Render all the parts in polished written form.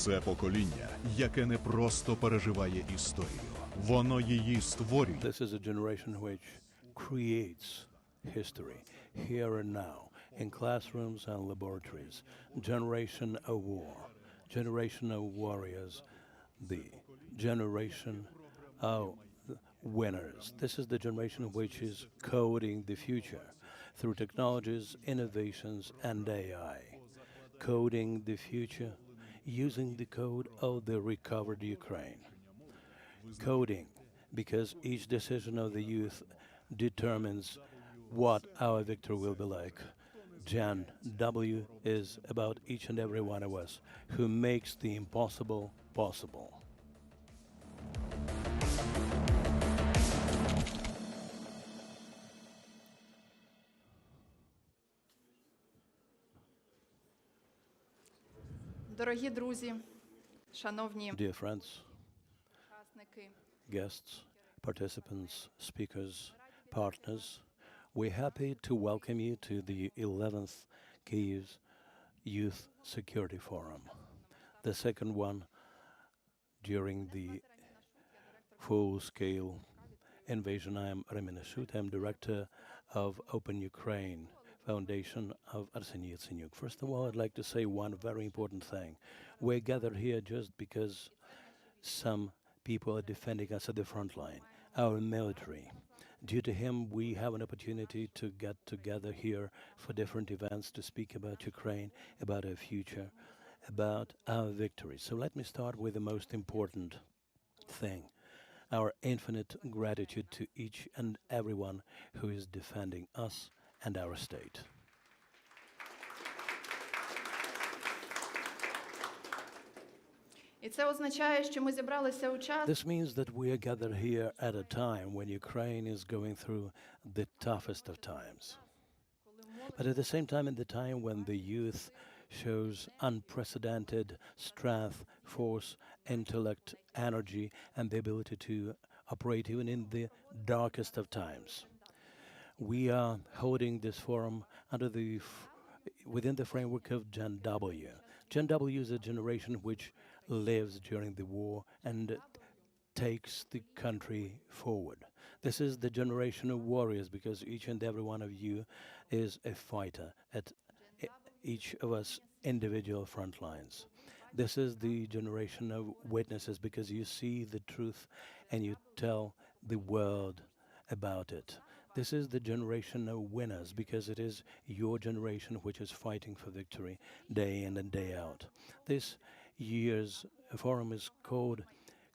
Це покоління, яке не просто переживає історію. Воно її створює. This is a generation which creates history here and now in classrooms and laboratories. Generation of war, generation of warriors, the generation of winners. This is the generation which is coding the future through technologies, innovations, and AI. Coding the future using the code of the recovered Ukraine. Coding, because each decision of the youth determines what our victory will be like. Gen W is about each and every one of us who makes the impossible possible. Дорогі друзі, шановні Dear friends, учасники, guests, participants, speakers, partners, we're happy to welcome you to the 11th Kyiv Youth Security Forum, the second one during the full-scale invasion. I am Arseniy. I'm director of Open Ukraine Foundation of Arseniy Yatsenyuk. First of all, I'd like to say one very important thing. We're gathered here just because some people are defending us at the front line, our military. Due to him, we have an opportunity to get together here for different events to speak about Ukraine, about our future, about our victory. So let me start with the most important thing, our infinite gratitude to each and everyone who is defending us and our state. І це означає, що ми зібралися у час, This means that we are gathered here at a time when Ukraine is going through the toughest of times. But at the same time, at the time when the youth shows unprecedented strength, force, intellect, energy, and the ability to operate even in the darkest of times. We are holding this forum under within the framework of Gen W. Gen W is a generation which lives during the war and takes the country forward. This is the generation of warriors because each and every one of you is a fighter at each of us individual front lines. This is the generation of witnesses because you see the truth and you tell the world about it. This is the generation of winners because it is your generation which is fighting for victory day in and day out. This year's forum is called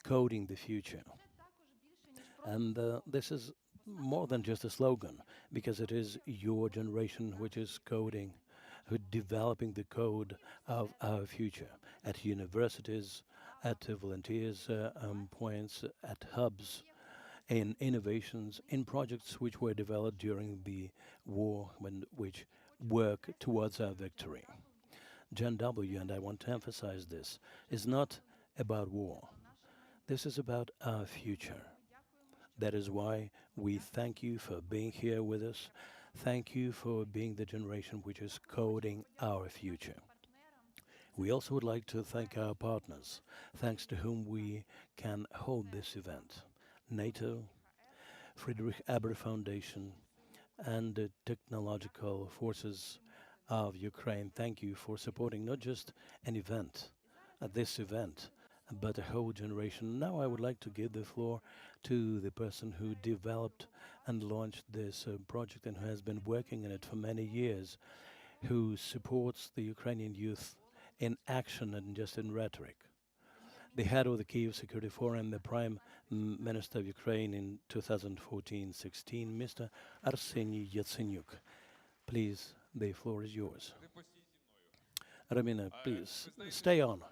Coding the Future. And this is more than just a slogan because it is your generation which is coding, developing the code of our future at universities, at volunteers points, at hubs, in innovations, in projects which were developed during the war, which work towards our victory. Gen W, and I want to emphasize this, is not about war. This is about our future. That is why we thank you for being here with us. Thank you for being the generation which is coding our future. We also would like to thank our partners, thanks to whom we can hold this event. NATO, Friedrich Ebert Foundation, and the technological forces of Ukraine. Thank you for supporting not just an event, this event, but a whole generation. Now I would like to give the floor to the person who developed and launched this project and who has been working in it for many years, who supports the Ukrainian youth in action and just in rhetoric. The head of the Kyiv Security Forum, the Prime Minister of Ukraine in 2014-16, Mr. Arseniy Yatsenyuk. Please, the floor is yours. Ramina, please, stay on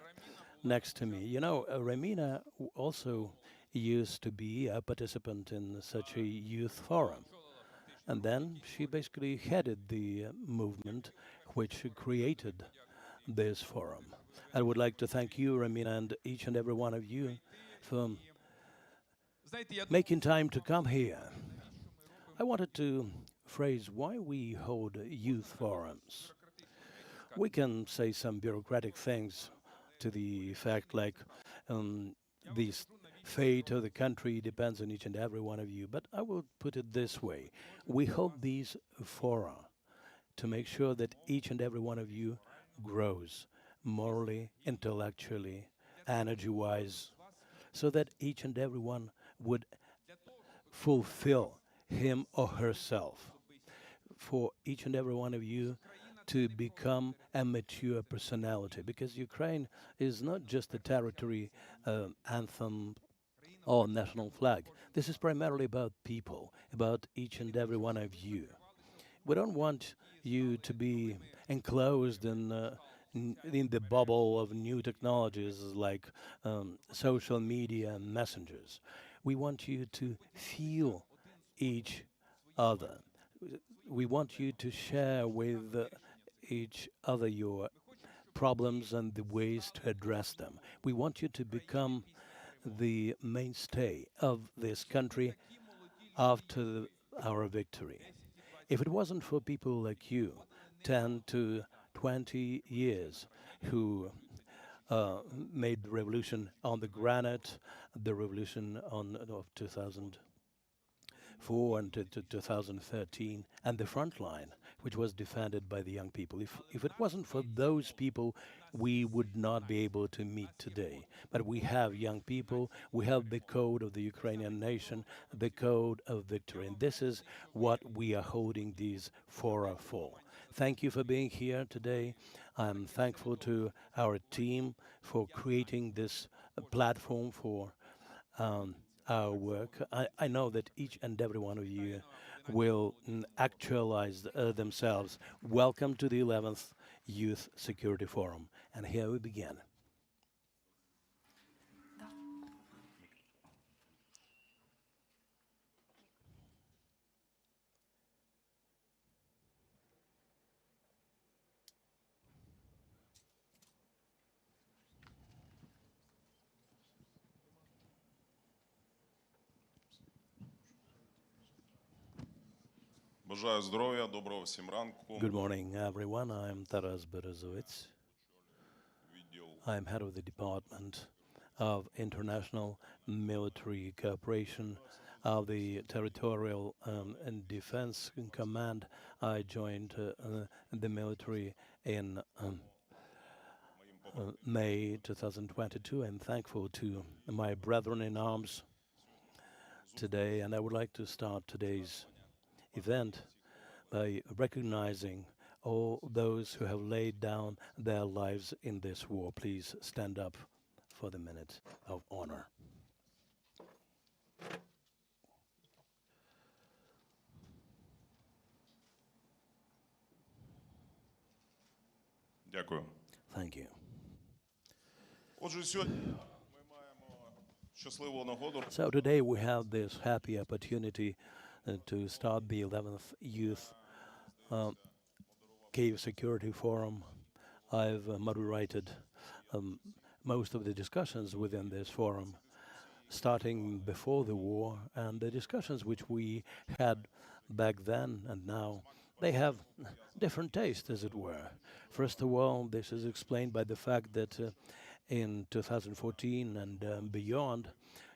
next to me. You know, Ramina also used to be a participant in such a youth forum. And then she basically headed the movement which created this forum. I would like to thank you, Ramina, and each and every one of you for making time to come here. I wanted to phrase why we hold youth forums. We can say some bureaucratic things to the fact like um, the fate of the country depends on each and every one of you. But I will put it this way. We hold these fora to make sure that each and every one of you grows morally, intellectually, energy-wise, so that each and every one would fulfill him or herself. For each and every one of you to become a mature personality, because Ukraine is not just a territory, anthem, or national flag. This is primarily about people, about each and every one of you. We don't want you to be enclosed in the bubble of new technologies like social media and messengers. We want you to feel each other. We want you to share with each other your problems and the ways to address them. We want you to become the mainstay of this country after our victory. If it wasn't for people like you, 10 to 20 years, who made the revolution on the granite, the revolution of 2004 and to 2013, and the front line, which was defended by the young people. If it wasn't for those people, we would not be able to meet today. But we have young people, we have the code of the Ukrainian nation, the code of victory. And this is what we are holding these fora for. Thank you for being here today. I'm thankful to our team for creating this platform for our work. I know that each and every one of you will actualize themselves. Welcome to the 11th Youth Security Forum. And here we begin. Бажаю здоров'я, доброго всім ранку. Good morning, everyone. I'm Taras Berezovets. I'm head of the Department of International Military Cooperation of the Territorial and Defense Command. I joined the military in May 2022. I'm thankful to my brethren in arms today, and I would like to start today's event by recognizing all those who have laid down their lives in this war. Please stand up for the minute of honor. Дякую. Thank you. Отже, сьогодні ми маємо щасливу нагоду. So today we have this happy opportunity to start the 11th Youth Kyiv Security Forum. I've moderated most of the discussions within this forum, starting before the war, and the discussions which we had back then and now, they have different taste, as it were. First of all, this is explained by the fact that in 2014 and beyond,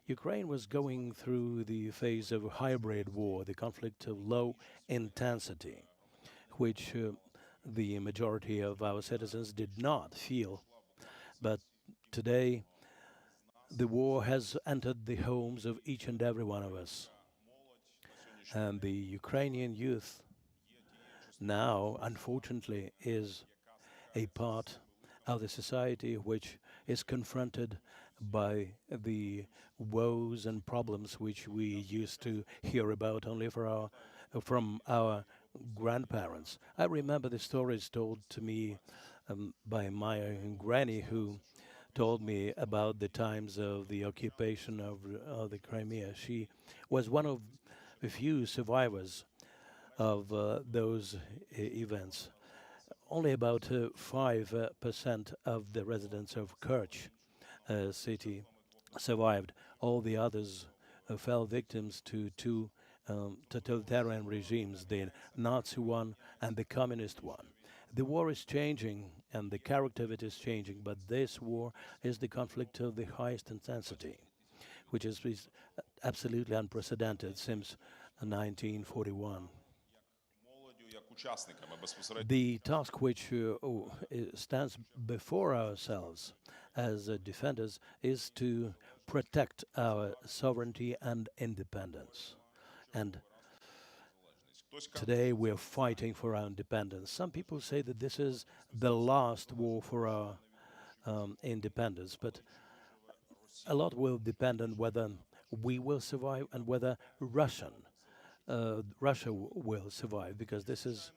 Ukraine was going through the phase of hybrid war, the conflict of low intensity, which the majority of our citizens did not feel. But today, the war has entered the homes of each and every one of us. And the Ukrainian youth now, unfortunately, is a part of the society which is confronted by the woes and problems which we used to hear about only from our grandparents. I remember the stories told to me by my granny, who told me about the times of the occupation of the Crimea. She was one of the few survivors of those events. Only about 5% of the residents of Kerch city survived. All the others fell victims to two totalitarian regimes, the Nazi one and the communist one. The war is changing and the character of it is changing, but this war is the conflict of the highest intensity, which is absolutely unprecedented since 1941. Молоддю як учасниками безпосередньо. The task which stands before ourselves as defenders is to protect our sovereignty and independence. And Хтось каже, today we are fighting for our independence. Some people say that this is the last war for our independence, but a lot will depend on whether we will survive and whether Russia will survive, because this is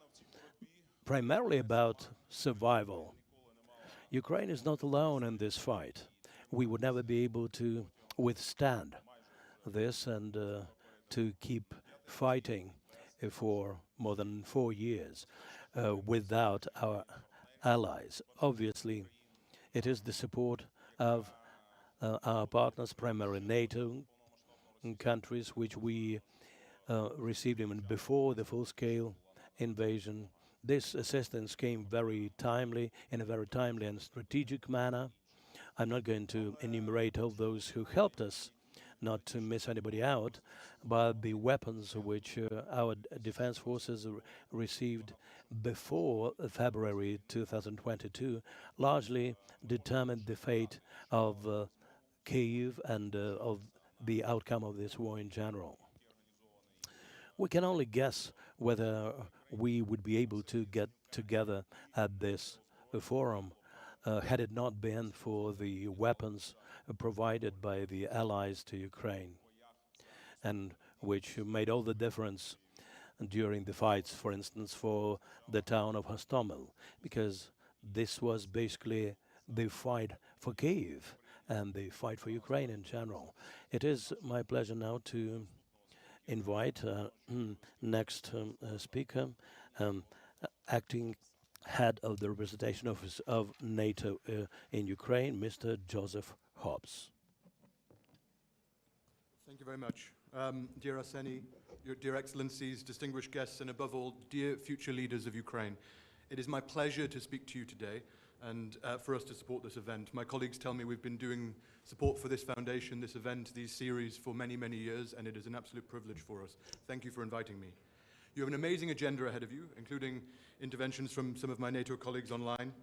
primarily about survival. Ukraine is not alone in this fight. We would never be able to withstand this and to keep fighting for more than 4 years without our allies. Obviously, it is the support of our partners, primarily NATO countries, which we received even before the full-scale invasion. This assistance came very timely, in a very timely and strategic manner. I'm not going to enumerate all those who helped us, not to miss anybody out, but the weapons which our defense forces received before February 2022 largely determined the fate of Kyiv and of the outcome of this war in general. We can only guess whether we would be able to get together at this forum had it not been for the weapons provided by the allies to Ukraine, and which made all the difference during the fights, for instance, for the town of Hostomel, because this was basically the fight for Kyiv and the fight for Ukraine in general. It is my pleasure now to invite next speaker, acting head of the representation office of NATO in Ukraine, Mr. Joseph Hobbs. Thank you very much. Dear Arseniy, your dear Excellencies, distinguished guests, and above all, dear future leaders of Ukraine, it is my pleasure to speak to you today and for us to support this event. My colleagues tell me we've been doing support for this foundation, this event, these series for many, many years, and it is an absolute privilege for us. Thank you for inviting me. You have an amazing agenda ahead of you, including interventions from some of my NATO colleagues online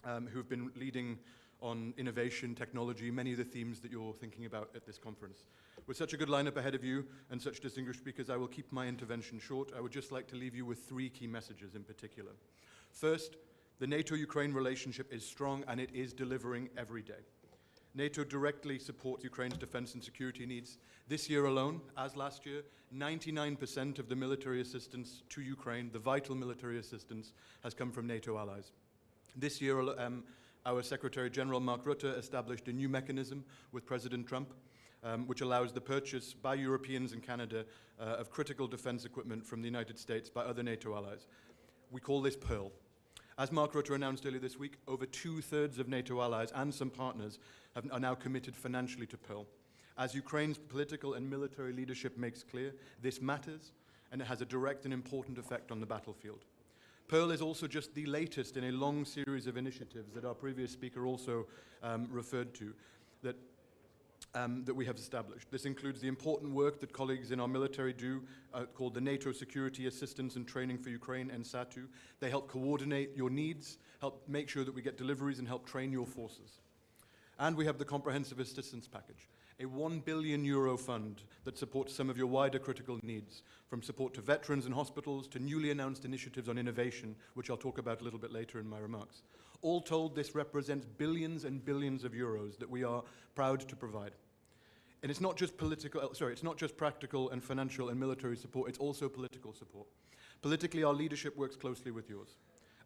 who have been leading on innovation, technology, many of the themes that you're thinking about at this conference. With such a good lineup ahead of you and such distinguished speakers, I will keep my intervention short. I would just like to leave you with 3 key messages in particular. First, the NATO-Ukraine relationship is strong and it is delivering every day. NATO directly supports Ukraine's defense and security needs. This year alone, as last year, 99% of the military assistance to Ukraine, the vital military assistance, has come from NATO allies. This year, our Secretary General Mark Rutte established a new mechanism with President Trump, which allows the purchase by Europeans and Canada of critical defense equipment from the United States by other NATO allies. We call this Pearl. As Mark Rutte announced earlier this week, over 2/3 of NATO allies and some partners are now committed financially to Pearl. As Ukraine's political and military leadership makes clear, this matters and it has a direct and important effect on the battlefield. Pearl is also just the latest in a long series of initiatives that our previous speaker also referred to, that we have established. This includes the important work that colleagues in our military do, called the NATO Security Assistance and Training for Ukraine, and SATU. They help coordinate your needs, help make sure that we get deliveries, and help train your forces. And we have the Comprehensive Assistance Package, a €1 billion fund that supports some of your wider critical needs, from support to veterans and hospitals to newly announced initiatives on innovation, which I'll talk about a little bit later in my remarks. All told, this represents billions and billions of euros that we are proud to provide. And it's not just practical and financial and military support, it's also political support. Politically, our leadership works closely with yours.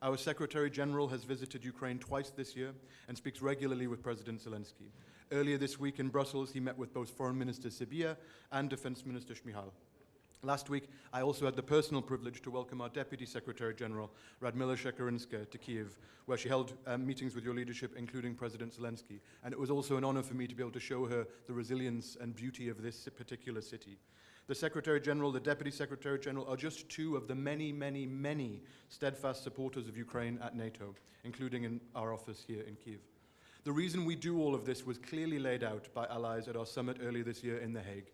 Our Secretary General has visited Ukraine twice this year and speaks regularly with President Zelensky. Earlier this week in Brussels, he met with both Foreign Minister Sybiha and Defense Minister Shmyhal. Last week, I also had the personal privilege to welcome our Deputy Secretary General, Radmila Shekerinska, to Kyiv, where she held meetings with your leadership, including President Zelensky. And it was also an honor for me to be able to show her the resilience and beauty of this particular city. The Secretary General, the Deputy Secretary General are just two of the many, many, many steadfast supporters of Ukraine at NATO, including in our office here in Kyiv. The reason we do all of this was clearly laid out by allies at our summit earlier this year in The Hague.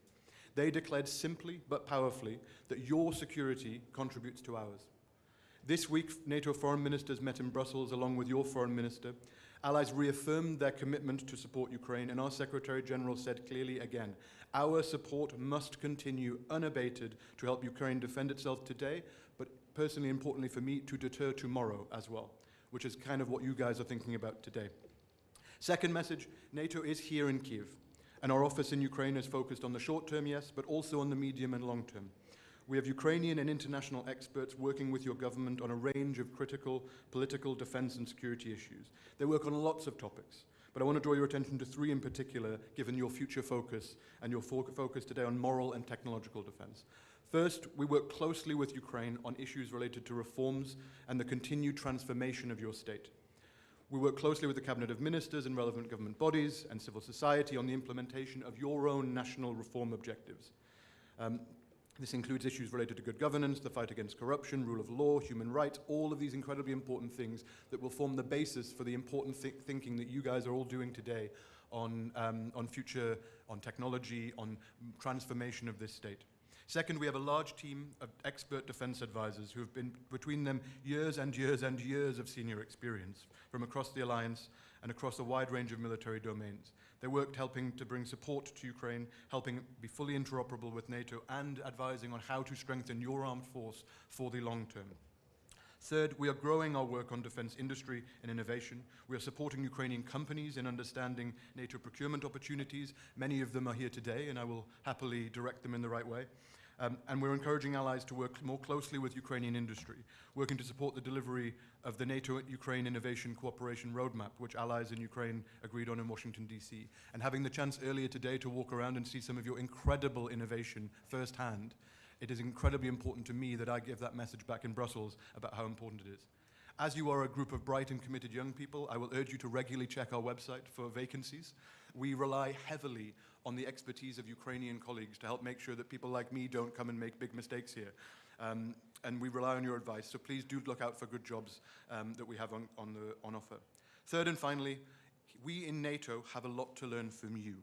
They declared simply but powerfully that your security contributes to ours. This week, NATO foreign ministers met in Brussels along with your foreign minister. Allies reaffirmed their commitment to support Ukraine, and our Secretary General said clearly again, our support must continue unabated to help Ukraine defend itself today, but personally, importantly for me, to deter tomorrow as well, which is kind of what you guys are thinking about today. Second message, NATO is here in Kyiv, and our office in Ukraine is focused on the short term, yes, but also on the medium and long term. We have Ukrainian and international experts working with your government on a range of critical political, defense and security issues. They work on lots of topics, but I want to draw your attention to three in particular, given your future focus and your focus today on moral and technological defense. First, we work closely with Ukraine on issues related to reforms and the continued transformation of your state. We work closely with the Cabinet of Ministers and relevant government bodies and civil society on the implementation of your own national reform objectives. This includes issues related to good governance, the fight against corruption, rule of law, human rights, all of these incredibly important things that will form the basis for the important thinking that you guys are all doing today on future, on technology, on transformation of this state. Second, we have a large team of expert defense advisors who have been, between them, years and years and years of senior experience from across the alliance and across a wide range of military domains. They worked helping to bring support to Ukraine, helping be fully interoperable with NATO, and advising on how to strengthen your armed force for the long term. Third, we are growing our work on defense industry and innovation. We are supporting Ukrainian companies in understanding NATO procurement opportunities. Many of them are here today, and I will happily direct them in the right way. And we're encouraging allies to work more closely with Ukrainian industry, working to support the delivery of the NATO-Ukraine Innovation Cooperation Roadmap, which allies in Ukraine agreed on in Washington, D.C. And having the chance earlier today to walk around and see some of your incredible innovation firsthand, it is incredibly important to me that I give that message back in Brussels about how important it is. As you are a group of bright and committed young people, I will urge you to regularly check our website for vacancies. We rely heavily on the expertise of Ukrainian colleagues to help make sure that people like me don't come and make big mistakes here. And we rely on your advice, so please do look out for good jobs that we have on offer. Third and finally, we in NATO have a lot to learn from you.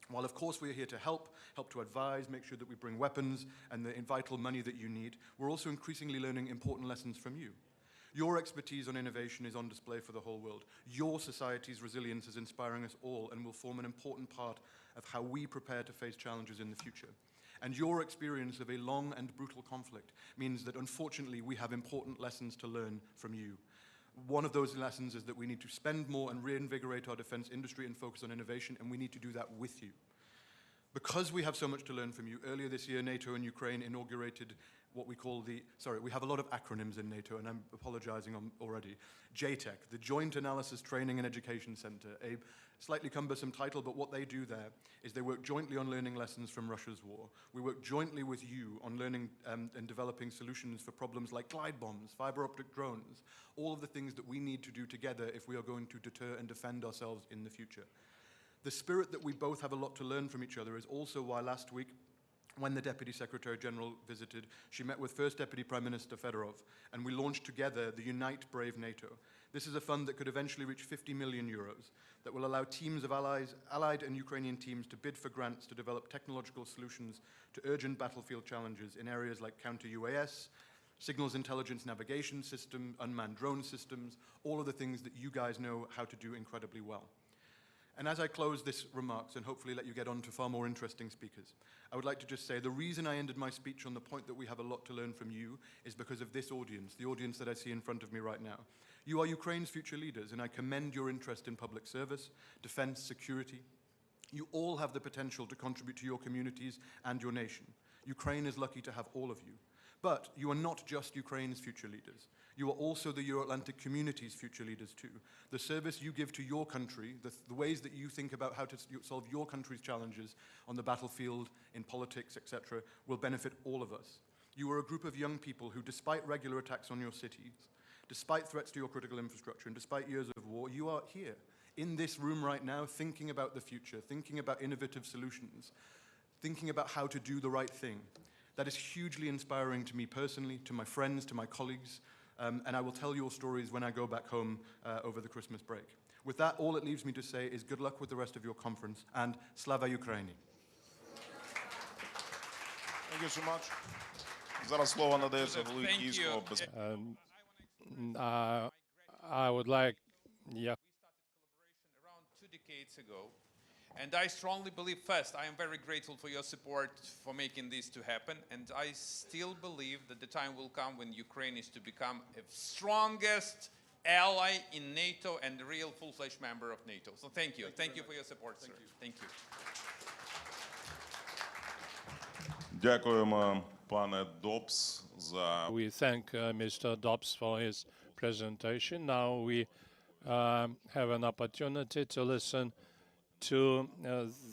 While of course we are here to help to advise, make sure that we bring weapons and the vital money that you need, we're also increasingly learning important lessons from you. Your expertise on innovation is on display for the whole world. Your society's resilience is inspiring us all and will form an important part of how we prepare to face challenges in the future. And your experience of a long and brutal conflict means that unfortunately we have important lessons to learn from you. One of those lessons is that we need to spend more and reinvigorate our defense industry and focus on innovation, and we need to do that with you. Because we have so much to learn from you, earlier this year NATO and Ukraine inaugurated what we call we have a lot of acronyms in NATO, and I'm apologizing already. JTEC, the Joint Analysis Training and Education Center, a slightly cumbersome title, but what they do there is they work jointly on learning lessons from Russia's war. We work jointly with you on learning and developing solutions for problems like glide bombs, fiber optic drones, all of the things that we need to do together if we are going to deter and defend ourselves in the future. The spirit that we both have a lot to learn from each other is also why last week, when the Deputy Secretary General visited, she met with First Deputy Prime Minister Fedorov, and we launched together the Unite Brave NATO. This is a fund that could eventually reach 50 million euros that will allow teams of allied and Ukrainian teams to bid for grants to develop technological solutions to urgent battlefield challenges in areas like counter-UAS, signals intelligence navigation system, unmanned drone systems, all of the things that you guys know how to do incredibly well. And as I close this remarks and hopefully let you get on to far more interesting speakers, I would like to just say the reason I ended my speech on the point that we have a lot to learn from you is because of this audience, the audience that I see in front of me right now. You are Ukraine's future leaders, and I commend your interest in public service, defense, security. You all have the potential to contribute to your communities and your nation. Ukraine is lucky to have all of you. But you are not just Ukraine's future leaders. You are also the Euro-Atlantic community's future leaders too. The service you give to your country, the ways that you think about how to solve your country's challenges on the battlefield, in politics, etc., will benefit all of us. You are a group of young people who, despite regular attacks on your cities, despite threats to your critical infrastructure, and despite years of war, you are here, in this room right now, thinking about the future, thinking about innovative solutions, thinking about how to do the right thing. That is hugely inspiring to me personally, to my friends, to my colleagues, and I will tell your stories when I go back home over the Christmas break. With that, all it leaves me to say is good luck with the rest of your conference, and Slava Ukraini. Thank you so much. Зараз слово надається голові Thank Київського you. без... I would like, yeah, Around 2 decades ago. And I strongly believe, first, I am very grateful for your support for making this to happen. And I still believe that the time will come when Ukraine is to become a strongest ally in NATO and a real full-fledged member of NATO. So thank you. Thank you for your support, sir. Thank you. Дякуємо, пане Добс, за... we thank Mr. Dobbs for his presentation. Now we have an opportunity to listen to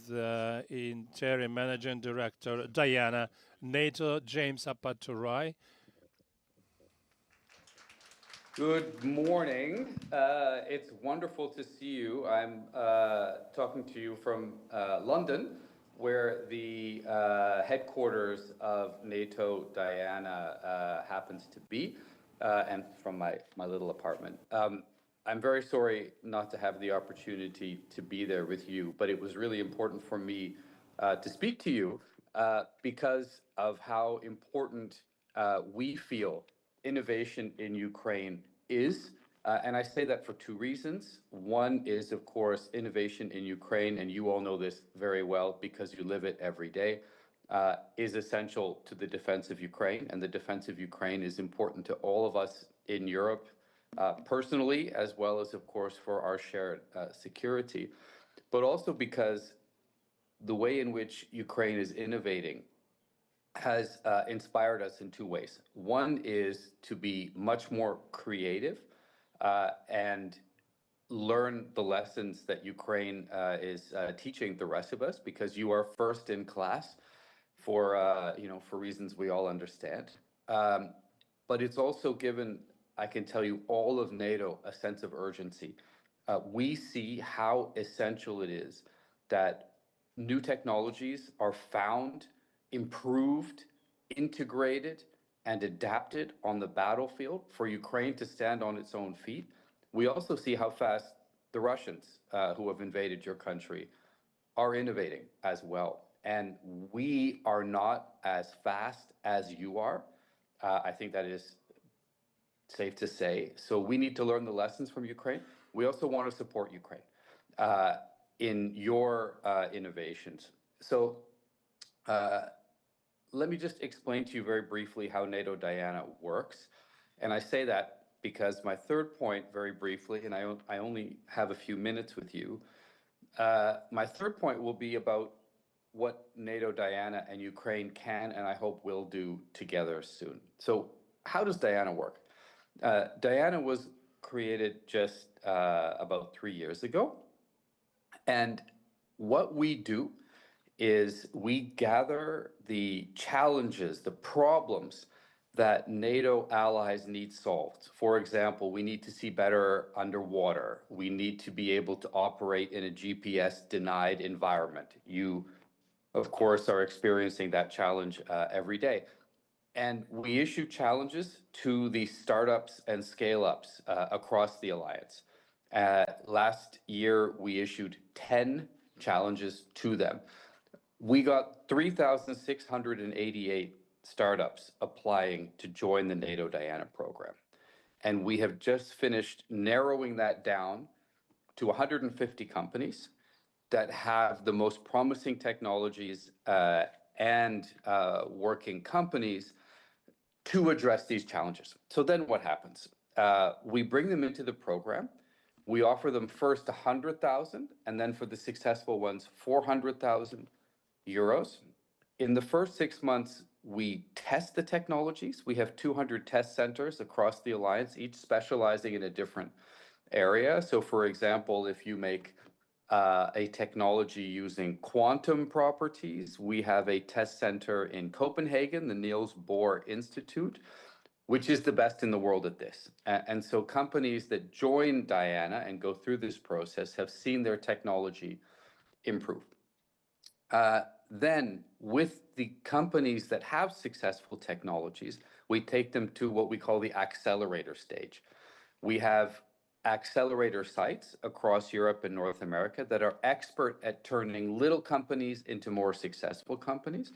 the interim managing director, Diana, NATO, James Apaturai. Good morning. It's wonderful to see you. I'm talking to you from London, where the headquarters of NATO Diana happens to be, and from my little apartment. I'm very sorry not to have the opportunity to be there with you, but it was really important for me to speak to you because of how important we feel innovation in Ukraine is. And I say that for two reasons. One is, of course, innovation in Ukraine, and you all know this very well because you live it every day, is essential to the defense of Ukraine. And the defense of Ukraine is important to all of us in Europe, personally, as well as, of course, for our shared security. But also because the way in which Ukraine is innovating has inspired us in two ways. One is to be much more creative and learn the lessons that Ukraine is teaching the rest of us, because you are first in class for for reasons we all understand. But it's also given, I can tell you, all of NATO a sense of urgency. We see how essential it is that new technologies are found, improved, integrated, and adapted on the battlefield for Ukraine to stand on its own feet. We also see how fast the Russians, who have invaded your country, are innovating as well. And we are not as fast as you are. I think that is safe to say. So we need to learn the lessons from Ukraine. We also want to support Ukraine in your innovations. So let me just explain to you very briefly how NATO Diana works. And I say that because my third point, very briefly, and I only have a few minutes with you, my third point will be about what NATO Diana and Ukraine can, and I hope will do together soon. So how does Diana work? Diana was created just about 3 years ago. And what we do is we gather the challenges, the problems that NATO allies need solved. For example, we need to see better underwater. We need to be able to operate in a GPS-denied environment. You, of course, are experiencing that challenge every day. And we issue challenges to the startups and scale-ups across the alliance. Last year, we issued 10 challenges to them. We got 3,688 startups applying to join the NATO Diana program. And we have just finished narrowing that down to 150 companies that have the most promising technologies and working companies to address these challenges. So then what happens? We bring them into the program. We offer them first 100,000, and then for the successful ones, 400,000 euros. In the first 6 months, we test the technologies. We have 200 test centers across the alliance, each specializing in a different area. So for example, if you make a technology using quantum properties, we have a test center in Copenhagen, the Niels Bohr Institute, which is the best in the world at this. And so companies that join Diana and go through this process have seen their technology improve. Then, with the companies that have successful technologies, we take them to what we call the accelerator stage. We have accelerator sites across Europe and North America that are expert at turning little companies into more successful companies.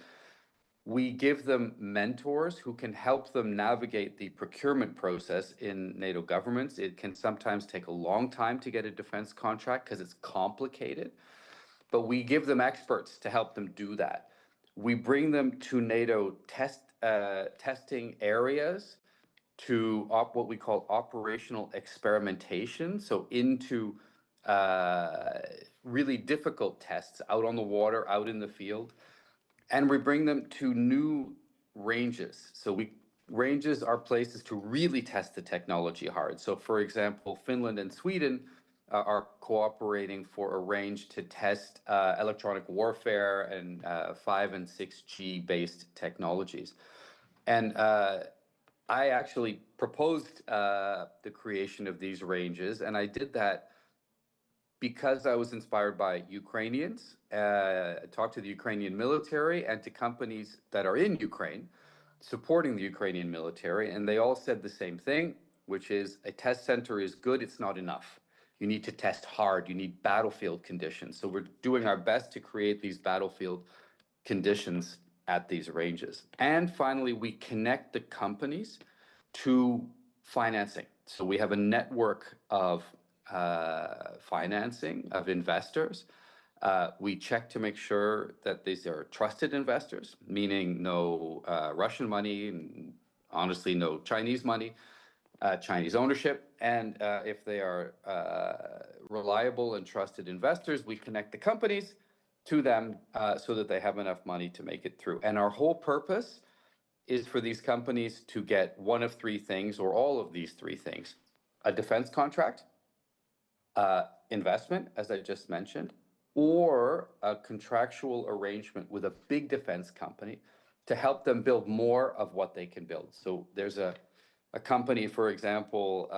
We give them mentors who can help them navigate the procurement process in NATO governments. It can sometimes take a long time to get a defense contract because it's complicated, but we give them experts to help them do that. We bring them to NATO testing areas to what we call operational experimentation, so into really difficult tests out on the water, out in the field. And we bring them to new ranges. So ranges are places to really test the technology hard. So for example, Finland and Sweden are cooperating for a range to test electronic warfare and 5 and 6G based technologies. And I actually proposed the creation of these ranges, and I did that because I was inspired by Ukrainians, talked to the Ukrainian military and to companies that are in Ukraine supporting the Ukrainian military, and they all said the same thing, which is a test center is good, it's not enough. You need to test hard, you need battlefield conditions. So we're doing our best to create these battlefield conditions at these ranges. And finally, we connect the companies to financing. So we have a network of financing of investors. We check to make sure that these are trusted investors, meaning no Russian money, and honestly, no Chinese money, Chinese ownership. And if they are reliable and trusted investors, we connect the companies to them so that they have enough money to make it through. And our whole purpose is for these companies to get one of three things, or all of these three things: a defense contract, investment, as I just mentioned, or a contractual arrangement with a big defense company to help them build more of what they can build. So there's a company, for example,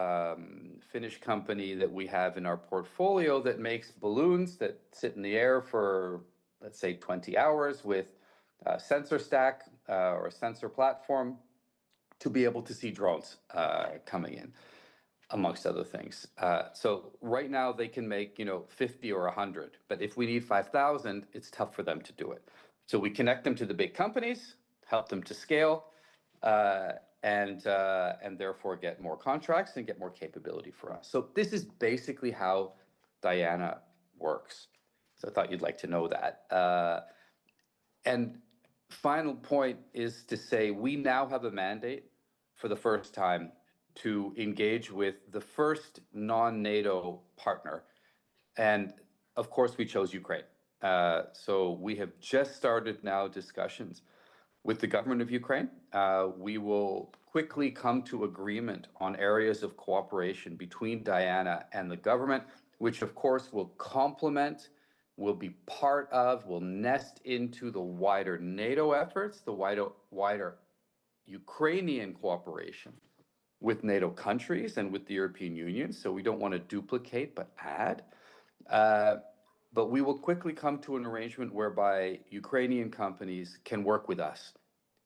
Finnish company that we have in our portfolio that makes balloons that sit in the air for, let's say, 20 hours with a sensor stack or a sensor platform to be able to see drones coming in, amongst other things. So right now they can make, 50 or 100, but if we need 5,000, it's tough for them to do it. So we connect them to the big companies, help them to scale, and therefore get more contracts and get more capability for us. So this is basically how Diana works. So I thought you'd like to know that. And final point is to say we now have a mandate for the first time to engage with the first non-NATO partner. And of course, we chose Ukraine. So we have just started now discussions with the government of Ukraine. We will quickly come to agreement on areas of cooperation between Diana and the government, which of course will complement, will be part of, will nest into the wider NATO efforts, the wider Ukrainian cooperation with NATO countries and with the European Union. So we don't want to duplicate, but add. But we will quickly come to an arrangement whereby Ukrainian companies can work with us,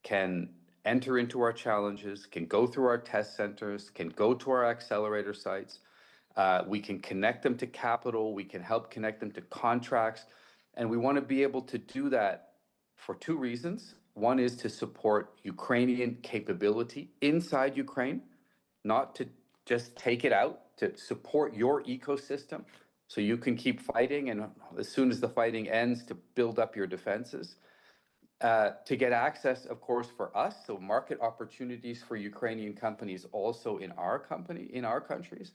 can enter into our challenges, can go through our test centers, can go to our accelerator sites. We can connect them to capital. We can help connect them to contracts. And we want to be able to do that for two reasons. One is to support Ukrainian capability inside Ukraine, not to just take it out, to support your ecosystem so you can keep fighting, and as soon as the fighting ends, to build up your defenses. To get access, of course, for us, so market opportunities for Ukrainian companies also in our countries.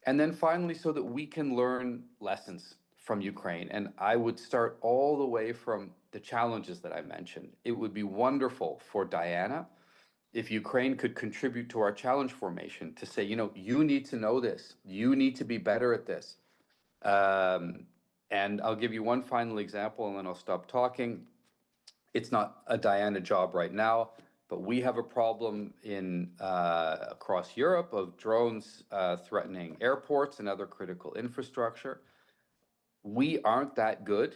And then finally, so that we can learn lessons from Ukraine. And I would start all the way from the challenges that I mentioned. It would be wonderful for Diana if Ukraine could contribute to our challenge formation to say, you need to know this. You need to be better at this. And I'll give you one final example and then I'll stop talking. It's not a Diana job right now, but we have a problem across Europe of drones threatening airports and other critical infrastructure. We aren't that good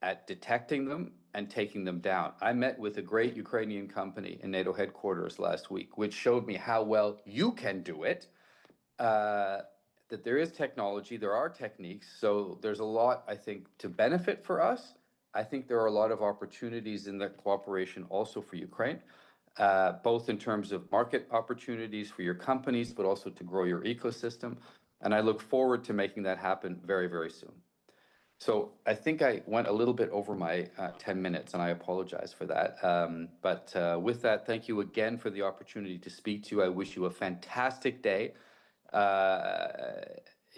at detecting them and taking them down. I met with a great Ukrainian company in NATO headquarters last week, which showed me how well you can do it, that there is technology, there are techniques, so there's a lot, I think, to benefit for us. I think there are a lot of opportunities in that cooperation also for Ukraine, both in terms of market opportunities for your companies, but also to grow your ecosystem. And I look forward to making that happen very, very soon. So I think I went a little bit over my 10 minutes, and I apologize for that. But with that, thank you again for the opportunity to speak to you. I wish you a fantastic day.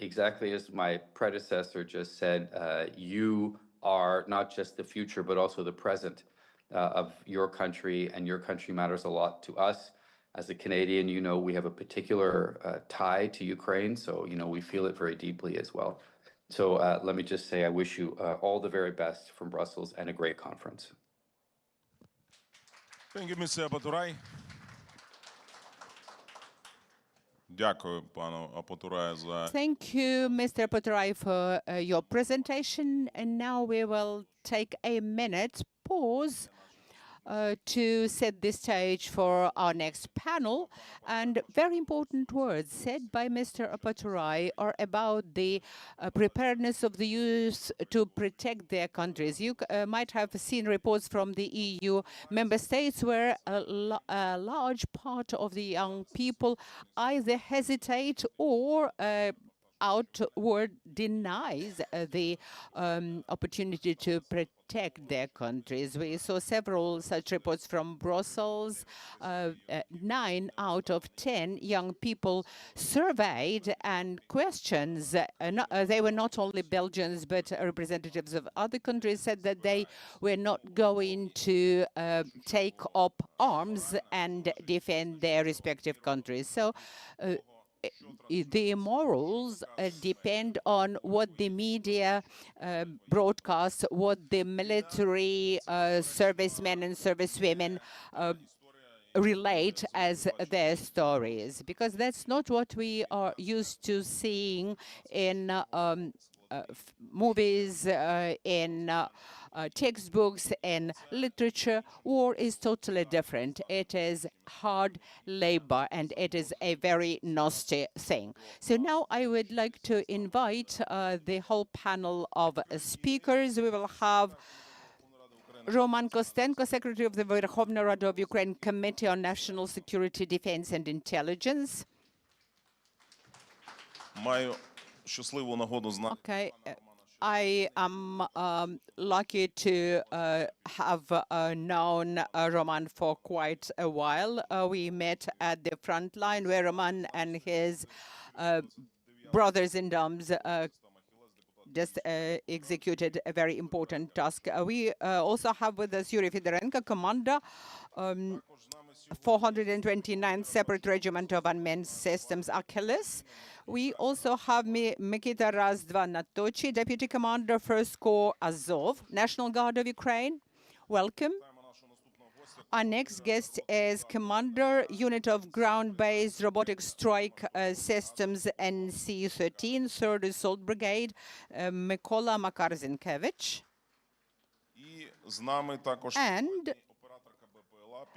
Exactly as my predecessor just said, you are not just the future, but also the present of your country, and your country matters a lot to us. As a Canadian, you know, we have a particular tie to Ukraine, so, you know, we feel it very deeply as well. So let me just say I wish you all the very best from Brussels and a great conference. Thank you, Mr. Апатурай. Дякую, пану Апатураю, за Thank you, Mr. Potterai, for your presentation. And now we will take a minute pause to set the stage for our next panel. And very important words said by Mr. Apaturai are about the preparedness of the youth to protect their countries. You might have seen reports from the EU member states where a large part of the young people either hesitate or outward denies the opportunity to protect their countries. We saw several such reports from Brussels. 9 out of 10 young people surveyed and questions, they were not only Belgians, but representatives of other countries, said that they were not going to take up arms and defend their respective countries. So the morals depend on what the media broadcasts, what the military servicemen and servicewomen relate as their stories, because that's not what we are used to seeing in movies, in textbooks, and literature. War is totally different. It is hard labor, and it is a very nasty thing. So now I would like to invite the whole panel of speakers. We will have Roman Kostenko, Secretary of the Verkhovna Rada of Ukraine Committee on National Security, Defense and Intelligence. маю щасливу нагоду знати. Okay. I am lucky to have known Roman for quite a while. We met at the front line where Roman and his brothers in arms just executed a very important task. We also have with us Yuri Fedorenko, Commander, 429th Separate Regiment of Unmanned Systems, Achilles. We also have Mikita Razdvanatochi, Deputy Commander, 1st Corps Azov, National Guard of Ukraine. Welcome. Our next guest is Commander, Unit of Ground-Based Robotic Strike Systems NC-13, 3rd Assault Brigade, Mykola Makarzinkevich. And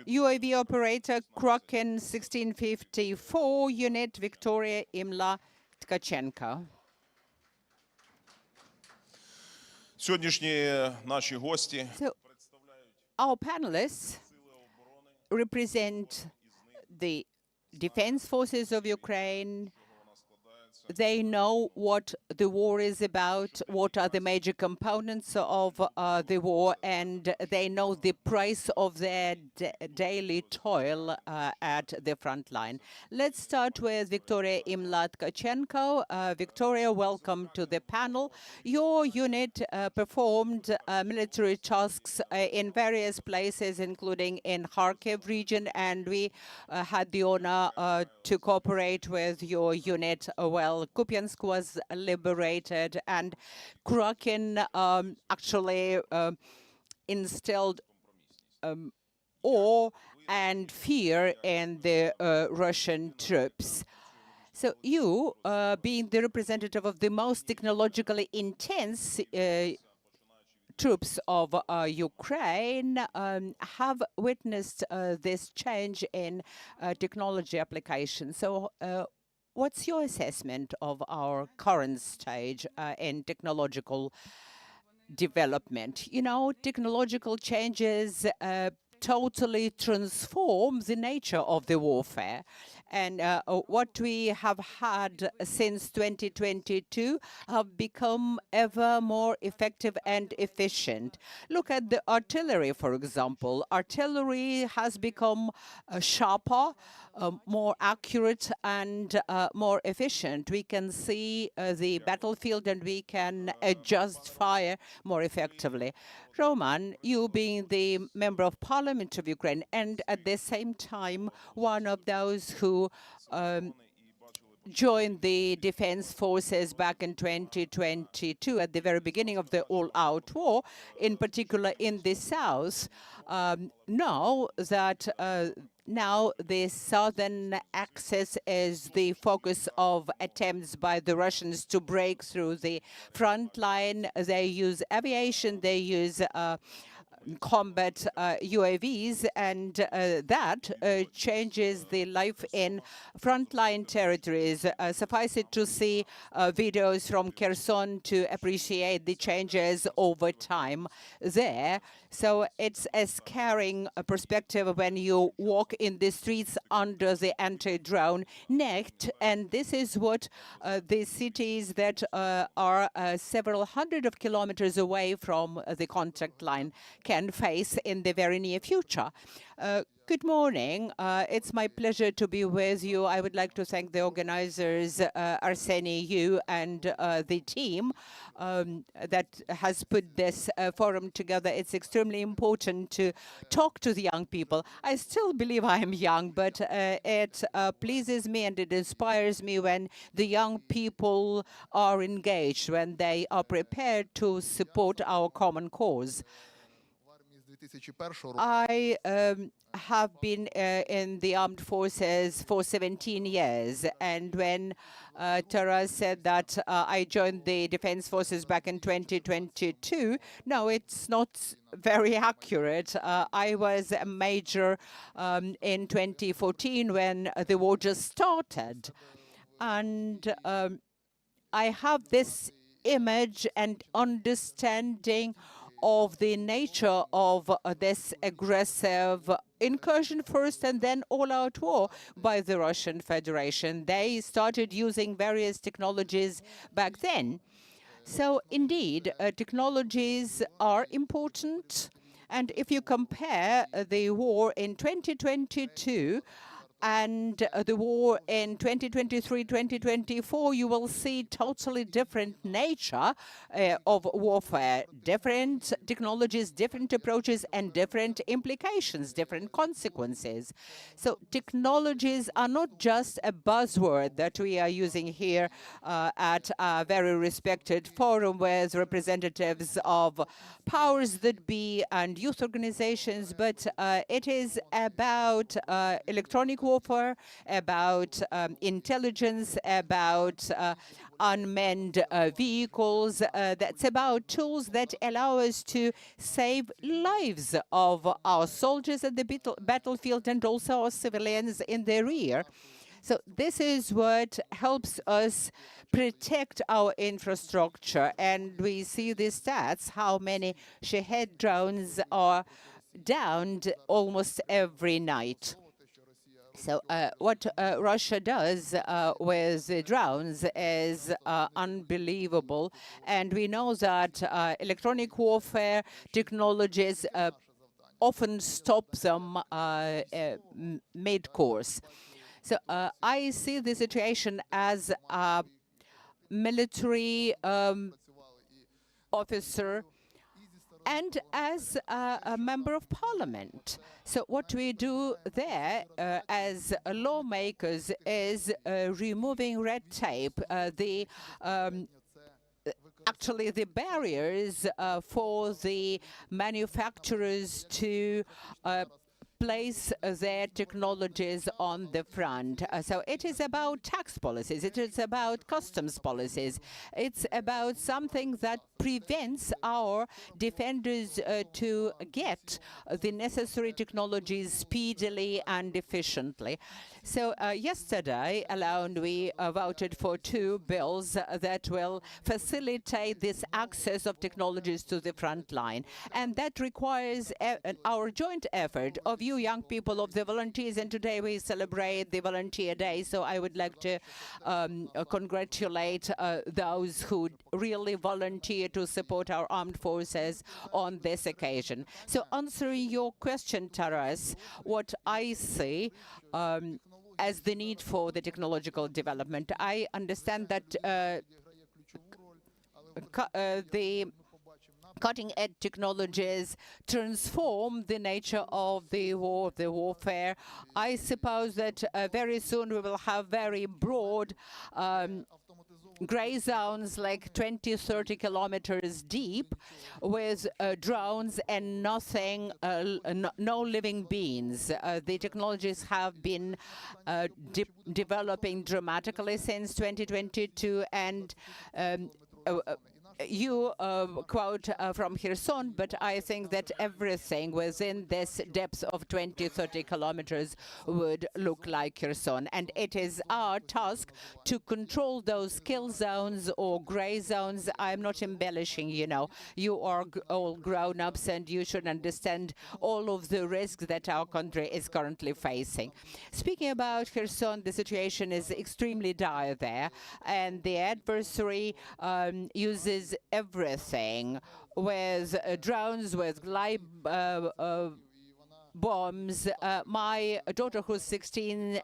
UAV operator Kraken 1654, Unit Victoria Imla Tkachenko. Сьогоднішні наші гості Our panelists represent the defense forces of Ukraine. They know what the war is about, what are the major components of the war, and they know the price of their daily toil at the front line. Let's start with Victoria Imla Tkachenko. Victoria, welcome to the panel. Your unit performed military tasks in various places, including in Kharkiv region, and we had the honor to cooperate with your unit well. Kupiansk was liberated, and Kraken actually instilled awe and fear in the Russian troops. So you, being the representative of the most technologically intense troops of Ukraine have witnessed this change in technology application. So what's your assessment of our current stage in technological development? You know, technological changes totally transform the nature of the warfare. And what we have had since 2022 have become ever more effective and efficient. Look at the artillery, for example. Artillery has become sharper, more accurate, and more efficient. We can see the battlefield and we can adjust fire more effectively. Roman, you being the member of parliament of Ukraine and at the same time one of those who joined the defense forces back in 2022 at the very beginning of the all-out war, in particular in the south, know that now the southern axis is the focus of attempts by the Russians to break through the front line. They use aviation, they use combat UAVs, and that changes the life in frontline territories. Suffice it to see videos from Kherson to appreciate the changes over time there. So it's a scaring perspective when you walk in the streets under the anti-drone net, and this is what the cities that are several hundred of kilometers away from the contact line can face in the very near future. Good morning. It's my pleasure to be with you. I would like to thank the organizers, Arseniy, you, and the team that has put this forum together. It's extremely important to talk to the young people. I still believe I am young, but it pleases me and it inspires me when the young people are engaged, when they are prepared to support our common cause. I have been in the armed forces for 17 years, and when Taras said that I joined the defense forces back in 2022, no, it's not very accurate. I was a major in 2014 when the war just started, and I have this image and understanding of the nature of this aggressive incursion first and then all-out war by the Russian Federation. They started using various technologies back then. So indeed, technologies are important. And if you compare the war in 2022 and the war in 2023-2024, you will see totally different nature of warfare, different technologies, different approaches, and different implications, different consequences. So technologies are not just a buzzword that we are using here at a very respected forum with representatives of powers that be and youth organizations, but it is about electronic warfare, about intelligence, about unmanned vehicles. That's about tools that allow us to save lives of our soldiers at the battlefield and also our civilians in the rear. So this is what helps us protect our infrastructure. And we see the stats, how many Shahed drones are downed almost every night. So what Russia does with the drones is unbelievable. And we know that electronic warfare technologies often stop them mid-course. So I see the situation as a military officer and as a member of parliament. So what we do there as lawmakers is removing red tape, actually the barriers for the manufacturers to place their technologies on the front. So it is about tax policies, it is about customs policies, it's about something that prevents our defenders to get the necessary technologies speedily and efficiently. So yesterday alone we voted for 2 bills that will facilitate this access of technologies to the front line, and that requires our joint effort of you young people, of the volunteers, and today we celebrate the Volunteer Day, so I would like to congratulate those who really volunteer to support our armed forces on this occasion. So answering your question, Taras, what I see as the need for the technological development, I understand that the cutting-edge technologies transform the nature of the war, the warfare. I suppose that very soon we will have very broad gray zones, like 20-30 kilometers deep, with drones and nothing, no living beings. The technologies have been developing dramatically since 2022, and you quote from Kherson, but I think that everything within this depth of 20-30 kilometers would look like Kherson. And it is our task to control those kill zones or gray zones. I'm not embellishing, you know. You are all grown-ups and you should understand all of the risks that our country is currently facing. Speaking about Kherson, the situation is extremely dire there, and the adversary uses everything with drones, with glide bombs. My daughter, who's 16,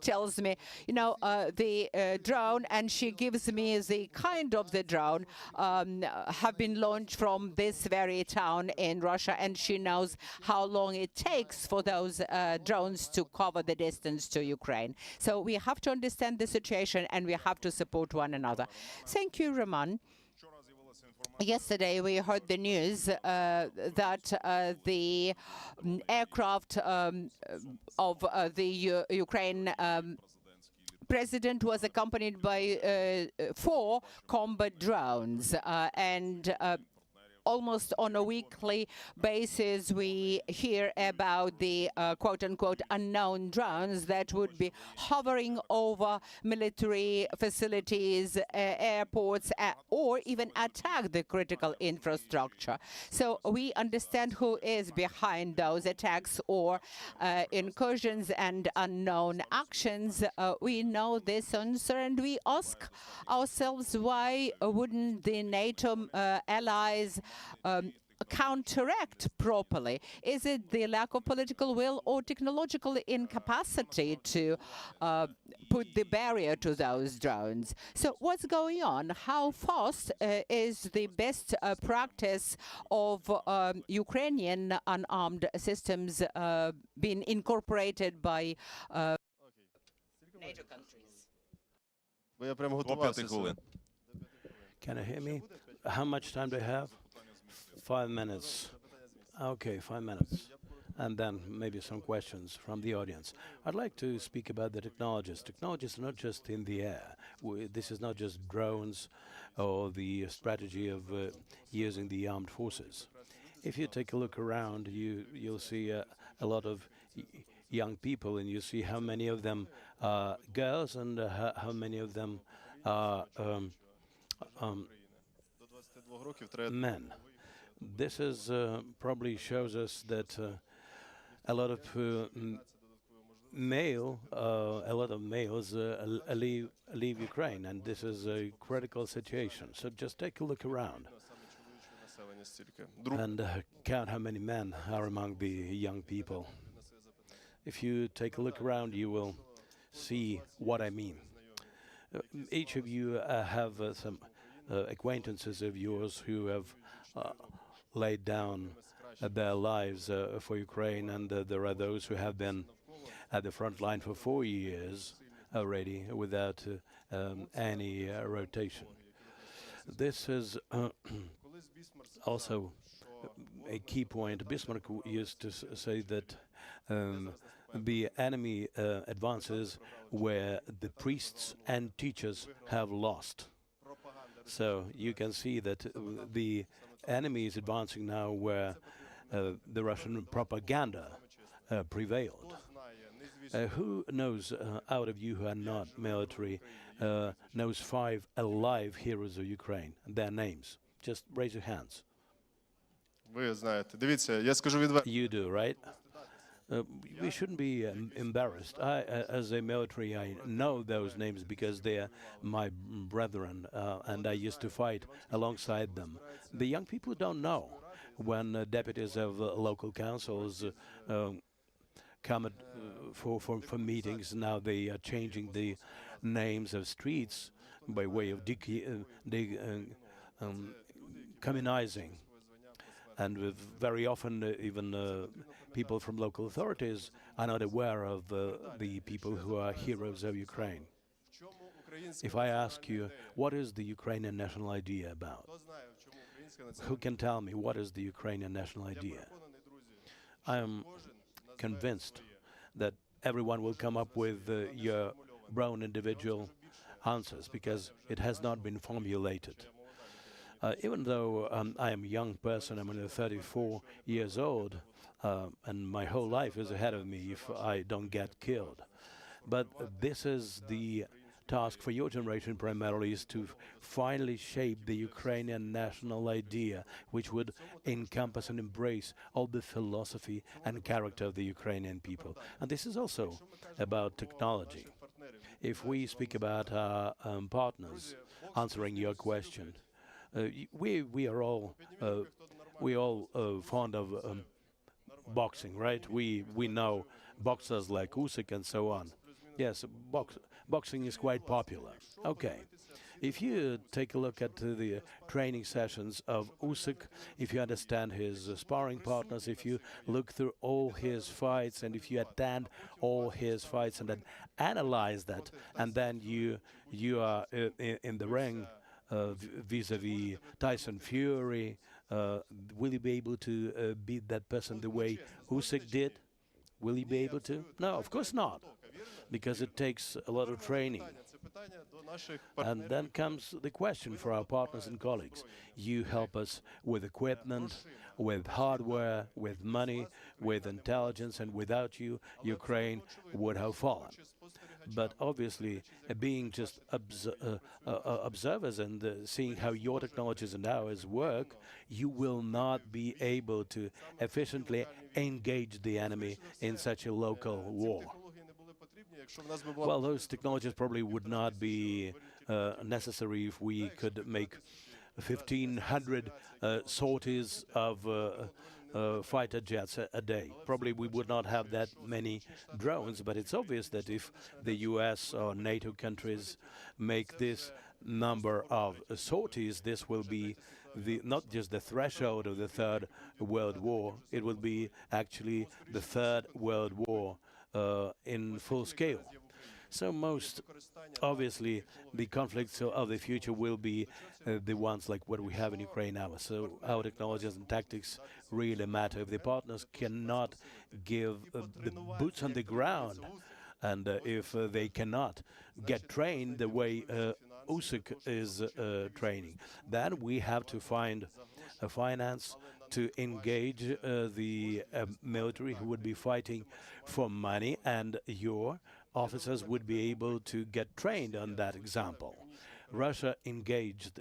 tells me, you know, the drone, and she gives me the kind of the drone, have been launched from this very town in Russia, and she knows how long it takes for those drones to cover the distance to Ukraine. So we have to understand the situation and we have to support one another. Thank you, Roman. Yesterday we heard the news that the aircraft of the Ukraine president was accompanied by 4 combat drones, and almost on a weekly basis we hear about the quote-unquote unknown drones that would be hovering over military facilities, airports, or even attack the critical infrastructure. So we understand who is behind those attacks or incursions and unknown actions. We know this answer, and we ask ourselves, why wouldn't the NATO allies counteract properly? Is it the lack of political will or technological incapacity to put the barrier to those drones? So what's going on? How fast is the best practice of Ukrainian unarmed systems being incorporated by NATO countries? Can you hear me? How much time do I have? 5 minutes. Okay, 5 minutes. And then maybe some questions from the audience. I'd like to speak about the technologies. Technologies are not just in the air. This is not just drones or the strategy of using the armed forces. If you take a look around, you'll see a lot of young people, and you see how many of them are girls and how many of them are men. This is probably shows us that a lot of males leave Ukraine, and this is a critical situation. So just take a look around and count how many men are among the young people. If you take a look around, you will see what I mean. Each of you have some acquaintances of yours who have laid down their lives for Ukraine, and there are those who have been at the front line for 4 years already without any rotation. This is also a key point. Bismarck used to say that the enemy advances where the priests and teachers have lost. So you can see that the enemy is advancing now where the Russian propaganda prevailed. Who knows, out of you who are not military, knows 5 alive heroes of Ukraine, their names? Just raise your hands. Ви знаєте. Дивіться, я скажу відверто. You do, right? We shouldn't be embarrassed. As a military, I know those names because they are my brethren, and I used to fight alongside them. The young people don't know. When deputies of local councils come for meetings, now they are changing the names of streets by way of communizing. And very often, even people from local authorities are not aware of the people who are heroes of Ukraine. If I ask you, what is the Ukrainian national idea about? Who can tell me what is the Ukrainian national idea? I am convinced that everyone will come up with your own individual answers because it has not been formulated. Even though I am a young person, I'm only 34 years old, and my whole life is ahead of me if I don't get killed. But this is the task for your generation primarily, is to finally shape the Ukrainian national idea, which would encompass and embrace all the philosophy and character of the Ukrainian people. And this is also about technology. If we speak about our partners, answering your question, we are all fond of boxing, right? We know boxers like Usyk and so on. Yes, boxing is quite popular. Okay. If you take a look at the training sessions of Usyk, if you understand his sparring partners, if you look through all his fights, and if you attend all his fights and then analyze that, and then you are in the ring vis-a-vis Tyson Fury, will you be able to beat that person the way Usyk did? Will you be able to? No, of course not, because it takes a lot of training. And then comes the question for our partners and colleagues. You help us with equipment, with hardware, with money, with intelligence, and without you, Ukraine would have fallen. But obviously, being just observers and seeing how your technologies and ours work, you will not be able to efficiently engage the enemy in such a local war. Well, those technologies probably would not be necessary if we could make 1,500 sorties of fighter jets a day. Probably we would not have that many drones, but it's obvious that if the US or NATO countries make this number of sorties, this will be not just the threshold of the Third World War, it will be actually the Third World War in full scale. So most obviously the conflicts of the future will be the ones like what we have in Ukraine now. So our technologies and tactics really matter. If the partners cannot give the boots on the ground, and if they cannot get trained the way Usyk is training, then we have to find a finance to engage the military who would be fighting for money, and your officers would be able to get trained on that example. Russia engaged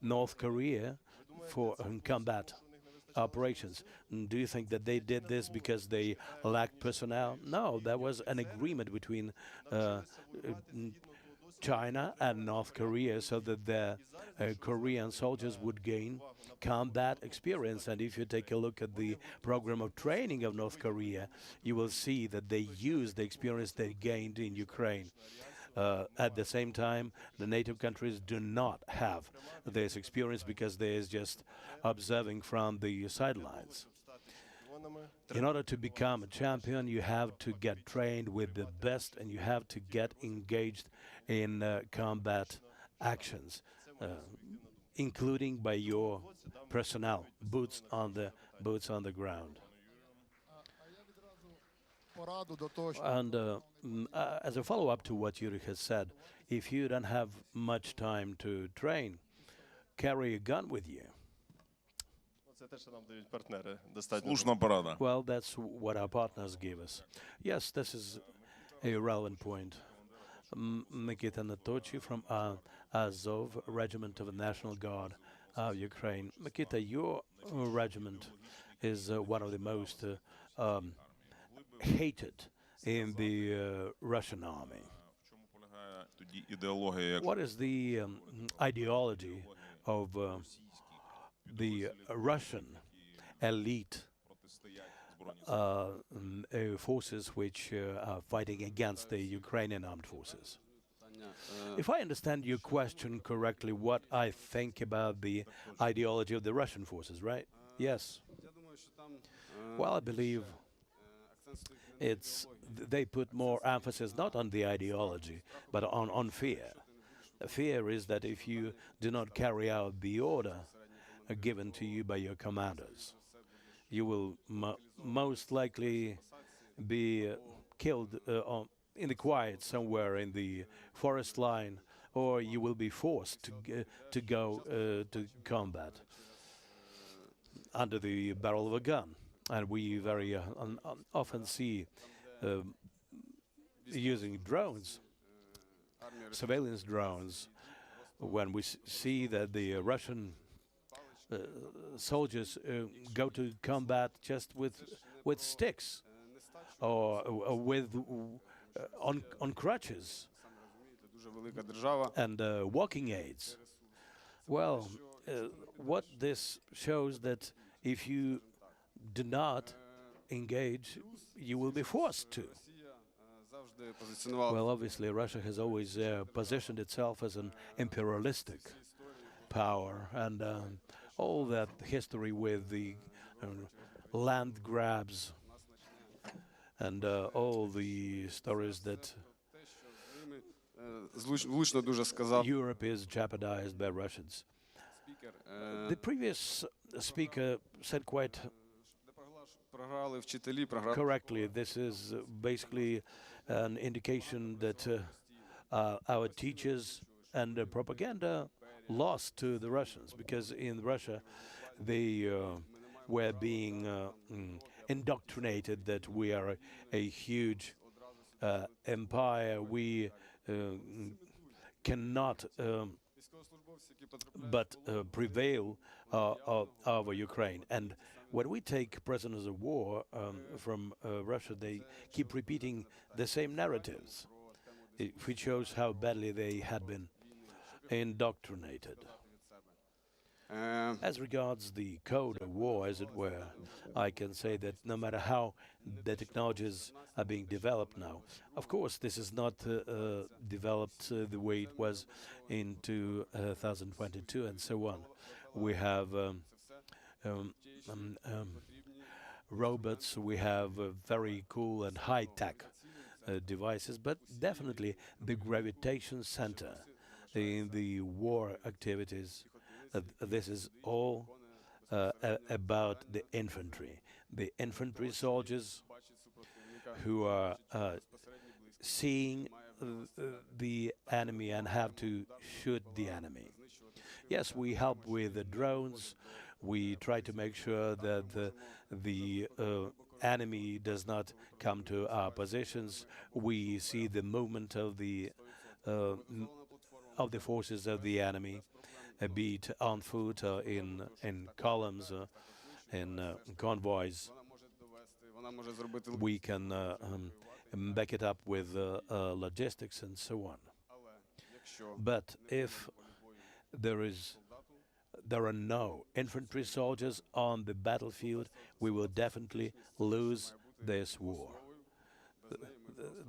North Korea for combat operations. Do you think that they did this because they lacked personnel? No, there was an agreement between China and North Korea so that the Korean soldiers would gain combat experience. And if you take a look at the program of training of North Korea, you will see that they used the experience they gained in Ukraine. At the same time, the NATO countries do not have this experience because they is just observing from the sidelines. In order to become a champion, you have to get trained with the best, and you have to get engaged in combat actions. including by your personnel, boots on the ground. And as a follow-up to what Yuri has said, if you don't have much time to train, carry a gun with you. Це те, що нам дають партнери. Достатньо. Слушна порада. Well, that's what our partners give us. Yes, this is a relevant point. Mikita Natochi from Azov Regiment of the National Guard of Ukraine. Mikita, your regiment is one of the most hated in the Russian army. В чому полягає тоді ідеологія, як What is the ideology of the Russian elite протистоять Збройні Сили? forces which are fighting against the Ukrainian armed forces? If I understand your question correctly, what I think about the ideology of the Russian forces, right? Yes. Well, I believe they put more emphasis not on the ideology, but on fear. The fear is that if you do not carry out the order given to you by your commanders, you will most likely be killed in the quiet somewhere in the forest line, or you will be forced to go to combat under the barrel of a gun. And we very often see using drones, surveillance drones, when we see that the Russian soldiers go to combat just with sticks or with on crutches and walking aids. Well, what this shows that if you do not engage, you will be forced to. Well, obviously, Russia has always positioned itself as an imperialistic power, and all that history with the land grabs and all the stories that Europe is jeopardized by Russians. The previous speaker said quite correctly, this is basically an indication that our teachers and propaganda lost to the Russians, because in Russia they were being indoctrinated that we are a huge empire. We cannot but prevail over Ukraine. And when we take prisoners of war from Russia, they keep repeating the same narratives, which shows how badly they had been indoctrinated. As regards the code of war, as it were, I can say that no matter how the technologies are being developed now, of course, this is not developed the way it was in 2022 and so on. We have robots, we have very cool and high-tech devices, but definitely the gravitation center in the war activities, this is all about the infantry soldiers who are seeing the enemy and have to shoot the enemy. Yes, we help with the drones. We try to make sure that the enemy does not come to our positions. We see the movement of the forces of the enemy, be it on foot or in columns or in convoys. We can back it up with logistics and so on. But if there are no infantry soldiers on the battlefield, we will definitely lose this war.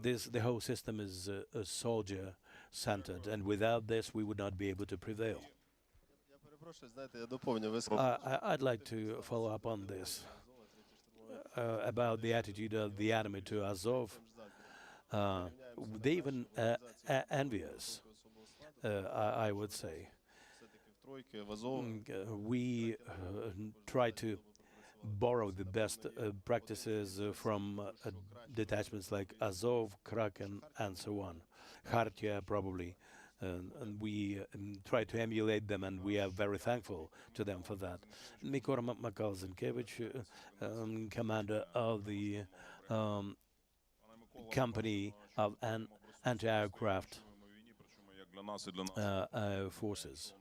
The whole system is soldier-centered, and without this, we would not be able to prevail. I'd like to follow up on this about the attitude of the enemy to Azov. They even envy us, I would say. We try to borrow the best practices from detachments like Azov, Kraken, and so on. Khartia, probably. And we try to emulate them, and we are very thankful to them for that. Mikor Makalzenkevich, commander of the company of anti-aircraft forces.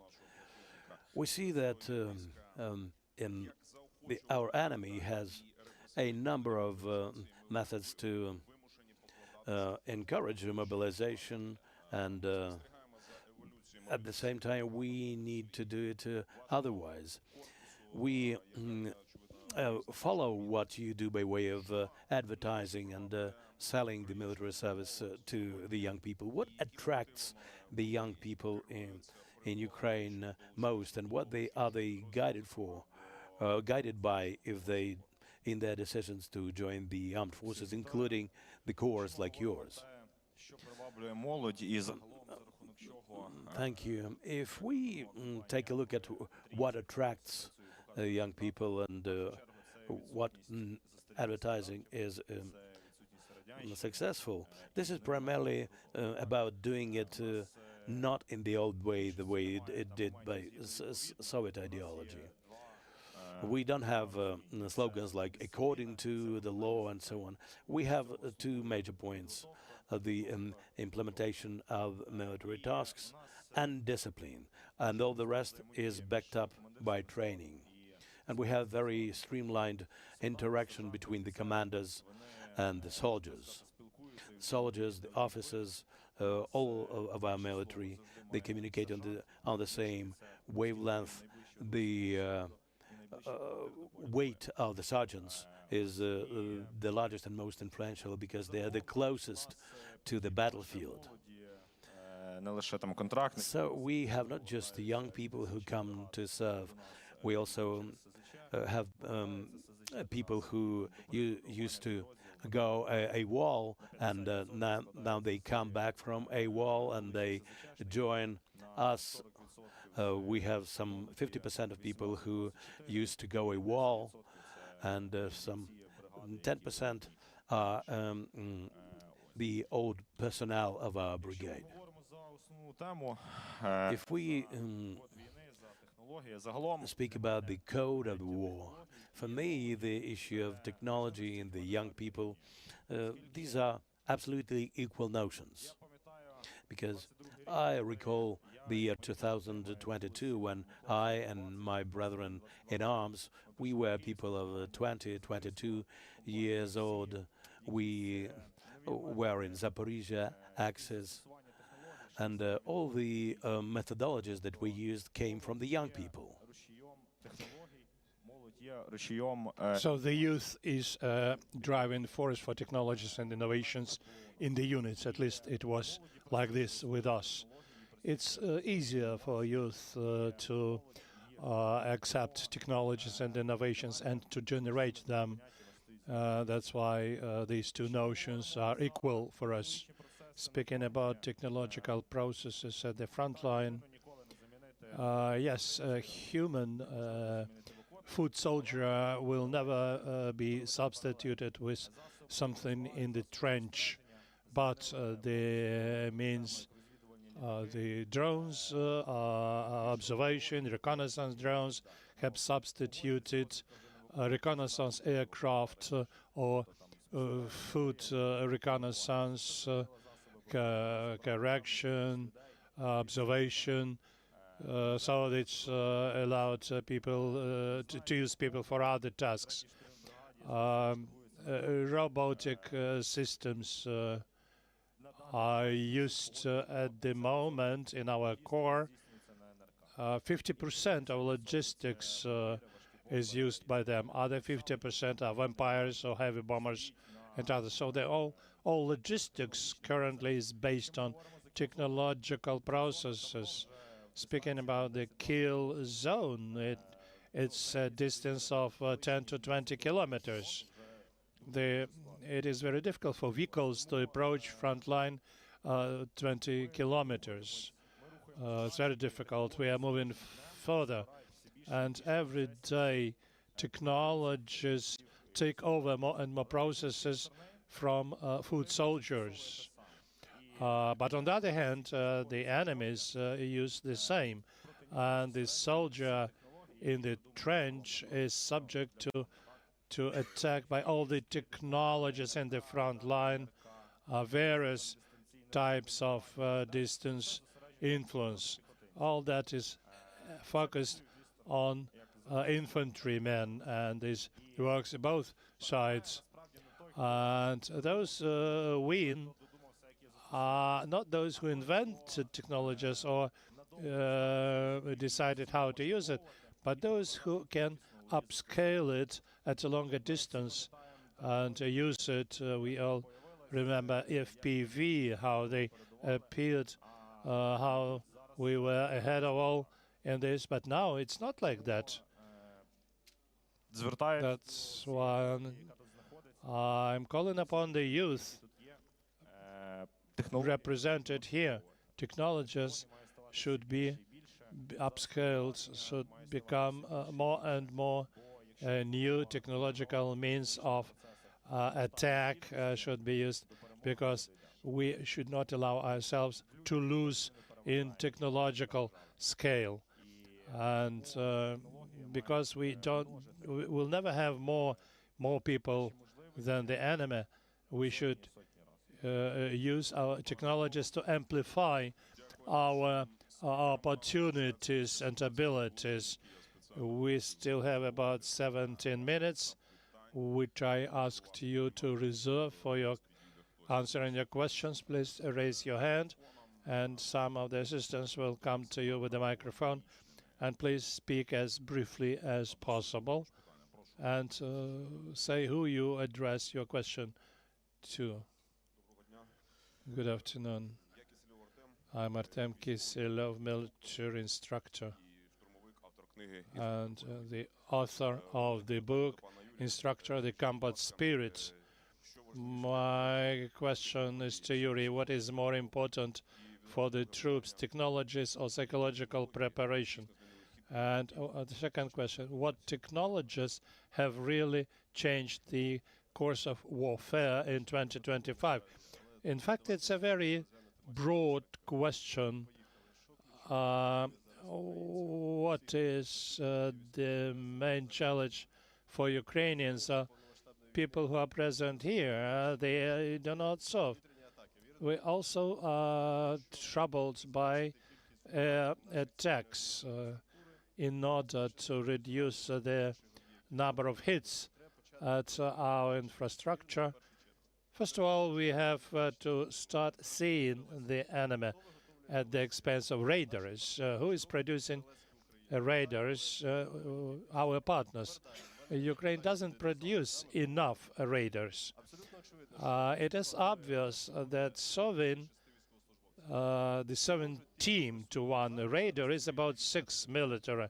We see that our enemy has a number of methods to encourage mobilization, and at the same time we need to do it otherwise. We follow what you do by way of advertising and selling the military service to the young people. What attracts the young people in Ukraine most, and what are they guided by if they in their decisions to join the armed forces, including the corps like yours? Thank you. If we take a look at what attracts young people and what advertising is successful, this is primarily about doing it not in the old way, the way it did by Soviet ideology. We don't have slogans like "according to the law" and so on. We have two major points: the implementation of military tasks and discipline, and all the rest is backed up by training. And we have very streamlined interaction between the commanders and the soldiers. Soldiers, the officers, all of our military, they communicate on the same wavelength. The weight of the sergeants is the largest and most influential because they are the closest to the battlefield. So we have not just the young people who come to serve, we also have people who used to go a wall, and now they come back from a wall and they join us. We have some 50% of people who used to go a wall, and some 10% are the old personnel of our brigade. If we speak about the code of the war, for me, the issue of technology and the young people, these are absolutely equal notions. Because I recall the year 2022 when I and my brethren in arms, we were people of 20, 22 years old. We were in Zaporizhia, Axis, and all the methodologies that we used came from the young people. So the youth is driving force for technologies and innovations in the units. At least it was like this with us. It's easier for youth to accept technologies and innovations and to generate them. That's why these two notions are equal for us. Speaking about technological processes at the front line, yes, a human foot soldier will never be substituted with something in the trench, but the means the drones, observation, reconnaissance drones have substituted reconnaissance aircraft or foot reconnaissance, correction, observation. So it's allowed people to use people for other tasks. Robotic systems are used at the moment in our core. 50% of logistics is used by them. Other 50% are vampires or heavy bombers and others. So they all logistics currently is based on technological processes. Speaking about the kill zone, it's a distance of 10 to 20 kilometers. It is very difficult for vehicles to approach front line 20 kilometers. It's very difficult. We are moving further. And every day, technologies take over more and more processes from foot soldiers. But on the other hand, the enemies use the same. And the soldier in the trench is subject to attack by all the technologies in the front line, various types of distance influence. All that is focused on infantrymen, and this works both sides. And those win are not those who invented technologies or decided how to use it, but those who can upscale it at a longer distance and use it. We all remember FPV, how they appeared, how we were ahead of all in this, but now it's not like that. That's why I'm calling upon the youth represented here. Technologies should be upscaled, should become more and more new technological means of attack should be used, because we should not allow ourselves to lose in technological scale. And because we'll never have more people than the enemy, we should use our technologies to amplify our opportunities and abilities. We still have about 17 minutes, which I asked you to reserve for your answering your questions. Please raise your hand, and some of the assistants will come to you with the microphone. And please speak as briefly as possible, and say who you address your question to. Good afternoon. I'm Artem Kiselov, military instructor, and the author of the book, Instructor, the Combat Spirit. My question is to Yuri. What is more important for the troops, technologies or psychological preparation? And the second question, what technologies have really changed the course of warfare in 2025? In fact, it's a very broad question. What is the main challenge for Ukrainians? People who are present here, they do not solve. We also are troubled by attacks in order to reduce the number of hits at our infrastructure. First of all, we have to start seeing the enemy at the expense of radars. Who is producing radars? Our partners. Ukraine doesn't produce enough radars. It is obvious that solving the 17 to 1 radar is about 6 military.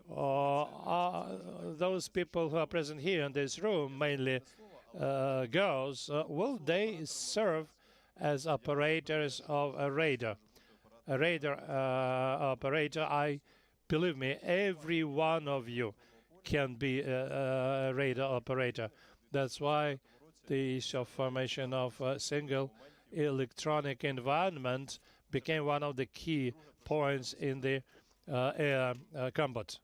Those people who are present here in this room, mainly girls, will they serve as operators of a radar? A radar operator, believe me, every one of you can be a radar operator. That's why the issue of formation of a single electronic environment became one of the key points in the air combat.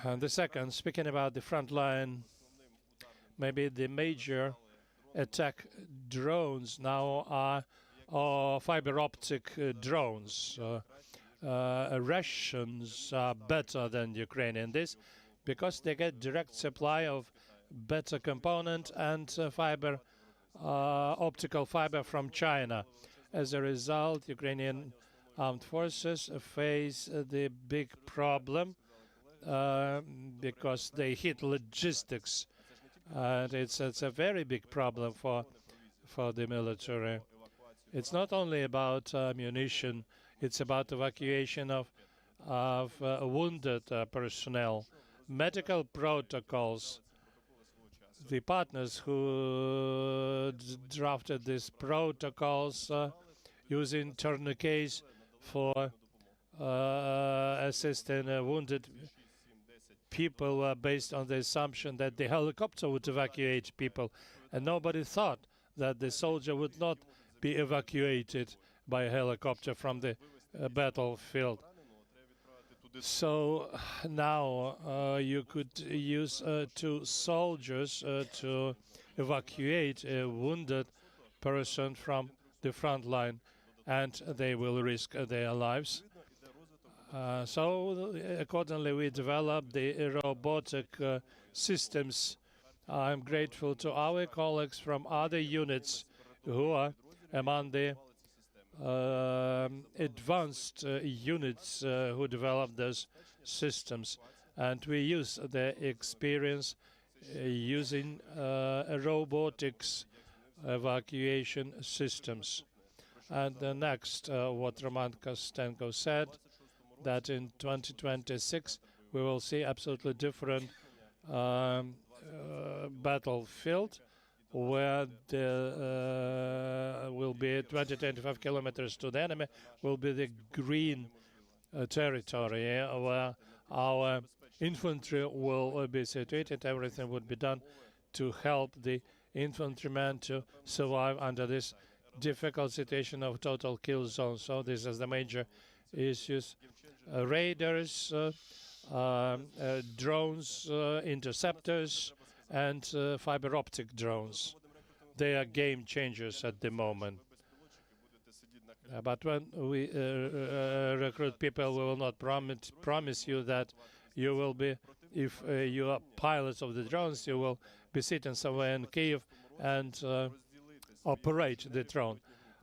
And the second, speaking about the front line, maybe the major attack drones now are fiber optic drones. Russians are better than Ukrainian this because they get direct supply of better component and optical fiber from China. As a result, Ukrainian armed forces face the big problem because they hit logistics. And it's a very big problem for the military. It's not only about ammunition, it's about evacuation of wounded personnel, medical protocols. The partners who drafted these protocols using tourniquets for assisting wounded people were based on the assumption that the helicopter would evacuate people, and nobody thought that the soldier would not be evacuated by a helicopter from the battlefield. So now you could use 2 soldiers to evacuate a wounded person from the front line, and they will risk their lives. So accordingly, we developed the robotic systems. I'm grateful to our colleagues from other units who are among the advanced units who developed those systems. And we use their experience using robotics evacuation systems. And the next, what Roman Kostenko said, that in 2026 we will see absolutely different battlefield, where there will be 20-25 kilometers to the enemy, will be the green territory, where our infantry will be situated. Everything would be done to help the infantrymen to survive under this difficult situation of total kill zone. So this is the major issues. Raiders, drones, interceptors, and fiber optic drones. They are game changers at the moment. But when we recruit people, we will not promise you that you will be, if you are pilots of the drones, you will be sitting somewhere in Kyiv and operate the drone.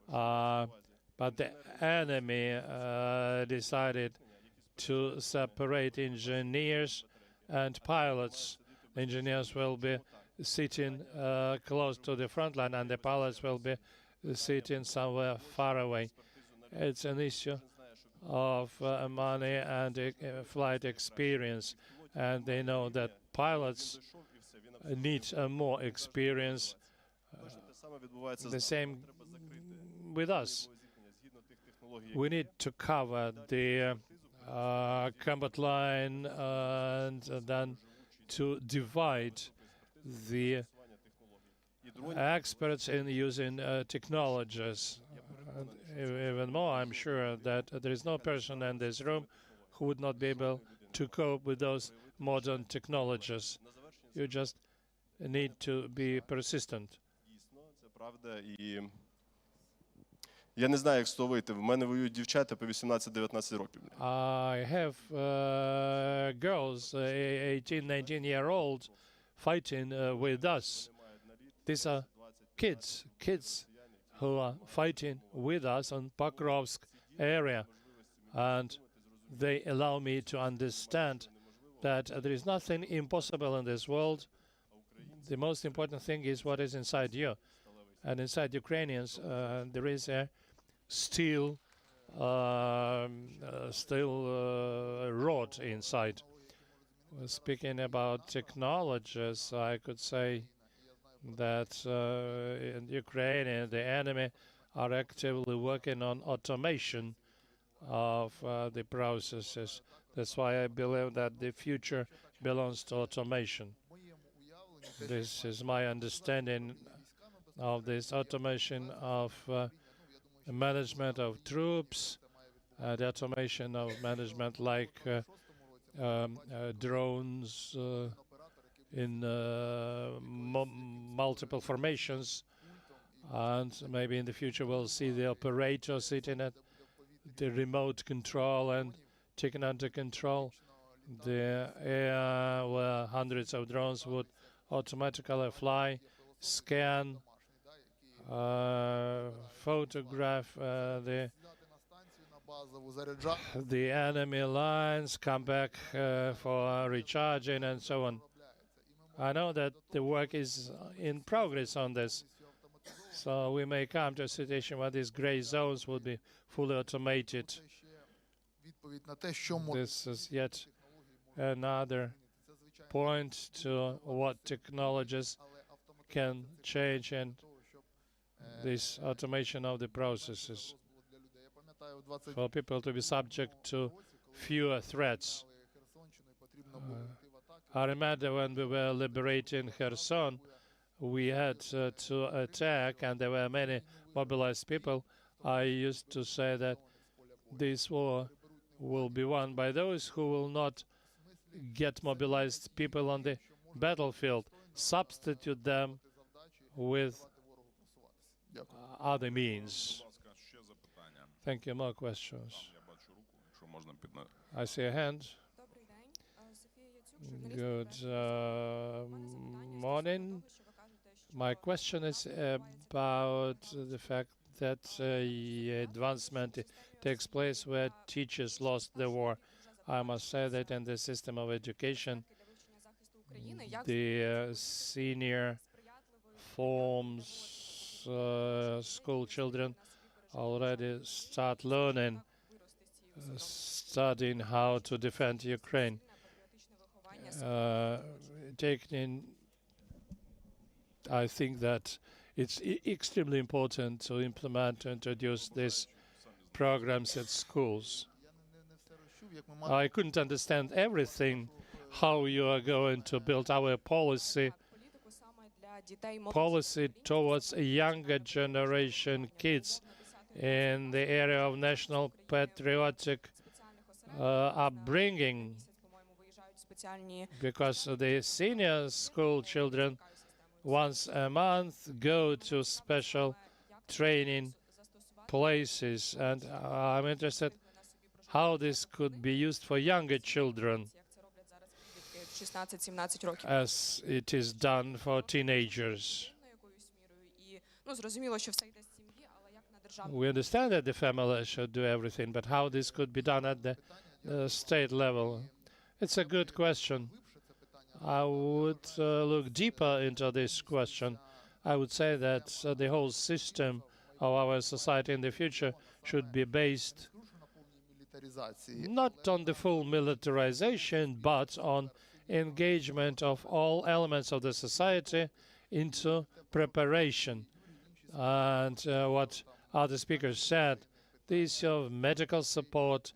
But the enemy decided to separate engineers and pilots. Engineers will be sitting close to the front line, and the pilots will be sitting somewhere far away. It's an issue of money and flight experience, and they know that pilots need more experience. The same with us. We need to cover the combat line and then to divide the experts in using technologies. And even more, I'm sure that there is no person in this room who would not be able to cope with those modern technologies. You just need to be persistent. Я не знаю, як з того вийти. В мене воюють дівчата по 18-19 років. I have girls, 18-19-year-old, fighting with us. These are kids who are fighting with us on Pokrovsk area. And they allow me to understand that there is nothing impossible in this world. The most important thing is what is inside you. And inside Ukrainians, there is a steel rod inside. Speaking about technologies, I could say that in Ukraine, the enemy are actively working on automation of the processes. That's why I believe that the future belongs to automation. This is my understanding of this automation of management of troops, the automation of management like drones in multiple formations, and maybe in the future we'll see the operator sitting at the remote control and taking under control the air, where hundreds of drones would automatically fly, scan, photograph the enemy lines, come back for recharging and so on. I know that the work is in progress on this, so we may come to a situation where these gray zones will be fully automated. This is yet another point to what technologies can change in this automation of the processes. for people to be subject to fewer threats. I remember when we were liberating Kherson, we had to attack, and there were many mobilized people. I used to say that this war will be won by those who will not get mobilized people on the battlefield, substitute them with other means. Thank you. More questions? I see a hand. Good morning. My question is about the fact that advancement takes place where teachers lost the war. I must say that in the system of education, the senior forms school children already start learning, studying how to defend Ukraine. I think that it's extremely important to implement, to introduce these programs at schools. I couldn't understand everything, how you are going to build our policy towards a younger generation kids in the area of national patriotic upbringing, because the senior school children once a month go to special training places, and I'm interested how this could be used for younger children as it is done for teenagers. We understand that the family should do everything, but how this could be done at the state level? It's a good question. I would look deeper into this question. I would say that the whole system of our society in the future should be based not on the full militarization, but on engagement of all elements of the society into preparation. And what other speakers said, the issue of medical support,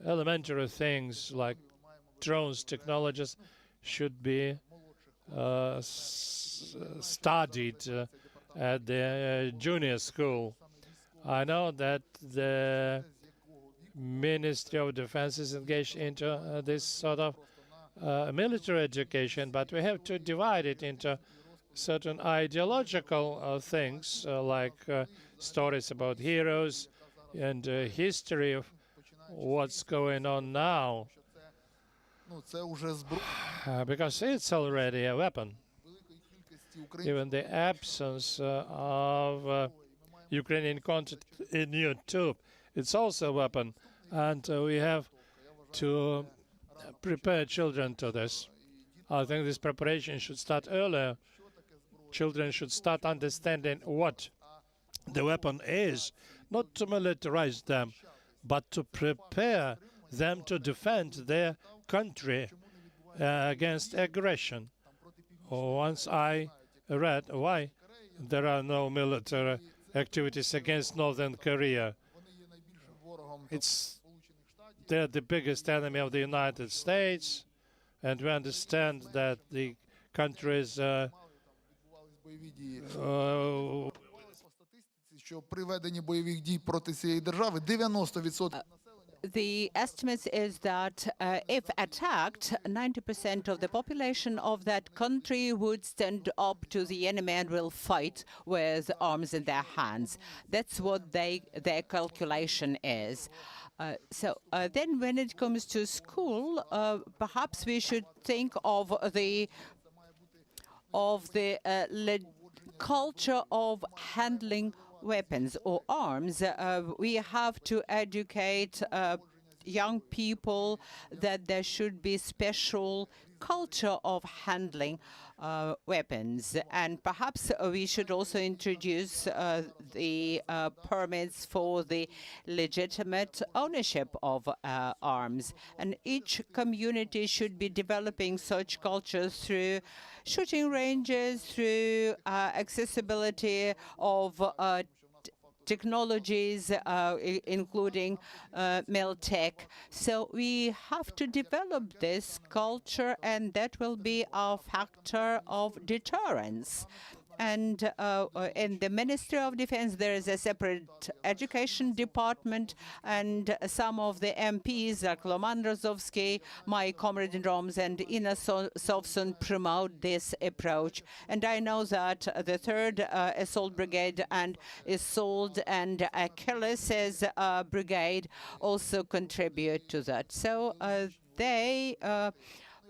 elementary things like drones, technologies, should be studied at the junior school. I know that the Ministry of Defense is engaged into this sort of military education, but we have to divide it into certain ideological things, like stories about heroes and history of what's going on now, because it's already a weapon. Even the absence of Ukrainian content in YouTube, it's also a weapon, and we have to prepare children to this. I think this preparation should start earlier. Children should start understanding what the weapon is, not to militarize them, but to prepare them to defend their country against aggression. Once I read why there are no military activities against Northern Korea. They're the biggest enemy of the United States, and we understand that the countries the estimate is that if attacked, 90% of the population of that country would stand up to the enemy and will fight with arms in their hands. That's what their calculation is. Then when it comes to school, perhaps we should think of the culture of handling weapons or arms. We have to educate young people that there should be special culture of handling weapons, and perhaps we should also introduce the permits for the legitimate ownership of arms, and each community should be developing such cultures through shooting ranges, through accessibility of technologies, including Miltech. So we have to develop this culture, and that will be a factor of deterrence. And in the Ministry of Defense, there is a separate education department, and some of the MPs, like Roman Rozovsky, my comrade in Roms, and Ina Sovsun, promote this approach. And I know that the 3rd Assault Brigade and Assault and Achilles' Brigade also contribute to that. So they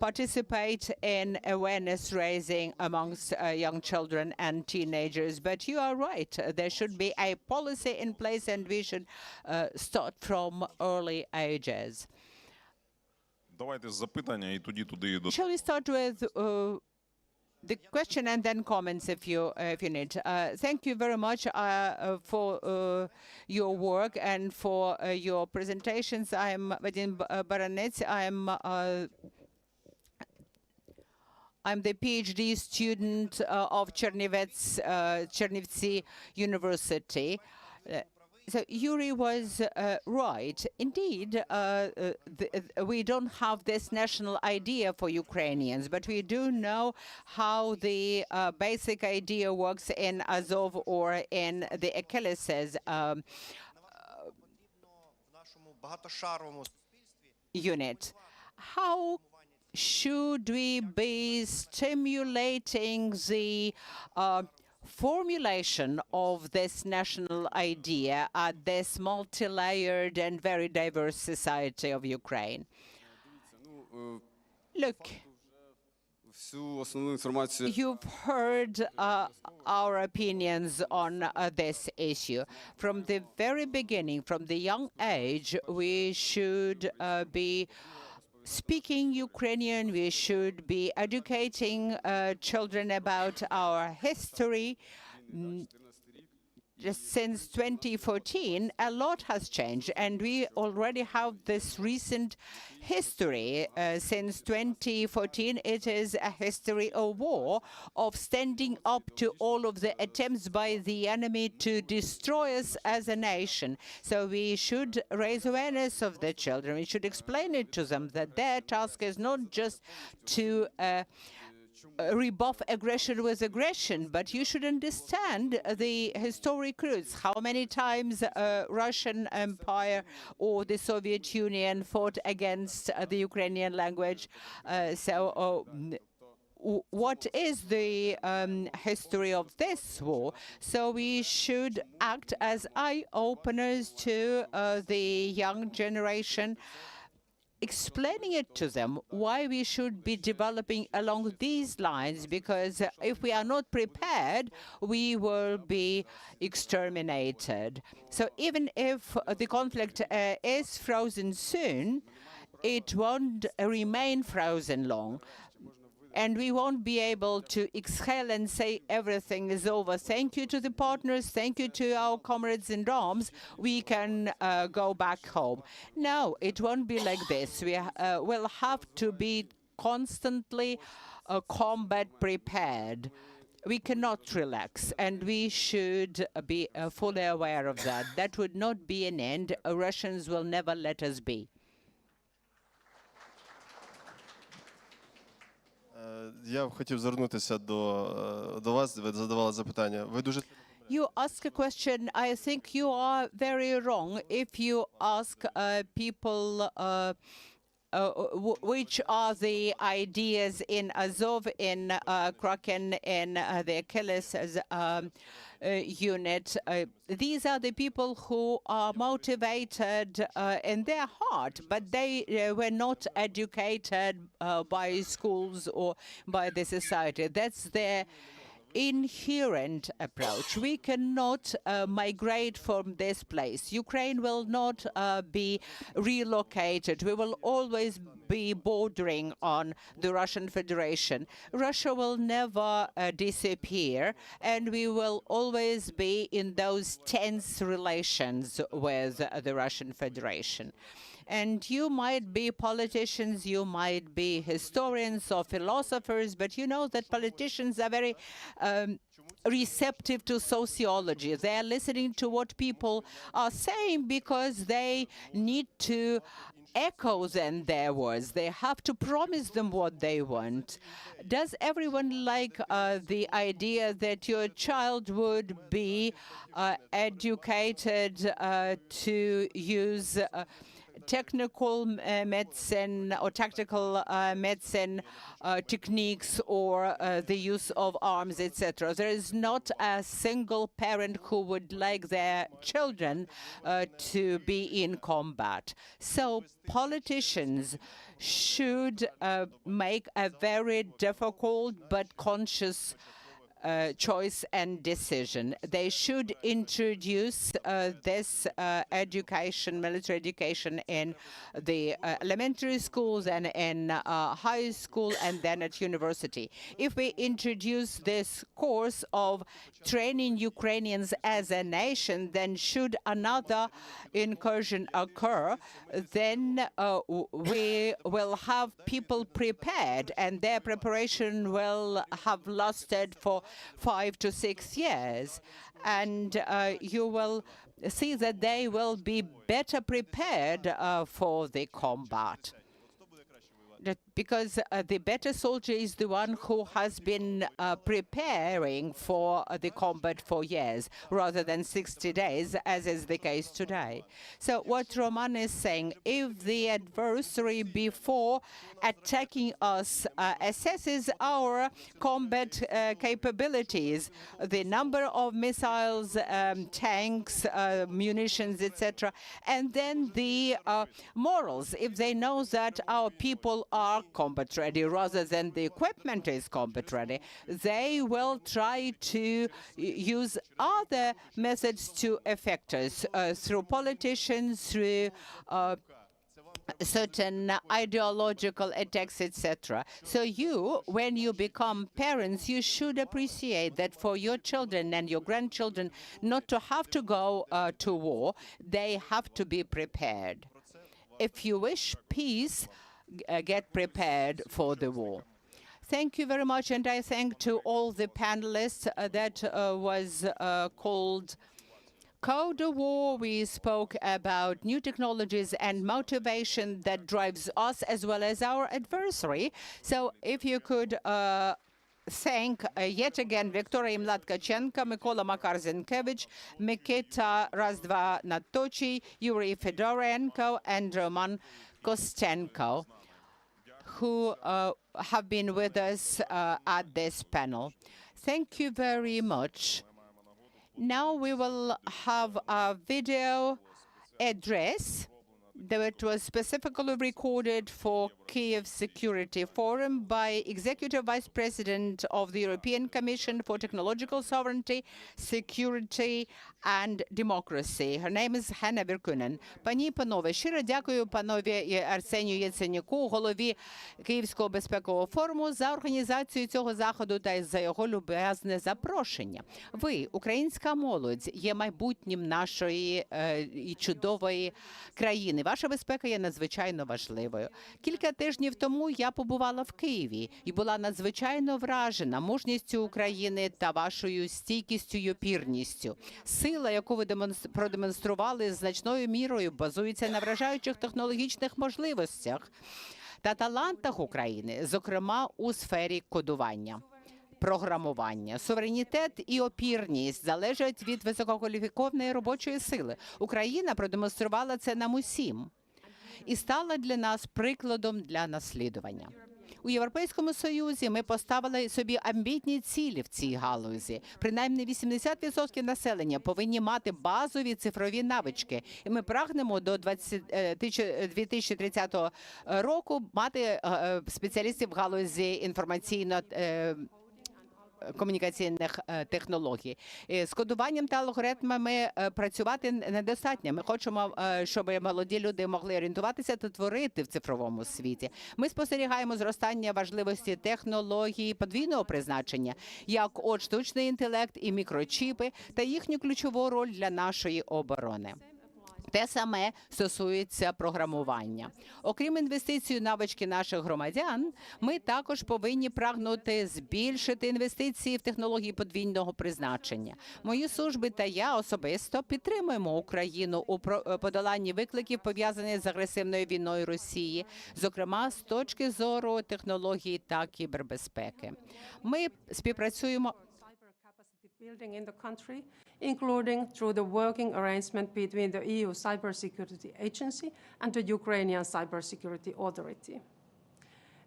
participate in awareness raising amongst young children and teenagers. But you are right, there should be a policy in place, and we should start from early ages. Давайте запитання і тоді туди до. Shall we start with the question and then comments if you need. Thank you very much for your work and for your presentations. I'm Vadim Baranets. I'm the PhD student of Chernivtsi University. So Yuri was right. Indeed, we don't have this national idea for Ukrainians, but we do know how the basic idea works in Azov or in the Achilles' unit. How should we be stimulating the formulation of this national idea at this multi-layered and very diverse society of Ukraine? Look, you've heard our opinions on this issue. From the very beginning, from the young age, we should be speaking Ukrainian, we should be educating children about our history. Just since 2014, a lot has changed, and we already have this recent history. Since 2014, it is a history of war, of standing up to all of the attempts by the enemy to destroy us as a nation. So we should raise awareness of the children. We should explain it to them that their task is not just to rebuff aggression with aggression, but you should understand the historic roots. How many times Russian Empire or the Soviet Union fought against the Ukrainian language? What is the history of this war? So we should act as eye-openers to the young generation, explaining it to them why we should be developing along these lines, because if we are not prepared, we will be exterminated. So even if the conflict is frozen soon, it won't remain frozen long. And we won't be able to exhale and say everything is over. Thank you to the partners. Thank you to our comrades in arms. We can go back home. No, it won't be like this. We will have to be constantly combat prepared. We cannot relax, and we should be fully aware of that. That would not be an end. Russians will never let us be. Я хотів звернутися до вас, ви задавали запитання. Ви дуже You ask a question. I think you are very wrong if you ask people which are the ideas in Azov, in Kraken, in the Achilles unit. These are the people who are motivated in their heart, but they were not educated by schools or by the society. That's their inherent approach. We cannot migrate from this place. Ukraine will not be relocated. We will always be bordering on the Russian Federation. Russia will never disappear, and we will always be in those tense relations with the Russian Federation. And you might be politicians, you might be historians or philosophers, but you know that politicians are very receptive to sociology. They are listening to what people are saying because they need to echo then their words. They have to promise them what they want. Does everyone like the idea that your child would be educated to use technical medicine or tactical medicine techniques or the use of arms, etc. There is not a single parent who would like their children to be in combat. So politicians should make a very difficult but conscious choice and decision. They should introduce this education, military education, in the elementary schools and in high school and then at university. If we introduce this course of training Ukrainians as a nation, then should another incursion occur, then we will have people prepared, and their preparation will have lasted for 5 to 6 years, and you will see that they will be better prepared for the combat. Because the better soldier is the one who has been preparing for the combat for years, rather than 60 days, as is the case today. So what Roman is saying, if the adversary before attacking us assesses our combat capabilities, the number of missiles, tanks, munitions, etc., and then the morals, if they know that our people are combat ready rather than the equipment is combat ready, they will try to use other methods to affect us through politicians, through certain ideological attacks, etc. So you, when you become parents, you should appreciate that for your children and your grandchildren not to have to go to war, they have to be prepared. If you wish peace, get prepared for the war. Thank you very much, and I thank to all the panelists that was called Code of War. We spoke about new technologies and motivation that drives us as well as our adversary. So if you could thank yet again Victoria Imlat-Tkachenko, Mykola Makar-Zinkevich, Mikita Razdva-Natochi, Yuri Fedorenko, and Roman Kostenko, who have been with us at this panel. Thank you very much. Now we will have a video address that was specifically recorded for Kyiv Security Forum by Executive Vice President of the European Commission for Technological Sovereignty, Security and Democracy. Her name is Hanna Virkunen. Пані і панове, щиро дякую панові Арсенію Яценюку, голові Київського безпекового форуму, за організацію цього заходу та за його люб'язне запрошення. Ви, українська молодь, є майбутнім нашої чудової країни. Ваша безпека є надзвичайно важливою. Кілька тижнів тому я побувала в Києві і була надзвичайно вражена мужністю України та вашою стійкістю й опірністю. Сила, яку ви продемонстрували, значною мірою базується на вражаючих технологічних можливостях та талантах України, зокрема у сфері кодування. Програмування. Суверенітет і опірність залежать від висококваліфікованої робочої сили. Україна продемонструвала це нам усім і стала для нас прикладом для наслідування. У Європейському Союзі ми поставили собі амбітні цілі в цій галузі. Принаймні 80% населення повинні мати базові цифрові навички. І ми прагнемо до 2030 року мати спеціалістів в галузі комунікаційних технологій. З кодуванням та алгоритмами працювати недостатньо. Ми хочемо, щоб молоді люди могли орієнтуватися та творити в цифровому світі. Ми спостерігаємо зростання важливості технологій подвійного призначення, як от штучний інтелект і мікрочіпи, та їхню ключову роль для нашої оборони. Те саме стосується програмування. Окрім інвестицій у навички наших громадян, ми також повинні прагнути збільшити інвестиції в технології подвійного призначення. Мої служби та я особисто підтримуємо Україну у подоланні викликів, пов'язаних з агресивною війною Росії, зокрема з точки зору технологій та кібербезпеки. Ми співпрацюємо building in the country, including through the working arrangement between the EU Cybersecurity Agency and the Ukrainian Cybersecurity Authority.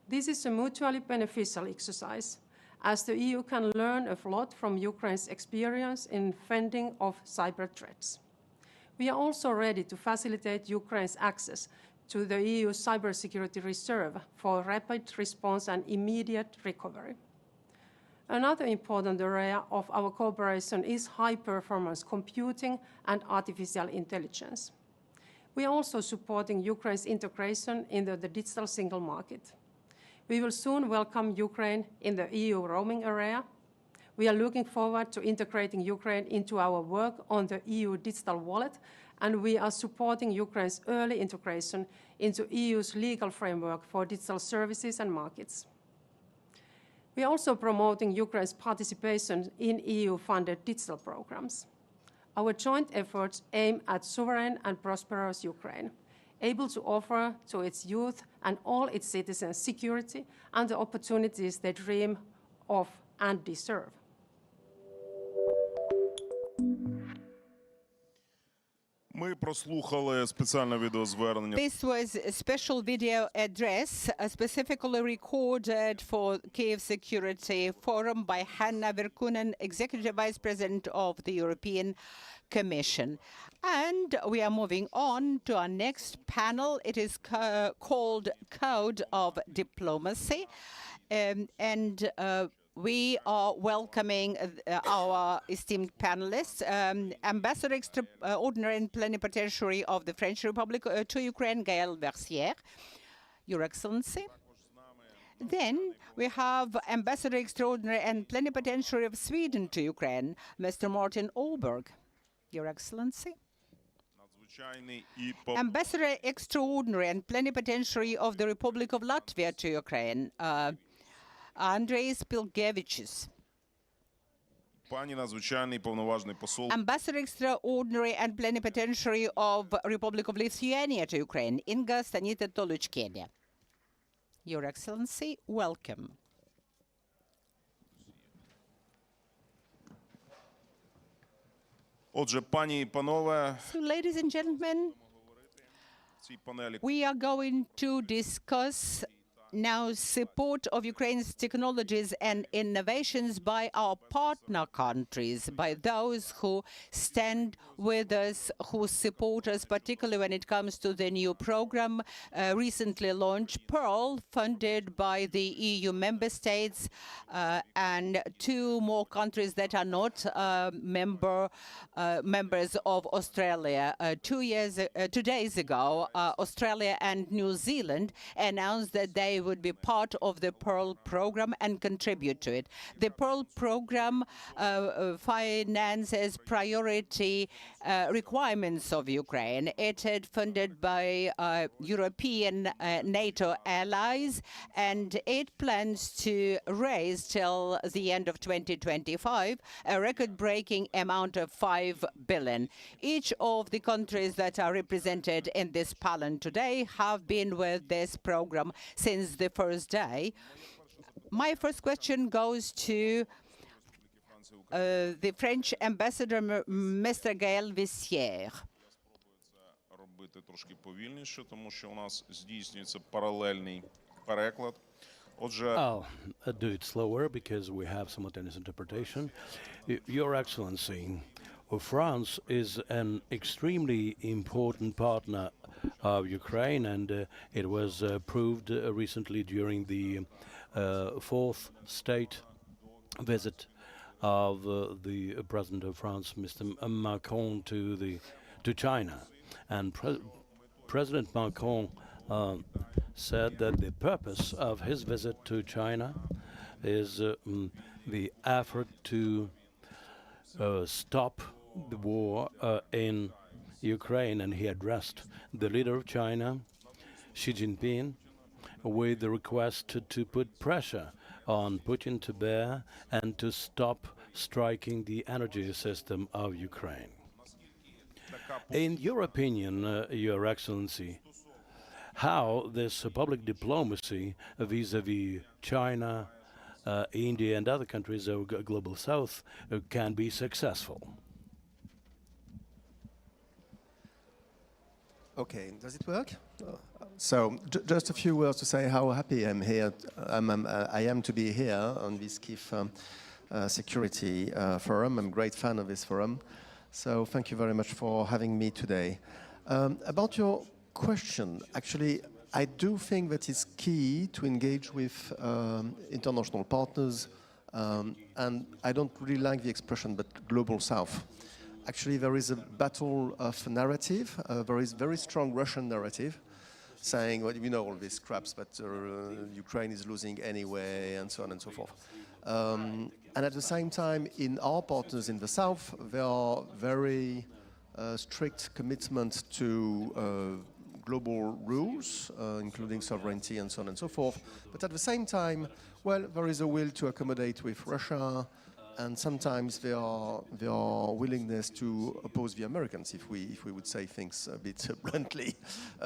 This is a mutually beneficial exercise, as the EU can learn a lot from Ukraine's experience in fending off cyber threats. We are also ready to facilitate Ukraine's access to the EU Cybersecurity Reserve for rapid response and immediate recovery. Another important area of our cooperation is high-performance computing and artificial intelligence. We are also supporting Ukraine's integration into the digital single market. We will soon welcome Ukraine in the EU roaming area. We are looking forward to integrating Ukraine into our work on the EU digital wallet, and we are supporting Ukraine's early integration into EU's legal framework for digital services and markets. We are also promoting Ukraine's participation in EU-funded digital programs. Our joint efforts aim at sovereign and prosperous Ukraine, able to offer to its youth and all its citizens security and the opportunities they dream of and deserve. Ми прослухали спеціальне відеозвернення. This was a special video address specifically recorded for Kyiv Security Forum by Hanna Verkunen, Executive Vice President of the European Commission. And we are moving on to our next panel. It is called Code of Diplomacy. We are welcoming our esteemed panelists, Ambassador Extraordinary and Plenipotentiary of the French Republic to Ukraine, Gaël Versière, Your Excellency. Then we have Ambassador Extraordinary and Plenipotentiary of Sweden to Ukraine, Mr. Martin Åberg, Your Excellency. Ambassador Extraordinary and Plenipotentiary of the Republic of Latvia to Ukraine, Andreas Pilgevičius. Ambassador Extraordinary and Plenipotentiary of Republic of Lithuania to Ukraine, Inga Stanita Toluchkenia. Your Excellency, welcome. Отже, пані і панове, So, ladies and gentlemen, we are going to discuss now support of Ukraine's technologies and innovations by our partner countries, by those who stand with us, who support us, particularly when it comes to the new program recently launched, Pearl, funded by the EU member states and two more countries that are not members of Australia. 2 days ago, Australia and New Zealand announced that they would be part of the Pearl program and contribute to it. The Pearl program finances priority requirements of Ukraine. It is funded by European NATO allies, and it plans to raise till the end of 2025 a record-breaking amount of $5 billion. Each of the countries that are represented in this panel today have been with this program since the first day. My first question goes to the French ambassador, Mr. Gaël Versière. робити трошки повільніше, тому що у нас здійснюється паралельний переклад. Отже, I'll do it slower because we have simultaneous interpretation. Your Excellency, France is an extremely important partner of Ukraine, and it was proved recently during the fourth state visit of the President of France, Mr. Macron, to China, and President Macron said that the purpose of his visit to China is the effort to stop the war in Ukraine, and he addressed the leader of China, Xi Jinping, with the request to put pressure on Putin to bear and to stop striking the energy system of Ukraine. In your opinion, Your Excellency, how this public diplomacy vis-à-vis China, India and other countries of Global South can be successful? Okay, does it work? So, just a few words to say how happy I'm here. I am to be here on this Kyiv Security Forum. I'm a great fan of this forum. So, thank you very much for having me today. About your question, actually, I do think that it's key to engage with international partners, and I don't really like the expression, but Global South. Actually, there is a battle of narrative. There is very strong Russian narrative saying, well, we know all these scraps, but Ukraine is losing anyway, and so on and so forth. And at the same time, in our partners in the South, there are very strict commitments to global rules, including sovereignty and so on and so forth. But at the same time, well, there is a will to accommodate with Russia, and sometimes there are willingness to oppose the Americans, if we would say things a bit bluntly.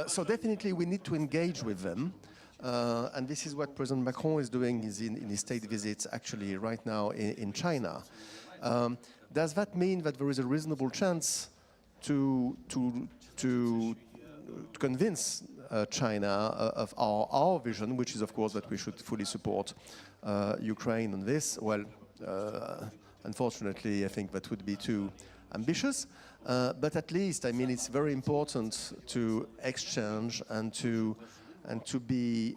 So definitely we need to engage with them, and this is what President Macron is doing in his state visits actually right now in China. Does that mean that there is a reasonable chance to convince China of our vision, which is of course that we should fully support Ukraine on this? Well, unfortunately, I think that would be too ambitious. But at least, I mean, it's very important to exchange and to be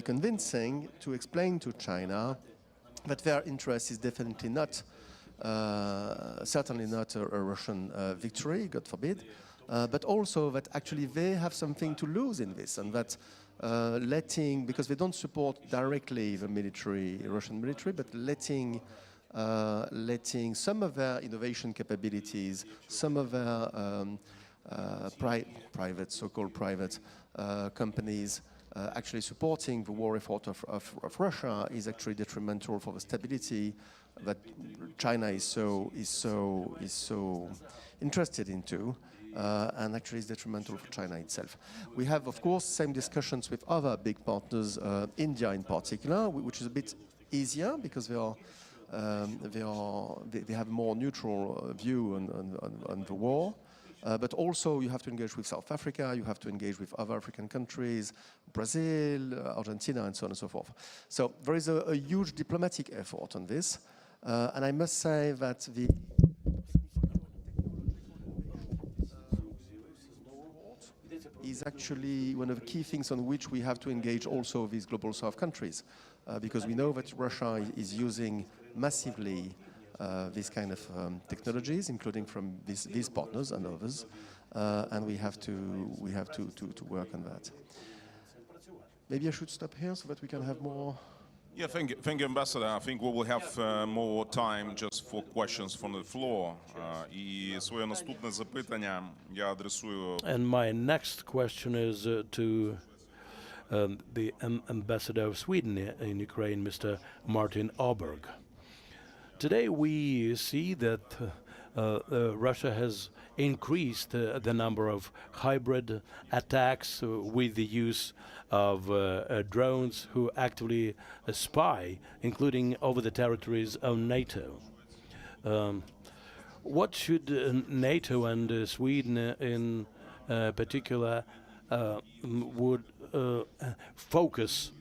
convincing, to explain to China that their interest is definitely not, certainly not a Russian victory, God forbid, but also that actually they have something to lose in this, and that because they don't support directly the Russian military, but letting some of their innovation capabilities, some of their so-called private companies actually supporting the war effort of Russia is actually detrimental for the stability that China is so interested into. And actually is detrimental for China itself. We have, of course, same discussions with other big partners, India in particular, which is a bit easier because they have more neutral view on the war. But also you have to engage with South Africa, you have to engage with other African countries, Brazil, Argentina, and so on and so forth. So there is a huge diplomatic effort on this. And I must say that the is actually one of the key things on which we have to engage also these Global South countries, because we know that Russia is using massively these kind of technologies, including from these partners and others, and we have to work on that. Maybe I should stop here so that we can have more. Yeah, thank you, Ambassador. I think we will have more time just for questions from the floor. І своє наступне запитання я адресую. And my next question is to the ambassador of Sweden in Ukraine, Mr. Martin Åberg. Today we see that Russia has increased the number of hybrid attacks with the use of drones who actively spy, including over the territories of NATO. What should NATO and Sweden in particular would focus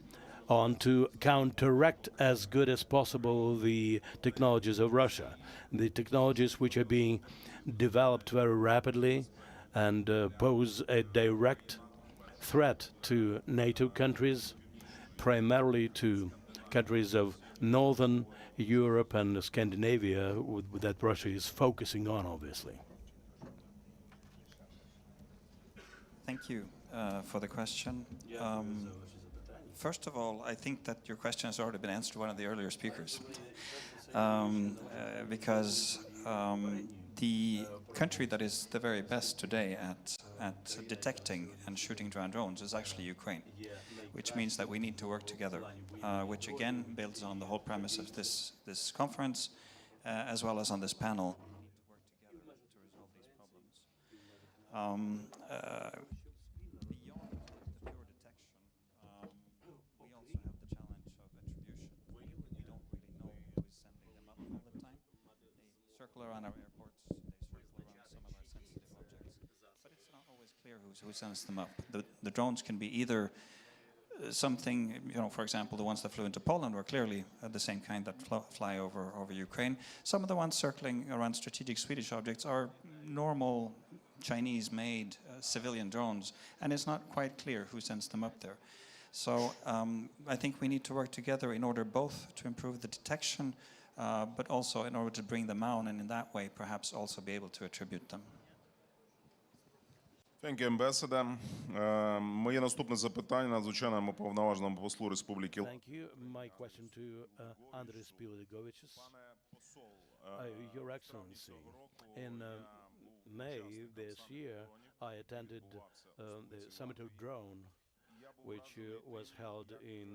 on to counteract as good as possible the technologies of Russia, the technologies which are being developed very rapidly and pose a direct threat to NATO countries, primarily to countries of Northern Europe and Scandinavia that Russia is focusing on, obviously. Thank you for the question. First of all, I think that your question has already been answered by one of the earlier speakers, because the country that is the very best today at detecting and shooting down drones is actually Ukraine, which means that we need to work together, which again builds on the whole premise of this conference, as well as on this panel. We need to work together to resolve these problems. Beyond the pure detection, we also have the challenge of attribution. We don't really know who is sending them up all the time. They circle around our airports, they circle around some of our sensitive objects, but it's not always clear who sends them up. The drones can be either something, for example, the ones that flew into Poland were clearly the same kind that fly over Ukraine. Some of the ones circling around strategic Swedish objects are normal Chinese-made civilian drones, and it's not quite clear who sends them up there. So I think we need to work together in order both to improve the detection, but also in order to bring them down, and in that way perhaps also be able to attribute them. Thank you, Ambassador. Моє наступне запитання надзвичайному повноваженому послу Республіки. Thank you. My question to Andris Piligovichus. Your Excellency, in May this year, I attended the Summit of Drone, which was held in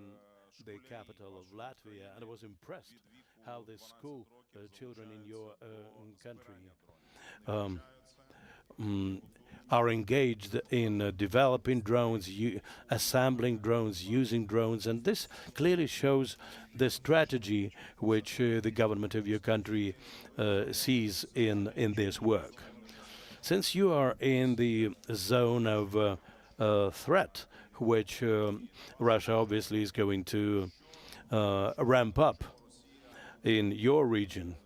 the capital of Latvia, and I was impressed how the school children in your country are engaged in developing drones, assembling drones, using drones, and this clearly shows the strategy which the government of your country sees in this work. Since you are in the zone of threat, which Russia obviously is going to ramp up in your region,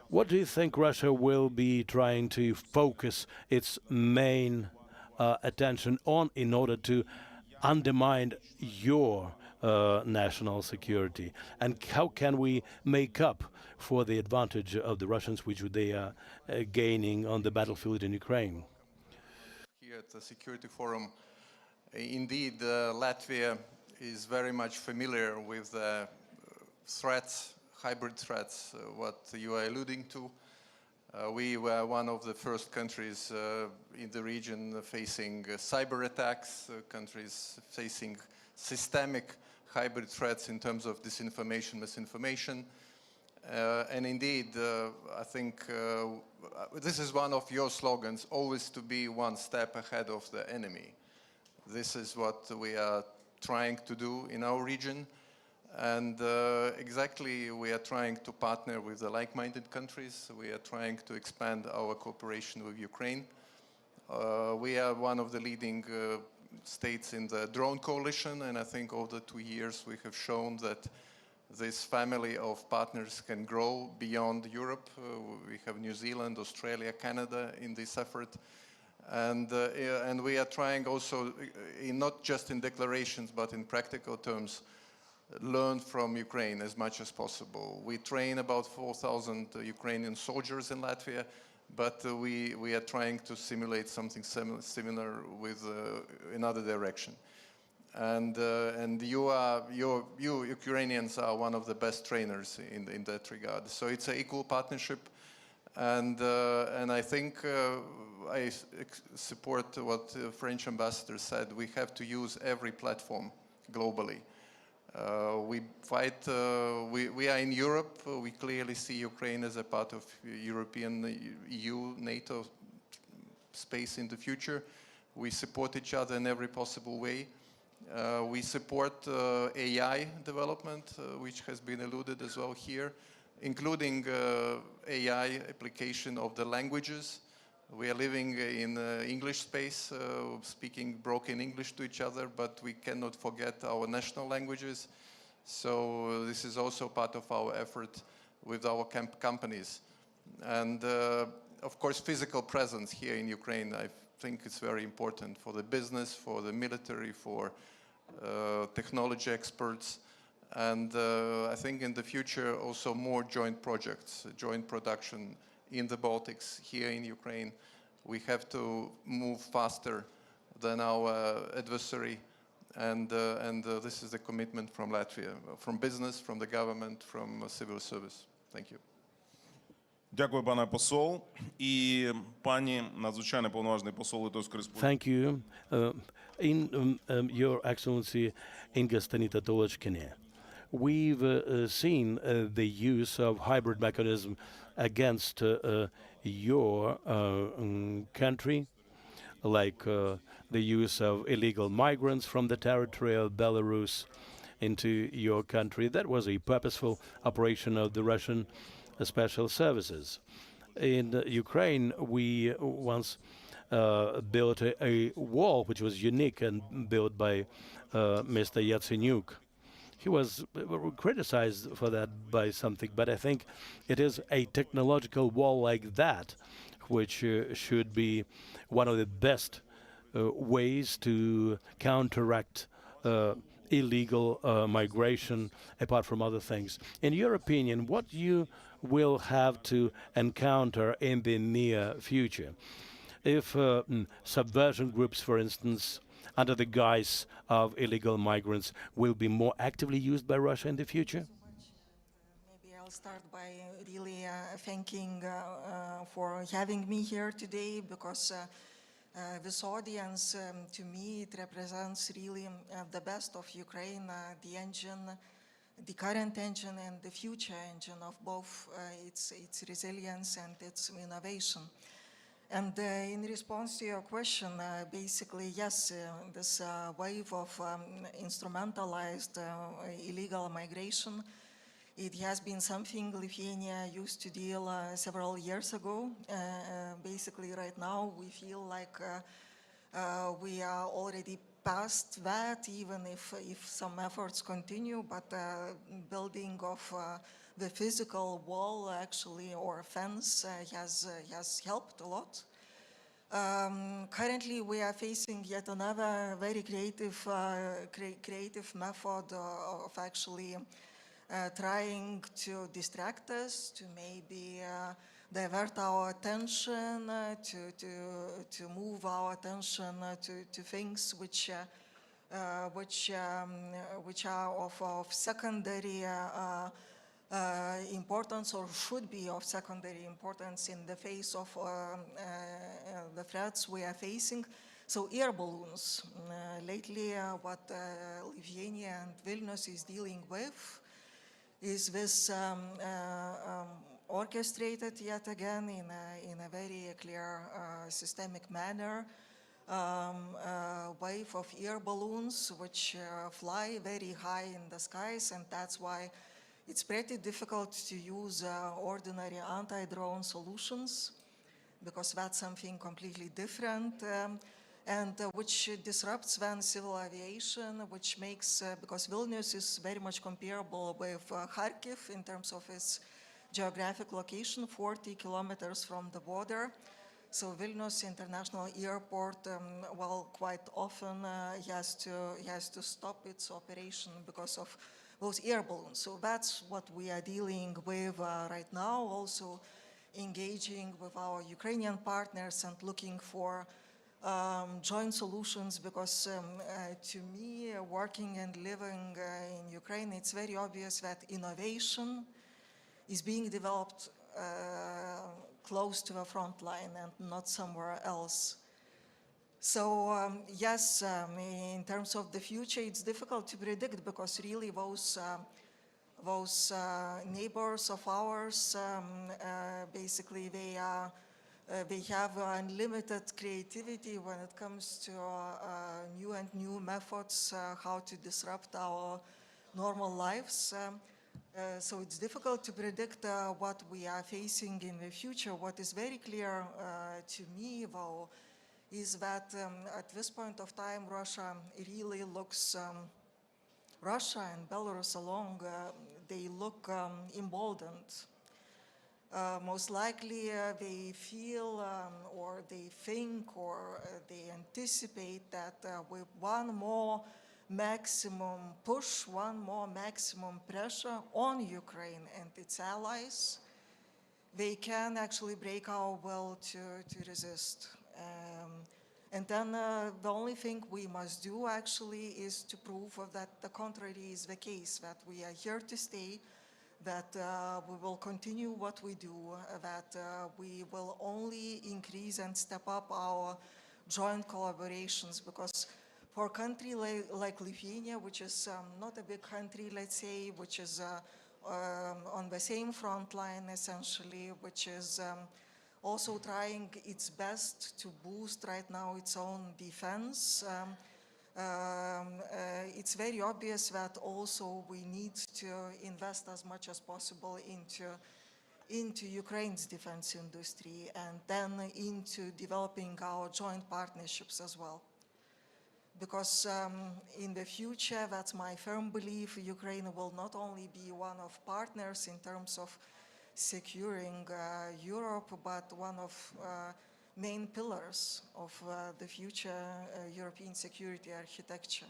what do you think Russia will be trying to focus its main attention on in order to undermine your national security? And how can we make up for the advantage of the Russians which they are gaining on the battlefield in Ukraine? Here at the Security Forum, indeed, Latvia is very much familiar with threats, hybrid threats, what you are alluding to. We were one of the first countries in the region facing cyber attacks, countries facing systemic hybrid threats in terms of disinformation, misinformation. And indeed, I think this is one of your slogans, always to be one step ahead of the enemy. This is what we are trying to do in our region. And exactly, we are trying to partner with the like-minded countries. We are trying to expand our cooperation with Ukraine. We are one of the leading states in the drone coalition, and I think over the 2 years we have shown that this family of partners can grow beyond Europe. We have New Zealand, Australia, Canada in this effort. And we are trying also, not just in declarations, but in practical terms, learn from Ukraine as much as possible. We train about 4,000 Ukrainian soldiers in Latvia, but we are trying to simulate something similar with another direction. And you Ukrainians are one of the best trainers in that regard. So it's an equal partnership, and I think I support what the French ambassador said. We have to use every platform globally. We fight, we are in Europe, we clearly see Ukraine as a part of European, EU, NATO space in the future. We support each other in every possible way. We support AI development, which has been alluded as well here, including AI application of the languages. We are living in English space, speaking broken English to each other, but we cannot forget our national languages. So this is also part of our effort with our companies. And of course, physical presence here in Ukraine, I think it's very important for the business, for the military, for technology experts. And I think in the future also more joint projects, joint production in the Baltics, here in Ukraine. We have to move faster than our adversary, and this is the commitment from Latvia, from business, from the government, from civil service. Thank you. Дякую, пане посол. І пані надзвичайний повноважний посол Литовської Республіки. Thank you. Your Excellency Inga Stanita Tolochkine, we've seen the use of hybrid mechanism against your country, like the use of illegal migrants from the territory of Belarus into your country. That was a purposeful operation of the Russian special services. In Ukraine, we once built a wall which was unique and built by Mr. Yatsenyuk. He was criticized for that by something, but I think it is a technological wall like that which should be one of the best ways to counteract illegal migration, apart from other things. In your opinion, what you will have to encounter in the near future? If subversion groups, for instance, under the guise of illegal migrants, will be more actively used by Russia in the future? Maybe I'll start by really thanking for having me here today, because this audience, to me, it represents really the best of Ukraine, the engine, the current engine and the future engine of both its resilience and its innovation. And in response to your question, basically, yes, this wave of instrumentalized illegal migration, it has been something Lithuania used to deal several years ago. Basically, right now, we feel like we are already past that, even if some efforts continue, but building of the physical wall, actually, or fence has helped a lot. Currently, we are facing yet another very creative method of actually trying to distract us, to maybe divert our attention, to move our attention to things which are of secondary importance, or should be of secondary importance in the face of the threats we are facing. So air balloons. Lately, what Lithuania and Vilnius is dealing with is this orchestrated yet again in a very clear systemic manner wave of air balloons which fly very high in the skies, and that's why it's pretty difficult to use ordinary anti-drone solutions, because that's something completely different, and which disrupts then civil aviation, which makes, because Vilnius is very much comparable with Kharkiv in terms of its geographic location, 40 kilometers from the border. So Vilnius International Airport, well, quite often has to stop its operation because of those air balloons. So that's what we are dealing with right now, also engaging with our Ukrainian partners and looking for joint solutions, because to me, working and living in Ukraine, it's very obvious that innovation is being developed close to the front line and not somewhere else. So yes, in terms of the future, it's difficult to predict, because really those neighbors of ours, basically they have unlimited creativity when it comes to new methods, how to disrupt our normal lives. So it's difficult to predict what we are facing in the future. What is very clear to me, though, is that at this point of time, Russia really looks, Russia and Belarus along, they look emboldened. Most likely they feel or they think or they anticipate that with one more maximum push, one more maximum pressure on Ukraine and its allies, they can actually break our will to resist. And then the only thing we must do actually is to prove that the contrary is the case, that we are here to stay, that we will continue what we do, that we will only increase and step up our joint collaborations, because for a country like Lithuania, which is not a big country, let's say, which is on the same front line essentially, which is also trying its best to boost right now its own defense. It's very obvious that also we need to invest as much as possible into Ukraine's defense industry and then into developing our joint partnerships as well. Because in the future, that's my firm belief, Ukraine will not only be one of partners in terms of securing Europe, but one of main pillars of the future European security architecture.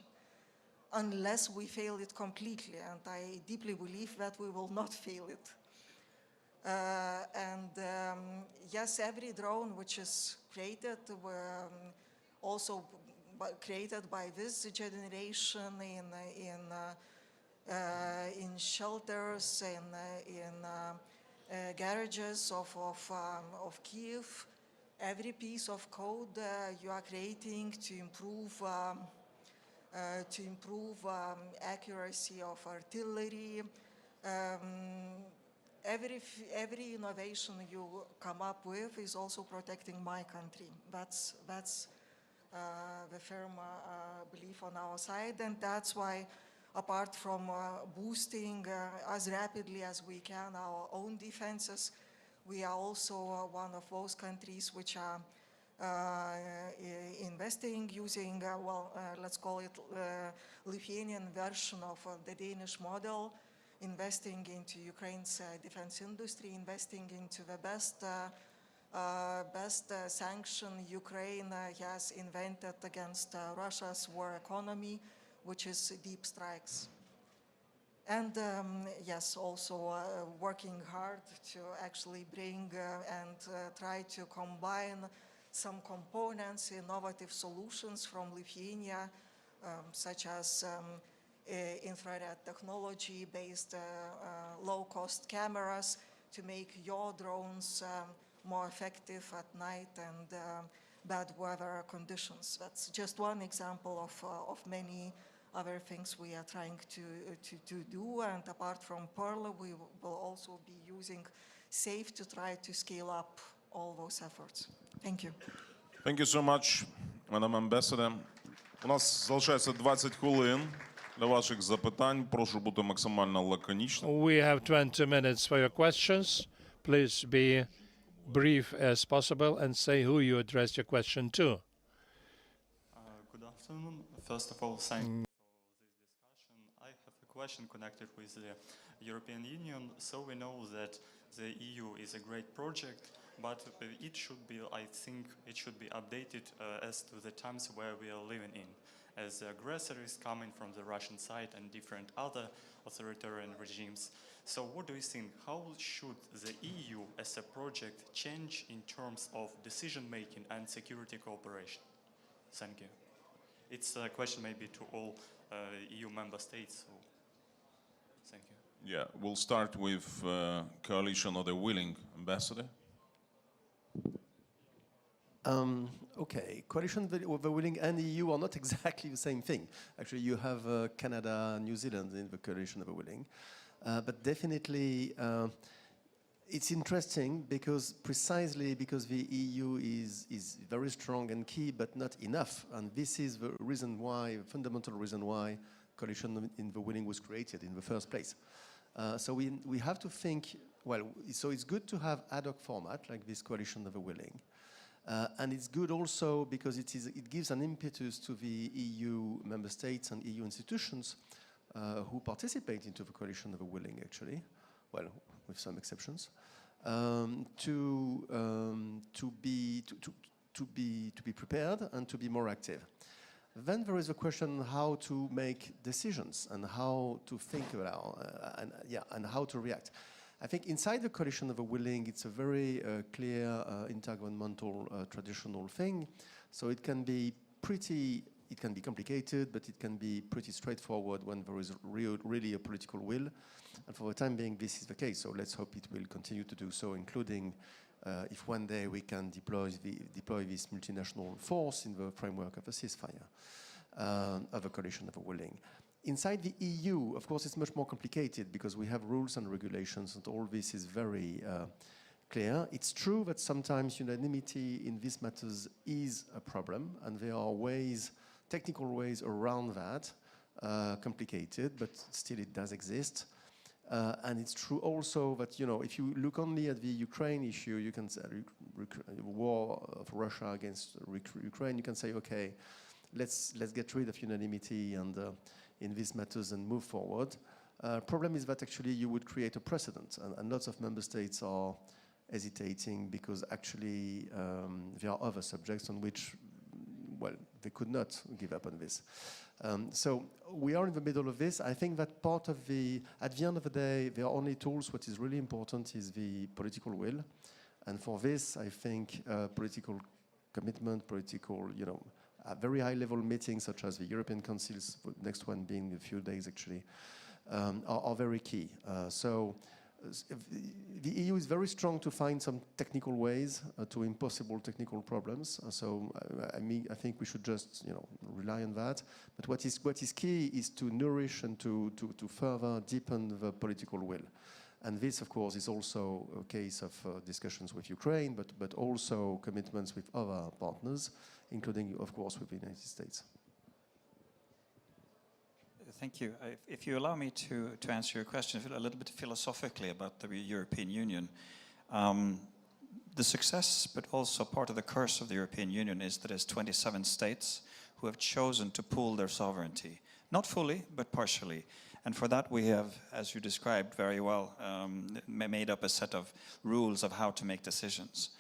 Unless we fail it completely, and I deeply believe that we will not fail it. Yes, every drone which is created also created by this generation in shelters, in garages of Kyiv. Every piece of code you are creating to improve accuracy of artillery. Every innovation you come up with is also protecting my country. That's the firm belief on our side, and that's why, apart from boosting as rapidly as we can our own defenses, we are also one of those countries which are investing using, let's call it Lithuanian version of the Danish model, investing into Ukraine's defense industry, investing into the best sanction Ukraine has invented against Russia's war economy, which is deep strikes. And yes, also working hard to actually bring and try to combine some components, innovative solutions from Lithuania, such as infrared technology-based low-cost cameras to make your drones more effective at night and bad weather conditions. That's just one example of many other things we are trying to do. And apart from Pearl, we will also be using SAFE to try to scale up all those efforts. Thank you. Thank you so much, Madam Ambassador. У нас залишається 20 хвилин для ваших запитань. Прошу бути максимально лаконічним. We have 20 minutes for your questions. Please be brief as possible and say who you address your question to. Good afternoon. First of all, thank you for this discussion. I have a question connected with the European Union. So we know that the EU is a great project, but it should be, I think, it should be updated as to the times where we are living in, as the aggressor is coming from the Russian side and different other authoritarian regimes. So what do you think? How should the EU as a project change in terms of decision-making and security cooperation? Thank you. It's a question maybe to all EU member states. So thank you. Yeah, we'll start with Coalition of the Willing. Ambassador. Okay, Coalition of the Willing and EU are not exactly the same thing. Actually, you have Canada, New Zealand in the Coalition of the Willing. But definitely, it's interesting because precisely because the EU is very strong and key, but not enough. And this is the reason why, fundamental reason why Coalition in the Willing was created in the first place. So we have to think, well, so it's good to have ad hoc format like this Coalition of the Willing. And it's good also because it gives an impetus to the EU member states and EU institutions who participate into the Coalition of the Willing, actually, well, with some exceptions, to be prepared and to be more active. Then there is a question how to make decisions and how to think about and how to react. I think inside the coalition of the willing, it's a very clear intergovernmental traditional thing. So it can be complicated, but it can be pretty straightforward when there is really a political will. And for the time being, this is the case. So let's hope it will continue to do so, including if one day we can deploy this multinational force in the framework of a ceasefire of a coalition of a willing. Inside the EU, of course, it's much more complicated because we have rules and regulations, and all this is very clear. It's true that sometimes unanimity in these matters is a problem, and there are ways, technical ways around that, complicated, but still it does exist. And it's true also that, you know, if you look only at the Ukraine issue, you can say war of Russia against Ukraine, you can say, okay, let's get rid of unanimity and in these matters and move forward. Problem is that actually you would create a precedent, and lots of member states are hesitating because actually there are other subjects on which, well, they could not give up on this. So we are in the middle of this. I think that part of at the end of the day, there are only tools. What is really important is the political will. And for this, I think political commitment, political, you know, very high-level meetings such as the European Council's next one being in a few days actually, are very key. So the EU is very strong to find some technical ways to impossible technical problems. So I think we should just, you know, rely on that. But what is key is to nourish and to further deepen the political will. And this, of course, is also a case of discussions with Ukraine, but also commitments with other partners, including, of course, with the United States. Thank you. If you allow me to answer your question a little bit philosophically about the European Union, the success, but also part of the curse of the European Union is that it's 27 states who have chosen to pool their sovereignty. Not fully, but partially. And for that we have, as you described very well, made up a set of rules of how to make decisions.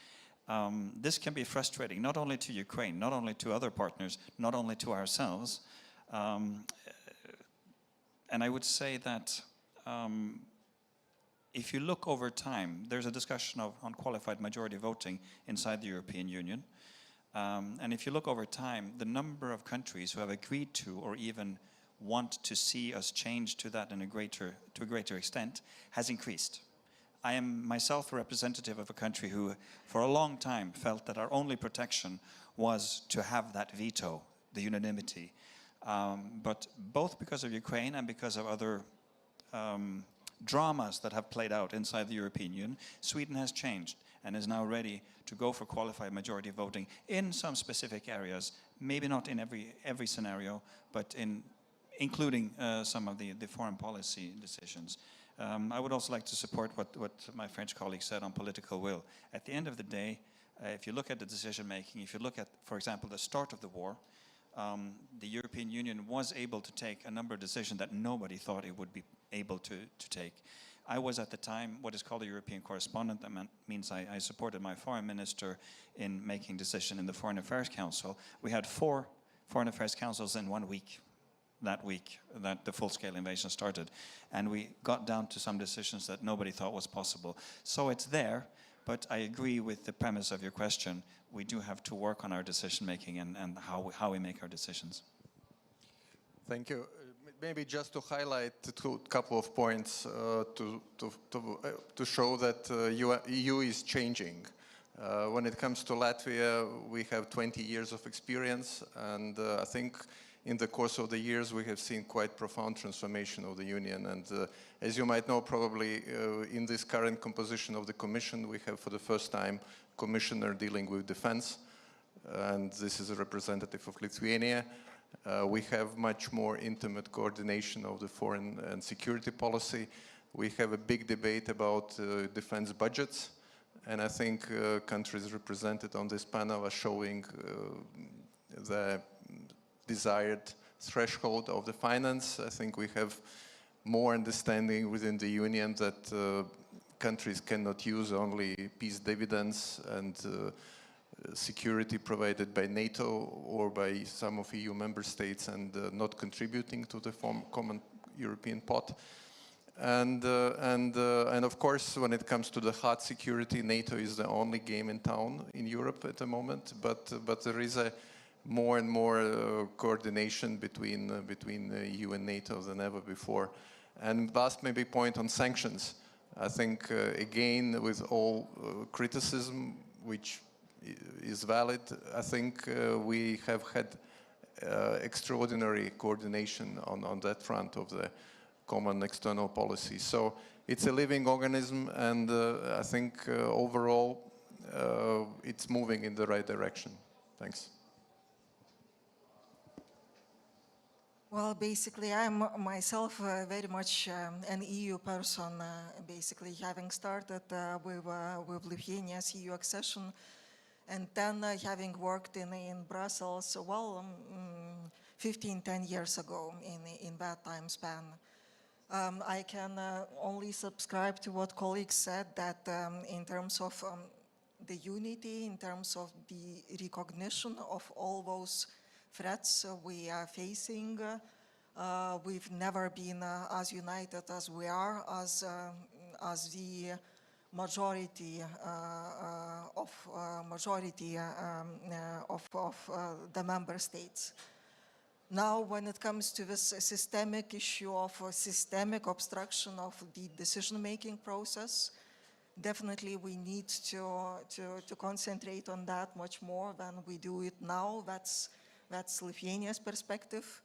This can be frustrating, not only to Ukraine, not only to other partners, not only to ourselves. And I would say that if you look over time, there's a discussion on qualified majority voting inside the European Union. And if you look over time, the number of countries who have agreed to or even want to see us change to that to a greater extent has increased. I am myself a representative of a country who for a long time felt that our only protection was to have that veto, the unanimity. But both because of Ukraine and because of other dramas that have played out inside the European Union, Sweden has changed and is now ready to go for qualified majority voting in some specific areas, maybe not in every scenario, but including some of the foreign policy decisions. I would also like to support what my French colleague said on political will. At the end of the day, if you look at the decision making, if you look at, for example, the start of the war, the European Union was able to take a number of decisions that nobody thought it would be able to take. I was at the time what is called a European correspondent. That means I supported my foreign minister in making decision in the Foreign Affairs Council. We had 4 Foreign Affairs Councils in 1 week, that week that the full-scale invasion started. And we got down to some decisions that nobody thought was possible. So it's there, but I agree with the premise of your question. We do have to work on our decision-making and how we make our decisions. Thank you. Maybe just to highlight a couple of points to show that EU is changing. When it comes to Latvia, we have 20 years of experience, and I think in the course of the years we have seen quite profound transformation of the Union. And as you might know, probably in this current composition of the Commission, we have for the first time Commissioner dealing with defense, and this is a representative of Lithuania. We have much more intimate coordination of the foreign and security policy. We have a big debate about defense budgets, and I think countries represented on this panel are showing the desired threshold of the finance. I think we have more understanding within the Union that countries cannot use only peace dividends and security provided by NATO or by some of EU member states and not contributing to the common European pot. And of course, when it comes to the hard security, NATO is the only game in town in Europe at the moment. But there is a more and more coordination between EU and NATO than ever before. And last maybe point on sanctions. I think again, with all criticism, which is valid, I think we have had extraordinary coordination on that front of the common external policy. So it's a living organism, and I think overall it's moving in the right direction. Thanks. Well, basically, I'm myself very much an EU person, basically having started with Lithuania's EU accession, and then having worked in Brussels, well, 10 years ago in that time span. I can only subscribe to what colleagues said, that in terms of the unity, in terms of the recognition of all those threats we are facing, we've never been as united as we are, as the majority of the member states. Now, when it comes to this systemic issue of systemic obstruction of the decision-making process, definitely we need to concentrate on that much more than we do it now. That's Lithuania's perspective,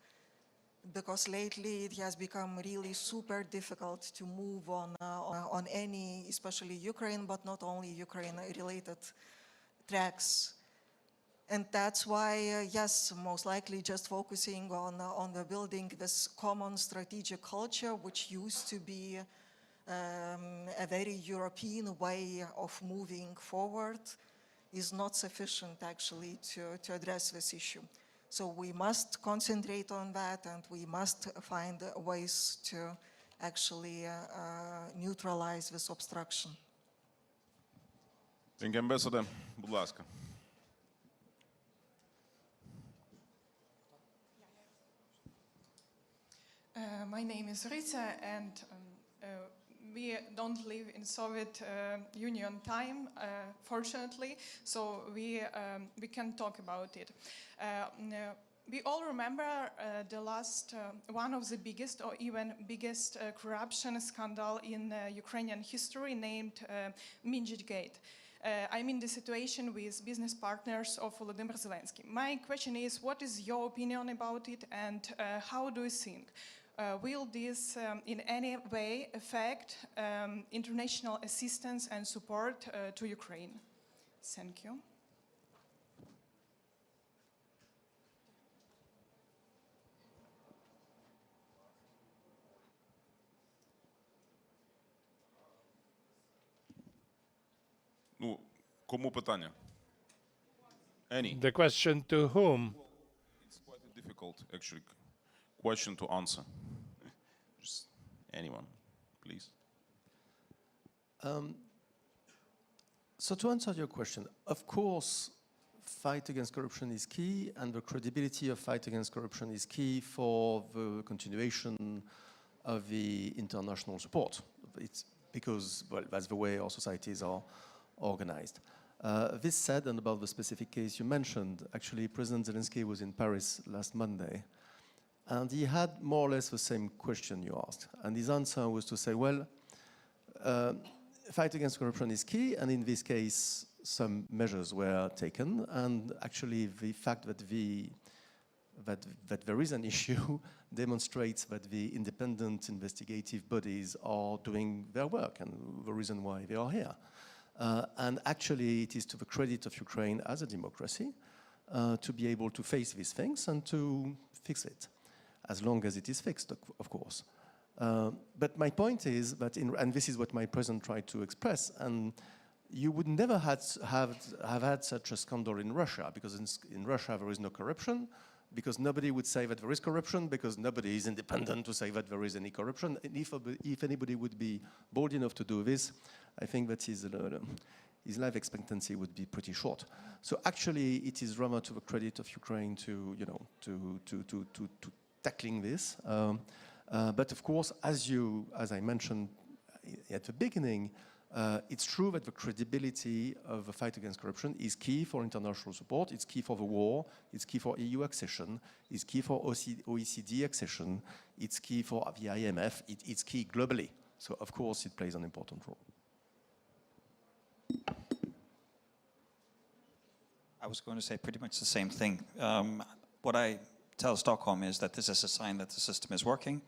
because lately it has become really super difficult to move on any, especially Ukraine, but not only Ukraine-related tracks. And that's why, yes, most likely just focusing on the building this common strategic culture, which used to be a very European way of moving forward, is not sufficient actually to address this issue. So we must concentrate on that, and we must find ways to actually neutralize this obstruction. Thank you, Ambassador. Будь ласка. My name is Rita, and we don't live in Soviet Union time, fortunately, so we can talk about it. We all remember the last, one of the biggest or even biggest corruption scandal in Ukrainian history, named Mindzhit Gate. I mean the situation with business partners of Volodymyr Zelensky. My question is, what is your opinion about it, and how do you think? Will this in any way affect international assistance and support to Ukraine? Thank you. Ну, кому питання? Any? The question to whom? It's quite a difficult, actually, question to answer. Just anyone, please. So to answer your question, of course, fight against corruption is key, and the credibility of fight against corruption is key for the continuation of the international support. It's because, well, that's the way our societies are organized. This said, and about the specific case you mentioned, actually President Zelensky was in Paris last Monday, and he had more or less the same question you asked. And his answer was to say, well, fight against corruption is key, and in this case, some measures were taken, and actually the fact that that there is an issue demonstrates that the independent investigative bodies are doing their work, and the reason why they are here. And actually, it is to the credit of Ukraine as a democracy to be able to face these things and to fix it, as long as it is fixed, of course. But my point is that, and this is what my president tried to express, and you would never have had such a scandal in Russia, because in Russia there is no corruption, because nobody would say that there is corruption, because nobody is independent to say that there is any corruption. And if anybody would be bold enough to do this, I think that his life expectancy would be pretty short. So actually, it is rather to the credit of Ukraine to, you know, to tackling this. But of course, as I mentioned at the beginning, it's true that the credibility of the fight against corruption is key for international support, it's key for the war, it's key for EU accession, it's key for OECD accession, it's key for the IMF, it's key globally. So of course it plays an important role. I was going to say pretty much the same thing. What I tell Stockholm is that this is a sign that the system is working.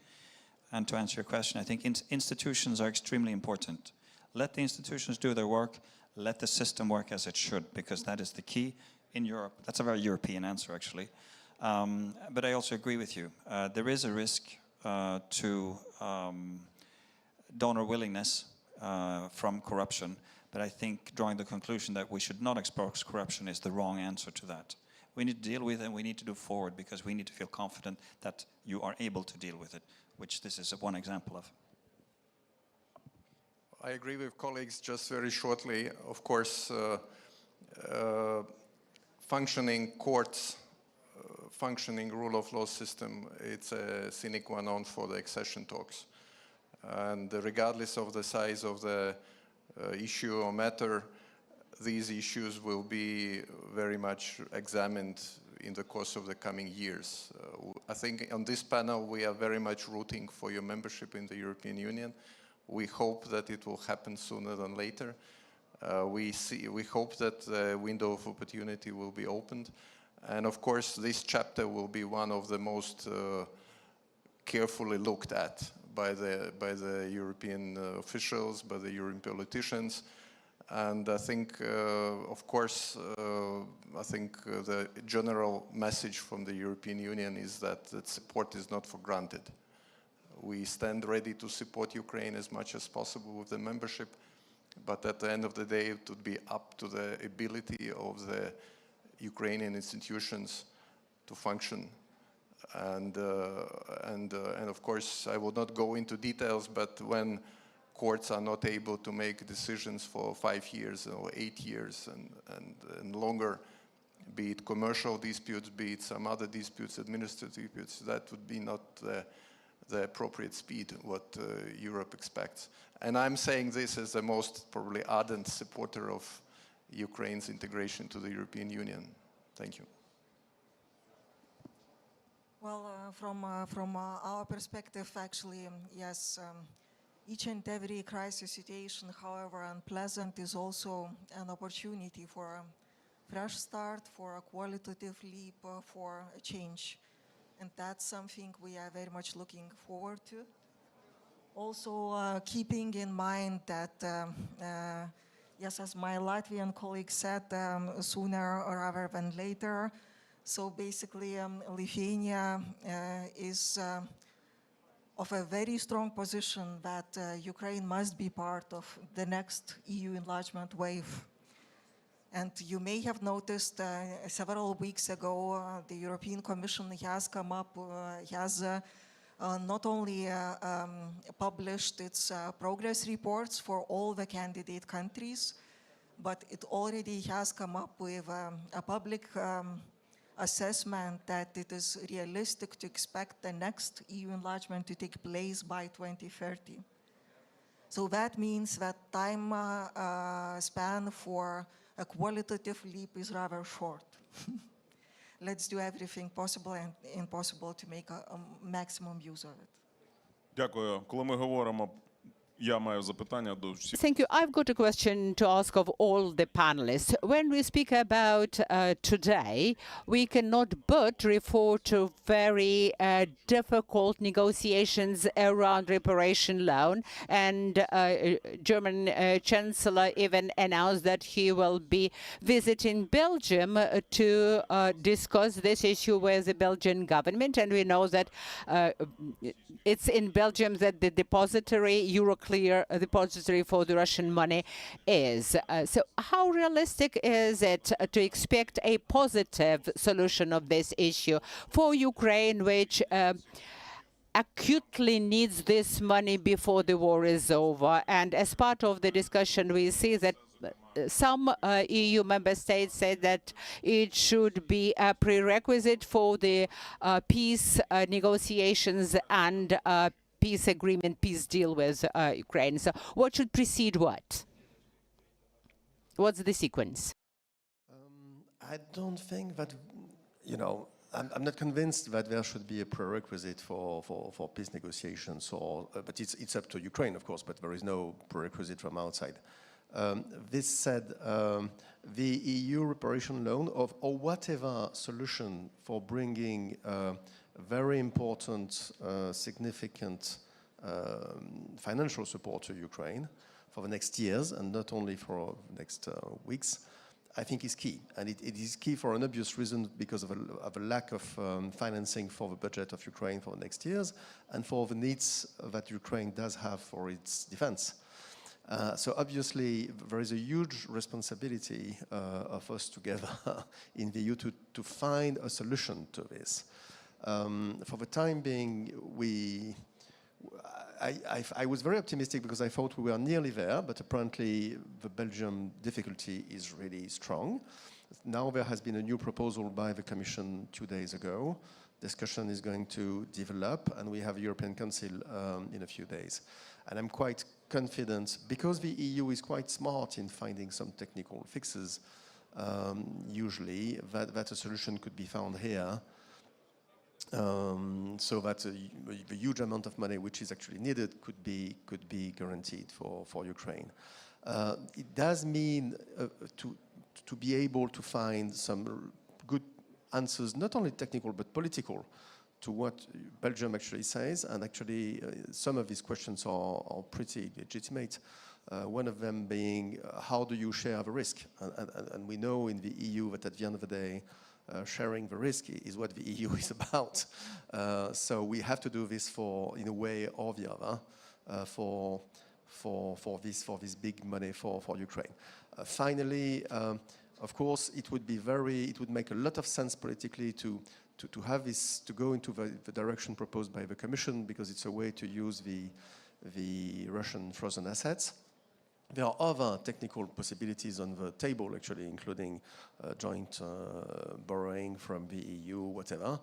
And to answer your question, I think institutions are extremely important. Let the institutions do their work. Let the system work as it should, because that is the key in Europe. That's a very European answer, actually. But I also agree with you. There is a risk to donor willingness from corruption. But I think drawing the conclusion that we should not expose corruption is the wrong answer to that. We need to deal with it, and we need to do forward, because we need to feel confident that you are able to deal with it, which this is one example of. I agree with colleagues. Just very shortly, of course, functioning courts, functioning rule of law system, it's a sine qua non for the accession talks. And regardless of the size of the issue or matter, these issues will be very much examined in the course of the coming years. I think on this panel we are very much rooting for your membership in the European Union. We hope that it will happen sooner than later. We hope that the window of opportunity will be opened. And of course this chapter will be one of the most carefully looked at by the European officials, by the European politicians. And I think, of course, the general message from the European Union is that support is not for granted. We stand ready to support Ukraine as much as possible with the membership, but at the end of the day, it would be up to the ability of the Ukrainian institutions to function. And of course, I will not go into details, but when courts are not able to make decisions for 5 years or 8 years and longer, be it commercial disputes, be it some other disputes, administrative disputes, that would be not the appropriate speed what Europe expects. And I'm saying this as the most probably ardent supporter of Ukraine's integration to the European Union. Thank you. Well, from our perspective, actually, yes, each and every crisis situation, however unpleasant, is also an opportunity for a fresh start, for a qualitative leap, for a change. And that's something we are very much looking forward to. Also, keeping in mind that, yes, as my Latvian colleague said, sooner rather than later. So basically, Lithuania is of a very strong position that Ukraine must be part of the next EU enlargement wave. And you may have noticed several weeks ago, the European Commission has come up, not only published its progress reports for all the candidate countries, but it already has come up with a public assessment that it is realistic to expect the next EU enlargement to take place by 2030. So that means that time span for a qualitative leap is rather short. Let's do everything possible and impossible to make a maximum use of it. Дякую. Коли ми говоримо, я маю запитання до всіх. Thank you. I've got a question to ask of all the panelists. When we speak about today, we cannot but refer to very difficult negotiations around reparation loan. And German Chancellor even announced that he will be visiting Belgium to discuss this issue with the Belgian government. And we know that it's in Belgium that the depository, Euroclear depository for the Russian money is. So how realistic is it to expect a positive solution of this issue for Ukraine, which acutely needs this money before the war is over? And as part of the discussion, we see that some EU member states said that it should be a prerequisite for the peace negotiations and peace agreement, peace deal with Ukraine. So what should precede what? What's the sequence? I don't think that, I'm not convinced that there should be a prerequisite for peace negotiations, but it's up to Ukraine, of course, but there is no prerequisite from outside. This said, the EU reparation loan or whatever solution for bringing very important, significant financial support to Ukraine for the next years and not only for the next weeks, I think is key. And it is key for an obvious reason because of a lack of financing for the budget of Ukraine for the next years and for the needs that Ukraine does have for its defense. So obviously there is a huge responsibility of us together in the EU to find a solution to this. For the time being, I was very optimistic because I thought we were nearly there, but apparently the Belgium difficulty is really strong. Now there has been a new proposal by the Commission 2 days ago. Discussion is going to develop, and we have a European Council in a few days. And I'm quite confident, because the EU is quite smart in finding some technical fixes, usually, that a solution could be found here. So that the huge amount of money which is actually needed could be guaranteed for Ukraine. It does mean to be able to find some good answers, not only technical but political, to what Belgium actually says, and actually some of these questions are pretty legitimate. One of them being, how do you share the risk? And we know in the EU that at the end of the day, sharing the risk is what the EU is about. So we have to do this in a way or the other for this big money for Ukraine. Finally, of course, it would make a lot of sense politically to have this, to go into the direction proposed by the Commission, because it's a way to use the Russian frozen assets. There are other technical possibilities on the table, actually, including joint borrowing from the EU, whatever,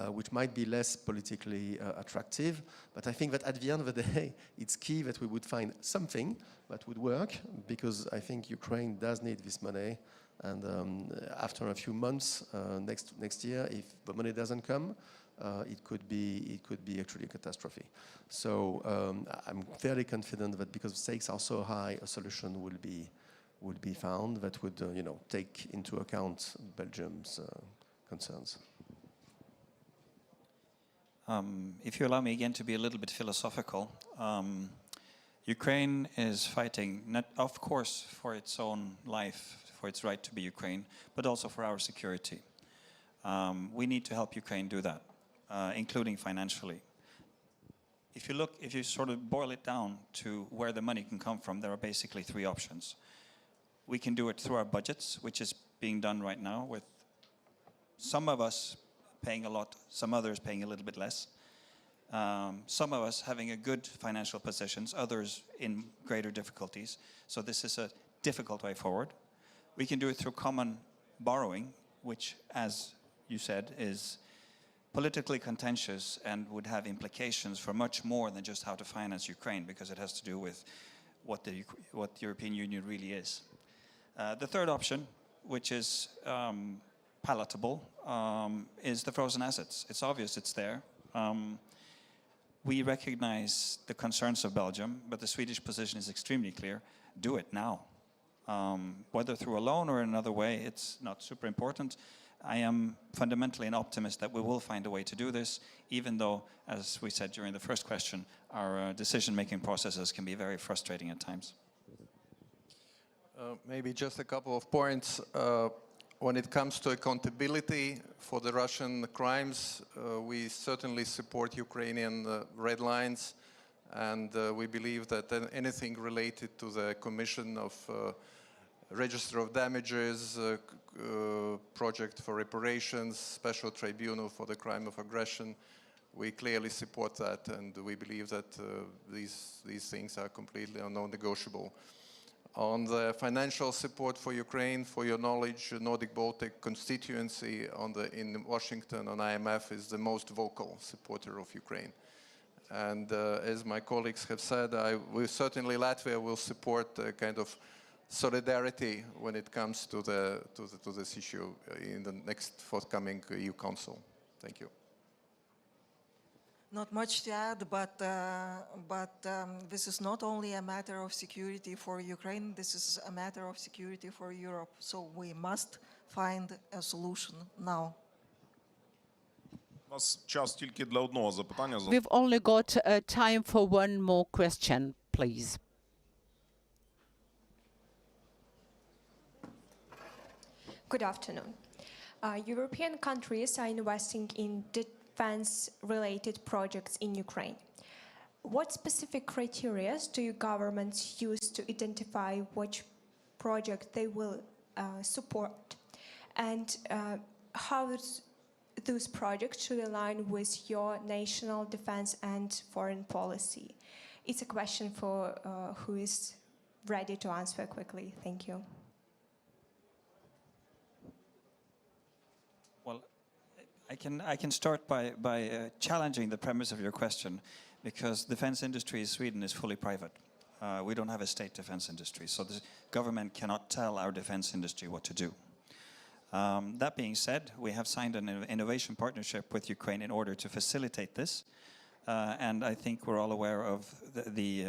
which might be less politically attractive. But I think that at the end of the day, it's key that we would find something that would work, because I think Ukraine does need this money. And after a few months, next year, if the money doesn't come, it could be actually a catastrophe. So I'm fairly confident that because the stakes are so high, a solution will be found that would take into account Belgium's concerns. If you allow me again to be a little bit philosophical, Ukraine is fighting, not of course for its own life, for its right to be Ukraine, but also for our security. We need to help Ukraine do that. Including financially. If you sort of boil it down to where the money can come from, there are basically three options. We can do it through our budgets, which is being done right now, with some of us paying a lot, some others paying a little bit less. Some of us having a good financial positions, others in greater difficulties. So this is a difficult way forward. We can do it through common borrowing, which, as you said, is politically contentious and would have implications for much more than just how to finance Ukraine, because it has to do with what the European Union really is. The third option, which is palatable, is the frozen assets. It's obvious it's there. We recognize the concerns of Belgium, but the Swedish position is extremely clear. Do it now. Whether through a loan or another way, it's not super important. I am fundamentally an optimist that we will find a way to do this, even though, as we said during the first question, our decision-making processes can be very frustrating at times. Maybe just a couple of points. When it comes to accountability for the Russian crimes, we certainly support Ukrainian red lines, and we believe that anything related to the commission of Register of Damages, project for reparations, special tribunal for the crime of aggression, we clearly support that, and we believe that these things are completely non-negotiable. On the financial support for Ukraine, for your knowledge, Nordic Baltic constituency in Washington on IMF is the most vocal supporter of Ukraine. And as my colleagues have said, certainly Latvia will support a kind of solidarity when it comes to this issue in the next forthcoming EU Council. Thank you. Not much to add, but this is not only a matter of security for Ukraine, this is a matter of security for Europe. So we must find a solution now. У нас час тільки для одного запитання. We've only got time for one more question, please. Good afternoon. European countries are investing in defense-related projects in Ukraine. What specific criteria do your governments use to identify which project they will support? And how those projects should align with your national defense and foreign policy? It's a question for who is ready to answer quickly. Thank you. Well, I can start by challenging the premise of your question, because defense industry in Sweden is fully private. We don't have a state defense industry, so the government cannot tell our defense industry what to do. That being said, we have signed an innovation partnership with Ukraine in order to facilitate this, and I think we're all aware of the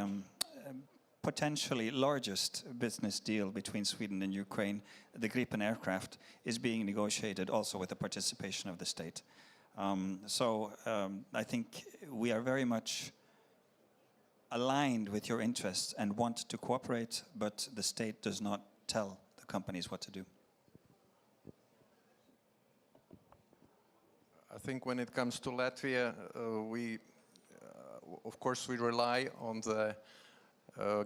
potentially largest business deal between Sweden and Ukraine. The Gripen aircraft is being negotiated also with the participation of the state. I think we are very much aligned with your interests and want to cooperate, but the state does not tell the companies what to do. I think when it comes to Latvia, of course, we rely on the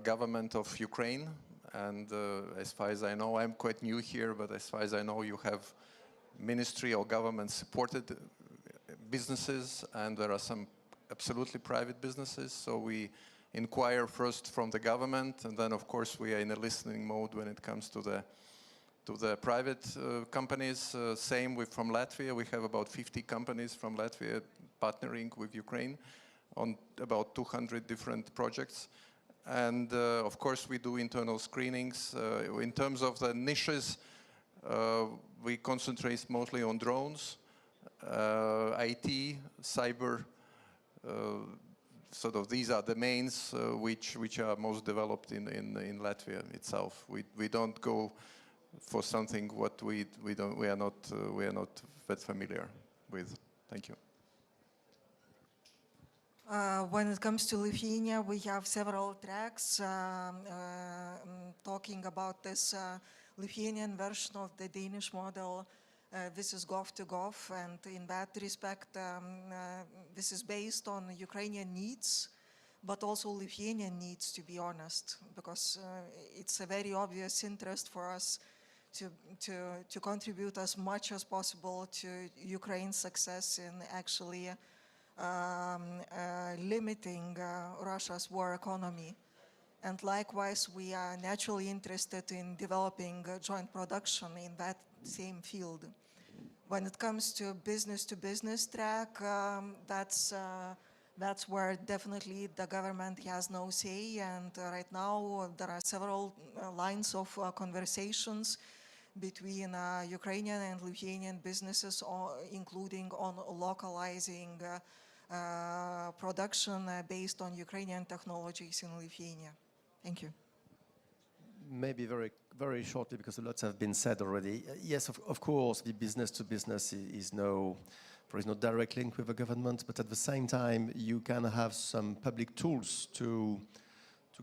government of Ukraine, and as far as I know, I'm quite new here, but as far as I know, you have ministry or government supported businesses, and there are some absolutely private businesses, so we inquire first from the government, and then of course we are in a listening mode when it comes to the private companies. Same from Latvia. We have about 50 companies from Latvia partnering with Ukraine on about 200 different projects. And of course we do internal screenings. In terms of the niches, we concentrate mostly on drones, IT, cyber, sort of these are the mains which are most developed in Latvia itself. We don't go for something what we are not that familiar with. Thank you. When it comes to Lithuania, we have several tracks talking about this Lithuanian version of the Danish model. This is gov-to-gov, and in that respect, this is based on Ukrainian needs, but also Lithuanian needs, to be honest, because it's a very obvious interest for us to contribute as much as possible to Ukraine's success in actually limiting Russia's war economy. And likewise, we are naturally interested in developing joint production in that same field. When it comes to business track, that's where definitely the government has no say, and right now there are several lines of conversations between Ukrainian and Lithuanian businesses, including on localizing production based on Ukrainian technologies in Lithuania. Thank you. Maybe very, very shortly, because lots have been said already. Yes, of course, the business to business there is no direct link with the government, but at the same time, you can have some public tools to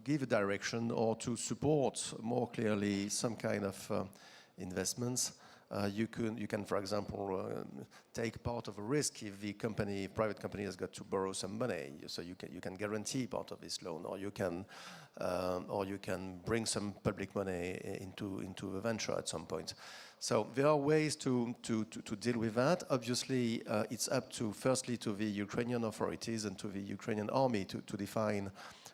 give a direction or to support more clearly some kind of investments. You can, for example, take part of a risk if the private company has got to borrow some money. So you can guarantee part of this loan, or you can bring some public money into a venture at some point. So there are ways to deal with that. Obviously, it's up to, firstly, to the Ukrainian authorities and to the Ukrainian army to define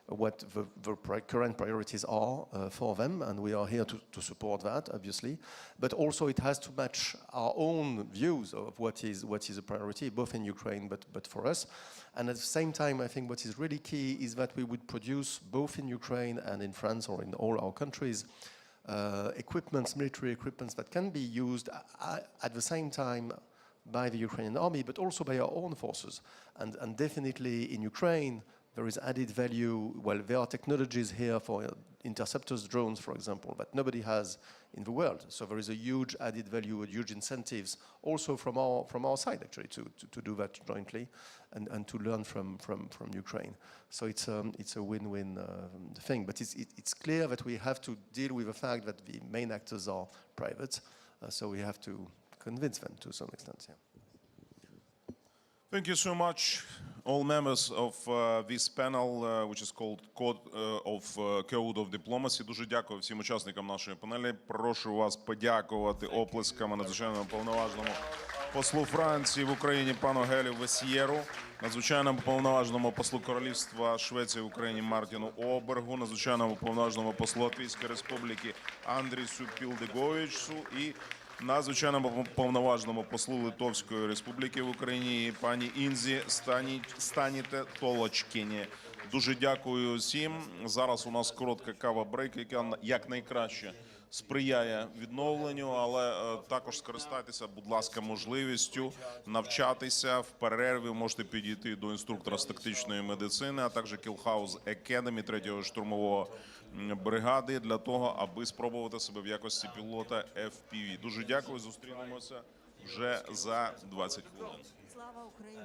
what the current priorities are for them, and we are here to support that, obviously. But also it has to match our own views of what is a priority, both in Ukraine but for us. And at the same time, I think what is really key is that we would produce, both in Ukraine and in France or in all our countries, military equipments that can be used at the same time by the Ukrainian army, but also by our own forces. And definitely in Ukraine, there is added value. Well, there are technologies here for interceptors, drones, for example, that nobody has in the world. So there is a huge added value, huge incentives, also from our side, actually, to do that jointly and to learn from Ukraine. So it's a win-win thing. But it's clear that we have to deal with the fact that the main actors are private. So we have to convince them to some extent. Yeah. Thank you so much, all members of this panel, which is called Code of Diplomacy. Дуже дякую всім учасникам нашої панелі. Прошу вас подякувати оплесками надзвичайному повноважному послу Франції в Україні пану Гелю Весьєру, надзвичайному повноважному послу Королівства Швеції в Україні Мартіну Обергу, надзвичайному повноважному послу Латвійської Республіки Андрісу Пілдеговичу і надзвичайному повноважному послу Литовської Республіки в Україні пані Інзі Станіте Толочкіні. Дуже дякую всім. Зараз у нас коротка кава-брейк, яка якнайкраще сприяє відновленню, але також скористайтеся, будь ласка, можливістю навчатися в перерві. Можете підійти до інструктора з тактичної медицини, а також Кілхаус Екедемі 3-го штурмового бригади для того, аби спробувати себе в якості пілота FPV. Дуже дякую, зустрінемося вже за 20 хвилин. Слава Україні!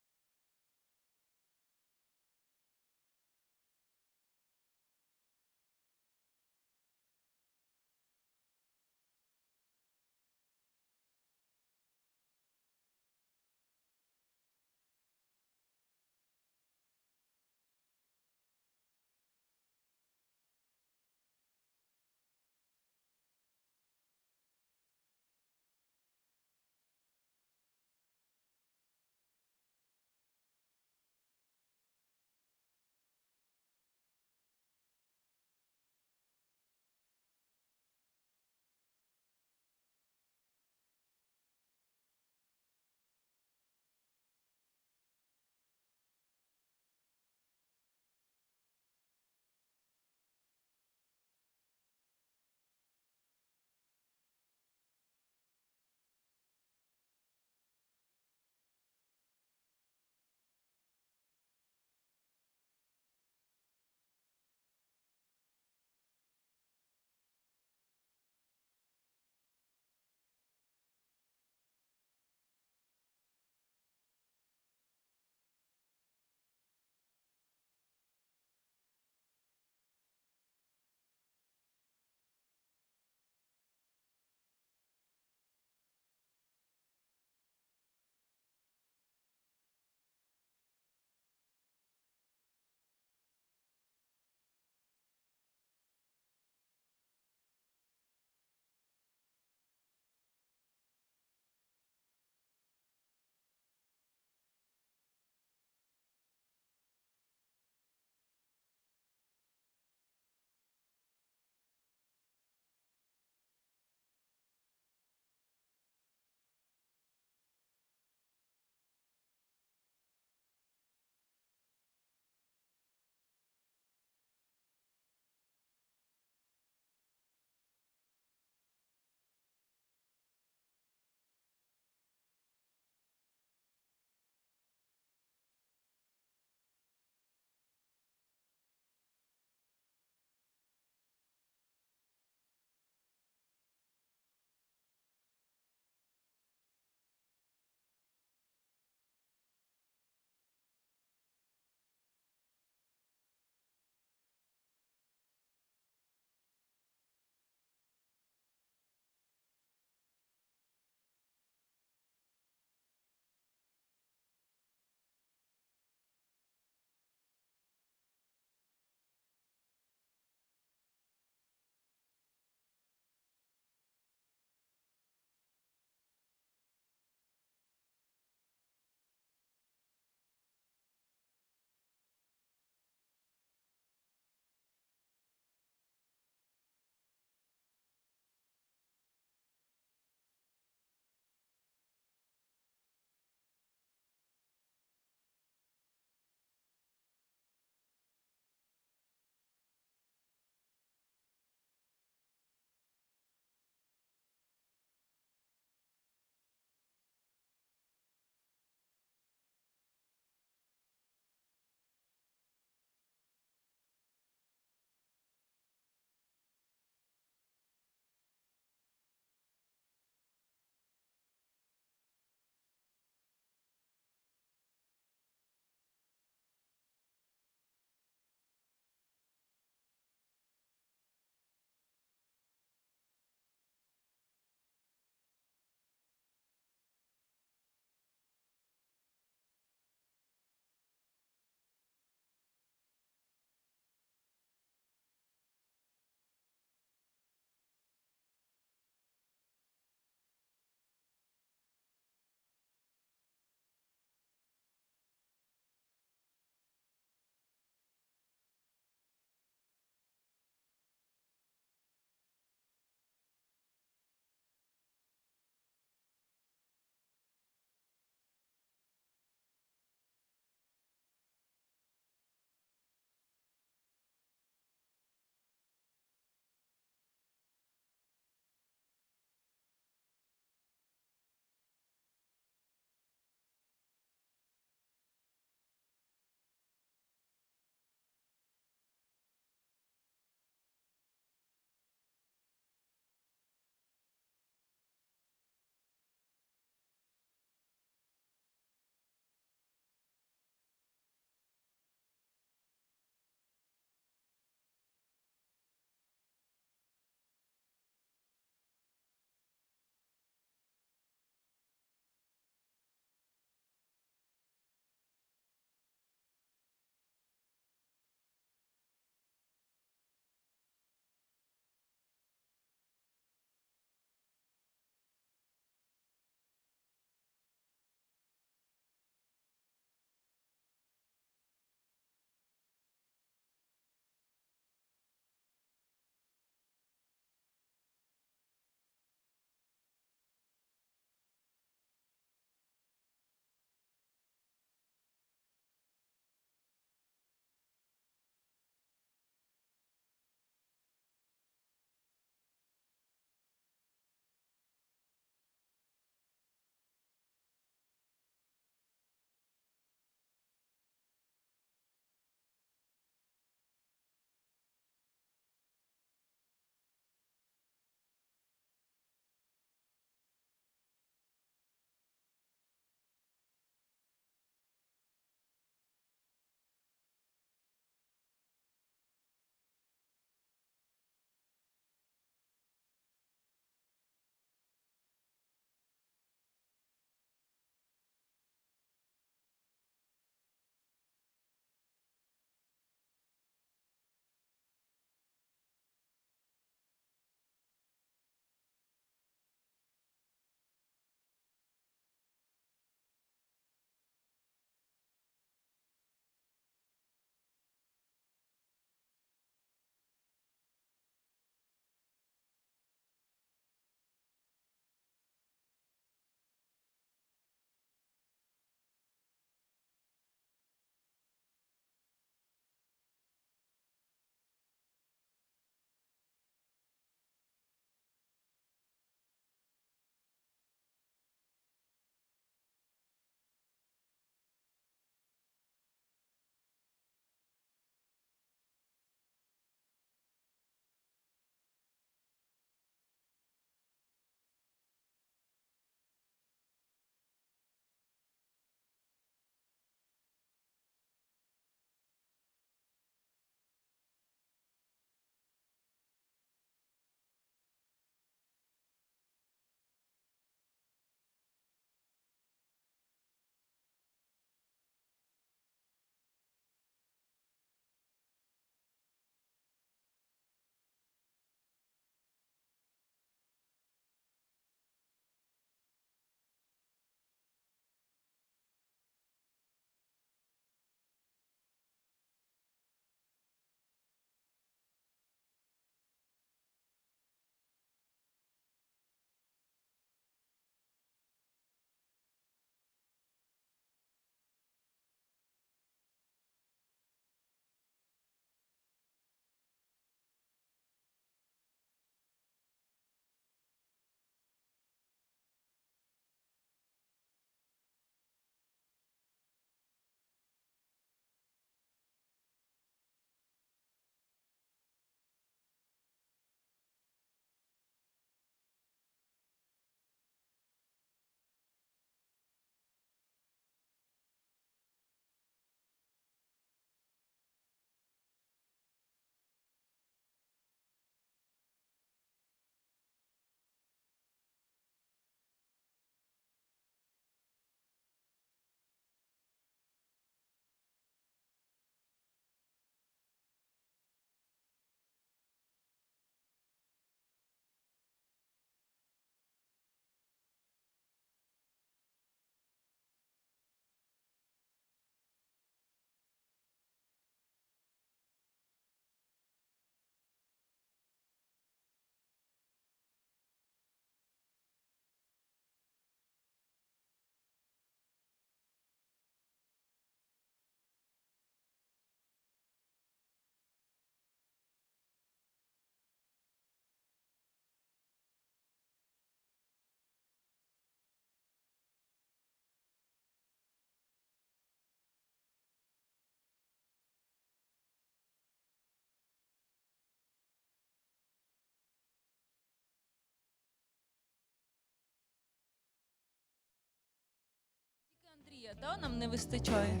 Нам не вистачає.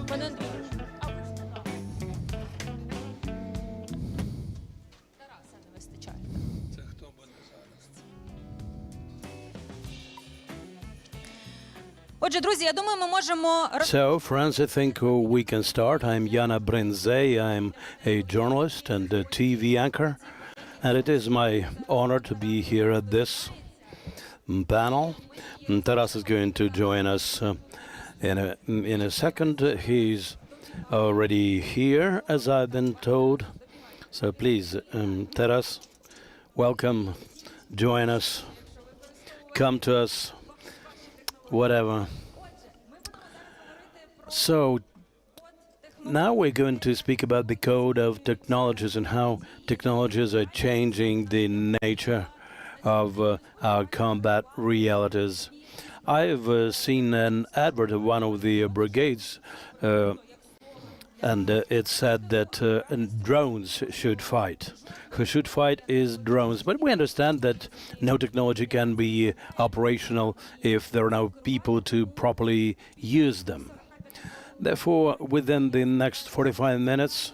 Пане Андрію, Тараса не вистачає. Це хто буде зараз? Отже, друзі, я думаю, ми можемо... So, friends, I think we can start. I'm Yana Brinze. I'm a journalist and a TV anchor. And it is my honor to be here at this panel. Taras is going to join us in a second. He's already here, as I've been told. So please, Taras, welcome. Join us. Come to us. Whatever. So now we're going to speak about the code of technologies and how technologies are changing the nature of our combat realities. I've seen an advert of one of the brigades, and it said that drones should fight. Who should fight is drones. But we understand that no technology can be operational if there are no people to properly use them. Therefore, within the next 45 minutes,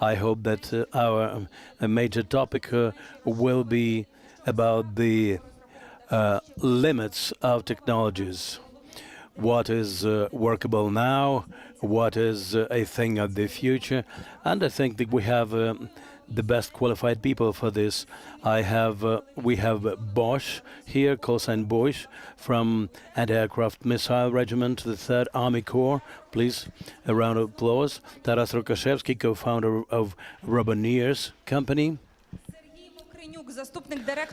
I hope that our major topic will be about the limits of technologies. What is workable now, what is a thing of the future, and I think that we have the best qualified people for this. We have Bosch here, callsign Bosch, from Anti-Aircraft Missile Regiment, the 3rd Army Corps. Please, a round of applause. Taras Rukashevsky, co-founder of Roboneers Company.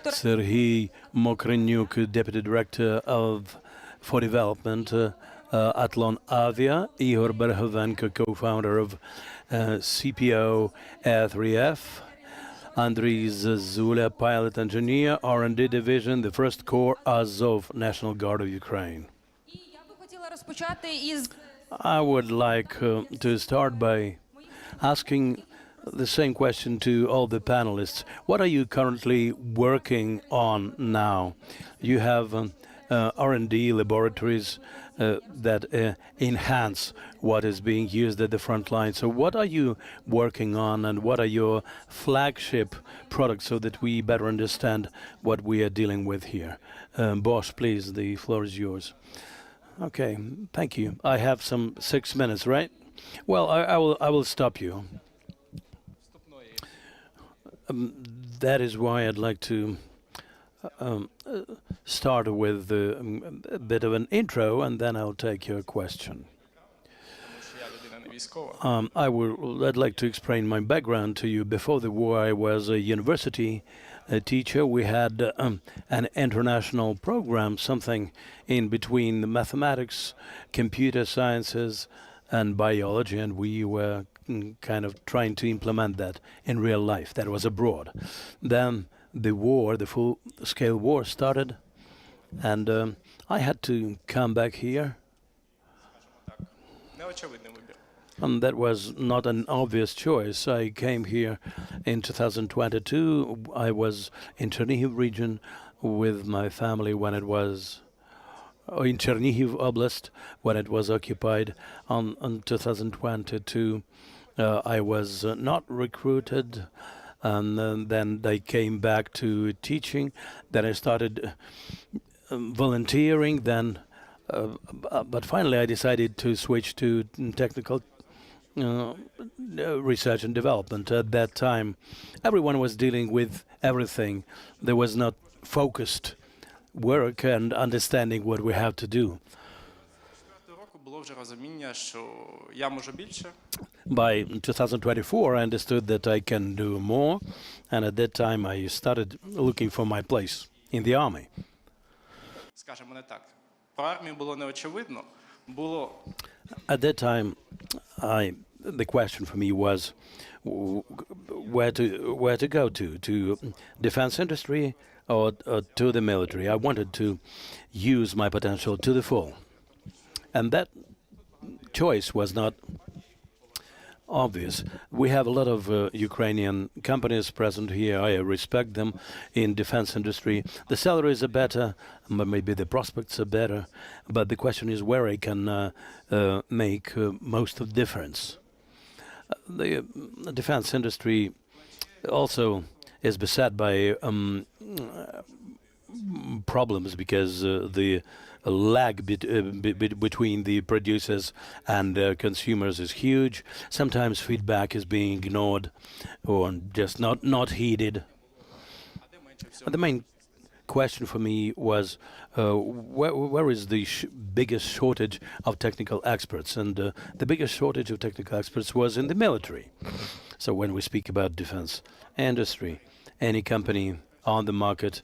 Serhiy Mokrenyuk, Deputy Director for Development, Atlon Avia. Igor Berhovenko, co-founder of CPO Air3F. Andriy Zazula, Pilot Engineer, R&D Division, the 1st Corps Azov, National Guard of Ukraine. I would like to start by asking the same question to all the panelists. What are you currently working on now? You have R&D laboratories that enhance what is being used at the front line. So what are you working on, and what are your flagship products so that we better understand what we are dealing with here? Bosch, please, the floor is yours. Okay, thank you. I have some 6 minutes, right? Well, I will stop you. That is why I'd like to start with a bit of an intro, and then I'll take your question. I'd like to explain my background to you. Before the war, I was a university teacher. We had an international program, something in between the mathematics, computer sciences, and biology, and we were kind of trying to implement that in real life. That was abroad. Then the war, the full-scale war started, and I had to come back here. And that was not an obvious choice. I came here in 2022. I was in Chernihiv region with my family when it was in Chernihiv Oblast when it was occupied. On 2022, I was not recruited, and then I came back to teaching. Then I started volunteering. But finally, I decided to switch to technical research and development. At that time, everyone was dealing with everything. There was not focused work and understanding what we have to do. By 2024, I understood that I can do more, and at that time I started looking for my place in the army. At that time, the question for me was where to go to defense industry or to the military. I wanted to use my potential to the full. And that choice was not obvious. We have a lot of Ukrainian companies present here. I respect them in defense industry. The salaries are better, maybe the prospects are better, but the question is where I can make most of the difference. The defense industry also is beset by problems because the lag between the producers and consumers is huge. Sometimes feedback is being ignored or just not heeded. But the main question for me was where is the biggest shortage of technical experts? And the biggest shortage of technical experts was in the military. So when we speak about defense industry, any company on the market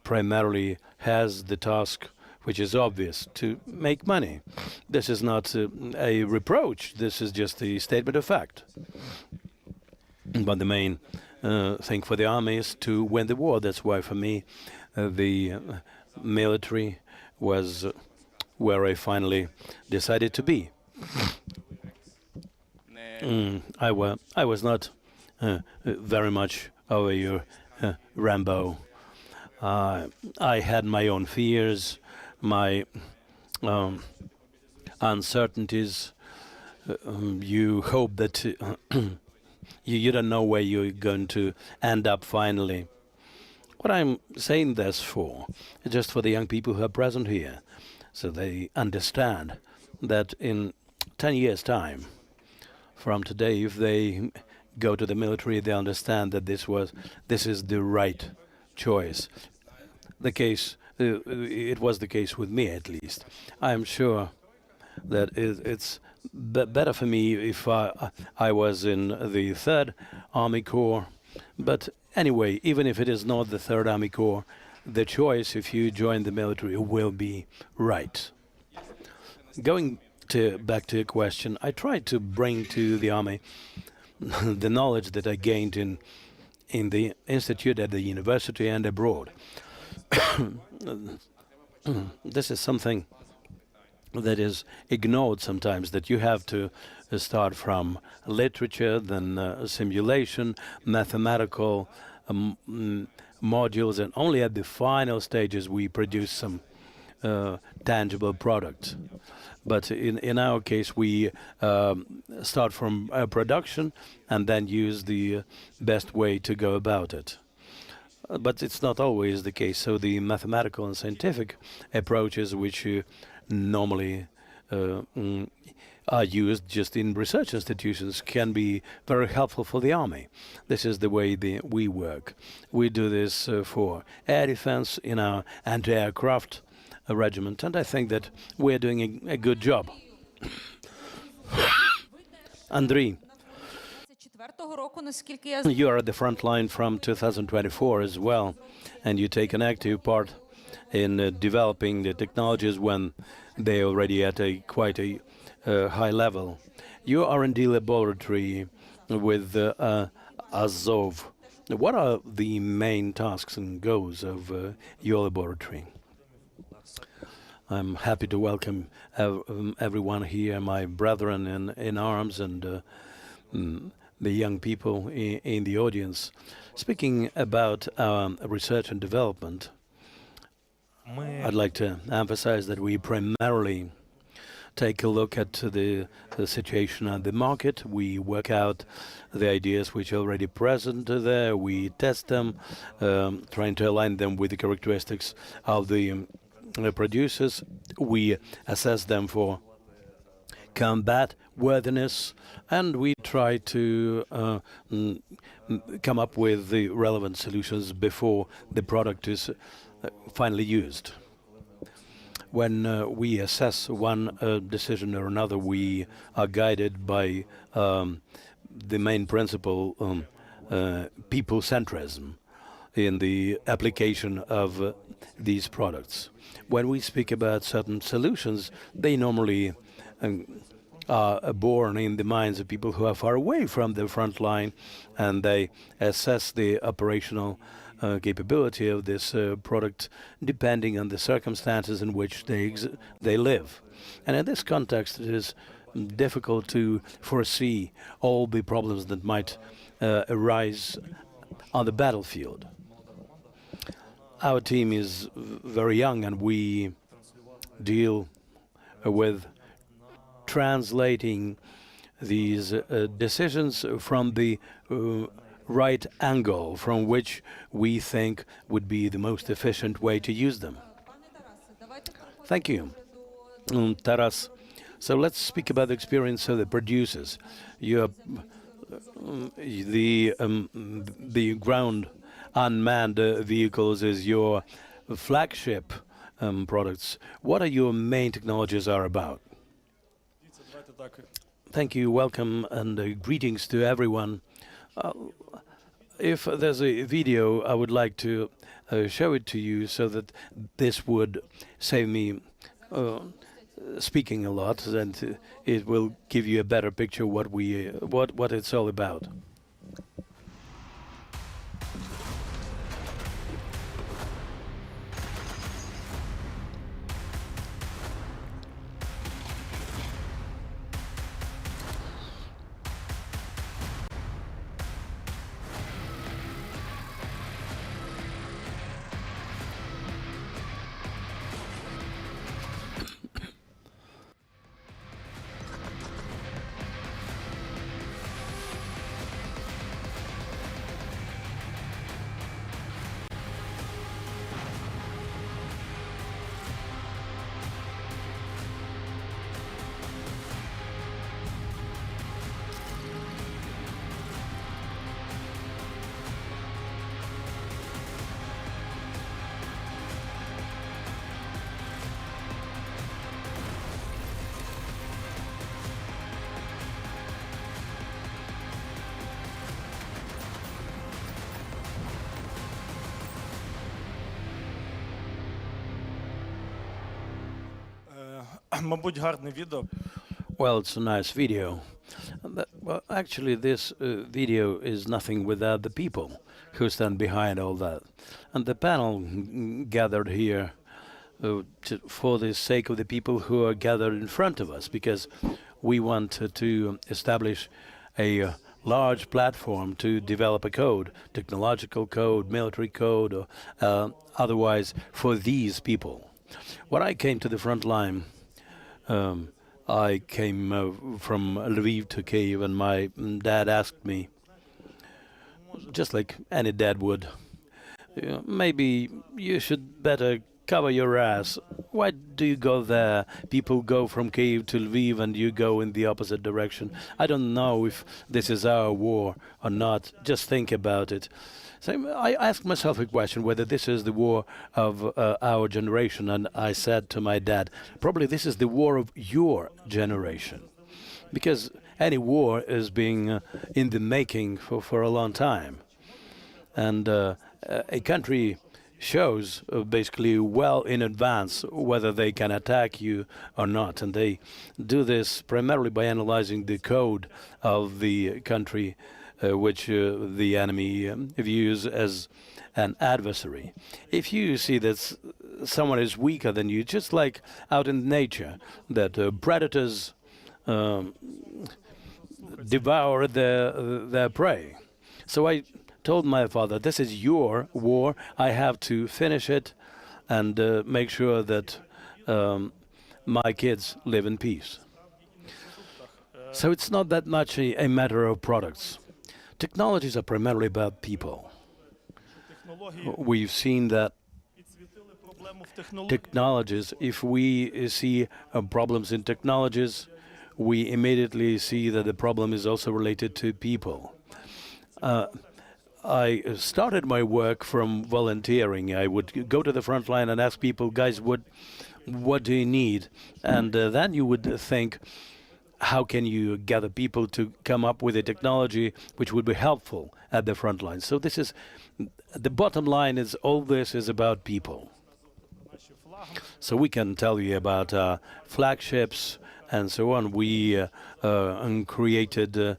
primarily has the task, which is obvious, to make money. This is not a reproach. This is just a statement of fact. But the main thing for the army is to win the war. That's why, for me, the military was where I finally decided to be. I was not very much of a Rambo. I had my own fears, my uncertainties. You hope that you don't know where you're going to end up finally. What I'm saying this for is just for the young people who are present here, so they understand that in 10 years' time from today, if they go to the military, they understand that this is the right choice. It was the case with me, at least. I'm sure that it's better for me if I was in the 3rd Army Corps. But anyway, even if it is not the 3rd Army Corps, the choice if you join the military will be right. Going back to your question, I tried to bring to the army the knowledge that I gained in the institute, at the university, and abroad. This is something that is ignored sometimes, that you have to start from literature, then simulation, mathematical modules, and only at the final stages we produce some tangible product. But in our case, we start from production and then use the best way to go about it. But it's not always the case. So the mathematical and scientific approaches, which normally are used just in research institutions, can be very helpful for the army. This is the way we work. We do this for air defense in our anti-aircraft regiment, and I think that we're doing a good job. Andriy, you are at the front line from 2024 as well, and you take an active part in developing the technologies when they're already at quite a high level. Your R&D laboratory with Azov, what are the main tasks and goals of your laboratory? I'm happy to welcome everyone here, my brethren in arms and the young people in the audience. Speaking about research and development, I'd like to emphasize that we primarily take a look at the situation on the market. We work out the ideas which are already present there. We test them, trying to align them with the characteristics of the producers. We assess them for combat worthiness, and we try to come up with the relevant solutions before the product is finally used. When we assess one decision or another, we are guided by the main principle, people-centrism, in the application of these products. When we speak about certain solutions, they normally are born in the minds of people who are far away from the front line, and they assess the operational capability of this product depending on the circumstances in which they live. And in this context, it is difficult to foresee all the problems that might arise on the battlefield. Our team is very young, and we deal with translating these decisions from the right angle from which we think would be the most efficient way to use them. Thank you, Taras. So let's speak about the experience of the producers. The ground unmanned vehicles is your flagship products. What are your main technologies are about? Thank you, welcome, and greetings to everyone. If there's a video, I would like to show it to you so that this would save me speaking a lot, and it will give you a better picture what it's all about. Well, it's a nice video. Well, actually, this video is nothing without the people who stand behind all that. And the panel gathered here for the sake of the people who are gathered in front of us, because we want to establish a large platform to develop a code, technological code, military code, or otherwise for these people. When I came to the front line, I came from Lviv to Kyiv, and my dad asked me, just like any dad would, maybe you should better cover your ass. Why do you go there? People go from Kyiv to Lviv and you go in the opposite direction. I don't know if this is our war or not. Just think about it. So I asked myself a question, whether this is the war of our generation, and I said to my dad, probably this is the war of your generation, because any war is being in the making for a long time. And a country shows basically well in advance whether they can attack you or not, and they do this primarily by analyzing the code of the country which the enemy views as an adversary. If you see that someone is weaker than you, just like out in nature, that predators devour their prey. So I told my father, this is your war, I have to finish it and make sure that my kids live in peace. So it's not that much a matter of products. Technologies are primarily about people. We've seen that technologies, if we see problems in technologies, we immediately see that the problem is also related to people. I started my work from volunteering. I would go to the front line and ask people, guys, what do you need? And then you would think, how can you gather people to come up with a technology which would be helpful at the front line? So this is, the bottom line is, all this is about people. So we can tell you about flagships and so on. We created the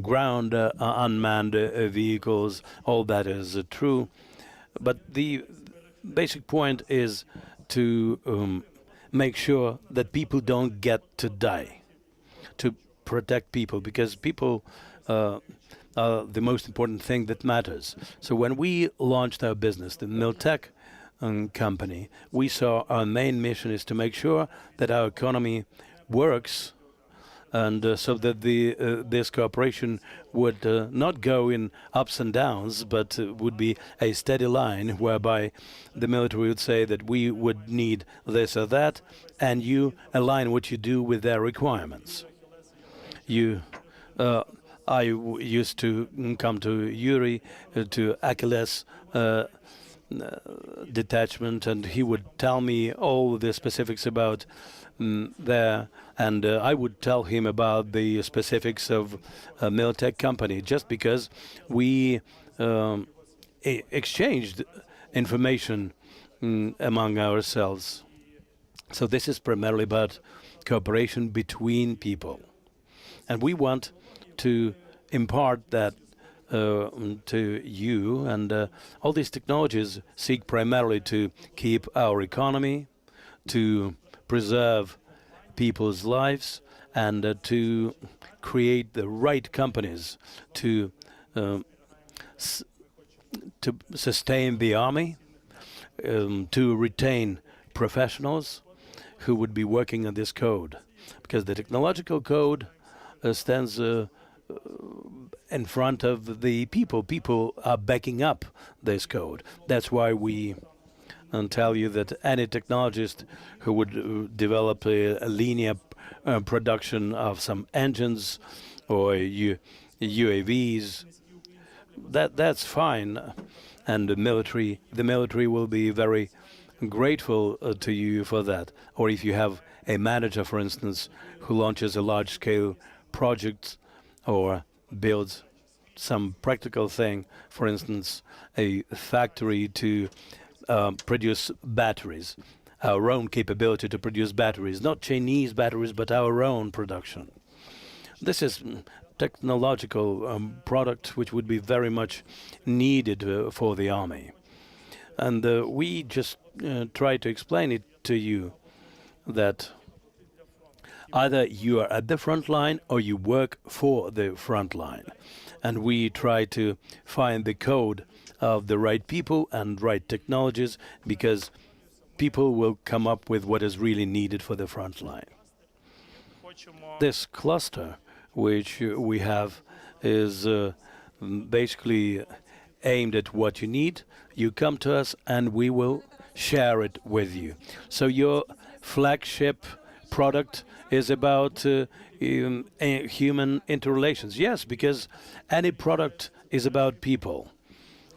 ground unmanned vehicles. All that is true. But the basic point is to make sure that people don't get to die, to protect people, because people are the most important thing that matters. So when we launched our business, the Miltech company, we saw our main mission is to make sure that our economy works, and so that this cooperation would not go in ups and downs, but would be a steady line whereby the military would say that we would need this or that, and you align what you do with their requirements. I used to come to Yuri, to Achilles detachment, and he would tell me all the specifics about there, and I would tell him about the specifics of a Miltech company, just because we exchanged information among ourselves. So this is primarily about cooperation between people, and we want to impart that to you, and all these technologies seek primarily to keep our economy, to preserve people's lives, and to create the right companies to sustain the army, to retain professionals who would be working on this code, because the technological code stands in front of the people. People are backing up this code. That's why we tell you that any technologist who would develop a linear production of some engines or UAVs, that's fine, and the military will be very grateful to you for that. Or if you have a manager, for instance, who launches a large-scale project or builds some practical thing, for instance, a factory to produce batteries, our own capability to produce batteries, not Chinese batteries, but our own production. This is technological product which would be very much needed for the army. And we just try to explain it to you that either you are at the front line or you work for the front line. And we try to find the code of the right people and right technologies, because people will come up with what is really needed for the front line. This cluster which we have is basically aimed at what you need. You come to us and we will share it with you. So your flagship product is about human interrelations. Yes, because any product is about people.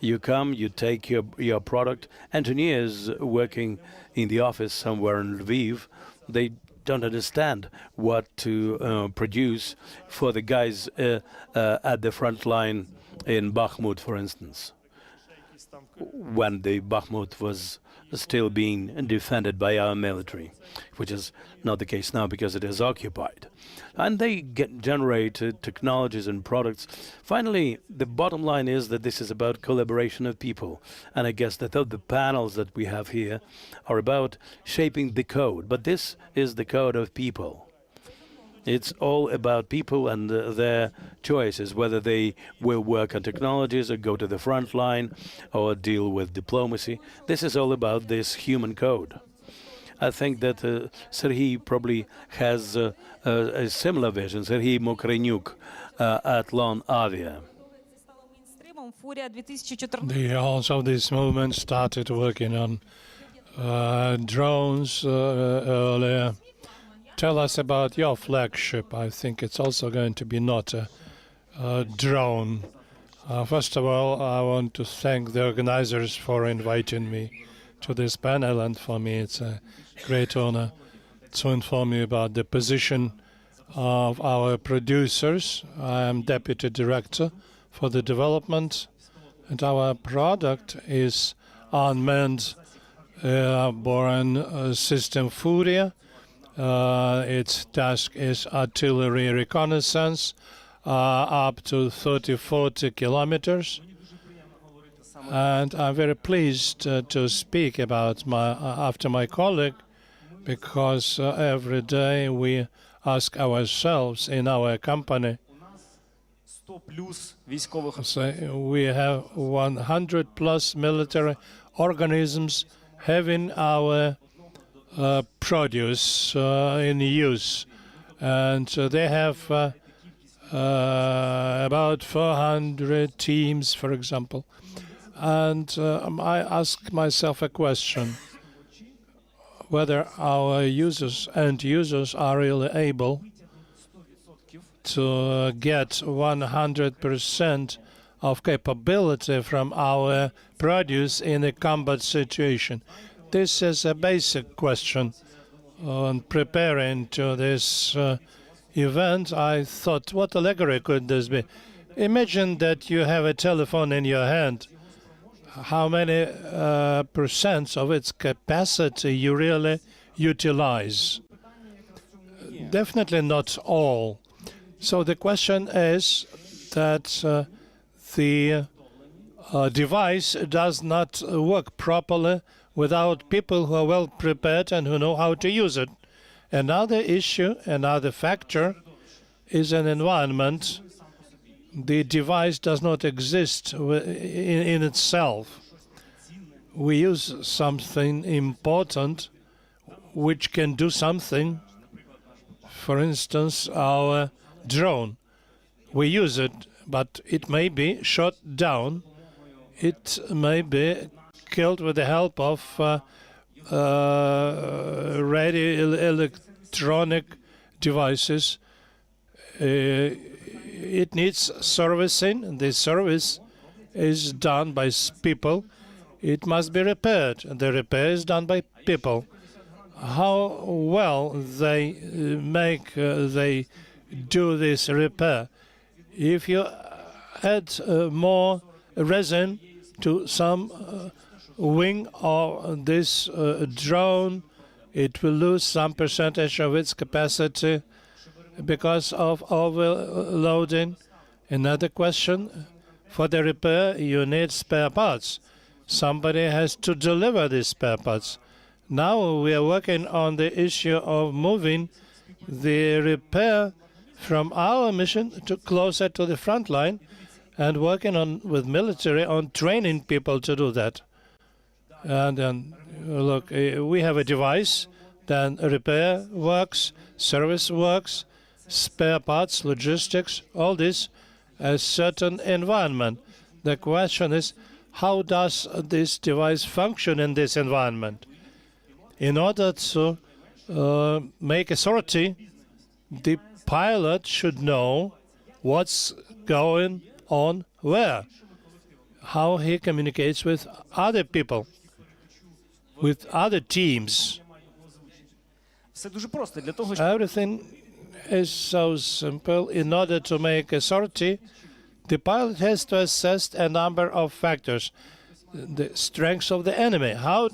You come, you take your product. Engineers working in the office somewhere in Lviv, they don't understand what to produce for the guys at the front line in Bakhmut, for instance, when the Bakhmut was still being defended by our military, which is not the case now because it is occupied. And they generate technologies and products. Finally, the bottom line is that this is about collaboration of people. And I guess that the panels that we have here are about shaping the code. But this is the code of people. It's all about people and their choices, whether they will work on technologies or go to the front line or deal with diplomacy. This is all about this human code. I think that Serhiy probably has a similar vision, Serhiy Mokrenyuk at Lon Avia. Also, this movement started working on drones earlier. Tell us about your flagship. I think it's also going to be not a drone. First of all, I want to thank the organizers for inviting me to this panel, and for me it's a great honor to inform you about the position of our producers. I am Deputy Director for the development, and our product is unmanned airborne system Furia. Its task is artillery reconnaissance up to 30-40 kilometers. And I'm very pleased to speak about after my colleague, because every day we ask ourselves in our company, say we have 100 plus military organisms having our produce in use, and they have about 400 teams, for example. And I ask myself a question, whether our end users are really able to get 100% of capability from our produce in a combat situation. This is a basic question. On preparing to this event, I thought, what allegory could this be? Imagine that you have a telephone in your hand. How many percent of its capacity you really utilize? Definitely not all. So the question is that the device does not work properly without people who are well prepared and who know how to use it. Another issue, another factor is an environment. The device does not exist in itself. We use something important which can do something. For instance, our drone. We use it, but it may be shot down. It may be killed with the help of radio electronic devices. It needs servicing. The service is done by people. It must be repaired. The repair is done by people. How well they they do this repair? If you add more resin to some wing of this drone, it will lose some percentage of its capacity because of overloading. Another question, for the repair, you need spare parts. Somebody has to deliver these spare parts. Now we are working on the issue of moving the repair from our mission to closer to the front line and working on with military on training people to do that. And then, look, we have a device, then repair works, service works, spare parts, logistics, all this, a certain environment. The question is, how does this device function in this environment? In order to make a sortie, the pilot should know what's going on where, how he communicates with other people, with other teams. Everything is so simple. In order to make a sortie, the pilot has to assess a number of factors. The strengths of the enemy. How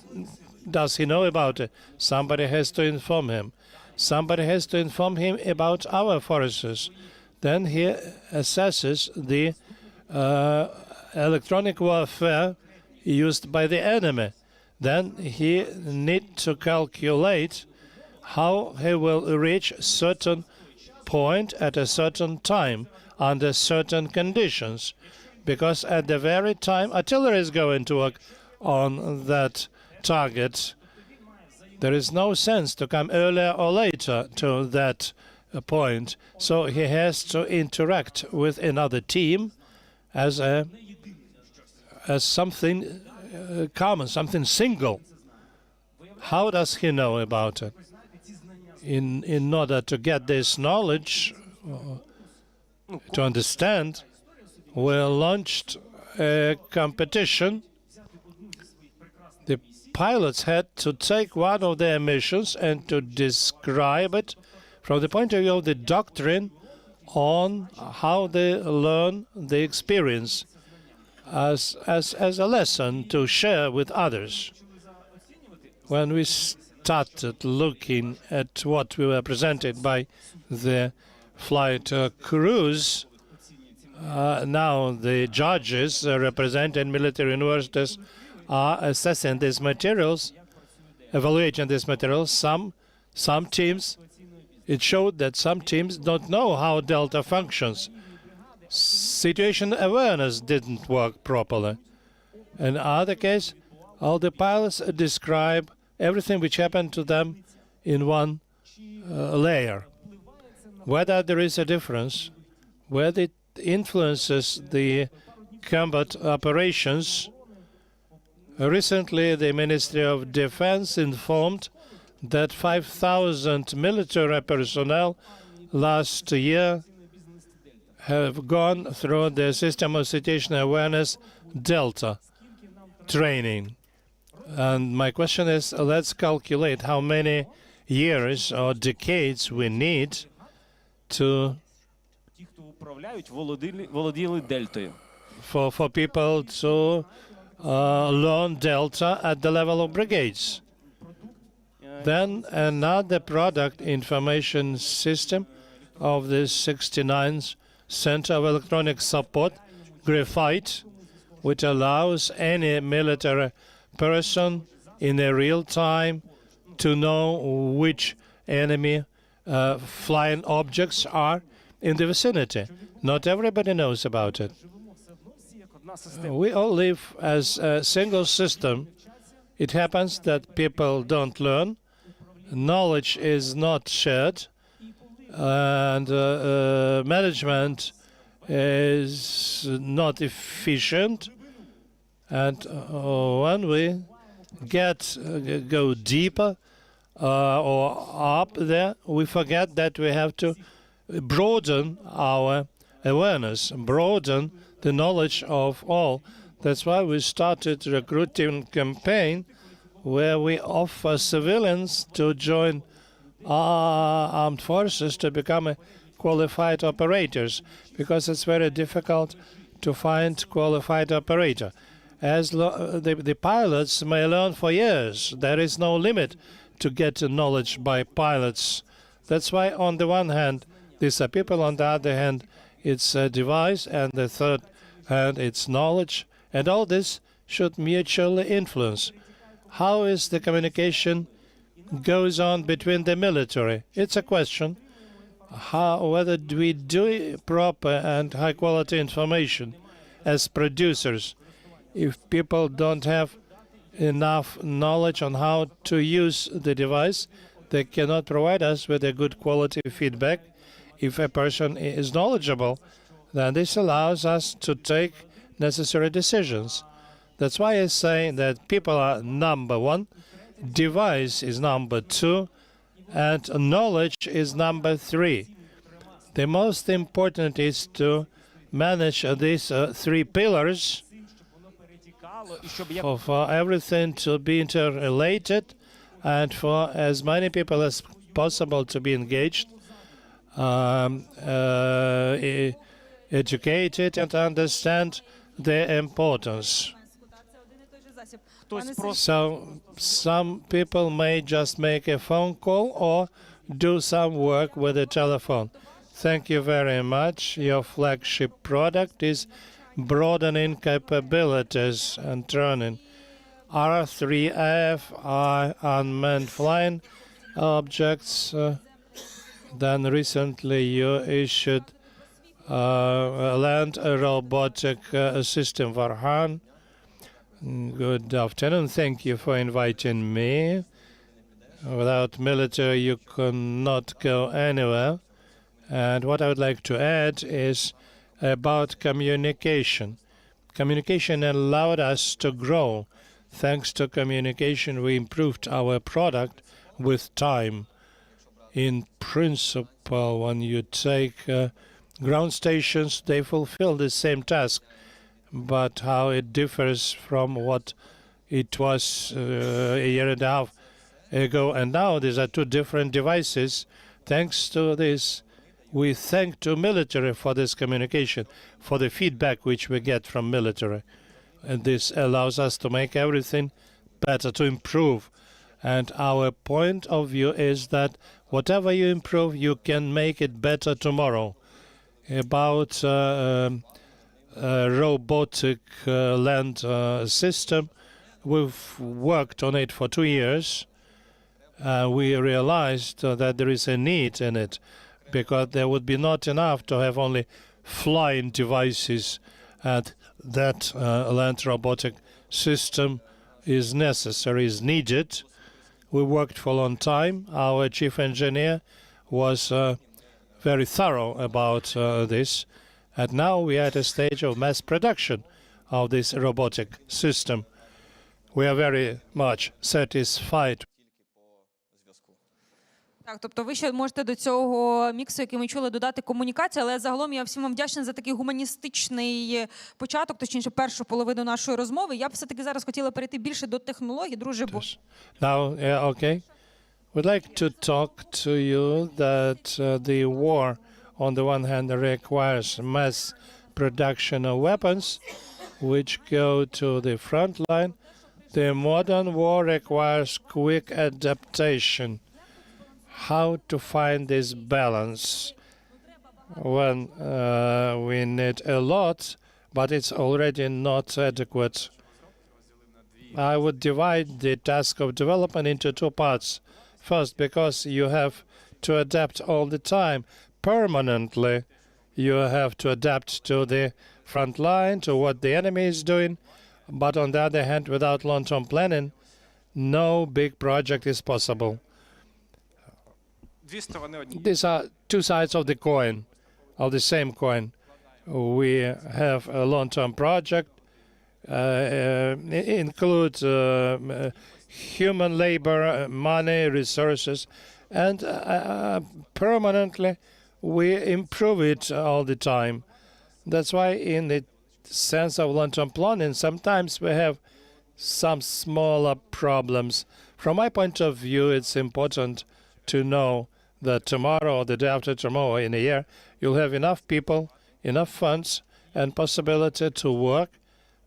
does he know about it? Somebody has to inform him. Somebody has to inform him about our forces. Then he assesses the electronic warfare used by the enemy. Then he needs to calculate how he will reach a certain point at a certain time under certain conditions. Because at the very time artillery is going to work on that target, there is no sense to come earlier or later to that point. So he has to interact with another team as something common, something single. How does he know about it? In order to get this knowledge, to understand, we launched a competition. The pilots had to take one of their missions and to describe it from the point of view of the doctrine on how they learn the experience as a lesson to share with others. When we started looking at what we were presented by the flight crews, now the judges representing military universities are assessing these materials, evaluating these materials. Some Some teams, it showed that some teams don't know how Delta functions. Situation awareness didn't work properly. In other case, all the pilots describe everything which happened to them in one layer. Whether there is a difference, whether it influences the combat operations. Recently, the Ministry of Defense informed that 5,000 military personnel last year have gone through the System of Situational Awareness Delta training. And my question is, let's calculate how many years or decades we need to for people to learn Delta at the level of brigades. Then another product information system of the 69th Center of Electronic Support, Graphite, which allows any military person in a real time to know which enemy flying objects are in the vicinity. Not everybody knows about it. We all live as a single system. It happens that people don't learn, knowledge is not shared, and management is not efficient. And when we go deeper or up there, we forget that we have to broaden our awareness, broaden the knowledge of all. That's why we started a recruiting campaign where we offer civilians to join our armed forces to become qualified operators, because it's very difficult to find qualified operator. As the pilots may learn for years, there is no limit to get knowledge by pilots. That's why, on the one hand, these are people, on the other hand, it's a device, and the third hand, it's knowledge, and all this should mutually influence. How is the communication goes on between the military? It's a question. Whether we do proper and high-quality information as producers. If people don't have enough knowledge on how to use the device, they cannot provide us with a good quality feedback. If a person is knowledgeable, then this allows us to take necessary decisions. That's why I say that people are number one, device is number two, and knowledge is number three. The most important is to manage these three pillars for everything to be interrelated and for as many people as possible to be engaged, educated, and understand their importance. So some people may just make a phone call or do some work with a telephone. Thank you very much. Your flagship product is broadening capabilities and turning R3F, unmanned flying objects. Then recently you issued a land robotic system for Han. Good afternoon. Thank you for inviting me. Without military, you cannot go anywhere. And what I would like to add is about communication. Communication allowed us to grow. Thanks to communication, we improved our product with time. In principle, when you take ground stations, they fulfill the same task. But how it differs from what it was a year and a half ago and now, these are two different devices. Thanks to this, we thank to military for this communication, for the feedback which we get from military. And this allows us to make everything better, to improve. And our point of view is that whatever you improve, you can make it better tomorrow. About robotic land system, we've worked on it for 2 years. we realized that there is a need in it, because there would be not enough to have only flying devices, and that land robotic system is necessary, is needed. We worked for a long time. Our chief engineer was very thorough about this, and now we are at a stage of mass production of this robotic system. We are very much satisfied. Так, тобто ви ще можете до цього міксу, який ми чули, додати комунікацію, але загалом я всім вам вдячна за такий гуманістичний початок, точніше першу половину нашої розмови. Я б все-таки зараз хотіла перейти більше до технологій, друже. Now, okay. We'd like to talk to you that the war, on the one hand, requires mass production of weapons, which go to the front line. The modern war requires quick adaptation. How to find this balance when we need a lot, but it's already not adequate. I would divide the task of development into two parts. First, because you have to adapt all the time, permanently. You have to adapt to the front line, to what the enemy is doing. But on the other hand, without long-term planning, no big project is possible. These are two sides of the coin, of the same coin. We have a long-term project, includes human labor, money, resources, and permanently we improve it all the time. That's why in the sense of long-term planning, sometimes we have some smaller problems. From my point of view, it's important to know that tomorrow or the day after tomorrow in a year, you'll have enough people, enough funds, and possibility to work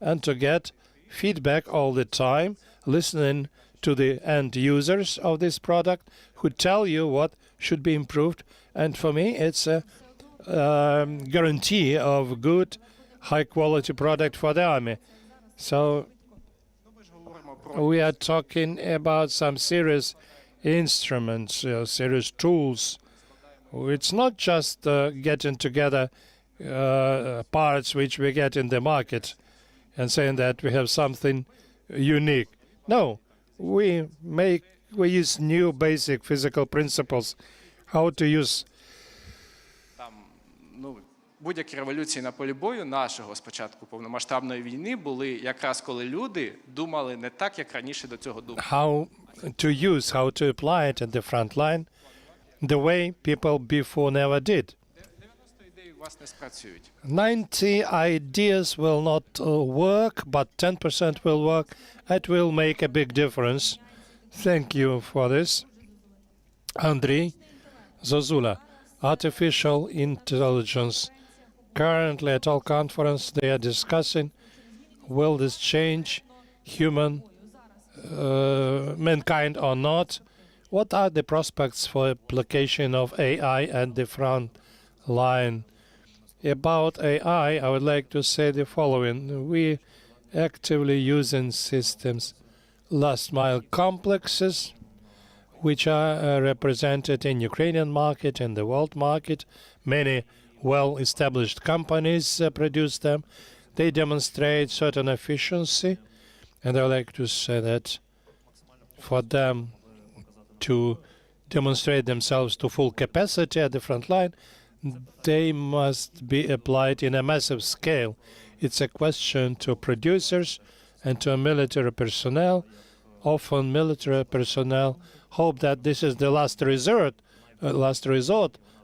and to get feedback all the time, listening to the end users of this product who tell you what should be improved. And for me, it's a guarantee of good, high-quality product for the army. So we are talking about some serious instruments, serious tools. It's not just getting together parts which we get in the market and saying that we have something unique. No, we use new basic physical principles, how to use. Будь-які революції на полі бою нашого спочатку повномасштабної війни були якраз коли люди думали не так, як раніше до цього думали. How to apply it at the front line, the way people before never did. 90 ideas will not work, but 10% will work. It will make a big difference. Thank you for this. Andriy Zozula, artificial intelligence. Currently at all conference they are discussing, will this change mankind or not? What are the prospects for application of AI at the front line? About AI, I would like to say the following. We actively using systems, last mile complexes, which are represented in Ukrainian market and the world market. Many well-established companies produce them. They demonstrate certain efficiency, and I would like to say that for them to demonstrate themselves to full capacity at the front line, they must be applied in a massive scale. It's a question to producers and to military personnel. Often military personnel hope that this is the last resort,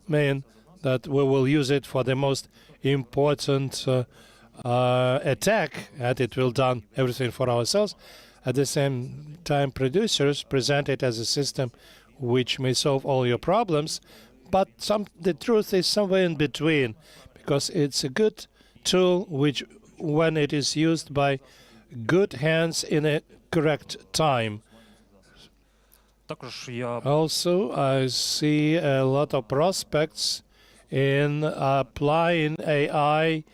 mean that we will use it for the most important attack, and it will done everything for ourselves. At the same time, producers present it as a system which may solve all your problems, but the truth is somewhere in between, because it's a good tool which, when it is used by good hands in a correct time. Also, I see a lot of prospects in applying AI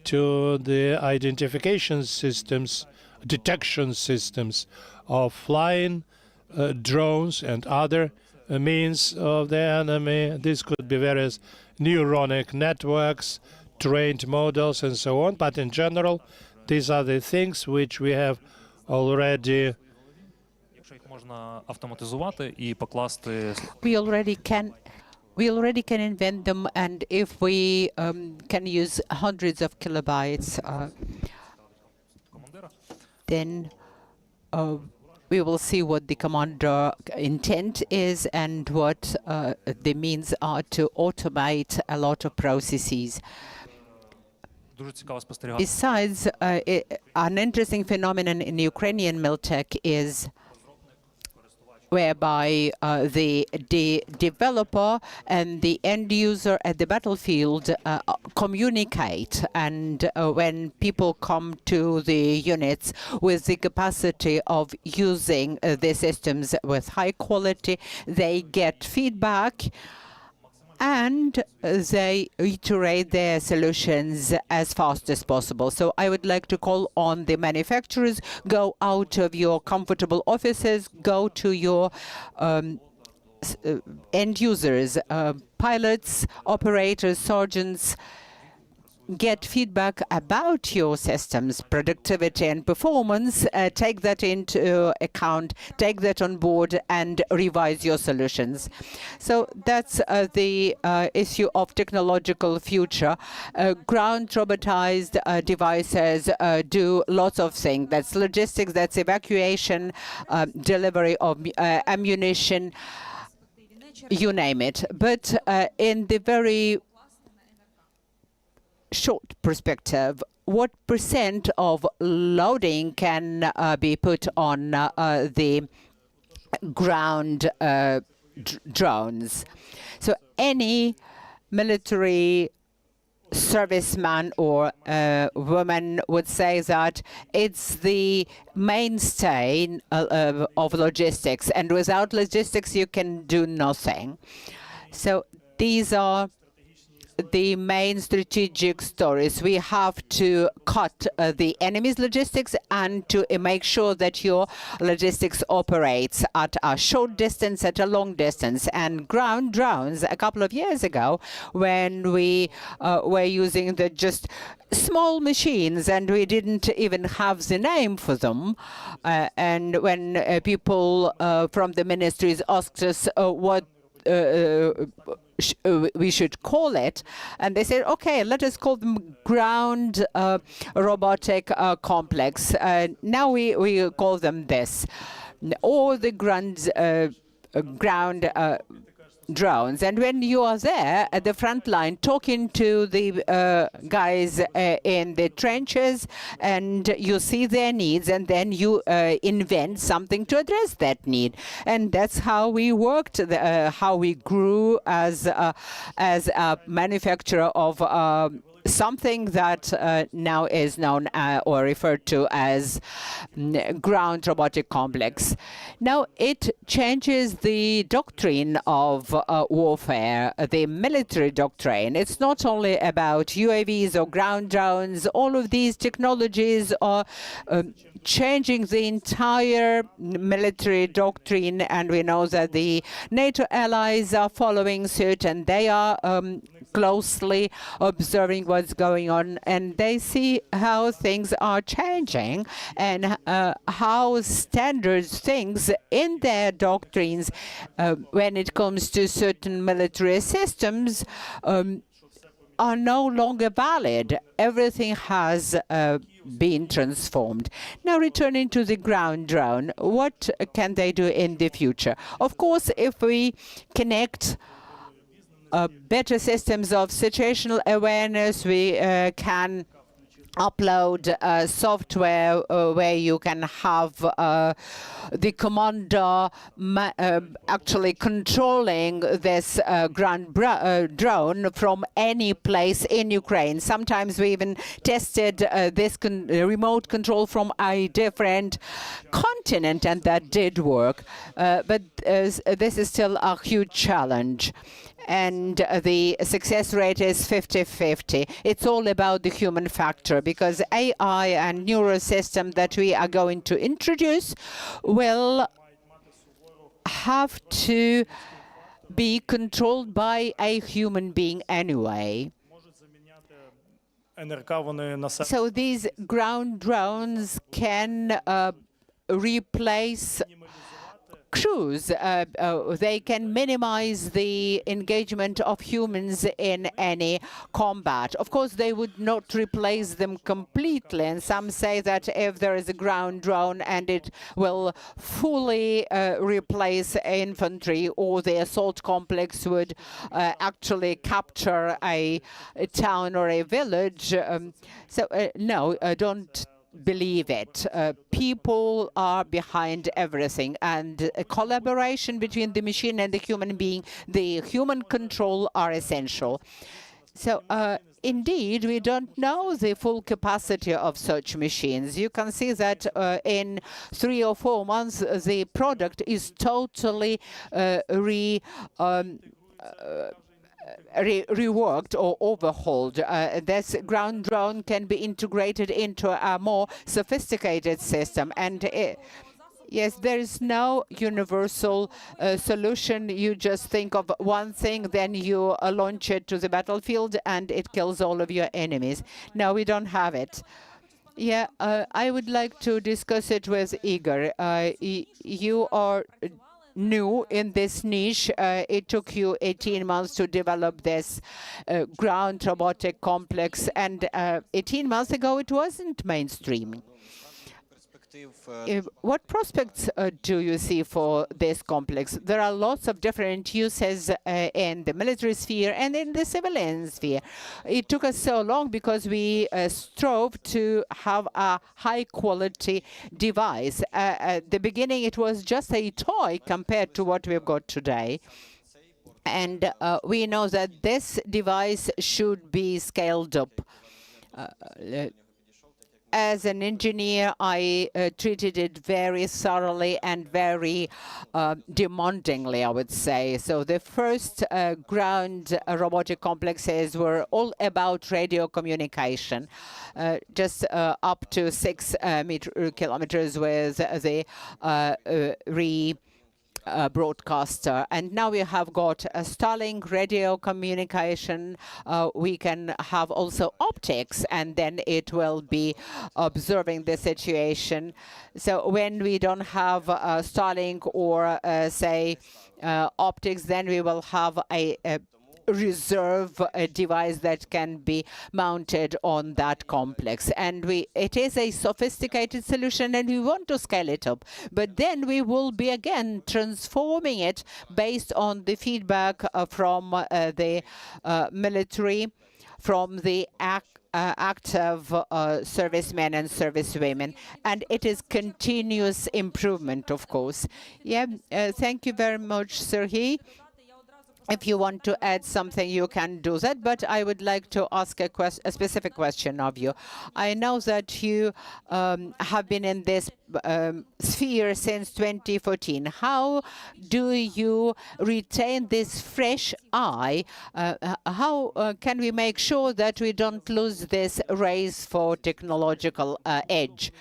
to the identification systems, detection systems of flying drones and other means of the enemy. This could be various neuronic networks, trained models, and so on. But in general, these are the things which we have already. We already can invent them, and if we can use hundreds of kilobytes, then we will see what the commander intent is and what the means are to automate a lot of processes. Besides, an interesting phenomenon in Ukrainian Miltech is whereby the developer and the end user at the battlefield communicate, and when people come to the units with the capacity of using the systems with high quality, they get feedback and they iterate their solutions as fast as possible. So I would like to call on the manufacturers, go out of your comfortable offices, go to your end users, pilots, operators, sergeants, get feedback about your systems, productivity and performance, take that into account, take that on board and revise your solutions. So that's the issue of technological future. Ground robotized devices do lots of things. That's logistics, that's evacuation, delivery of ammunition, you name it. But in the very short perspective, what percent of loading can be put on the ground drones? So any military serviceman or woman would say that it's the mainstay of logistics, and without logistics you can do nothing. So these are the main strategic stories. We have to cut the enemy's logistics and to make sure that your logistics operates at a short distance, at a long distance. And ground drones, a couple of years ago, when we were using the just small machines and we didn't even have the name for them, and when people from the ministries asked us what we should call it, and they said, okay, let us call them ground robotic complex. Now we call them this, or the ground drones. And when you are there at the front line talking to the guys in the trenches, and you see their needs, and then you invent something to address that need. And that's how we worked, how we grew as a manufacturer of something that now is known or referred to as ground robotic complex. Now it changes the doctrine of warfare, the military doctrine. It's not only about UAVs or ground drones. All of these technologies are changing the entire military doctrine, and we know that the NATO allies are following suit, and they are closely observing what's going on, and they see how things are changing and how standards things in their doctrines when it comes to certain military systems are no longer valid. Everything has been transformed. Now, returning to the ground drone, what can they do in the future? Of course, if we connect better systems of situational awareness, we can upload software where you can have the commander actually controlling this ground drone from any place in Ukraine. Sometimes we even tested this remote control from a different continent, and that did work. But this is still a huge challenge. And the success rate is 50-50. It's all about the human factor, because AI and neural system that we are going to introduce will have to be controlled by a human being anyway. So these ground drones can replace crews. They can minimize the engagement of humans in any combat. Of course, they would not replace them completely, and some say that if there is a ground drone and it will fully replace infantry, or the assault complex would actually capture a town or a village. No, don't believe it. People are behind everything, and a collaboration between the machine and the human being, the human control, are essential. So indeed, we don't know the full capacity of such machines. You can see that in 3 or 4 months, the product is totally reworked or overhauled. This ground drone can be integrated into a more sophisticated system. And yes, there is no universal solution. You just think of one thing, then you launch it to the battlefield, and it kills all of your enemies. No, we don't have it. Yeah, I would like to discuss it with Igor. You are new in this niche. It took you 18 months to develop this ground robotic complex, and 18 months ago it wasn't mainstream. What prospects do you see for this complex? There are lots of different uses in the military sphere and in the civilian sphere. It took us so long because we strove to have a high-quality device. At the beginning, it was just a toy compared to what we've got today. And we know that this device should be scaled up. As an engineer, I treated it very thoroughly and very demandingly, I would say. So the first ground robotic complexes were all about radio communication, just up to 6 kilometers with the broadcaster. And now we have got a Starlink radio communication. We can have also optics, and then it will be observing the situation. So when we don't have Starlink or say optics, then we will have a reserve device that can be mounted on that complex. And it is a sophisticated solution, and we want to scale it up. But then we will be again transforming it based on the feedback from the military, from the active servicemen and servicewomen, and it is continuous improvement, of course. Yeah, thank you very much, Sergei. If you want to add something, you can do that, but I would like to ask a specific question of you. I know that you have been in this sphere since 2014. How do you retain this fresh eye? How can we make sure that we don't lose this race for technological edge?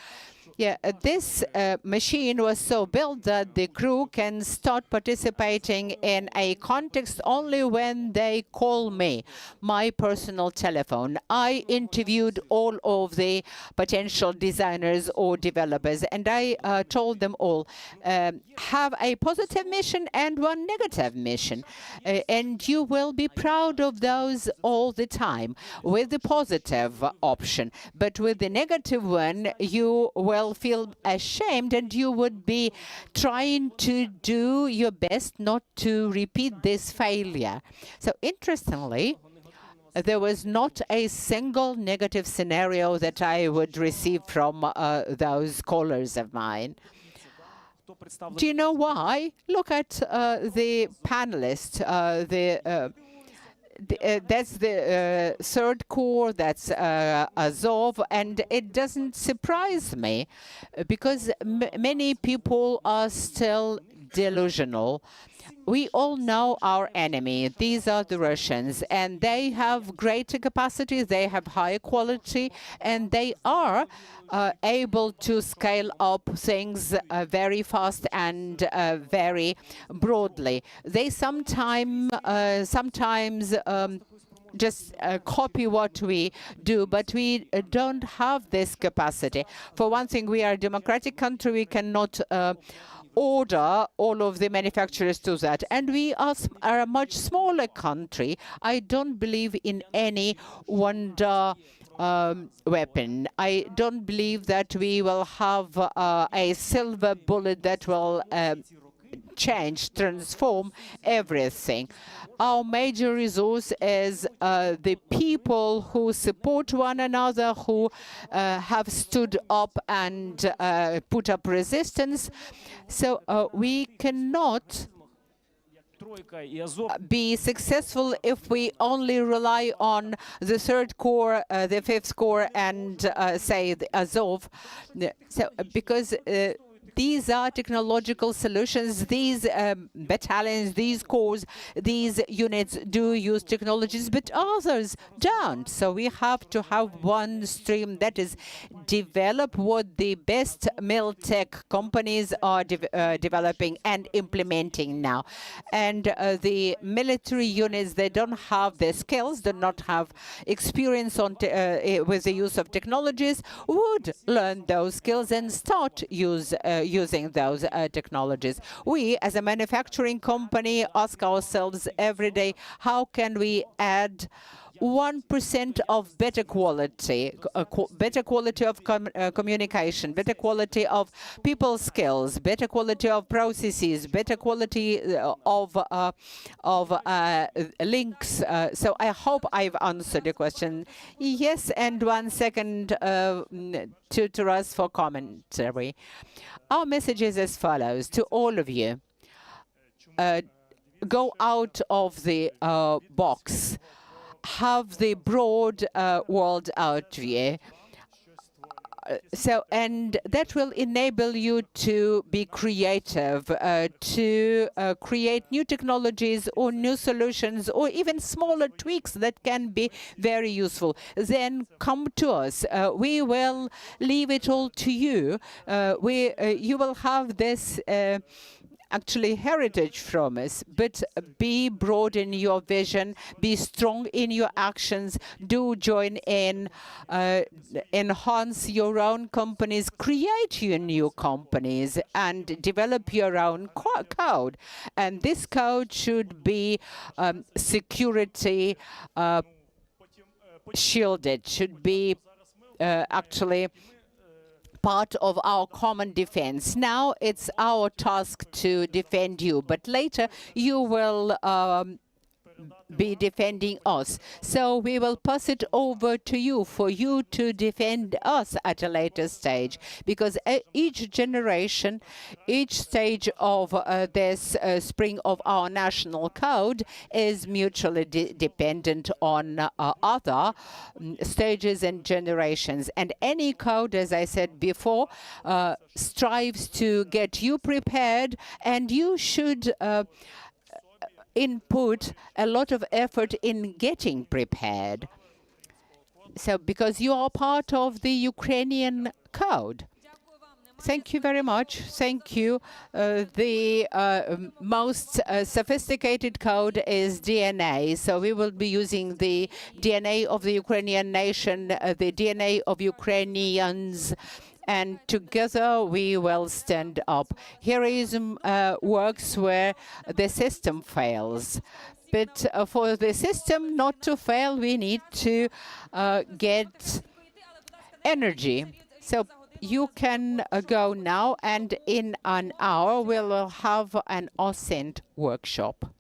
Yeah, this machine was so built that the crew can start participating in a context only when they call me, my personal telephone. I interviewed all of the potential designers or developers, and I told them all, have a positive mission and one negative mission, and you will be proud of those all the time with the positive option. But with the negative one, you will feel ashamed, and you would be trying to do your best not to repeat this failure. So interestingly, there was not a single negative scenario that I would receive from those callers of mine. Do you know why? Look at the panelists. That's the third corps, that's Azov, and it doesn't surprise me because many people are still delusional. We all know our enemy. These are the Russians, and they have greater capacity, they have higher quality, and they are able to scale up things very fast and very broadly. They sometimes just copy what we do, but we don't have this capacity. For one thing, we are a democratic country. We cannot order all of the manufacturers to that. And we are a much smaller country. I don't believe in any wonder weapon. I don't believe that we will have a silver bullet that will change, transform everything. Our major resource is the people who support one another, who have stood up and put up resistance. So we cannot be successful if we only rely on the Third Corps, the Fifth Corps, and say the Azov. So because these are technological solutions. These battalions, these corps, these units do use technologies, but others don't. So we have to have one stream that is develop what the best mil-tech companies are developing and implementing now. And the military units, they don't have the skills, do not have experience on with the use of technologies, would learn those skills and start using those technologies. We, as a manufacturing company, ask ourselves every day, how can we add 1% of better quality of communication, better quality of people skills, better quality of processes, better quality of links. So I hope I've answered your question. Yes, and 1 second to us for commentary. Our message is as follows to all of you. Go out of the box. Have the broad world out view. And that will enable you to be creative, to create new technologies or new solutions or even smaller tweaks that can be very useful. Then come to us. We will leave it all to you. You will have this actually heritage from us, but be broad in your vision, be strong in your actions, do join in, enhance your own companies, create your new companies, and develop your own code. And this code should be security shielded, should be actually part of our common defense. Now it's our task to defend you, but later you will be defending us. So we will pass it over to you for you to defend us at a later stage, because each generation, each stage of this spring of our national code is mutually dependent on other stages and generations. And any code, as I said before, strives to get you prepared, and you should input a lot of effort in getting prepared. So, because you are part of the Ukrainian code. Thank you very much. Thank you. The most sophisticated code is DNA. So we will be using the DNA of the Ukrainian nation, the DNA of Ukrainians, and together we will stand up. Heroism works where the system fails. But for the system not to fail, we need to get energy. So you can go now, and in an hour we will have an Ascent workshop.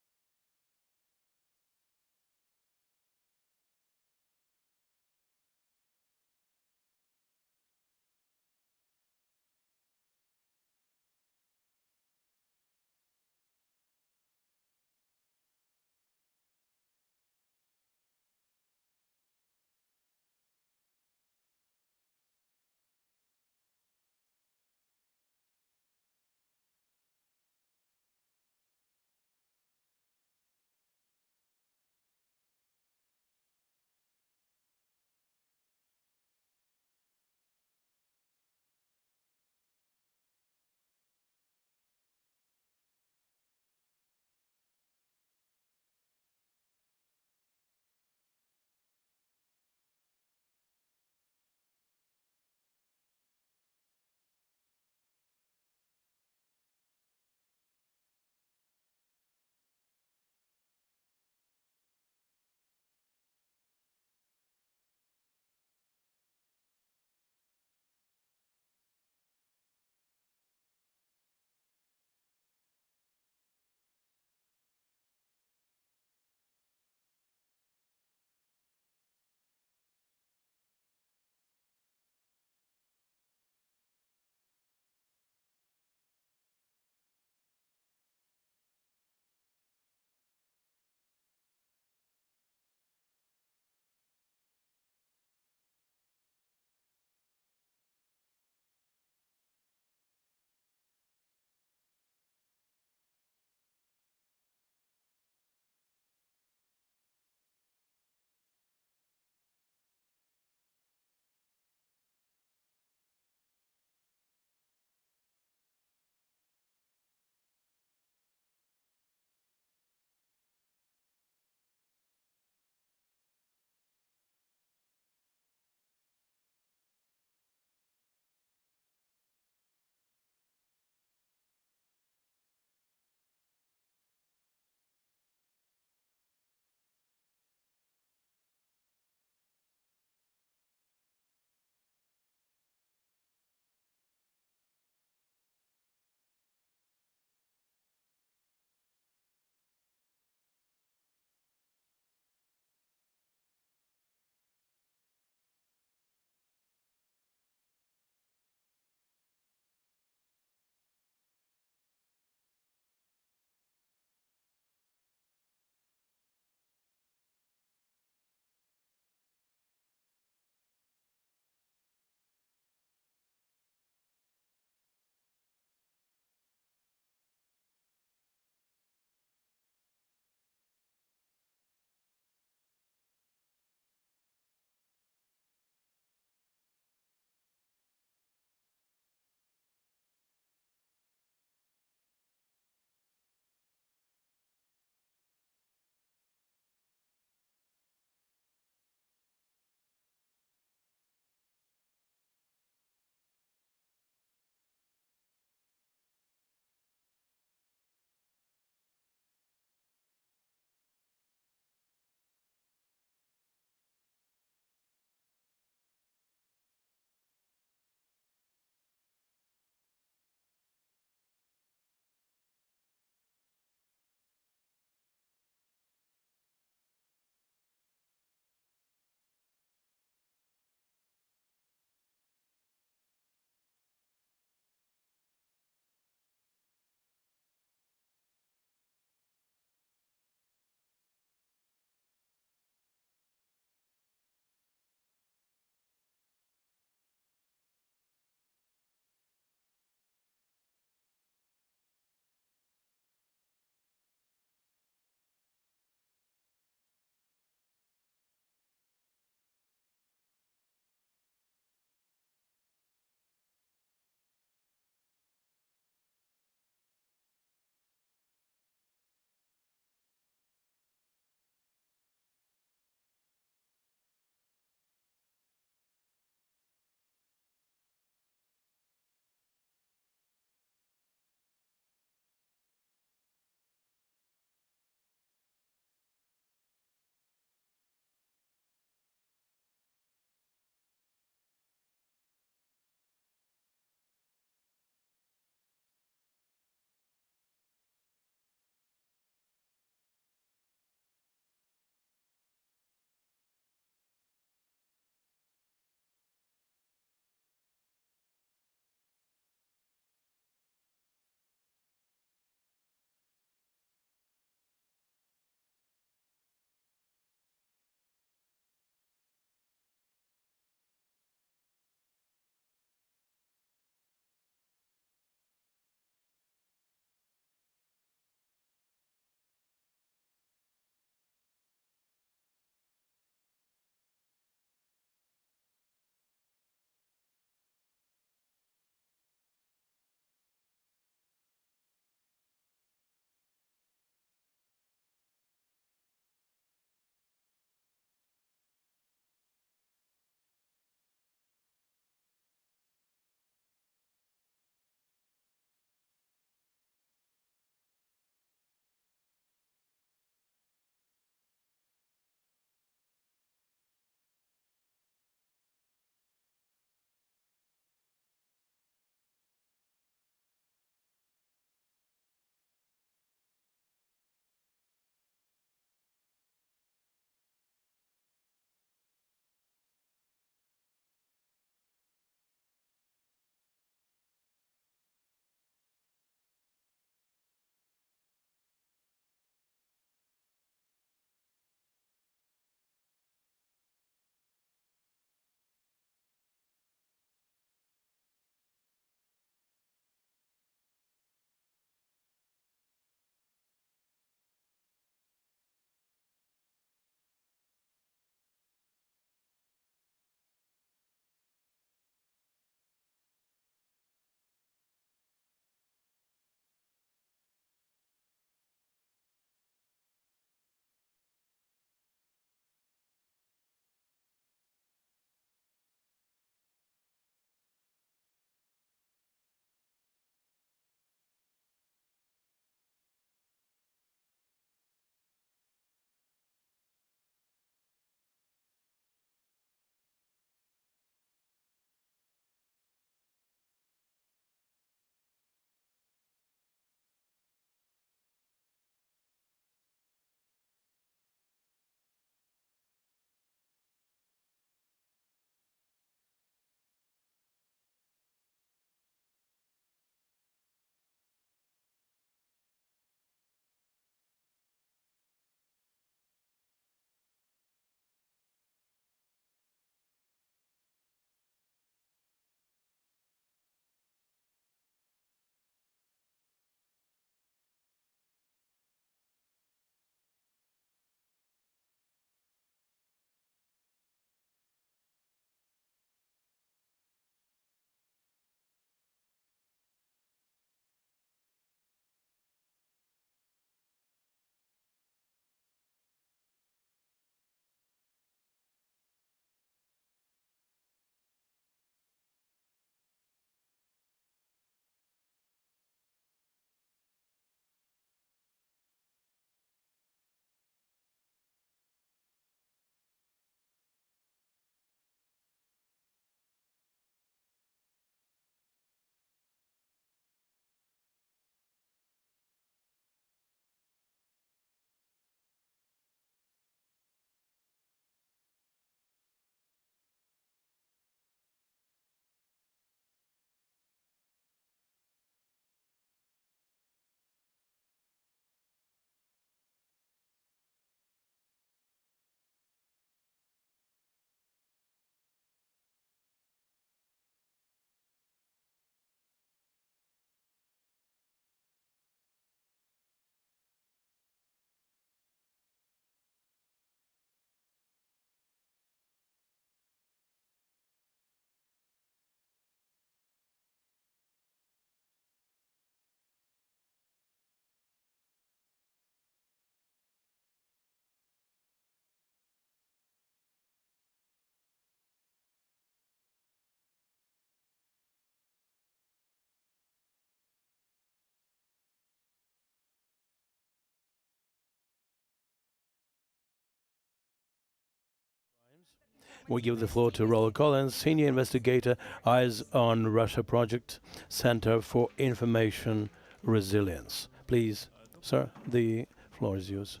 We give the floor to Roland Collins, Senior Investigator, Eyes on Russia Project, Center for Information Resilience. Please, sir, the floor is yours.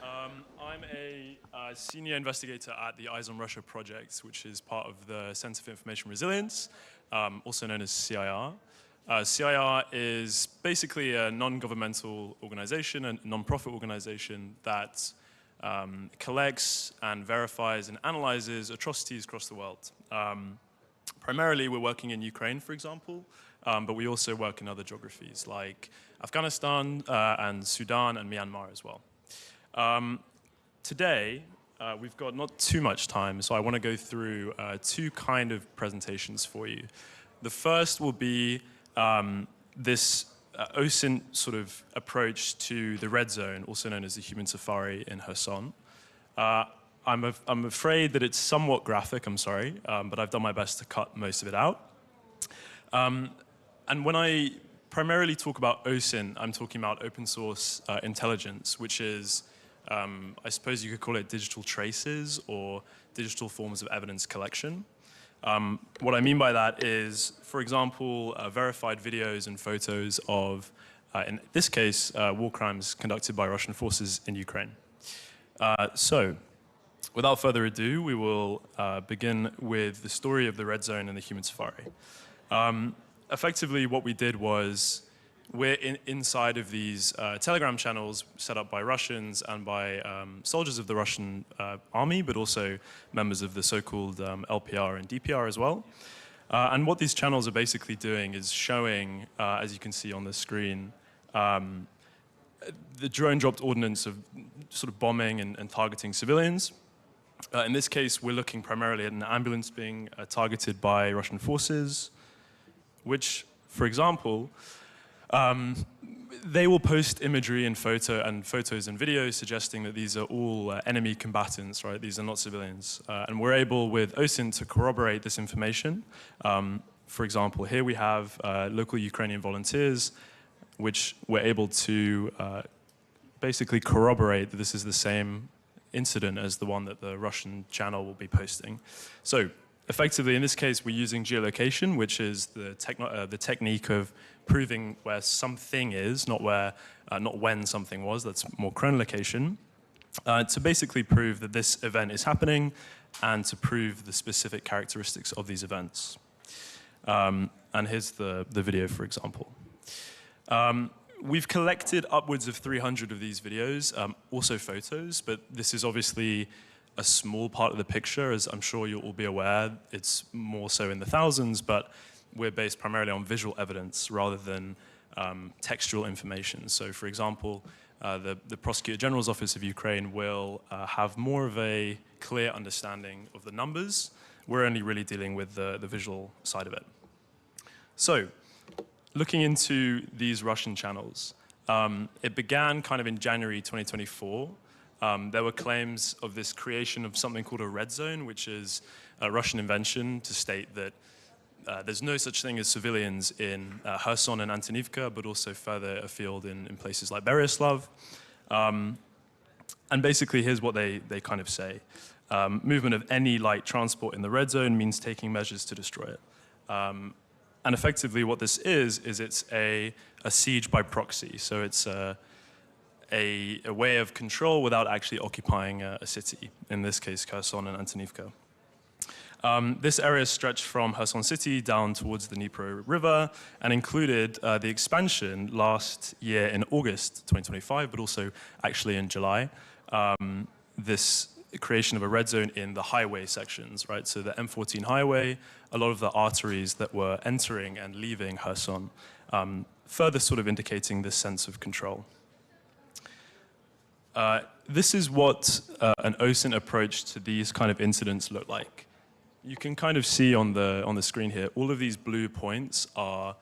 I'm a senior investigator at the Eyes on Russia project, which is part of the Center for Information Resilience, also known as CIR. CIR is basically a non-governmental organization, a non-profit organization that collects and verifies and analyzes atrocities across the world. Primarily, we're working in Ukraine, for example, but we also work in other geographies like Afghanistan and Sudan and Myanmar as well. Today, we've got not too much time, so I want to go through two kind of presentations for you. The first will be this OSINT sort of approach to the red zone, also known as the human safari in Kherson. I'm afraid that it's somewhat graphic, I'm sorry, but I've done my best to cut most of it out. And when I primarily talk about OSINT, I'm talking about open source intelligence, which is, I suppose you could call it digital traces or digital forms of evidence collection. What I mean by that is, for example, verified videos and photos of, in this case, war crimes conducted by Russian forces in Ukraine. So, without further ado, we will begin with the story of the Red Zone and the human safari. Effectively, what we did was, we're inside of these Telegram channels set up by Russians and by soldiers of the Russian army, but also members of the so-called LPR and DPR as well. And what these channels are basically doing is showing, as you can see on the screen, the drone-dropped ordnance of sort of bombing and targeting civilians. In this case, we're looking primarily at an ambulance being targeted by Russian forces, which, for example, they will post imagery and photos and videos suggesting that these are all enemy combatants, right? These are not civilians. And we're able, with OSINT, to corroborate this information. For example, here we have local Ukrainian volunteers, which we're able to basically corroborate that this is the same incident as the one that the Russian channel will be posting. So, effectively, in this case, we're using geolocation, which is the technique of proving where something is, not when something was. That's more chronolocation, to basically prove that this event is happening and to prove the specific characteristics of these events. And here's the video, for example. We've collected upwards of 300 of these videos, also photos, but this is obviously a small part of the picture, as I'm sure you'll all be aware. It's more so in the thousands, but we're based primarily on visual evidence rather than textual information. So, for example, the Prosecutor General's Office of Ukraine will have more of a clear understanding of the numbers. We're only really dealing with the visual side of it. So, looking into these Russian channels, it began kind of in January 2024. There were claims of this creation of something called a red zone, which is a Russian invention to state that there's no such thing as civilians in Kherson and Antonivka, but also further afield in places like Beryaslav. And basically, here's what they kind of say. Movement of any light transport in the red zone means taking measures to destroy it. And effectively, what this is it's a siege by proxy. So it's a way of control without actually occupying a city, in this case, Kherson and Antonivka. This area stretched from Kherson city down towards the Dnipro River and included the expansion last year in August 2025, but also actually in July, this creation of a red zone in the highway sections, right? So the M14 highway, a lot of the arteries that were entering and leaving Kherson, further sort of indicating this sense of control. This is what an OSINT approach to these kind of incidents look like. You can kind of see on the screen here, all of these blue points are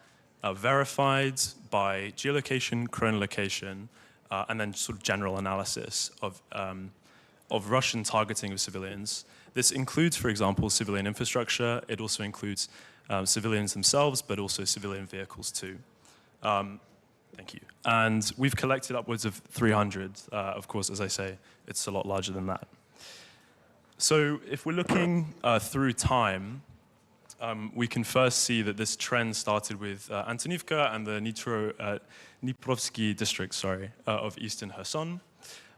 verified by geolocation, chronolocation, and then sort of general analysis of Russian targeting of civilians. This includes, for example, civilian infrastructure. It also includes civilians themselves, but also civilian vehicles too. Thank you. And we've collected upwards of 300. Of course, as I say, it's a lot larger than that. So if we're looking through time, we can first see that this trend started with Antonivka and the Dniprovsky district, of eastern Kherson.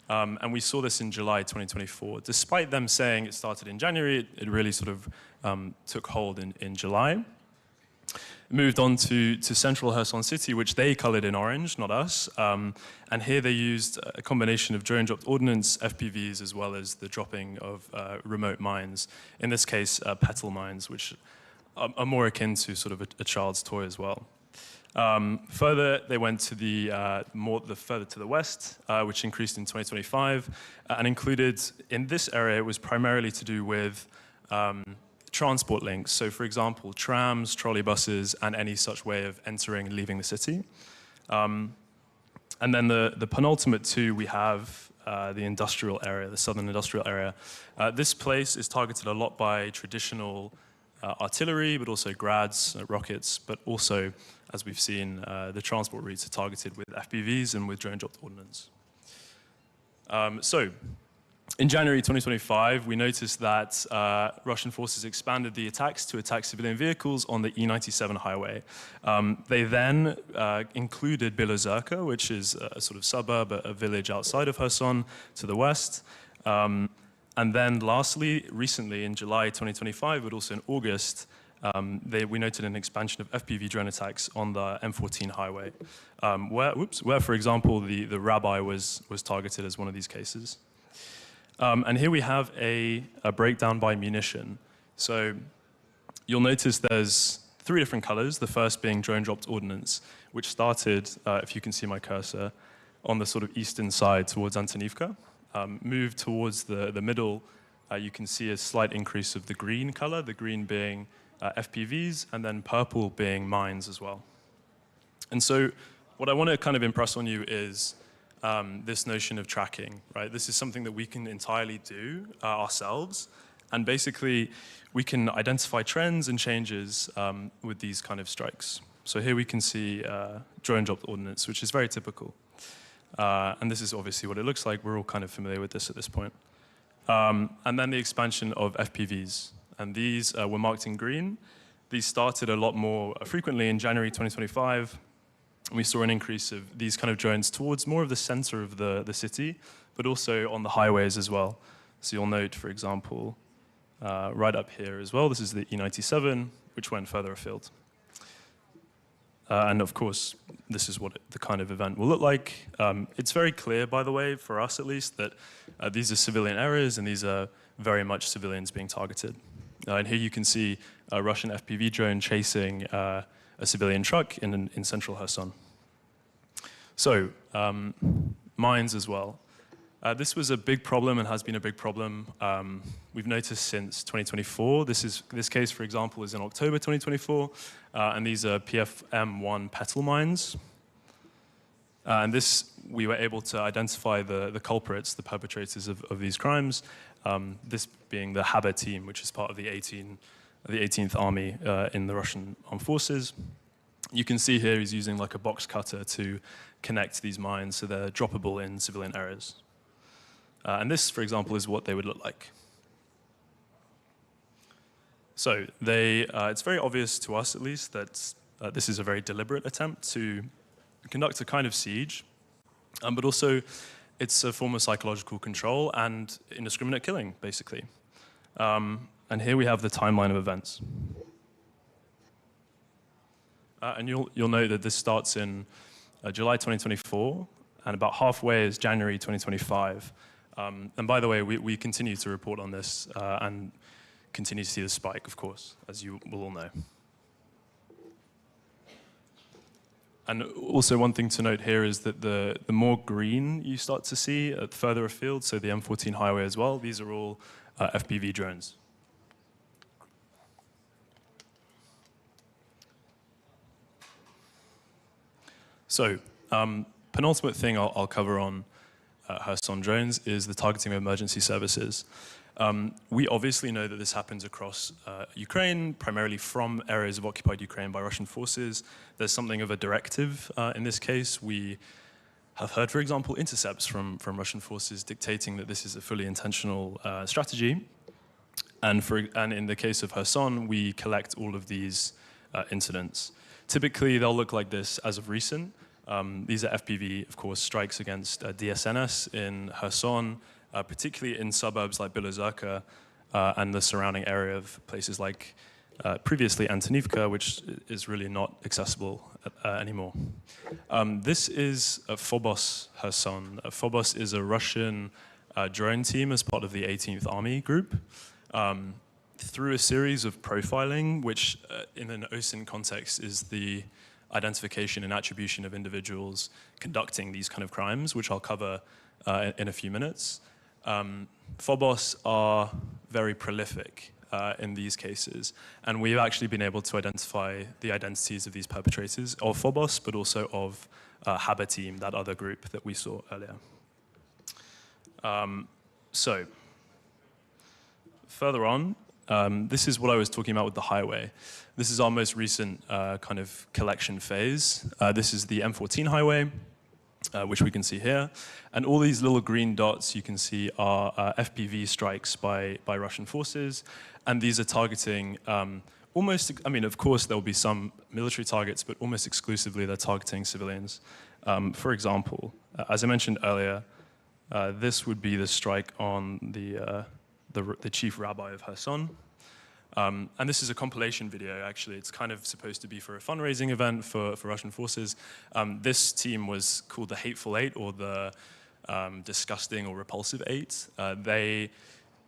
And we saw this in July 2024. Despite them saying it started in January, it really sort of took hold in July. It moved on to central Kherson city, which they colored in orange, not us. And here they used a combination of drone-dropped ordnance, FPVs, as well as the dropping of remote mines. In this case, petal mines, which are more akin to sort of a child's toy as well. Further, they went to further to the west, which increased in 2025, and included, in this area, it was primarily to do with transport links. So, for example, trams, trolleybuses, and any such way of entering and leaving the city. And then the penultimate two, we have the industrial area, the southern industrial area. This place is targeted a lot by traditional artillery, but also grads, rockets, but also, as we've seen, the transport routes are targeted with FPVs and with drone-dropped ordnance. So, in January 2025, we noticed that Russian forces expanded the attacks to attack civilian vehicles on the E97 highway. They then included Belozerka, which is a sort of suburb, a village outside of Kherson to the west. And then lastly, recently in July 2025, but also in August, we noted an expansion of FPV drone attacks on the M14 highway, where, for example, the rabbi was targeted as one of these cases. And here we have a breakdown by munition. So you'll notice there's 3 different colors, the first being drone-dropped ordnance, which started, if you can see my cursor, on the sort of eastern side towards Antonivka. Moved towards the middle, you can see a slight increase of the green color, the green being FPVs, and then purple being mines as well. And so what I want to kind of impress on you is this notion of tracking, right? This is something that we can entirely do ourselves. And basically, we can identify trends and changes with these kind of strikes. So here we can see drone-dropped ordnance, which is very typical. And this is obviously what it looks like. We're all kind of familiar with this at this point. And then the expansion of FPVs. And these were marked in green. These started a lot more frequently in January 2025. We saw an increase of these kind of drones towards more of the center of the city, but also on the highways as well. So you'll note, for example, right up here as well, this is the E97, which went further afield. And of course, this is what the kind of event will look like. It's very clear, by the way, for us at least, that these are civilian areas and these are very much civilians being targeted. And here you can see a Russian FPV drone chasing a civilian truck in central Kherson. So, mines as well. This was a big problem and has been a big problem. We've noticed since 2024. This case, for example, is in October 2024, and these are PFM1 petal mines. And this, we were able to identify the culprits, the perpetrators of these crimes. This being the Haber team, which is part of the 18th Army in the Russian Armed Forces. You can see here he's using like a box cutter to connect these mines so they're droppable in civilian areas. And this, for example, is what they would look like. So it's very obvious to us, at least, that this is a very deliberate attempt to conduct a kind of siege, but also it's a form of psychological control and indiscriminate killing, basically. And here we have the timeline of events. And you'll know that this starts in July 2024, and about halfway is January 2025. And by the way, we continue to report on this and continue to see the spike, of course, as you will all know. And also one thing to note here is that the more green you start to see further afield, so the M14 highway as well, these are all FPV drones. So, penultimate thing I'll cover on Kherson drones is the targeting of emergency services. We obviously know that this happens across Ukraine, primarily from areas of occupied Ukraine by Russian forces. There's something of a directive in this case. We have heard, for example, intercepts from Russian forces dictating that this is a fully intentional strategy. And in the case of Kherson, we collect all of these incidents. Typically, they'll look like this as of recent. These are FPV, of course, strikes against DSNS in Kherson, particularly in suburbs like Bilozerka and the surrounding area of places like previously Antonivka, which is really not accessible anymore. This is Phobos Kherson. Phobos is a Russian drone team as part of the 18th Army Group. Through a series of profiling, which in an OSINT context is the identification and attribution of individuals conducting these kind of crimes, which I'll cover in a few minutes. Phobos are very prolific in these cases, and we've actually been able to identify the identities of these perpetrators, of Phobos, but also of Habatim, that other group that we saw earlier. So, further on, this is what I was talking about with the highway. This is our most recent kind of collection phase. This is the M14 highway, which we can see here. And all these little green dots you can see are FPV strikes by Russian forces. And these are targeting almost, I mean, of course, there'll be some military targets, but almost exclusively they're targeting civilians. For example, as I mentioned earlier, this would be the strike on the chief rabbi of Kherson. And this is a compilation video, actually. It's kind of supposed to be for a fundraising event for Russian forces. This team was called the Hateful Eight, or the Disgusting or Repulsive Eight.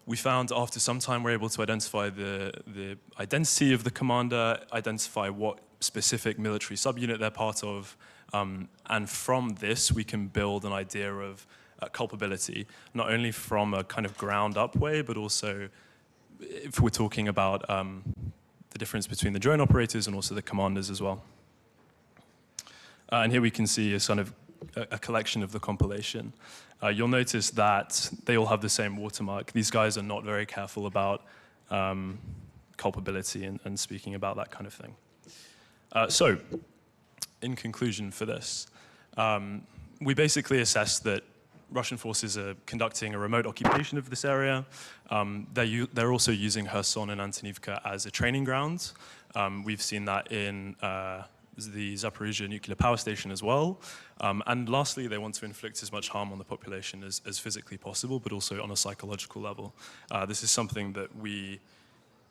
We found after some time we're able to identify the identity of the commander, identify what specific military subunit they're part of, and from this we can build an idea of culpability, not only from a kind of ground-up way, but also if we're talking about the difference between the drone operators and also the commanders as well. And here we can see a kind of a collection of the compilation. You'll notice that they all have the same watermark. These guys are not very careful about culpability and speaking about that kind of thing. So, in conclusion for this, we basically assessed that Russian forces are conducting a remote occupation of this area. They're also using Kherson and Antonivka as a training ground. We've seen that in the Zaporizhzhia nuclear power station as well. And lastly, they want to inflict as much harm on the population as physically possible, but also on a psychological level. This is something that we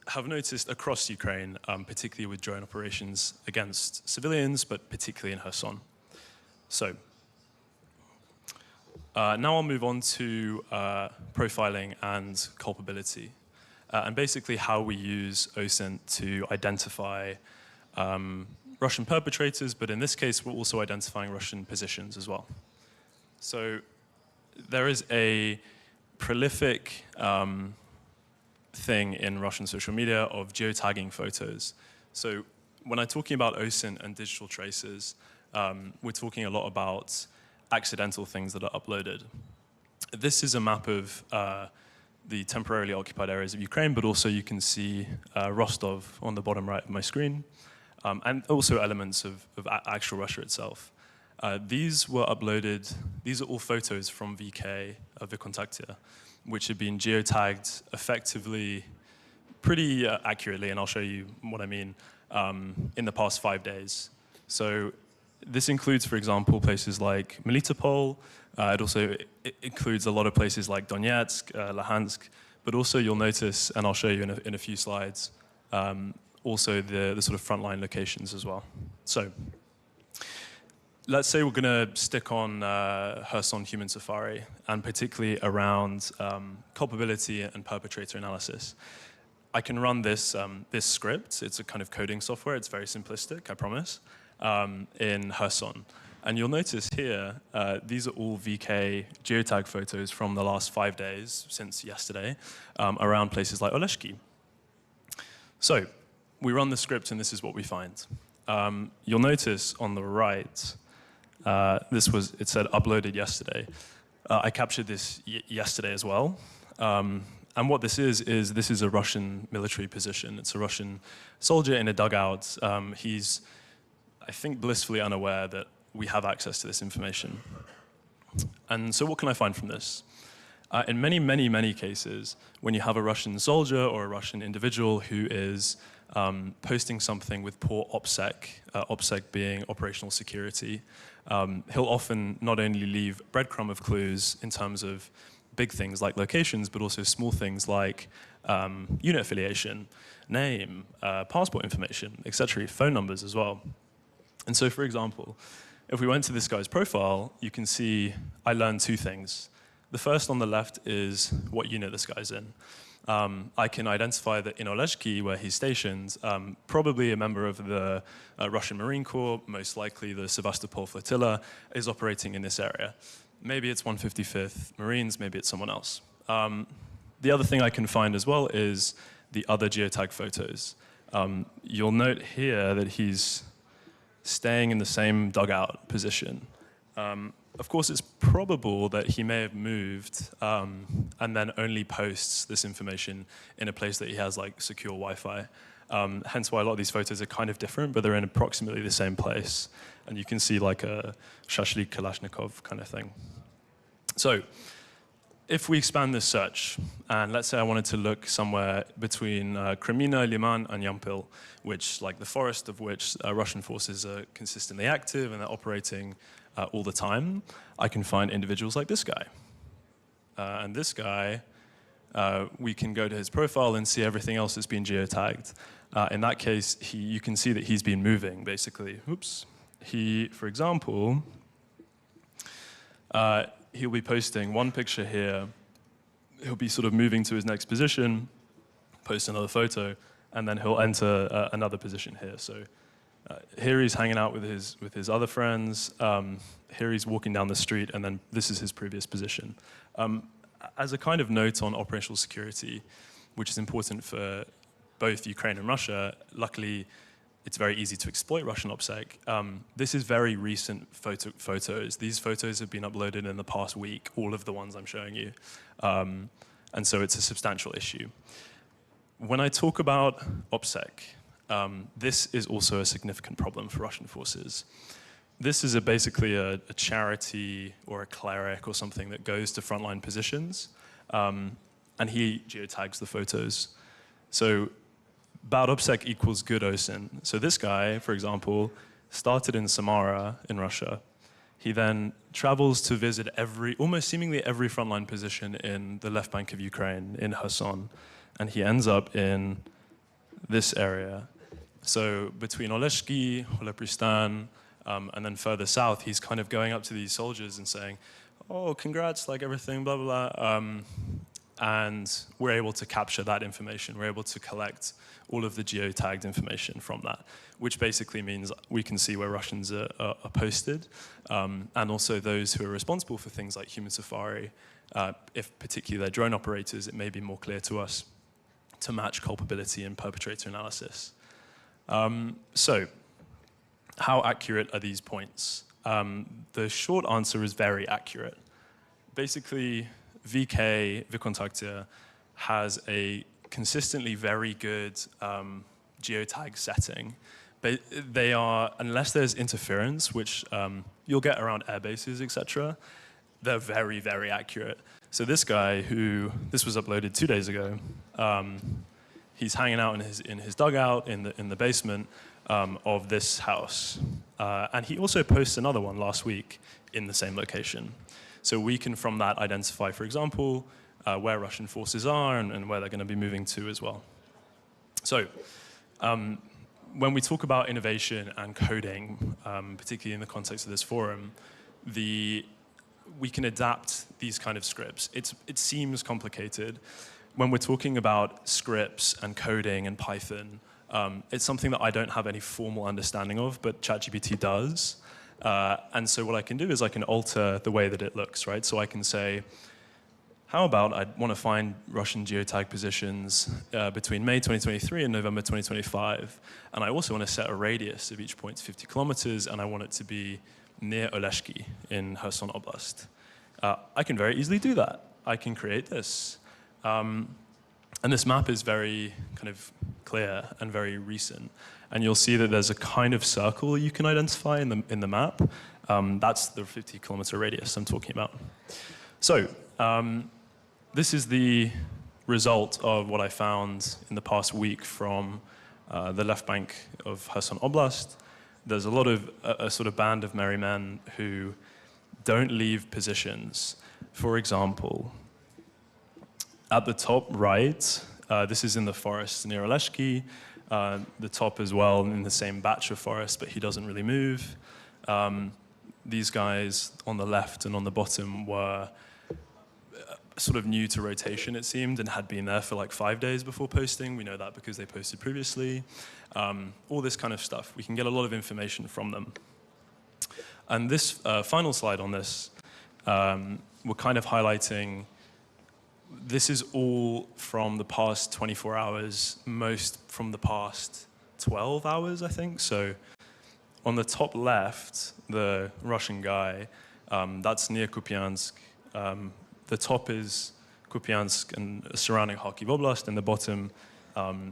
have noticed across Ukraine, particularly with drone operations against civilians, but particularly in Kherson. So, now I'll move on to profiling and culpability, and basically how we use OSINT to identify Russian perpetrators, but in this case, we're also identifying Russian positions as well. So there is a prolific thing in Russian social media of geotagging photos. So when I'm talking about OSINT and digital traces, we're talking a lot about accidental things that are uploaded. This is a map of the temporarily occupied areas of Ukraine, but also you can see Rostov on the bottom right of my screen, and also elements of actual Russia itself. These were uploaded, these are all photos from VK of Vykontaktia, which have been geotagged effectively, pretty accurately, and I'll show you what I mean, in the past 5 days. So this includes, for example, places like Melitopol. It also includes a lot of places like Donetsk, Luhansk, but also you'll notice, and I'll show you in a few slides, also the sort of frontline locations as well. So let's say we're going to stick on Kherson Human Safari, and particularly around culpability and perpetrator analysis. I can run this script. It's a kind of coding software. It's very simplistic, I promise, in Kherson. And you'll notice here, these are all VK geotag photos from the last 5 days, since yesterday, around places like Oleshki. So we run the script, and this is what we find. You'll notice on the right, it said uploaded yesterday. I captured this yesterday as well. And what this is a Russian military position. It's a Russian soldier in a dugout. He's, I think, blissfully unaware that we have access to this information. And so what can I find from this? In many, many, many cases, when you have a Russian soldier or a Russian individual who is posting something with poor OPSEC, OPSEC being operational security, he'll often not only leave breadcrumb of clues in terms of big things like locations, but also small things like unit affiliation, name, passport information, etc., phone numbers as well. And so, for example, if we went to this guy's profile, you can see I learned two things. The first on the left is what unit this guy's in. I can identify that in Oleshki, where he's stationed, probably a member of the Russian Marine Corps, most likely the Sevastopol flotilla, is operating in this area. Maybe it's 155th Marines, maybe it's someone else. The other thing I can find as well is the other geotag photos. You'll note here that he's staying in the same dugout position. Of course, it's probable that he may have moved and then only posts this information in a place that he has like secure Wi-Fi. Hence why a lot of these photos are kind of different, but they're in approximately the same place. And you can see like a Shashlik Kalashnikov kind of thing. So if we expand this search, and let's say I wanted to look somewhere between Kremina, Liman, and Yampil, which, like the forest of which Russian forces are consistently active and they're operating all the time, I can find individuals like this guy. And this guy, we can go to his profile and see everything else that's been geotagged. In that case, you can see that he's been moving, basically. Oops. He, for example, he'll be posting one picture here. He'll be sort of moving to his next position, post another photo, and then he'll enter another position here. So here he's hanging out with his other friends. Here he's walking down the street, and then this is his previous position. As a kind of note on operational security, which is important for both Ukraine and Russia, luckily it's very easy to exploit Russian OPSEC. This is very recent photos. These photos have been uploaded in the past week, all of the ones I'm showing you. And so it's a substantial issue. When I talk about OPSEC, this is also a significant problem for Russian forces. This is basically a charity or a cleric or something that goes to frontline positions, and he geotags the photos. So bad OPSEC equals good OSINT. So this guy, for example, started in Samara in Russia. He then travels to visit almost seemingly every frontline position in the left bank of Ukraine, in Kherson, and he ends up in this area. So between Oleshki, Holepristan, and then further south, he's kind of going up to these soldiers and saying, oh, congrats, like everything, blah, blah, blah. And we're able to capture that information. We're able to collect all of the geotagged information from that, which basically means we can see where Russians are posted, and also those who are responsible for things like human safari. If particularly they're drone operators, it may be more clear to us to match culpability and perpetrator analysis. So, how accurate are these points? The short answer is very accurate. Basically, VK, Vkontakte, has a consistently very good geotag setting. But they are, unless there's interference, which you'll get around air bases, etc., they're very, very accurate. So this guy, this was uploaded 2 days ago, he's hanging out in his dugout in the basement of this house. And he also posts another one last week in the same location. So we can, from that, identify, for example, where Russian forces are and where they're going to be moving to as well. So when we talk about innovation and coding, particularly in the context of this forum, we can adapt these kind of scripts. It seems complicated. When we're talking about scripts and coding and Python, it's something that I don't have any formal understanding of, but ChatGPT does. And so what I can do is I can alter the way that it looks, right? So I can say, how about I want to find Russian geotag positions between May 2023 and November 2025. And I also want to set a radius of each point to 50 kilometers, and I want it to be near Oleshki in Kherson Oblast. I can very easily do that. I can create this. And this map is very kind of clear and very recent. And you'll see that there's a kind of circle you can identify in the map. That's the 50-kilometer radius I'm talking about. So this is the result of what I found in the past week from the left bank of Kherson Oblast. There's a lot of, a sort of band of merry men who don't leave positions. For example, at the top right, this is in the forest near Oleshki, the top as well in the same batch of forest, but he doesn't really move. These guys on the left and on the bottom were sort of new to rotation, it seemed, and had been there for like 5 days before posting. We know that because they posted previously. All this kind of stuff. We can get a lot of information from them. And this final slide on this, we're kind of highlighting, this is all from the past 24 hours, most from the past 12 hours, I think. So on the top left, the Russian guy, that's near Kupiansk. The top is Kupiansk and surrounding Kharkiv Oblast, and the bottom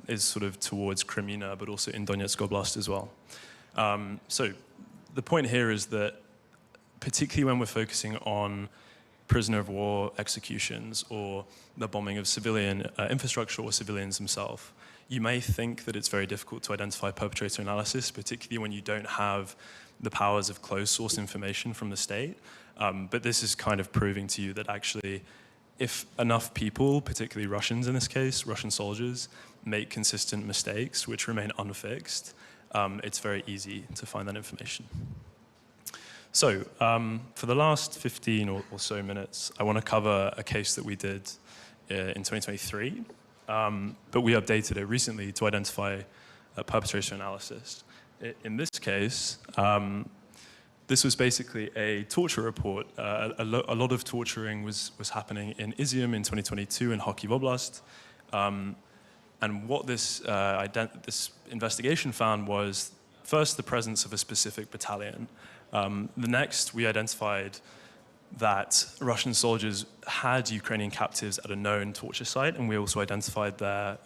is sort of towards Crimea, but also in Donetsk Oblast as well. So the point here is that particularly when we're focusing on prisoner of war executions or the bombing of civilian infrastructure or civilians themselves, you may think that it's very difficult to identify perpetrator analysis, particularly when you don't have the powers of closed source information from the state. But this is kind of proving to you that actually, if enough people, particularly Russians in this case, Russian soldiers, make consistent mistakes which remain unfixed, it's very easy to find that information. So for the last 15 or so minutes, I want to cover a case that we did in 2023, but we updated it recently to identify a perpetrator analysis. In this case, this was basically a torture report. A lot of torturing was happening in Izium in 2022 in Kharkiv Oblast. And what this investigation found was, first, the presence of a specific battalion. The next, we identified that Russian soldiers had Ukrainian captives at a known torture site, and we also identified their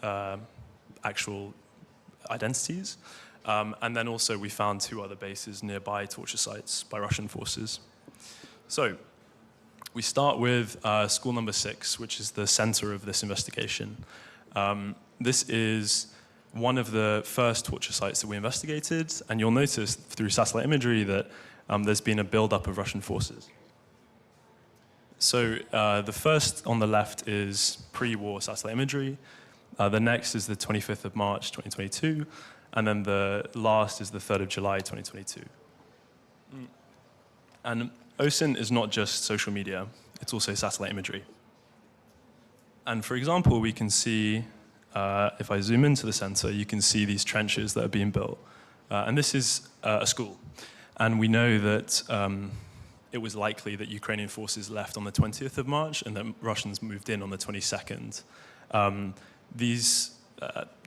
actual identities. And then also we found 2 other bases nearby torture sites by Russian forces. So we start with school number 6, which is the center of this investigation. This is one of the first torture sites that we investigated, and you'll notice through satellite imagery that there's been a buildup of Russian forces. So the first on the left is pre-war satellite imagery. The next is the 25th of March, 2022. And then the last is the 3rd of July, 2022. And OSINT is not just social media, it's also satellite imagery. And for example, we can see, if I zoom into the center, you can see these trenches that are being built. And this is a school. And we know that it was likely that Ukrainian forces left on the 20th of March and that Russians moved in on the 22nd. These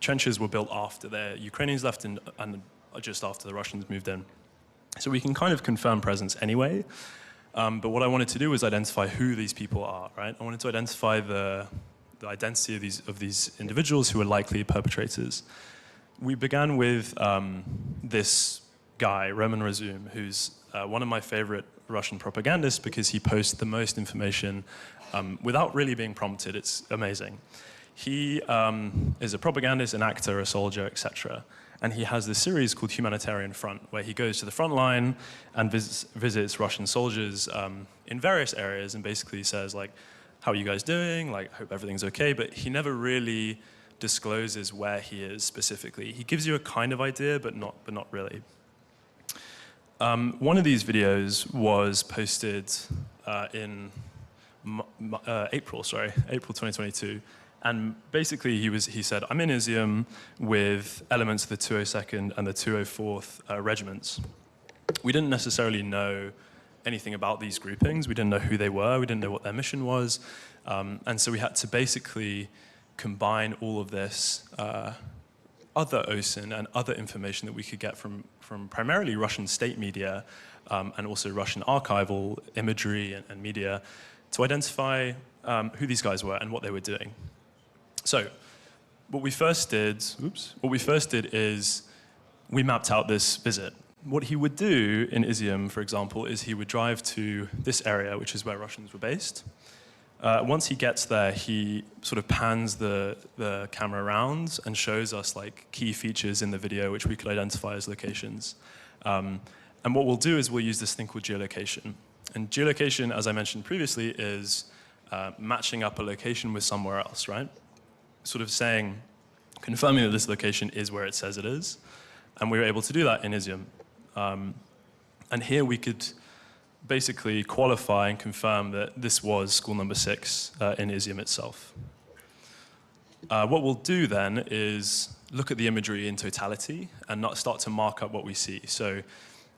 trenches were built after the Ukrainians left and just after the Russians moved in. So we can kind of confirm presence anyway. But what I wanted to do was identify who these people are, right? I wanted to identify the identity of these individuals who are likely perpetrators. We began with this guy, Roman Razum, who's one of my favorite Russian propagandists because he posts the most information without really being prompted. It's amazing. He is a propagandist, an actor, a soldier, etc. And he has this series called Humanitarian Front, where he goes to the front line and visits Russian soldiers in various areas and basically says, like, how are you guys doing? Like, hope everything's okay. But he never really discloses where he is specifically. He gives you a kind of idea, but not really. One of these videos was posted in April 2022. And basically, he said, I'm in Izium with elements of the 202nd and the 204th regiments. We didn't necessarily know anything about these groupings. We didn't know who they were. We didn't know what their mission was. And so we had to basically combine all of this other OSIN and other information that we could get from primarily Russian state media and also Russian archival imagery and media to identify who these guys were and what they were doing. So what we first did is we mapped out this visit. What he would do in Izium, for example, is he would drive to this area, which is where Russians were based. Once he gets there, he sort of pans the camera around and shows us like key features in the video which we could identify as locations. And what we'll do is we'll use this thing called geolocation. And geolocation, as I mentioned previously, is matching up a location with somewhere else, right? Sort of saying, confirming that this location is where it says it is. And we were able to do that in Izium. And here we could basically qualify and confirm that this was school number 6 in Izium itself. What we'll do then is look at the imagery in totality and not start to mark up what we see. So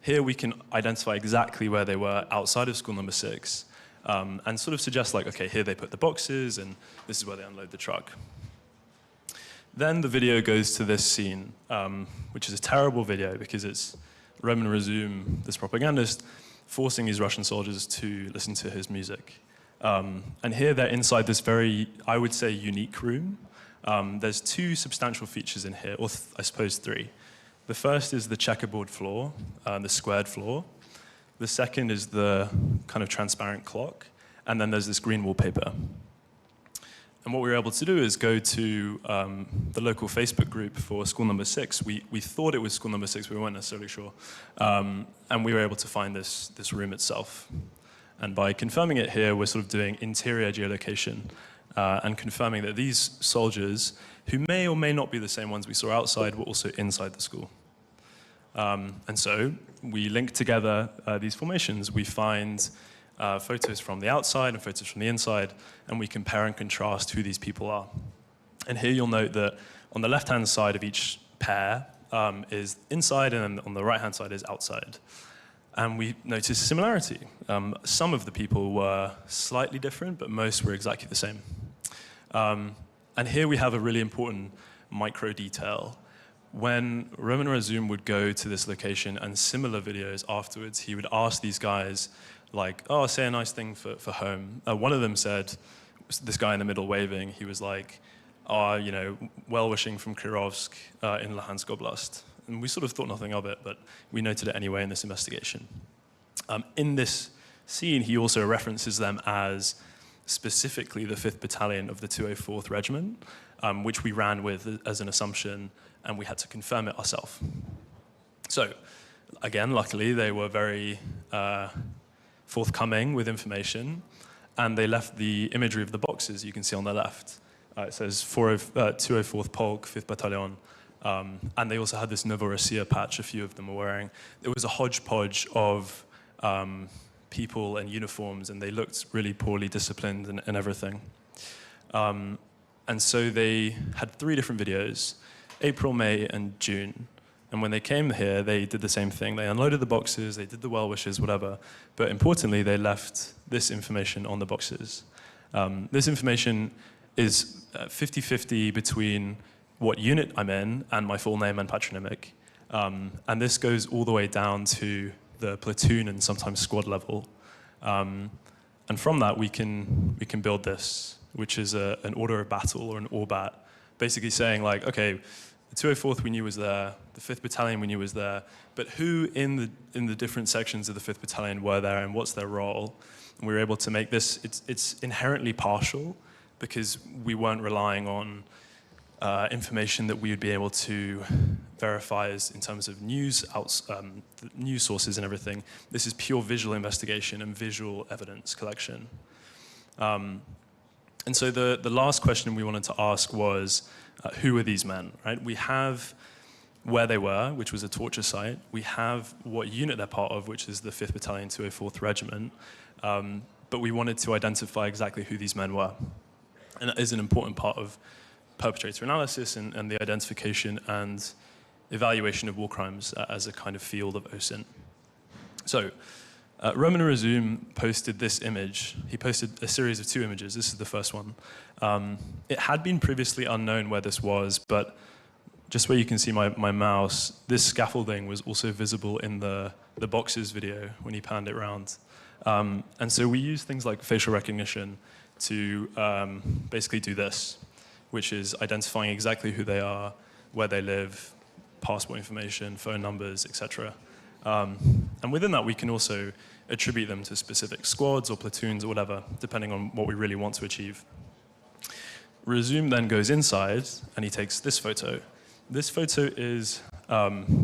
here we can identify exactly where they were outside of school number 6 and sort of suggest like, okay, here they put the boxes and this is where they unload the truck. Then the video goes to this scene, which is a terrible video because it's Roman Rezum, this propagandist, forcing these Russian soldiers to listen to his music. And here they're inside this very, I would say, unique room. There's 2 substantial features in here, or I suppose 3. The first is the checkerboard floor, the squared floor. The second is the kind of transparent clock. And then there's this green wallpaper. And what we were able to do is go to the local Facebook group for school number 6. We thought it was school number 6, we weren't necessarily sure. And we were able to find this room itself. And by confirming it here, we're sort of doing interior geolocation and confirming that these soldiers, who may or may not be the same ones we saw outside, were also inside the school. And so we link together these formations. We find photos from the outside and photos from the inside, and we compare and contrast who these people are. And here you'll note that on the left-hand side of each pair is inside, and then on the right-hand side is outside. And we noticed a similarity. Some of the people were slightly different, but most were exactly the same. And here we have a really important micro detail. When Roman Rezum would go to this location and similar videos afterwards, he would ask these guys, like, oh, say a nice thing for home. One of them said, this guy in the middle waving, he was like, oh, you know, well-wishing from Kirovsk in Luhansk Oblast. And we sort of thought nothing of it, but we noted it anyway in this investigation. In this scene, he also references them as specifically the 5th Battalion of the 204th Regiment, which we ran with as an assumption, and we had to confirm it ourselves. So, again, luckily, they were very forthcoming with information, and they left the imagery of the boxes you can see on the left. It says 204th Polk, 5th Battalion, and they also had this Novorossiya patch a few of them were wearing. It was a hodgepodge of people and uniforms, and they looked really poorly disciplined and everything. And so they had 3 different videos, April, May, and June. And when they came here, they did the same thing. They unloaded the boxes, they did the well wishes, whatever. But importantly, they left this information on the boxes. This information is 50-50 between what unit I'm in and my full name and patronymic. And this goes all the way down to the platoon and sometimes squad level. And from that, we can build this, which is an order of battle or an ORBAT, basically saying like, okay, the 204th we knew was there, the 5th Battalion we knew was there, but who in the different sections of the 5th Battalion were there and what's their role? And we were able to make this, it's inherently partial because we weren't relying on information that we would be able to verify as in terms of news sources and everything. This is pure visual investigation and visual evidence collection. And so the last question we wanted to ask was, who are these men, right? We have where they were, which was a torture site. We have what unit they're part of, which is the 5th Battalion, 204th Regiment. But we wanted to identify exactly who these men were. And that is an important part of perpetrator analysis and the identification and evaluation of war crimes as a kind of field of OSINT. So, Roman Rezum posted this image. He posted a series of 2 images. This is the first one. It had been previously unknown where this was, but just where you can see my mouse, this scaffolding was also visible in the boxes video when he panned it around. And so we use things like facial recognition to basically do this, which is identifying exactly who they are, where they live, passport information, phone numbers, etc. And within that, we can also attribute them to specific squads or platoons or whatever, depending on what we really want to achieve. Resume then goes inside and he takes this photo. This photo is,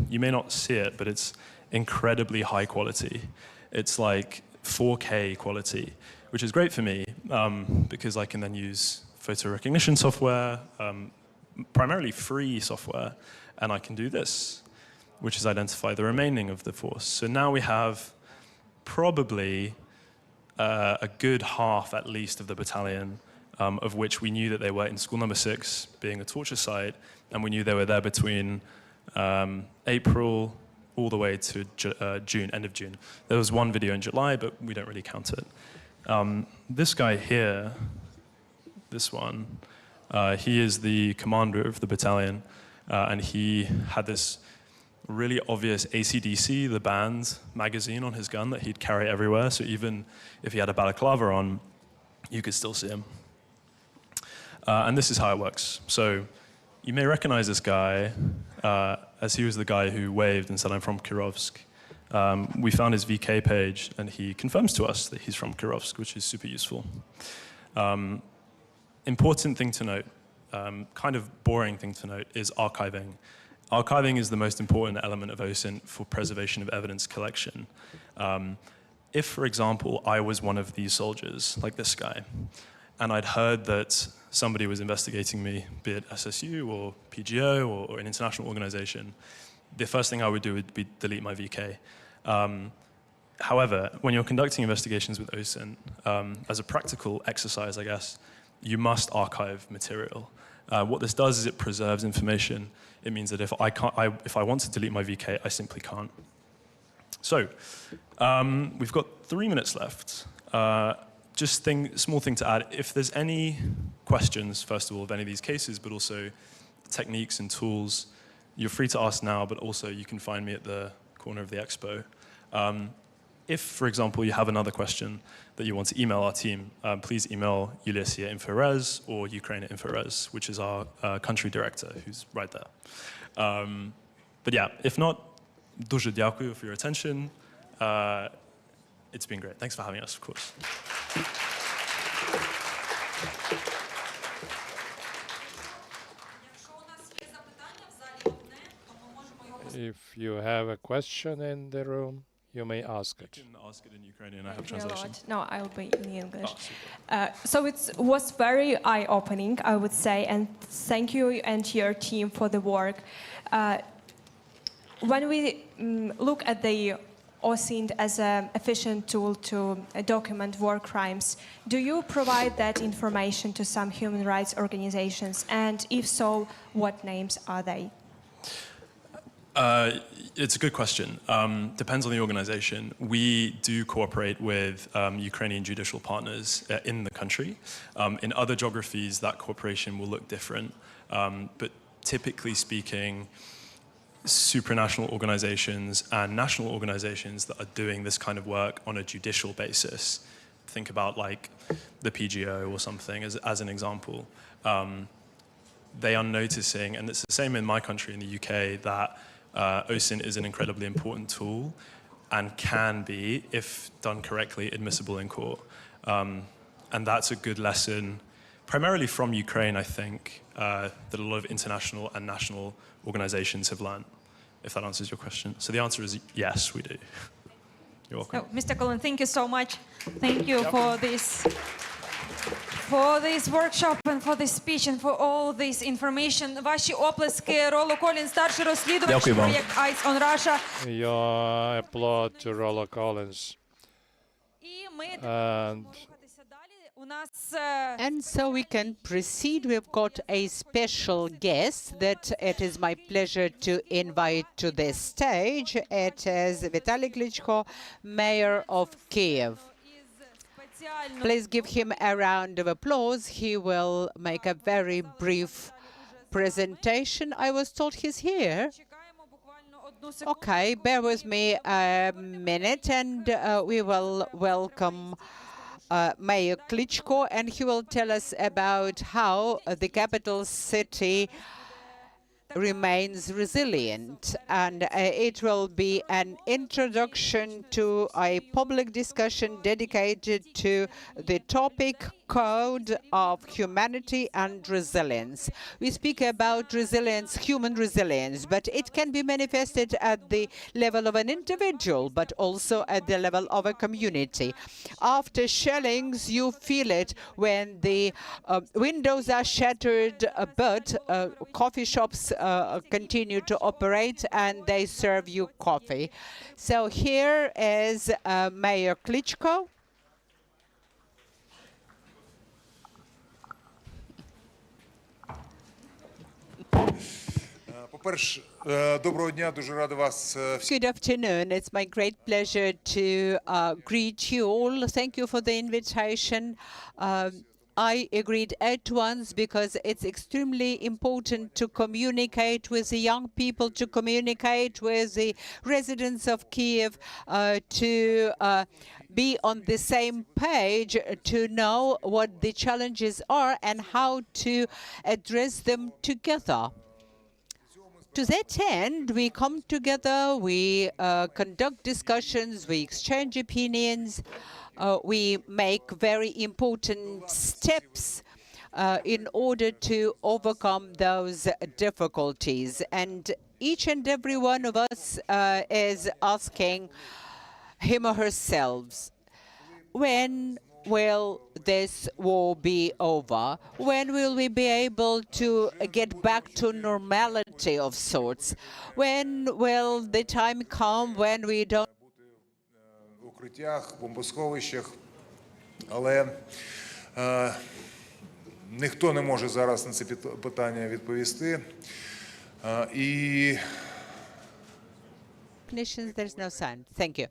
you may not see it, but it's incredibly high quality. It's like 4K quality, which is great for me because I can then use photo recognition software, primarily free software, and I can do this, which is identify the remaining of the force. So now we have probably a good half at least of the battalion, of which we knew that they were in school number 6, being a torture site, and we knew they were there between April all the way to June, end of June. There was one video in July, but we don't really count it. This guy here, this one, he is the commander of the battalion, and he had this really obvious AC/DC, the band magazine on his gun that he'd carry everywhere, so even if he had a balaclava on, you could still see him. And this is how it works. So you may recognize this guy as he was the guy who waved and said, "I'm from Kirovsk." We found his VK page, and he confirms to us that he's from Kirovsk, which is super useful. Important thing to note, kind of boring thing to note, is archiving. Archiving is the most important element of OSINT for preservation of evidence collection. If, for example, I was one of these soldiers, like this guy, and I'd heard that somebody was investigating me, be it SSU or PGO or an international organization, the first thing I would do would be delete my VK. However, when you're conducting investigations with OSINT, as a practical exercise, I guess, you must archive material. What this does is it preserves information. It means that if I want to delete my VK, I simply can't. So, we've got 3 minutes left. Just small thing to add, if there's any questions, first of all, of any of these cases, but also techniques and tools, you're free to ask now, but also you can find me at the corner of the expo. If, for example, you have another question that you want to email our team, please email Yulia Infores or Ukraine Infores, which is our country director, who's right there. But yeah, if not, дуже дякую for your attention. It's been great. Thanks for having us, of course. If you have a question in the room, you may ask it. You can ask it in Ukrainian. I have translation. No, I'll be in English. So it was very eye-opening, I would say, and thank you and your team for the work. When we look at the OSINT as an efficient tool to document war crimes, do you provide that information to some human rights organizations? And if so, what names are they? It's a good question. Depends on the organization. We do cooperate with Ukrainian judicial partners in the country. In other geographies, that cooperation will look different. But typically speaking, supranational organizations and national organizations that are doing this kind of work on a judicial basis, think about like the PGO or something as an example, they are noticing, and it's the same in my country, in the UK, that OSINT is an incredibly important tool and can be, if done correctly, admissible in court. And that's a good lesson, primarily from Ukraine, I think, that a lot of international and national organizations have learned, if that answers your question. So the answer is yes, we do. You're welcome. So, Mr. Cullen, thank you so much. Thank you for this workshop and for this speech and for all this information. Ваші оплески Роло Колін, старший розслідувач, проєкт Eyes on Russia. Your applaud to Rollo Collins. And so we can proceed. We've got a special guest that it is my pleasure to invite to this stage. It is Vitaly Klitschko, Mayor of Kyiv. Please give him a round of applause. He will make a very brief presentation. I was told he's here. Okay, bear with me a minute and we will welcome Mayor Klitschko, and he will tell us about how the capital city remains resilient, and it will be an introduction to a public discussion dedicated to the topic Code of Humanity and Resilience. We speak about resilience, human resilience, but it can be manifested at the level of an individual, but also at the level of a community. After shellings, you feel it when the windows are shattered, but coffee shops continue to operate and they serve you coffee. So here is Mayor Klitschko. Good afternoon. It's my great pleasure to greet you all. Thank you for the invitation. I agreed at once because it's extremely important to communicate with the young people, to communicate with the residents of Kyiv, to be on the same page, to know what the challenges are and how to address them together. To that end, we come together, we conduct discussions, we exchange opinions, we make very important steps in order to overcome those difficulties. And each and every one of us is asking him or herself, when will this war be over? When will we be able to get back to normality of sorts? When will the time come when we don't укриттях, бомбосховищах, але ніхто не може зараз на це питання відповісти. І There's no sound. Thank you.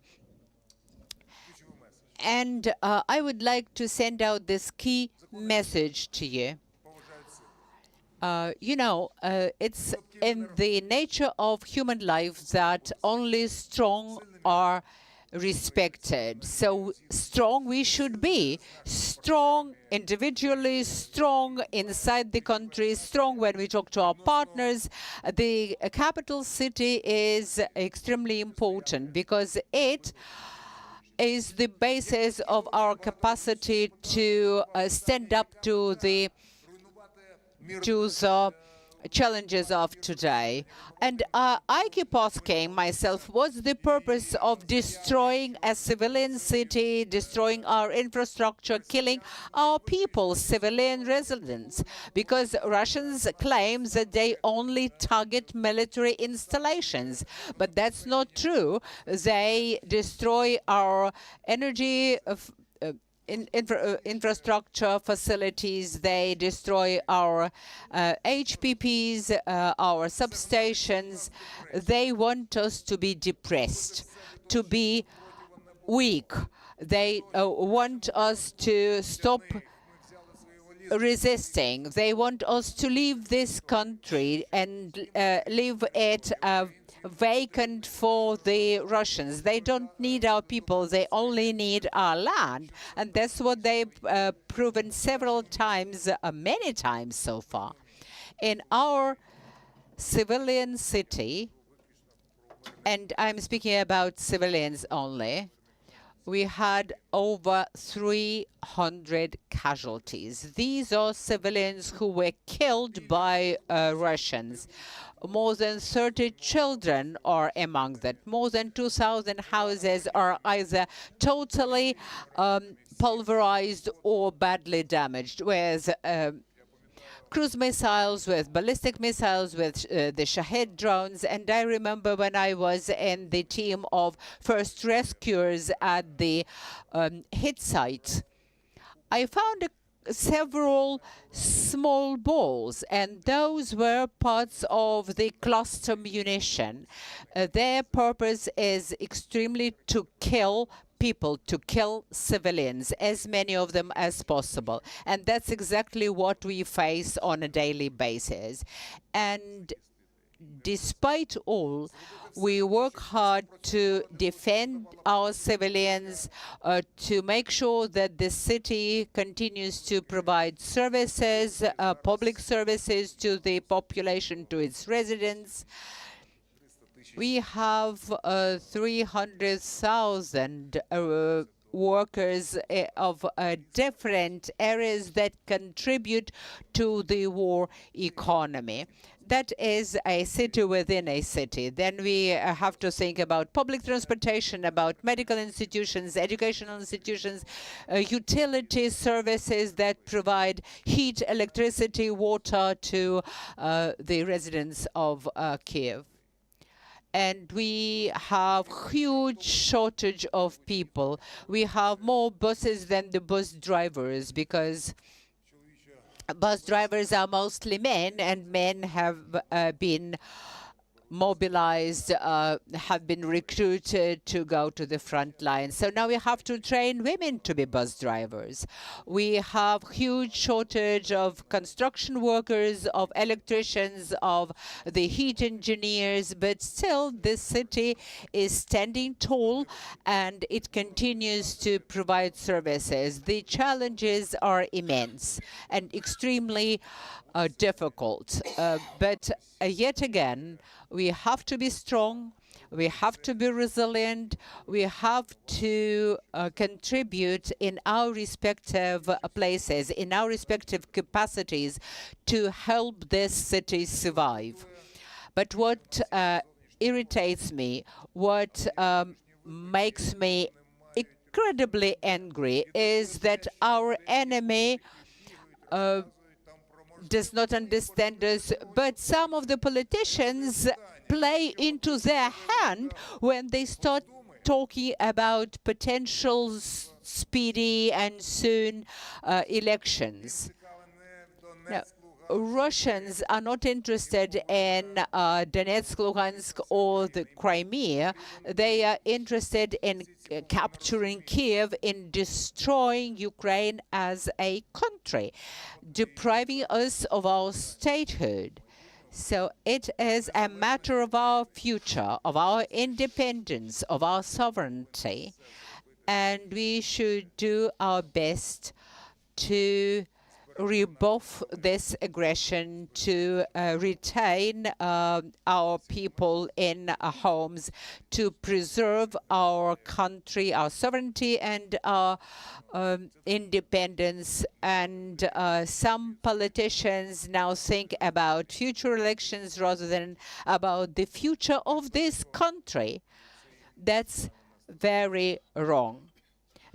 And I would like to send out this key message to you. It's in the nature of human life that only strong are respected. So strong we should be. Strong individually, strong inside the country, strong when we talk to our partners. The capital city is extremely important because it is the basis of our capacity to stand up to the challenges of today. And I keep asking myself, what's the purpose of destroying a civilian city, destroying our infrastructure, killing our people, civilian residents? Because Russians claim that they only target military installations, but that's not true. They destroy our energy infrastructure facilities, they destroy our HPPs, our substations. They want us to be depressed, to be weak. They want us to stop resisting. They want us to leave this country and leave it vacant for the Russians. They don't need our people, they only need our land. And that's what they've proven several times, many times so far. In our civilian city, and I'm speaking about civilians only, we had over 300 casualties. These are civilians who were killed by Russians. More than 30 children are among them. More than 2,000 houses are either totally pulverized or badly damaged, whereas cruise missiles, with ballistic missiles, with the Shahed drones. And I remember when I was in the team of first rescuers at the hit site, I found several small balls, and those were parts of the cluster munition. Their purpose is extremely to kill people, to kill civilians, as many of them as possible. And that's exactly what we face on a daily basis. And despite all, we work hard to defend our civilians, to make sure that the city continues to provide services, public services to the population, to its residents. We have 300,000 workers of different areas that contribute to the war economy. That is a city within a city. Then we have to think about public transportation, about medical institutions, educational institutions, utility services that provide heat, electricity, water to the residents of Kyiv. And we have huge shortage of people. We have more buses than the bus drivers because bus drivers are mostly men, and men have been mobilized, have been recruited to go to the front line. So now we have to train women to be bus drivers. We have huge shortage of construction workers, of electricians, of the heat engineers, but still this city is standing tall and it continues to provide services. The challenges are immense and extremely difficult. But yet again, we have to be strong, we have to be resilient, we have to contribute in our respective places, in our respective capacities to help this city survive. But what irritates me, what makes me incredibly angry is that our enemy does not understand us, but some of the politicians play into their hand when they start talking about potential speedy and soon elections. Now, Russians are not interested in Donetsk, Luhansk, or the Crimea. They are interested in capturing Kyiv, in destroying Ukraine as a country, depriving us of our statehood. So it is a matter of our future, of our independence, of our sovereignty, and we should do our best to rebuff this aggression, to retain our people in homes, to preserve our country, our sovereignty, and our independence. And some politicians now think about future elections rather than about the future of this country. That's very wrong.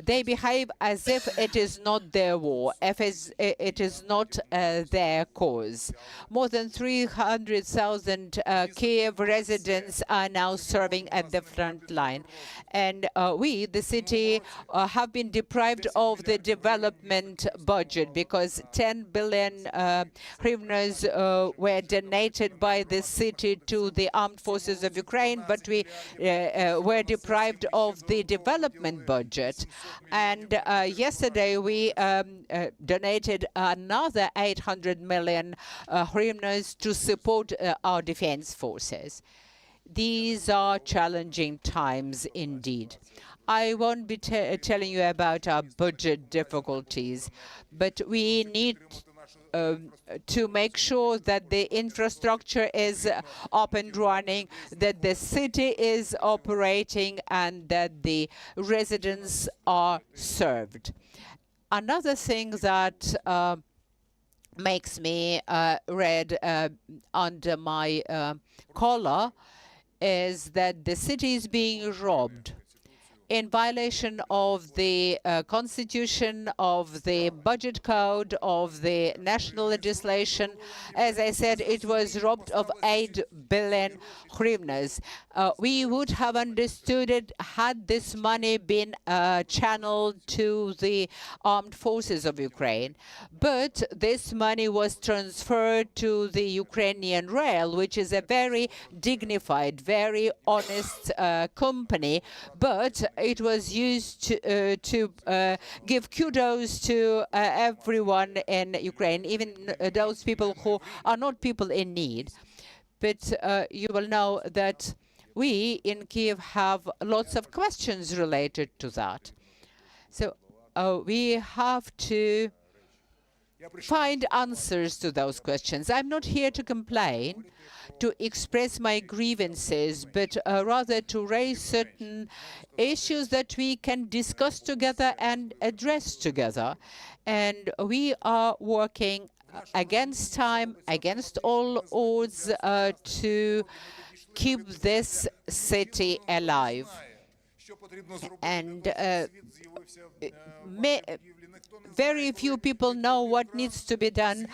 They behave as if it is not their war, if it is not their cause. More than 300,000 Kyiv residents are now serving at the front line. And we, the city, have been deprived of the development budget because 10 billion hryvnias were donated by the city to the armed forces of Ukraine, but we were deprived of the development budget. And yesterday we donated another 800 million hryvnias to support our defense forces. These are challenging times indeed. I won't be telling you about our budget difficulties, but we need to make sure that the infrastructure is up and running, that the city is operating, and that the residents are served. Another thing that makes me red under my collar is that the city is being robbed in violation of the constitution, of the budget code, of the national legislation. As I said, it was robbed of 8 billion hryvnias. We would have understood it had this money been channeled to the armed forces of Ukraine. But this money was transferred to the Ukrainian Rail, which is a very dignified, very honest company, but it was used to give kudos to everyone in Ukraine, even those people who are not people in need. but you will know that we in Kyiv have lots of questions related to that. So we have to find answers to those questions. I'm not here to complain, to express my grievances, but rather to raise certain issues that we can discuss together and address together. And we are working against time, against all odds, to keep this city alive. And very few people know what needs to be done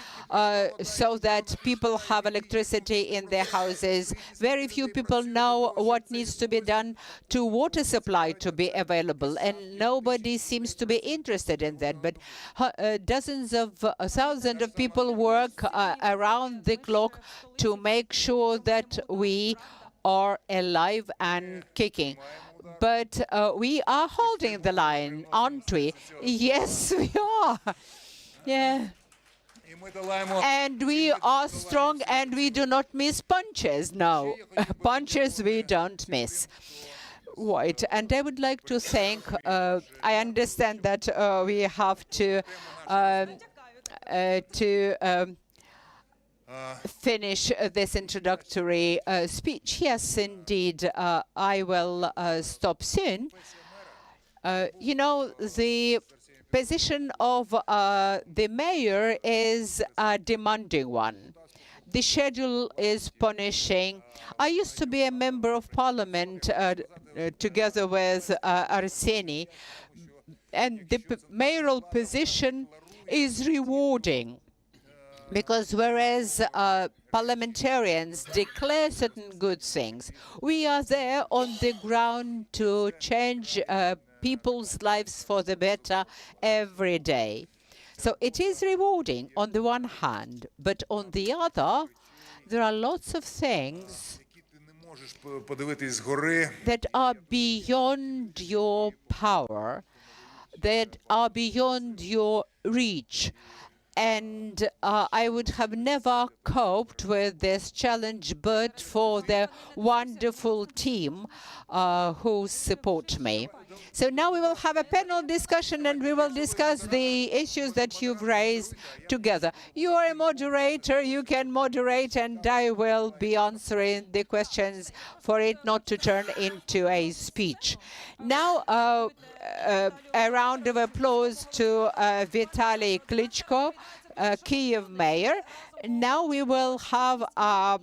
so that people have electricity in their houses. Very few people know what needs to be done to water supply to be available, and nobody seems to be interested in that. But dozens of thousands of people work around the clock to make sure that we are alive and kicking. But we are holding the line, aren't we? Yes, we are. Yeah. And we are strong and we do not miss punches. No, punches we don't miss. Right. And I would like to thank, I understand that we have to finish this introductory speech. Yes, indeed, I will stop soon. You know, the position of the mayor is a demanding one. The schedule is punishing. I used to be a member of parliament together with Arseniy, and the mayoral position is rewarding. Because whereas parliamentarians declare certain good things, we are there on the ground to change people's lives for the better every day. So it is rewarding on the one hand, but on the other, there are lots of things that are beyond your power, that are beyond your reach. And I would have never coped with this challenge but for the wonderful team who support me. So now we will have a panel discussion and we will discuss the issues that you've raised together. You are a moderator, you can moderate, and I will be answering the questions for it not to turn into a speech. Now, a round of applause to Vitaly Klitschko, Kyiv mayor. Now we will have a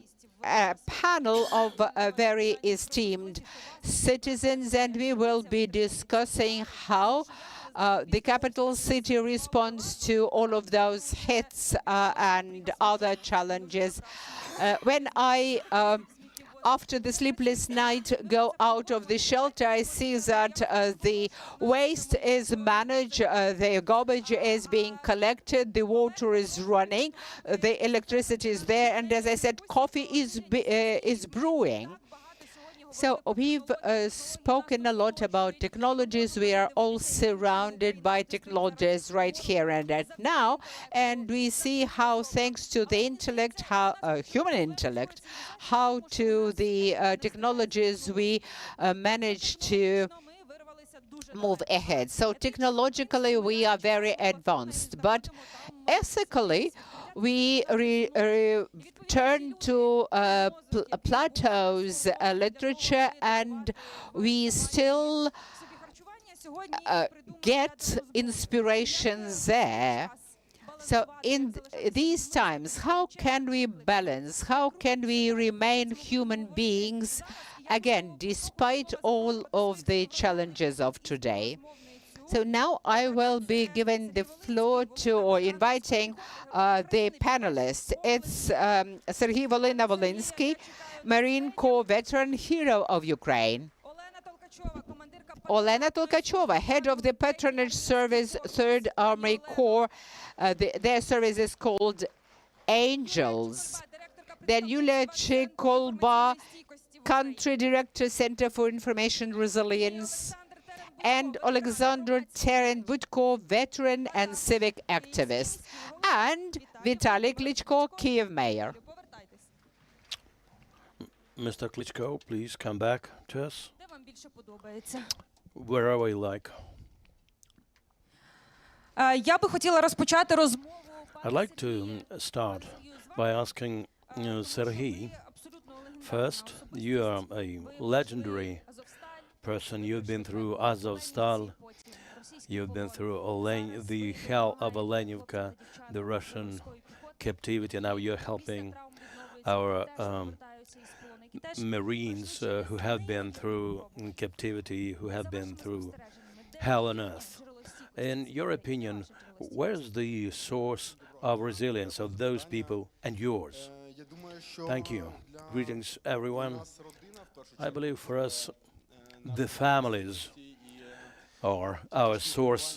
panel of very esteemed citizens, and we will be discussing how the capital city responds to all of those hits and other challenges. When I after the sleepless night go out of the shelter, I see that the waste is managed, the garbage is being collected, the water is running, the electricity is there, and as I said, coffee is brewing. So we've spoken a lot about technologies. We are all surrounded by technologies right here and right now, and we see how, thanks to the intellect, how human intellect, how to the technologies we manage to move ahead. So technologically, we are very advanced, but ethically, we turn to Plato's literature, and we still get inspirations there. So in these times, how can we balance? How can we remain human beings, again, despite all of the challenges of today? So now I will be giving the floor to, or inviting the panelists. It's Serhiy Volynskiy, Marine Corps veteran, hero of Ukraine. Olena Tolkachova, head of the Patronage Service, 3rd Army Corps. Their service is called Angels. Then Yulia Chikolba, country director, Center for Information Resilience. And Alexander Terenbutko, veteran and civic activist. And Vitaly Klitschko, Kyiv mayor. Mr. Klitschko, please come back to us Де вам більше подобається? wherever you like. Я би хотіла розпочати розмову. I'd like to start by asking Serhiy. First, you are a legendary person. You've been through Azovstal. You've been through the hell of Olenivka, the Russian captivity. Now you're helping our Marines who have been through captivity, who have been through hell on earth. In your opinion, where's the source of resilience of those people and yours? Thank you. Greetings, everyone. I believe for us, the families are our source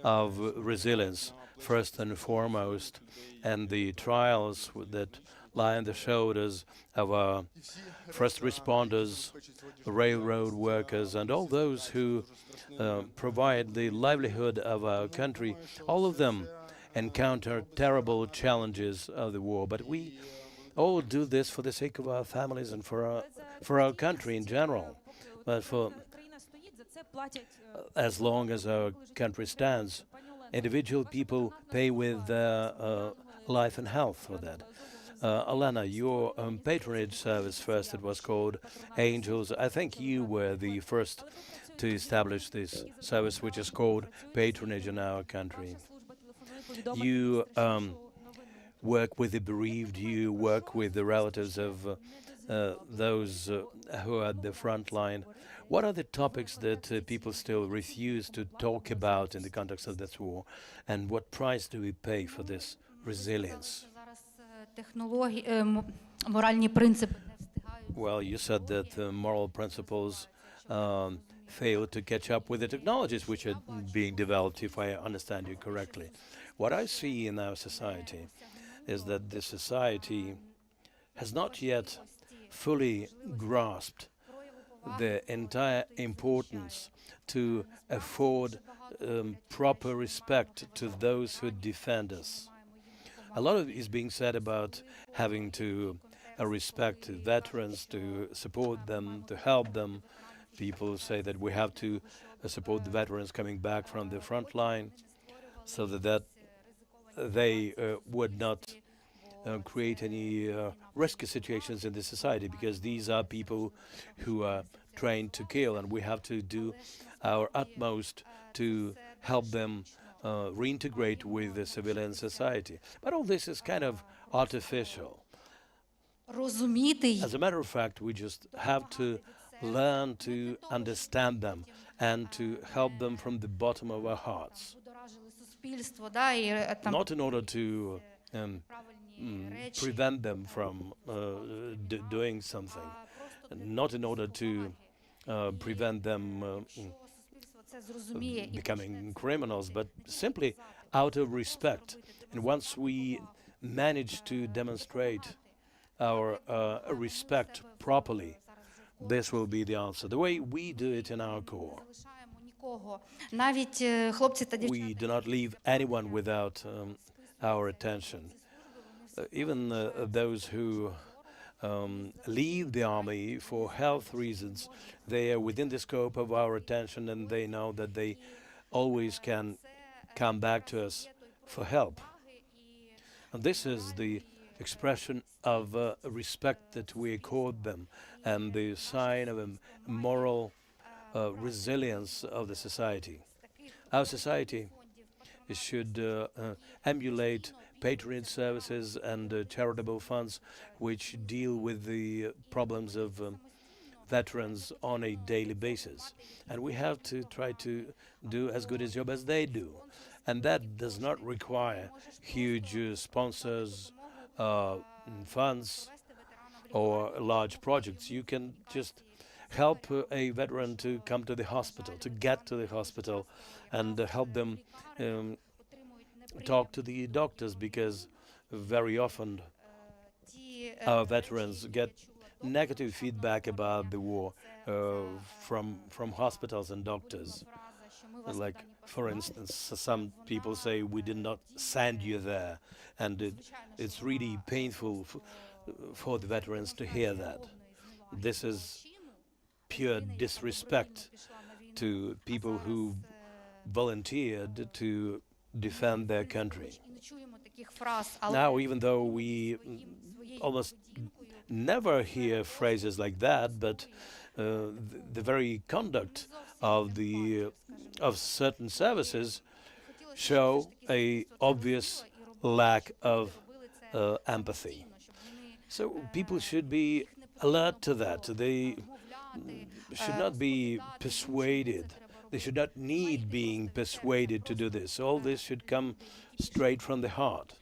of resilience, first and foremost, and the trials that lie on the shoulders of our first responders, railroad workers, and all those who provide the livelihood of our country. All of them encounter terrible challenges of the war, but we all do this for the sake of our families and for our country in general. But for as long as our country stands, individual people pay with their life and health for that. Alana, your patronage service first, it was called Angels. I think you were the first to establish this service, which is called patronage in our country. You work with the bereaved, you work with the relatives of those who are at the front line. What are the topics that people still refuse to talk about in the context of this war? And what price do we pay for this resilience? Well, you said that moral principles fail to catch up with the technologies which are being developed, if I understand you correctly. What I see in our society is that the society has not yet fully grasped the entire importance to afford proper respect to those who defend us. A lot of is being said about having to respect veterans, to support them, to help them. People say that we have to support the veterans coming back from the front line so that they would not create any risky situations in the society, because these are people who are trained to kill, and we have to do our utmost to help them reintegrate with the civilian society. But all this is kind of artificial. As a matter of fact, we just have to learn to understand them and to help them from the bottom of our hearts. Not in order to prevent them from doing something, not in order to prevent them becoming criminals, but simply out of respect. And once we manage to demonstrate our respect properly, this will be the answer, the way we do it in our corps. We do not leave anyone without our attention. Even those who leave the army for health reasons, they are within the scope of our attention, and they know that they always can come back to us for help. And this is the expression of respect that we accord them, and the sign of a moral resilience of the society. Our society should emulate patronage services and charitable funds which deal with the problems of veterans on a daily basis. And we have to try to do as good a job as they do. And that does not require huge sponsors, funds, or large projects. You can just help a veteran to come to the hospital, to get to the hospital, and help them talk to the doctors, because very often our veterans get negative feedback about the war from hospitals and doctors. Like, for instance, some people say we did not send you there, and it's really painful for the veterans to hear that. This is pure disrespect to people who volunteered to defend their country. Now, even though we almost never hear phrases like that, but the very conduct of certain services show a obvious lack of empathy. So people should be alert to that. They should not be persuaded. They should not need being persuaded to do this. All this should come straight from the heart.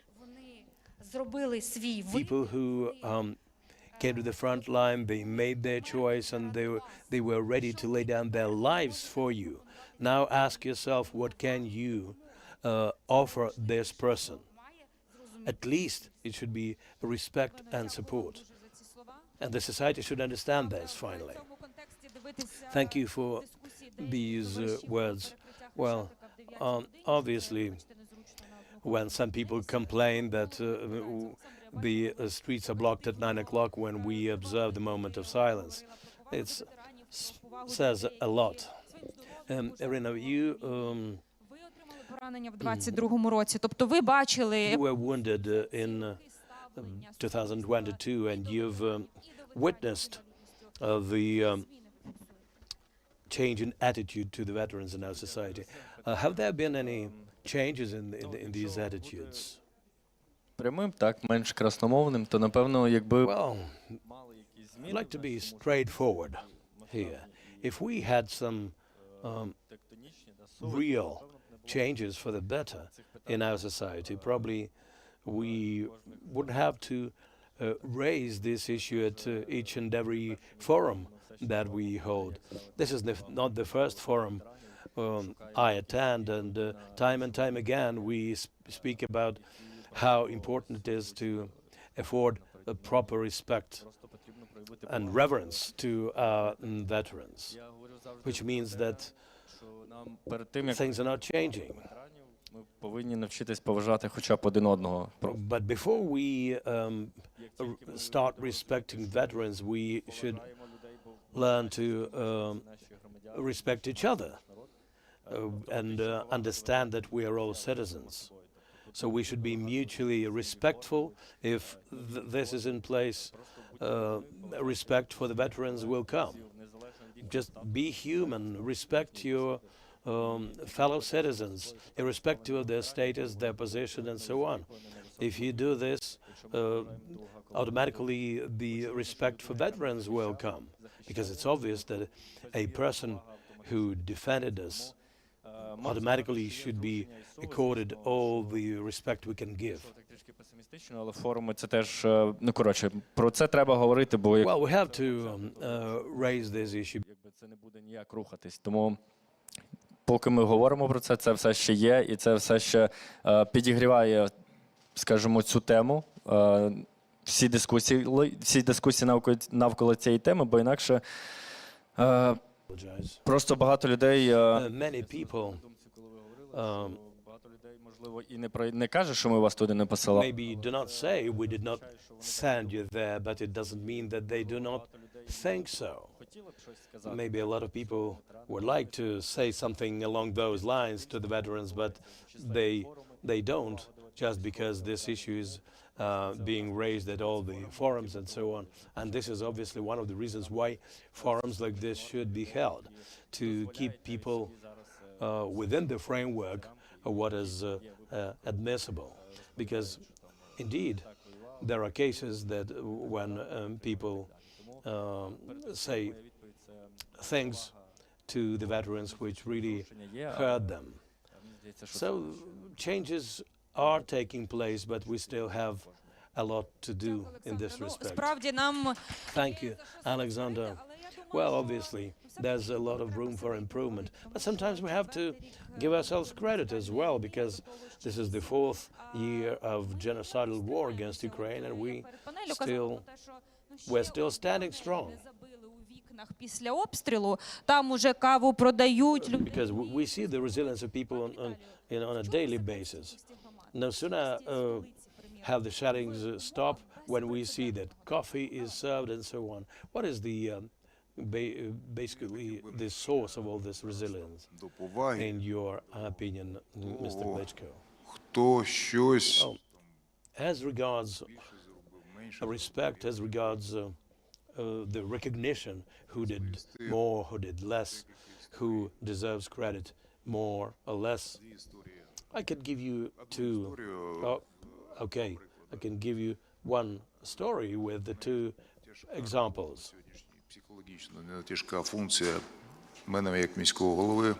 People who came to the front line, they made their choice, and they were ready to lay down their lives for you. Now ask yourself, what can you offer this person? At least it should be respect and support. And the society should understand this, finally. Thank you for these words. Well, obviously, when some people complain that the streets are blocked at 9 o'clock when we observe the moment of silence, it says a lot. Irina, you поранення в 22-му році. Тобто ви бачили... You were wounded in 2022, and you've witnessed the change in attitude to the veterans in our society. Have there been any changes in these attitudes? Прямим, так, менш красномовним, то, напевно, якби... Well, I'd like to be straightforward here. If we had some real changes for the better in our society, probably we wouldn't have to raise this issue at each and every forum that we hold. This is not the first forum I attend, and time again we speak about how important it is to afford a proper respect and reverence to our veterans, which means that things are not changing. Повинні навчитись поважати хоча б один одного. But before we start respecting veterans, we should learn to respect each other and understand that we are all citizens. So we should be mutually respectful. If this is in place, respect for the veterans will come. Just be human, respect your fellow citizens, irrespective of their status, their position, and so on. If you do this, automatically the respect for veterans will come, because it's obvious that a person who defended us automatically should be accorded all the respect we can give. Але форуми це теж, ну, коротше, про це треба говорити, бо... Well, we have to raise this issue. Це не буде ніяк рухатись, тому... Поки ми говоримо про це, це все ще є, і це все ще підігріває, скажімо, цю тему, всі дискусії навколо цієї теми, бо інакше просто багато людей, можливо, і не каже, що ми вас туди не посилали. Maybe do not say we did not send you there, but it doesn't mean that they do not think so. Maybe a lot of people would like to say something along those lines to the veterans, but they don't, just because this issue is being raised at all the forums and so on. And this is obviously one of the reasons why forums like this should be held, to keep people within the framework of what is admissible. Because indeed, there are cases that when people say things to the veterans which really hurt them. So changes are taking place, but we still have a lot to do in this respect. Thank you, Alexander. Well, obviously, there's a lot of room for improvement, but sometimes we have to give ourselves credit as well, because this is the 4th year of genocidal war against Ukraine, and we're still standing strong. Після обстрілу там уже каву продають. Because we see the resilience of people on a daily basis. No sooner have the shellings stop when we see that coffee is served and so on. What is the basically the source of all this resilience, in your opinion, Mr. Klitschko? Well, as regards respect, as regards the recognition, who did more, who did less, who deserves credit more or less, I could give you two. Oh, okay, I can give you one story with the two examples.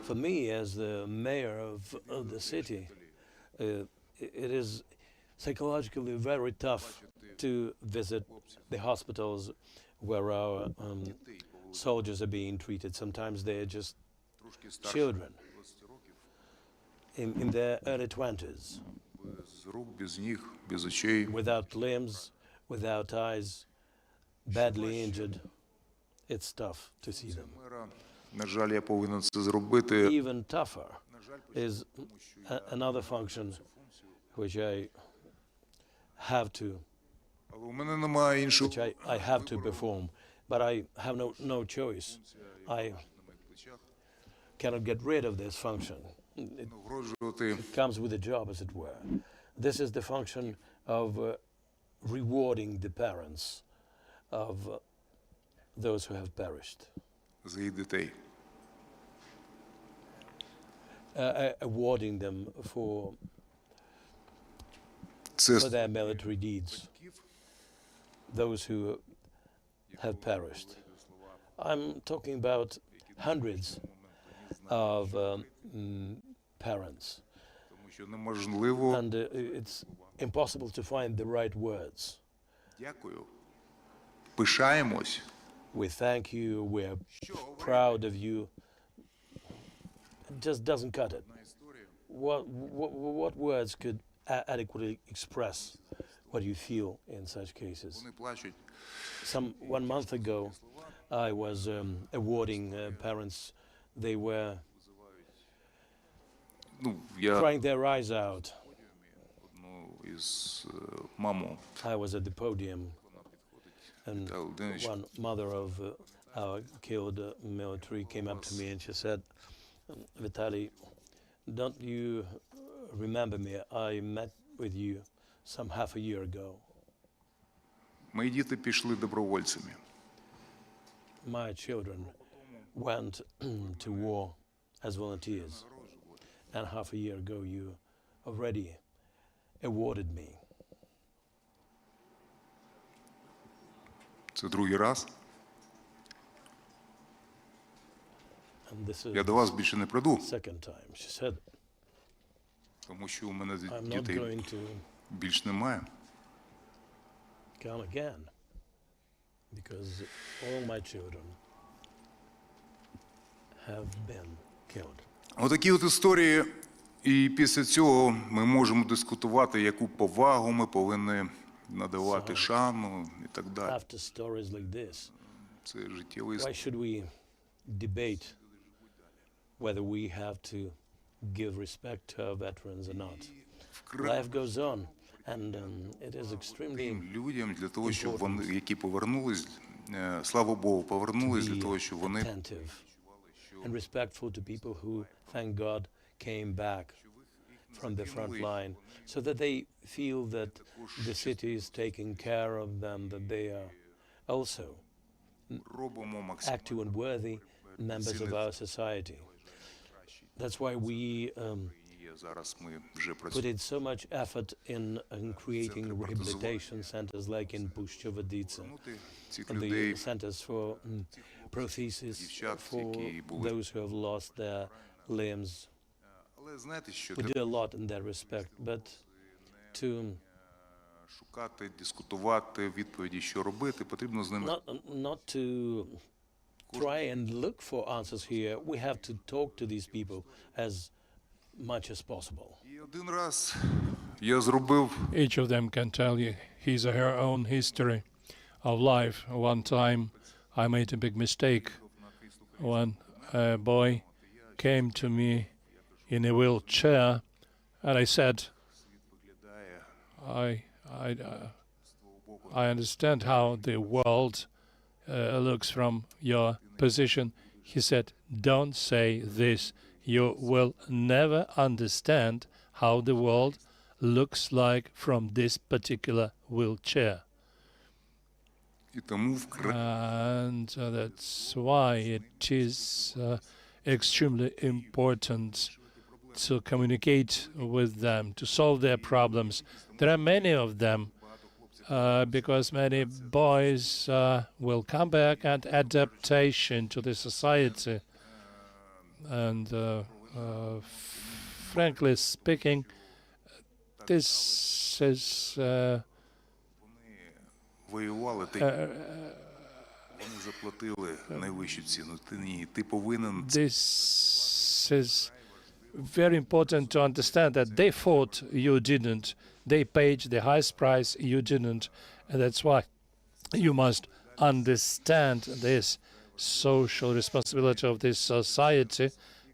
For me, as the mayor of the city, it is psychologically very tough to visit the hospitals where our soldiers are being treated. Sometimes they're just children in their early 20s, without limbs, without eyes, badly injured. It's tough to see them. Even tougher is another function which I have to perform, but I have no choice. I cannot get rid of this function. It comes with the job, as it were. This is the function of rewarding the parents of those who have perished. Awarding them for their military deeds, those who have perished. I'm talking about hundreds of parents, and it's impossible to find the right words. We thank you, we're proud of you. It just doesn't cut it. What words could adequately express what you feel in such cases? 1 month ago, I was awarding parents. They were crying their eyes out. I was at the podium, and one mother of our killed military came up to me and she said, "Vitaly, don't you remember me? I met with you some half a year ago." My children went to war as volunteers, and half a year ago you already awarded me. Це другий раз. And this is Я до вас більше не прийду, second time. She said, тому що у мене I'm not дітей going to більш немає. come again, because all my children have been killed. Отакі от історії, і після цього ми можемо дискутувати, яку повагу ми повинні надавати, шану і так далі. After stories like this, Це життєвий why should we debate whether we have to give respect to our veterans or not? Life goes on, and it is extremely людям для того, щоб вони, які повернулись, слава Богу, повернулись для того, щоб вони attentive and respectful to people who, thank God, came back from the front line, so that they feel that the city is taking care of them, that they are also active and worthy members of our society. That's why we put in so much effort in creating rehabilitation centers like in Pushcha-Voditsa, the centers for prosthesis for those who have lost their limbs. We do a lot in that respect, but to шукати, дискутувати, відповіді, що робити, потрібно з ними. Not to try and look for answers here. We have to talk to these people as much as possible. І один раз я зробив Each of them can tell you his or her own history of life. One time I made a big mistake when a boy came to me in a wheelchair, and I said, I understand how the world looks from your position. He said, don't say this. You will never understand how the world looks like from this particular wheelchair. And that's why it is extremely important to communicate with them, to solve their problems. There are many of them, because many boys will come back and adaptation to the society. And frankly speaking, this is Воювали, вони заплатили найвищу ціну. Ти повинен. This is very important to understand that they fought, you didn't. They paid the highest price, you didn't. And that's why you must understand this social responsibility of this society,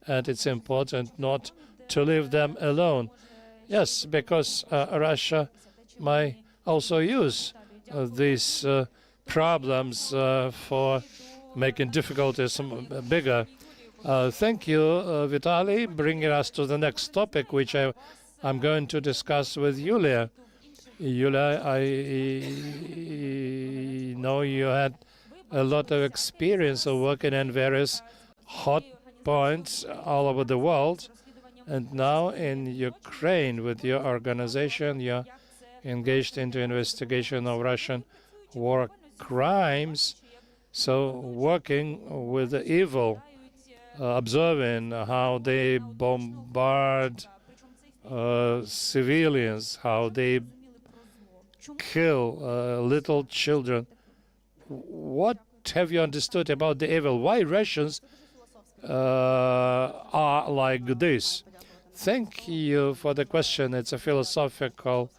and it's important not to leave them alone. Yes, because Russia might also use these problems for making difficulties bigger. Thank you, Vitaly, bringing us to the next topic, which I'm going to discuss with Yulia. Yulia, I know you had a lot of experience of working in various hot points all over the world, and now in Ukraine with your organization, you're engaged into investigation of Russian war crimes, so working with the evil, observing how they bombard civilians, how they kill little children. What have you understood about the evil? Why Russians are like this? Thank you for the question. It's a philosophical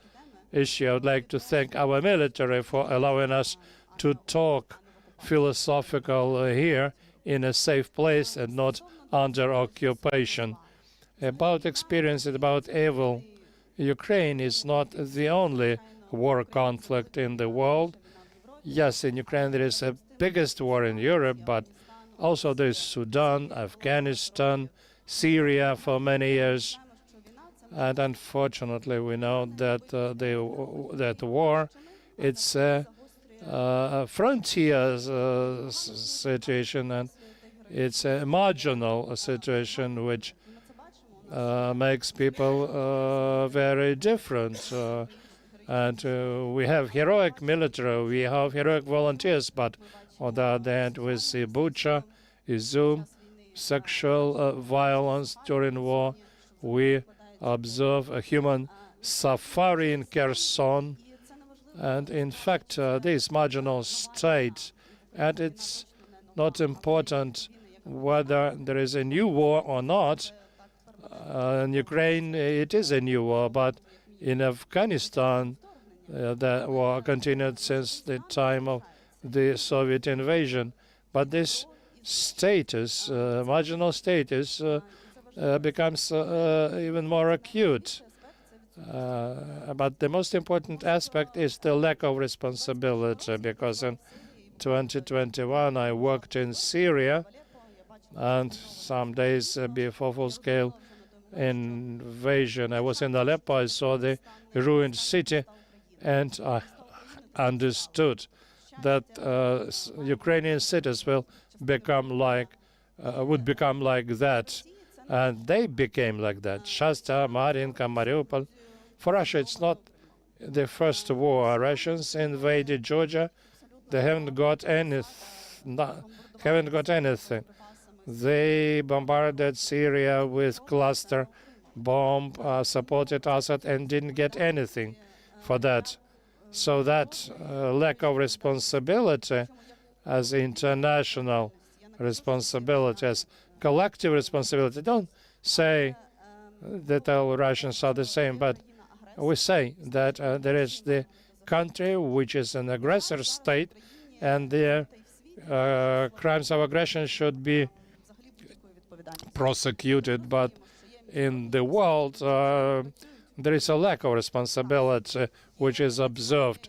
issue. I would like to thank our military for allowing us to talk philosophical here in a safe place and not under occupation. About experience, about evil, Ukraine is not the only war conflict in the world. Yes, in Ukraine there is the biggest war in Europe, but also there is Sudan, Afghanistan, Syria for many years. And unfortunately, we know that that war, it's a frontier situation, and it's a marginal situation which makes people very different. And we have heroic military, we have heroic volunteers, but on the other hand, we see Bucha, Izum, sexual violence during war. We observe a human safari in Kherson, and in fact, this marginal state, and it's not important whether there is a new war or not. In Ukraine, it is a new war, but in Afghanistan, the war continued since the time of the Soviet invasion. But this status, marginal status, becomes even more acute. But the most important aspect is the lack of responsibility, because in 2021 I worked in Syria, and some days before full-scale invasion I was in Aleppo. I saw the ruined city, and I understood that Ukrainian cities will become like would become like that. And they became like that. Shasta, Marinka, Mariupol. For Russia, it's not the first war. Russians invaded Georgia. They haven't got anything. They bombarded Syria with cluster bomb, supported Assad, and didn't get anything for that. So that lack of responsibility as international responsibility, as collective responsibility. Don't say that all Russians are the same, but we say that there is the country which is an aggressor state, and their crimes of aggression should be prosecuted. But in the world, there is a lack of responsibility which is observed.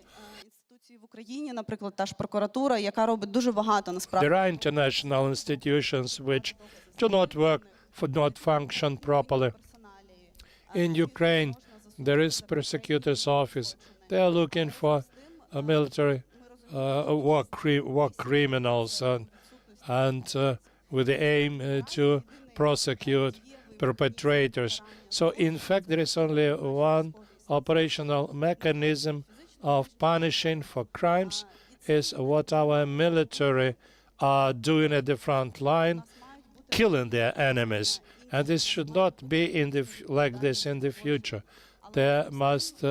В Україні, наприклад, та ж прокуратура, яка робить дуже багато насправді. There are international institutions which do not work, not function properly. In Ukraine, there is prosecutor's office. They are looking for military war criminals and with the aim to prosecute perpetrators. So, in fact, there is only one operational mechanism of punishing for crimes is what our military are doing at the front line, killing their enemies. And this should not be like this in the future. There must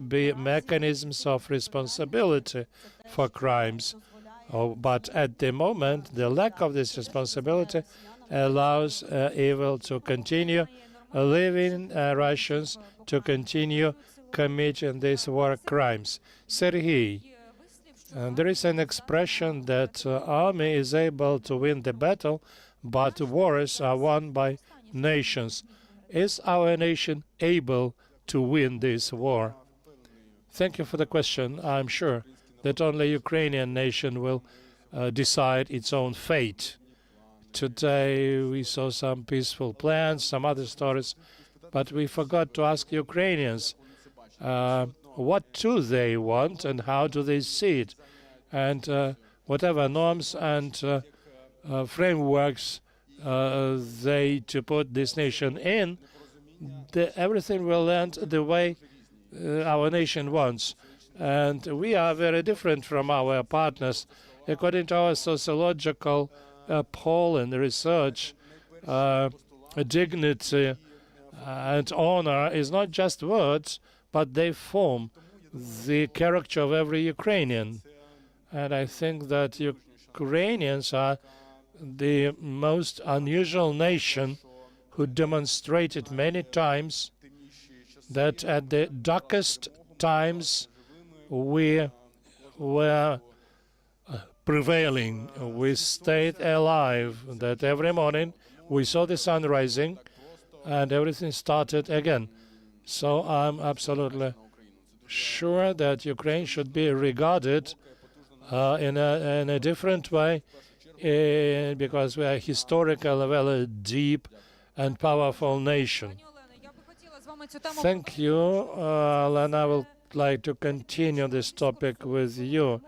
be mechanisms of responsibility for crimes. But at the moment, the lack of this responsibility allows evil to continue, leaving Russians to continue committing these war crimes. Sergei, there is an expression that army is able to win the battle, but wars are won by nations. Is our nation able to win this war? Thank you for the question. I'm sure that only Ukrainian nation will decide its own fate. Today we saw some peaceful plans, some other stories, but we forgot to ask Ukrainians what do they want and how do they see it? And whatever norms and frameworks they to put this nation in, everything will end the way our nation wants. And we are very different from our partners. According to our sociological poll and research, dignity and honor is not just words, but they form the character of every Ukrainian. And I think that Ukrainians are the most unusual nation who demonstrated many times that at the darkest times we were prevailing. We stayed alive, that every morning we saw the sun rising and everything started again. So I'm absolutely sure that Ukraine should be regarded in a different way because we are historically a very deep and powerful nation. Thank you, and I would like to continue this topic with you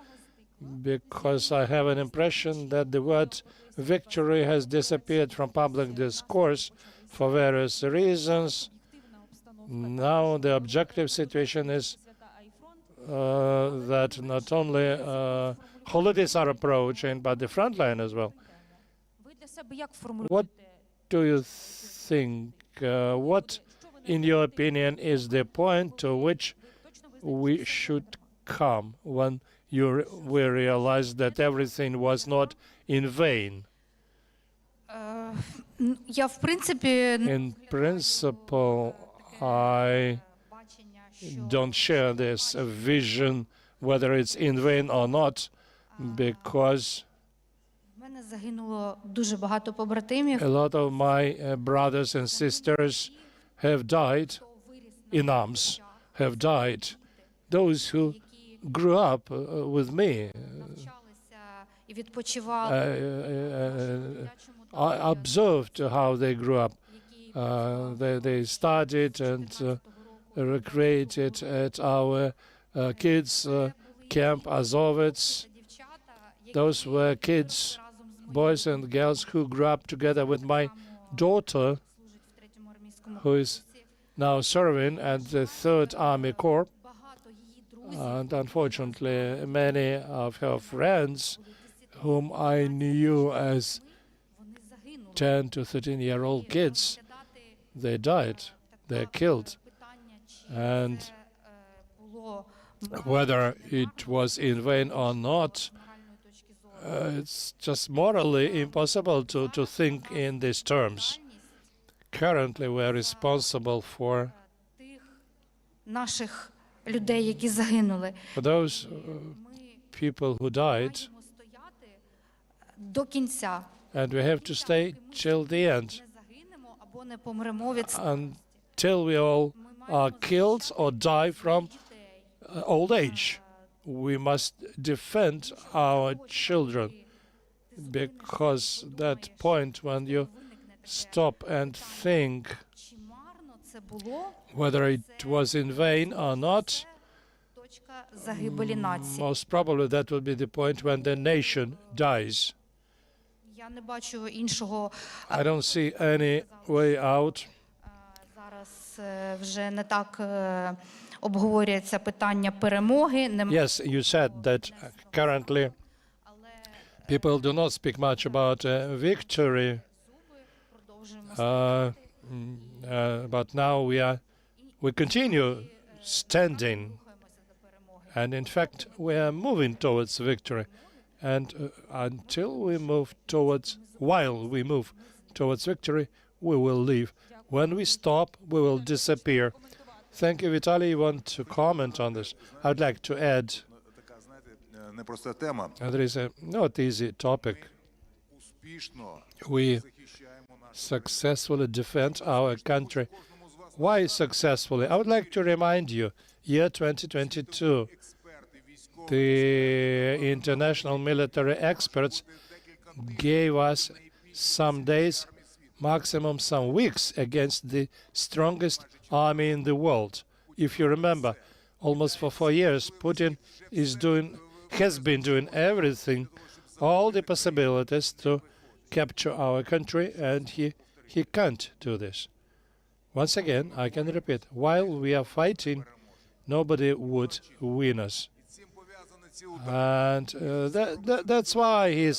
because I have an impression that the word victory has disappeared from public discourse for various reasons. Now the objective situation is that not only holidays are approaching, but the front line as well. What do you think? What, in your opinion, is the point to which we should come when we realize that everything was not in vain? In principle, I don't share this vision, whether it's in vain or not, because a lot of my brothers and sisters have died in arms, have died. Those who grew up with me. I observed how they grew up. They studied and recreated at our kids' camp Azovets. Those were kids, boys and girls who grew up together with my daughter, who is now serving at the 3rd Army Corps. And unfortunately, many of her friends, whom I knew as 10 to 13-year-old kids, they died, they're killed. And whether it was in vain or not, it's just morally impossible to think in these terms. Currently, we're responsible for those people who died, and we have to stay till the end, until we all are killed or die from old age. We must defend our children, because that point when you stop and think whether it was in vain or not, most probably that will be the point when the nation dies. Я не бачу іншого. I don't see any way out. Зараз вже не так обговорюється питання перемоги. Yes, you said that currently people do not speak much about victory, but now we continue standing, and in fact we are moving towards victory, and while we move towards victory, we will live. When we stop, we will disappear. Thank you, Vitaly. You want to comment on this? I'd like to add. There is a not easy topic. We successfully defend our country. Why successfully? I would like to remind you, year 2022, the international military experts gave us some days, maximum some weeks, against the strongest army in the world. If you remember, almost for 4 years, Putin has been doing everything, all the possibilities to capture our country, and he can't do this. Once again, I can repeat, while we are fighting, nobody would win us. And that's why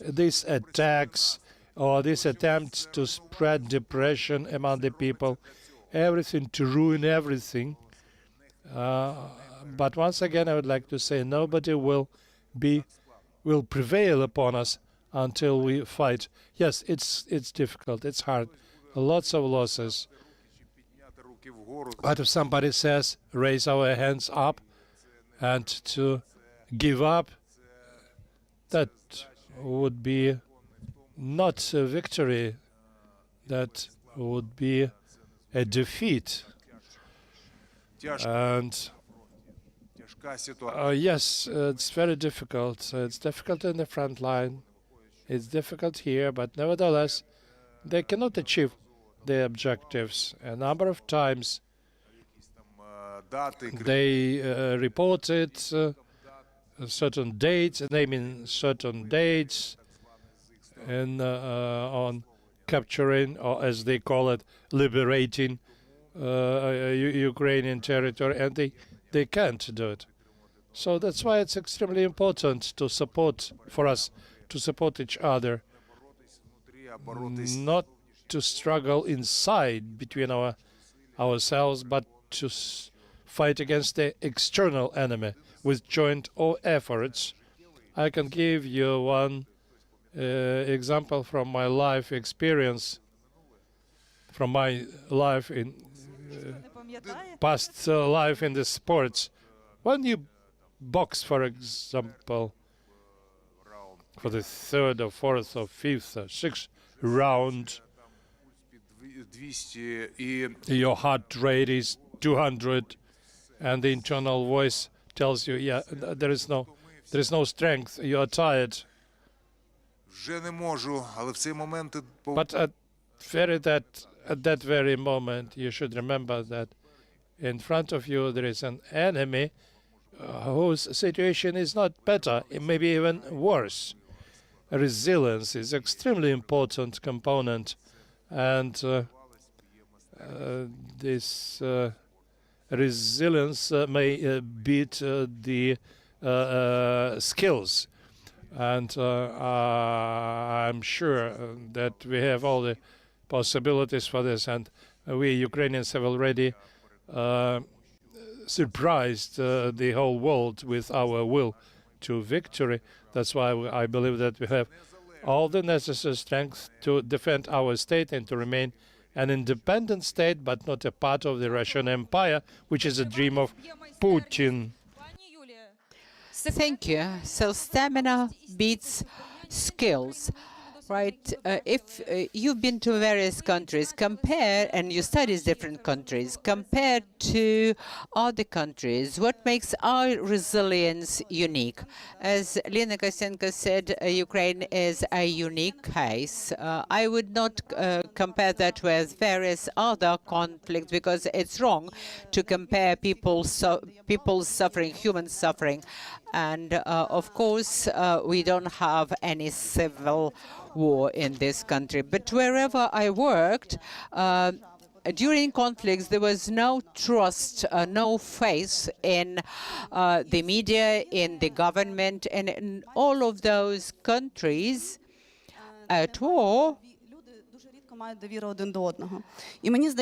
these attacks or these attempts to spread depression among the people, everything to ruin everything. But once again, I would like to say nobody will prevail upon us until we fight. Yes, it's difficult, it's hard, lots of losses. But if somebody says, raise our hands up and to give up, that would be not a victory, that would be a defeat. And yes, it's very difficult. It's difficult in the front line. It's difficult here, but nevertheless, they cannot achieve their objectives. A number of times they reported certain dates, naming certain dates, and on capturing, or as they call it, liberating Ukrainian territory, and they can't do it. So that's why it's extremely important to support each other, not to struggle inside between ourselves, but to fight against the external enemy with joint efforts. I can give you one example from my life experience, from my life in past life in the sports. When you box, for example, for the third or fourth or fifth or sixth round, your heart rate is 200, and the internal voice tells you, yeah, there is no strength, you are tired. But at that very moment, you should remember that in front of you there is an enemy whose situation is not better, it may be even worse. Resilience is an extremely important component, and this resilience may beat the skills. And I'm sure that we have all the possibilities for this, and we Ukrainians have already surprised the whole world with our will to victory. That's why I believe that we have all the necessary strength to defend our state and to remain an independent state, but not a part of the Russian Empire, which is a dream of Putin. Thank you. So stamina beats skills. Right. If you've been to various countries, compare, and you study different countries, compared to other countries, what makes our resilience unique? As Lena Kostenko said, Ukraine is a unique case. I would not compare that with various other conflicts because it's wrong to compare people's suffering, human suffering. And of course, we don't have any civil war in this country. But wherever I worked, during conflicts, there was no trust, no faith in the media, in the government, and in all of those countries at war,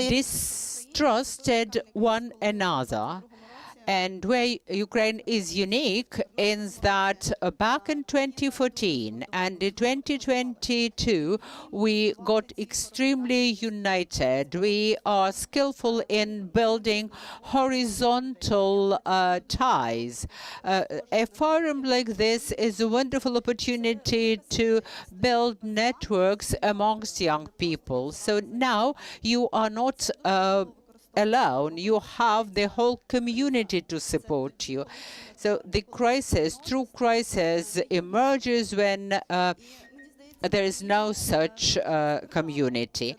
distrusted one another. And where Ukraine is unique is that back in 2014 and in 2022, we got extremely united. We are skillful in building horizontal ties. A forum like this is a wonderful opportunity to build networks amongst young people. So now you are not alone, you have the whole community to support you. So the crisis, true crisis, emerges when there is no such community.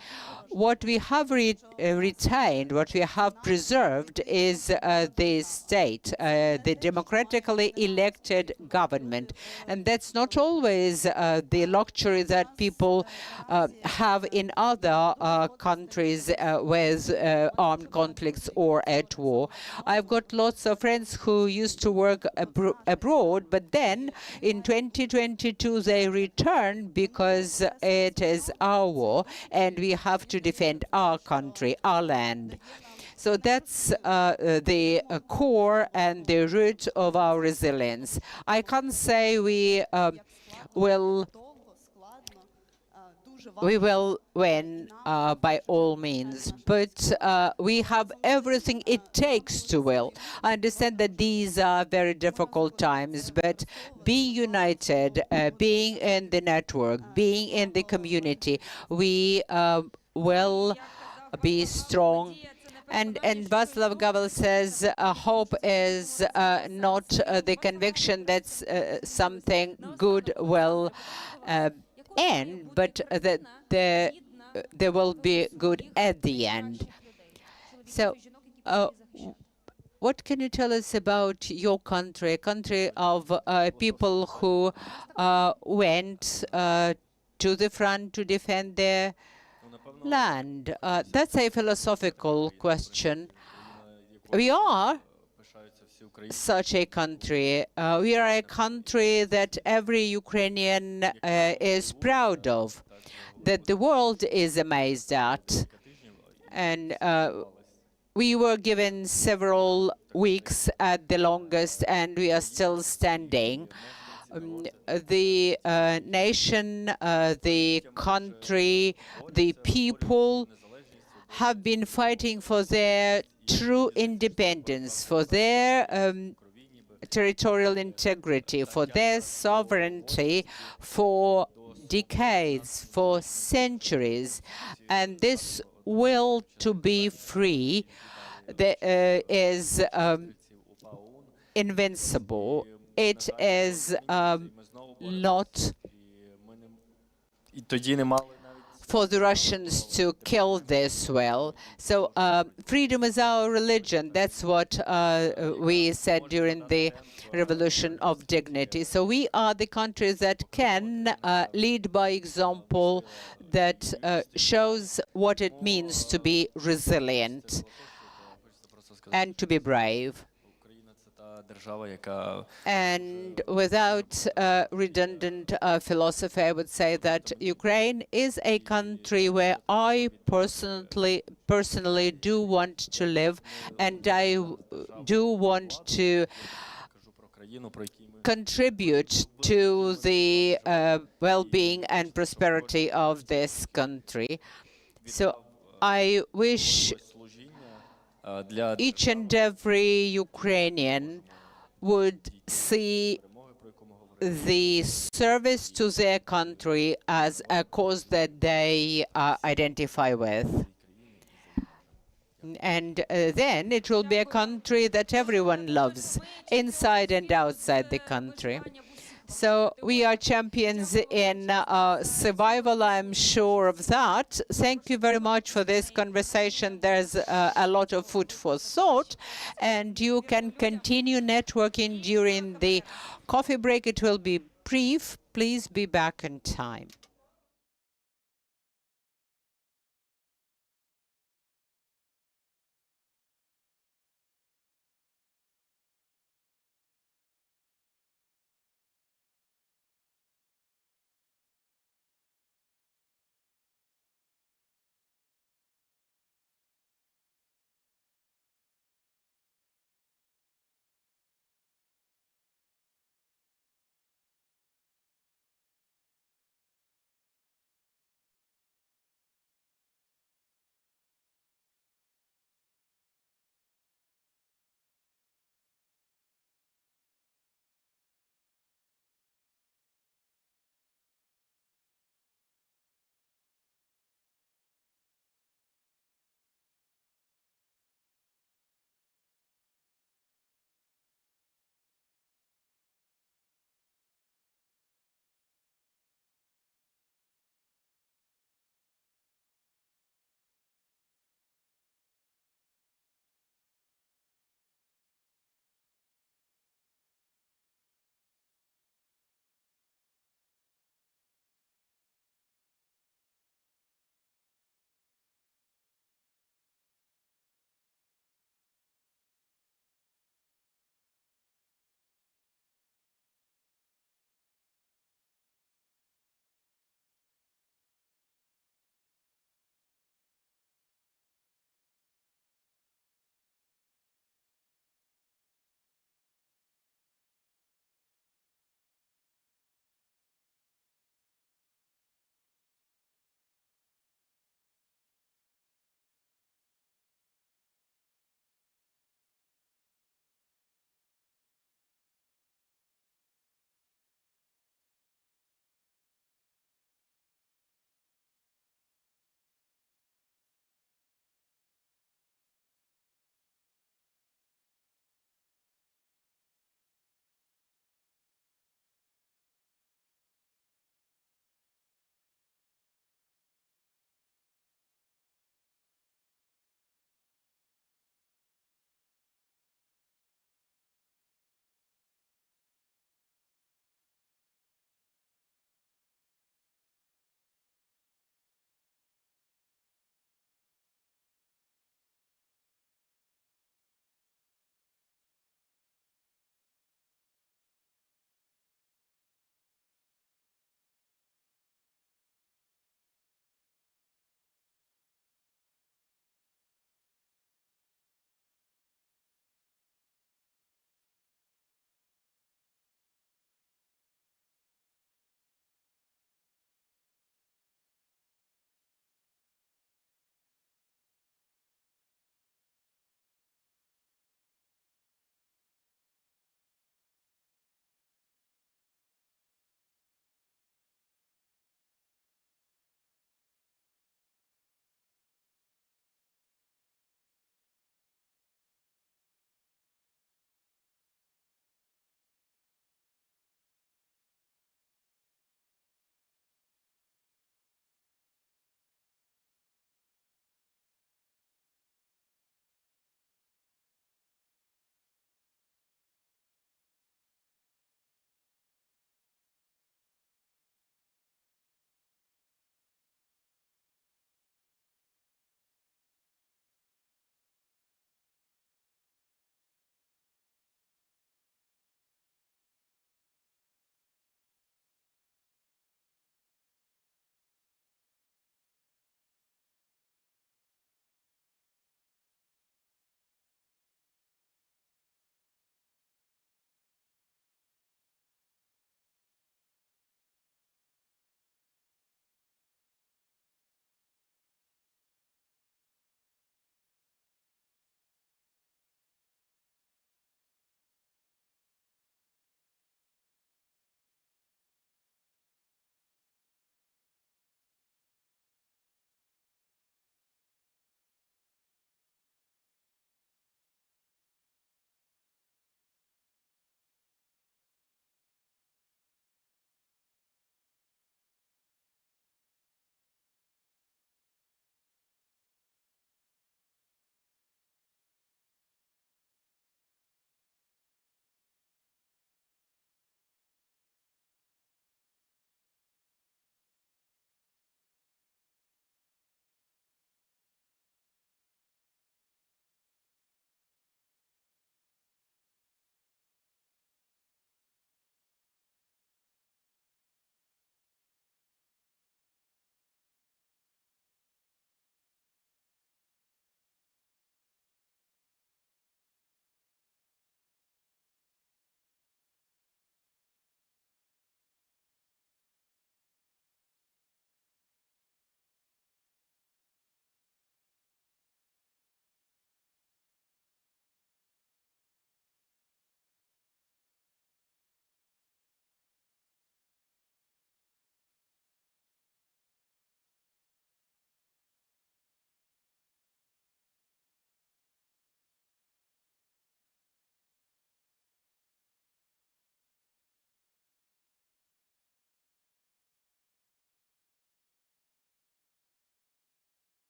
What we have retained, what we have preserved is the state, the democratically elected government. And that's not always the luxury that people have in other countries with armed conflicts or at war. I've got lots of friends who used to work abroad, but then in 2022 they returned because it is our war and we have to defend our country, our land. So that's the core and the root of our resilience. I can't say we will win by all means, but we have everything it takes to will. I understand that these are very difficult times, but being united, being in the network, being in the community, we will be strong. And Václav Havel says, hope is not the conviction that something good will end, but that there will be good at the end. So what can you tell us about your country, a country of people who went to the front to defend their land? That's a philosophical question. We are such a country. We are a country that every Ukrainian is proud of, that the world is amazed at. And we were given several weeks at the longest, and we are still standing. The nation, the country, the people have been fighting for their true independence, for their territorial integrity, for their sovereignty for decades, for centuries. And this will to be free is invincible. It is not for the Russians to kill this well. So freedom is our religion. That's what we said during the Revolution of Dignity. So we are the countries that can lead by example, that shows what it means to be resilient and to be brave. And without redundant philosophy, I would say that Ukraine is a country where I personally do want to live, and I do want to contribute to the well-being and prosperity of this country. So I wish each and every Ukrainian would see the service to their country as a cause that they identify with. And then it will be a country that everyone loves, inside and outside the country. So we are champions in survival, I'm sure of that. Thank you very much for this conversation. There's a lot of food for thought, and you can continue networking during the coffee break. It will be brief. Please be back in time.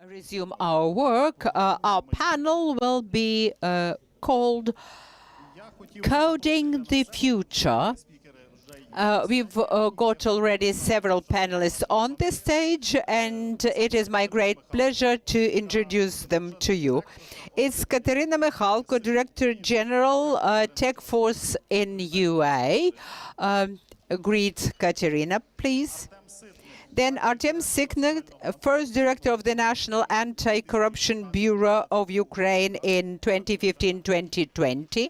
resume our work. Our panel will be called Coding the Future. We've got already several panelists on the stage, and it is my great pleasure to introduce them to you. It's Katerina Mikhalko, Director General, Tech Force in UA. Greet Katerina, please. Then Artem Sikhnov, first Director of the National Anti-Corruption Bureau of Ukraine in 2015-2020.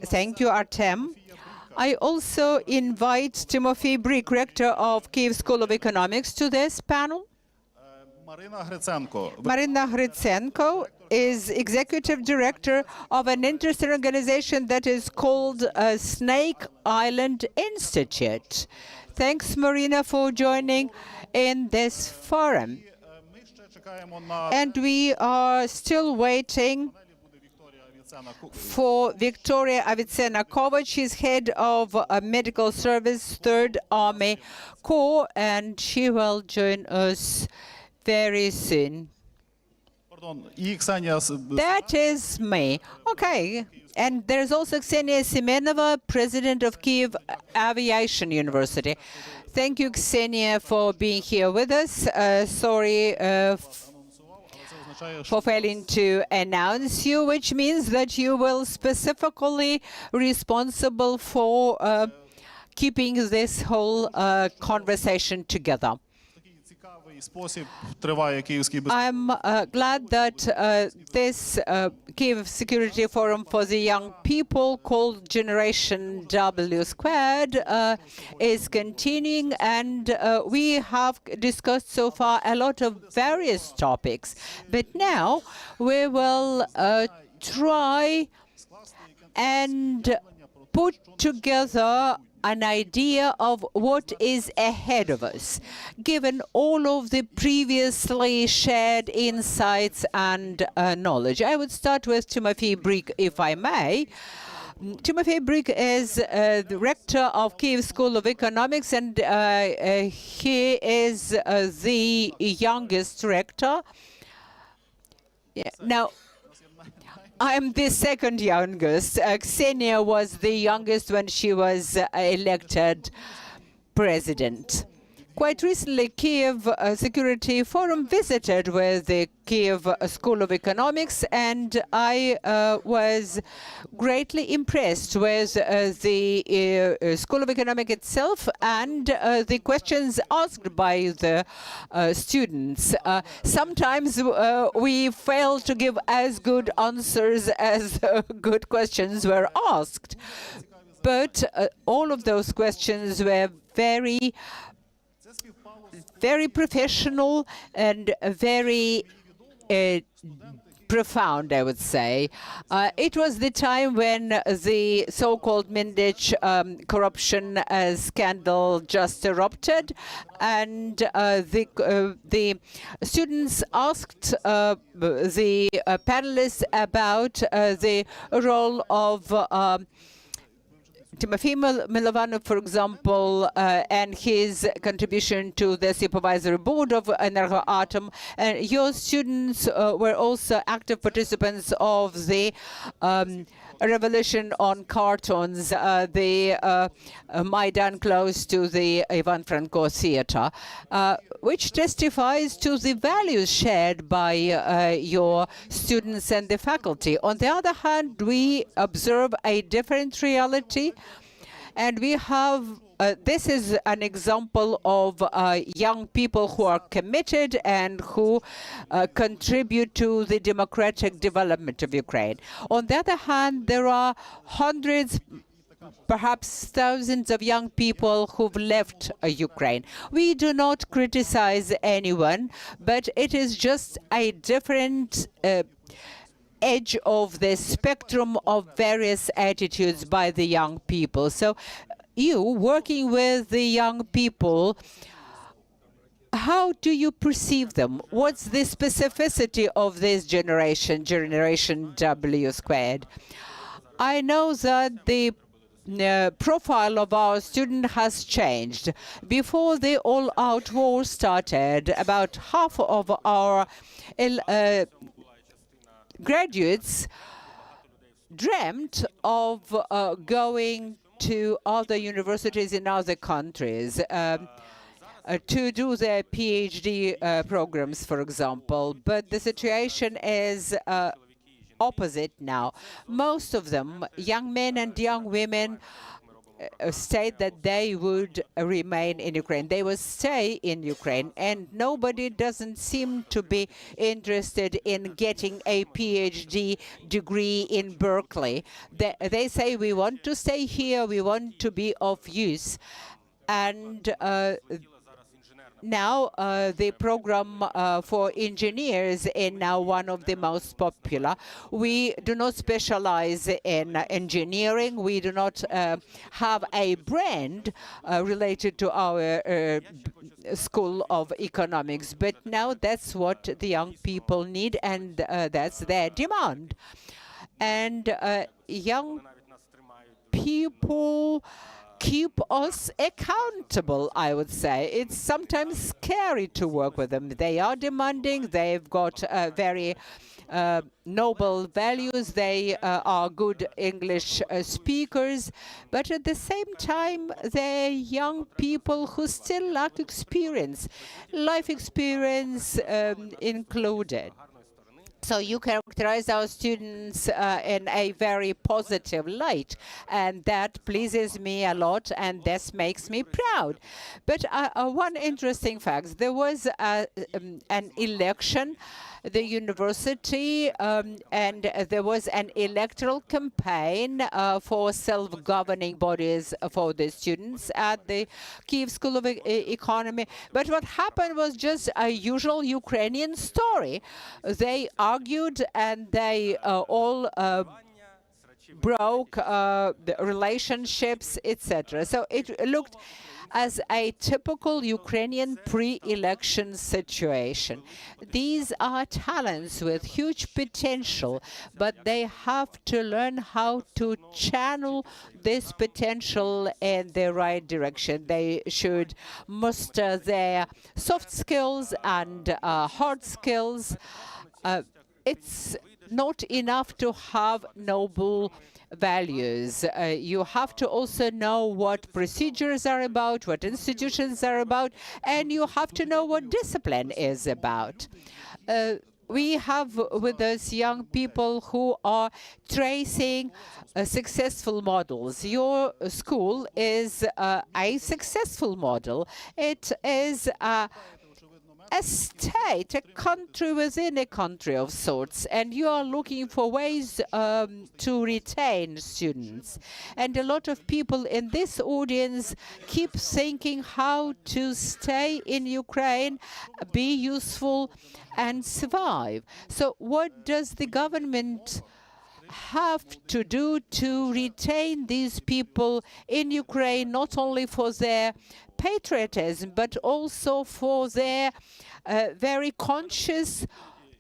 Thank you, Artem. I also invite Timofey Bryk, Rector of Kyiv School of Economics, to this panel. Marina Gritsenko is Executive Director of an interesting organization that is called Snake Island Institute. Thanks, Marina, for joining in this forum. And we are still waiting for Victoria Avitsenakova. She's head of Medical Service, 3rd Army Corps, and she will join us very soon. That is me. Okay. And there's also Ksenia Semenova, president of Kyiv Aviation University. Thank you, Ksenia, for being here with us. Sorry for failing to announce you, which means that you will specifically responsible for keeping this whole conversation together. I'm glad that this Kyiv Security Forum for the Young People, called Generation W Squared, is continuing, and we have discussed so far a lot of various topics. But now we will try and put together an idea of what is ahead of us, given all of the previously shared insights and knowledge. I would start with Timofey Bryk, if I may. Timofey Bryk is the rector of Kyiv School of Economics, and he is the youngest rector. Yeah. Now, I'm the second youngest. Ksenia was the youngest when she was elected president. Quite recently, Kyiv Security Forum visited with the Kyiv School of Economics, and I was greatly impressed with the School of Economics itself and the questions asked by the students. Sometimes we fail to give as good answers as good questions were asked, but all of those questions were very professional and very profound, I would say. It was the time when the so-called Mindich corruption scandal just erupted, and the students asked the panelists about the role of Timofey Milovanov, for example, and his contribution to the supervisory board of Energoatom. And your students were also active participants of the revolution on cartons, the Maidan close to the Ivan Franko Theater, which testifies to the values shared by your students and the faculty. On the other hand, we observe a different reality, and we have this is an example of young people who are committed and who contribute to the democratic development of Ukraine. On the other hand, there are hundreds, perhaps thousands of young people who've left Ukraine. We do not criticize anyone, but it is just a different edge of the spectrum of various attitudes by the young people. So you, working with the young people, how do you perceive them? What's the specificity of this generation, Generation W Squared? I know that the profile of our student has changed. Before the all-out war started, about half of our graduates dreamt of going to other universities in other countries to do their PhD programs, for example. But the situation is opposite now. Most of them, young men and young women, state that they would remain in Ukraine. They will stay in Ukraine, and nobody doesn't seem to be interested in getting a PhD degree in Berkeley. They say, we want to stay here, we want to be of use. And now the program for engineers is now one of the most popular. We do not specialize in engineering. We do not have a brand related to our School of Economics. But now that's what the young people need, and that's their demand. And young people keep us accountable, I would say. It's sometimes scary to work with them. They are demanding, they've got very noble values, they are good English speakers, but at the same time, they're young people who still lack experience, life experience included. So you characterize our students in a very positive light, and that pleases me a lot, and this makes me proud. But one interesting fact, there was an election, the university, and there was an electoral campaign for self-governing bodies for the students at the Kyiv School of Economy. But what happened was just a usual Ukrainian story. They argued and they all broke the relationships, etc. So it looked as a typical Ukrainian pre-election situation. These are talents with huge potential, but they have to learn how to channel this potential in the right direction. They should muster their soft skills and hard skills. It's not enough to have noble values. You have to also know what procedures are about, what institutions are about, and you have to know what discipline is about. We have with us young people who are tracing successful models. Your school is a successful model. It is a state, a country within a country of sorts, and you are looking for ways to retain students. And a lot of people in this audience keep thinking how to stay in Ukraine, be useful, and survive. So what does the government have to do to retain these people in Ukraine, not only for their patriotism, but also for their very conscious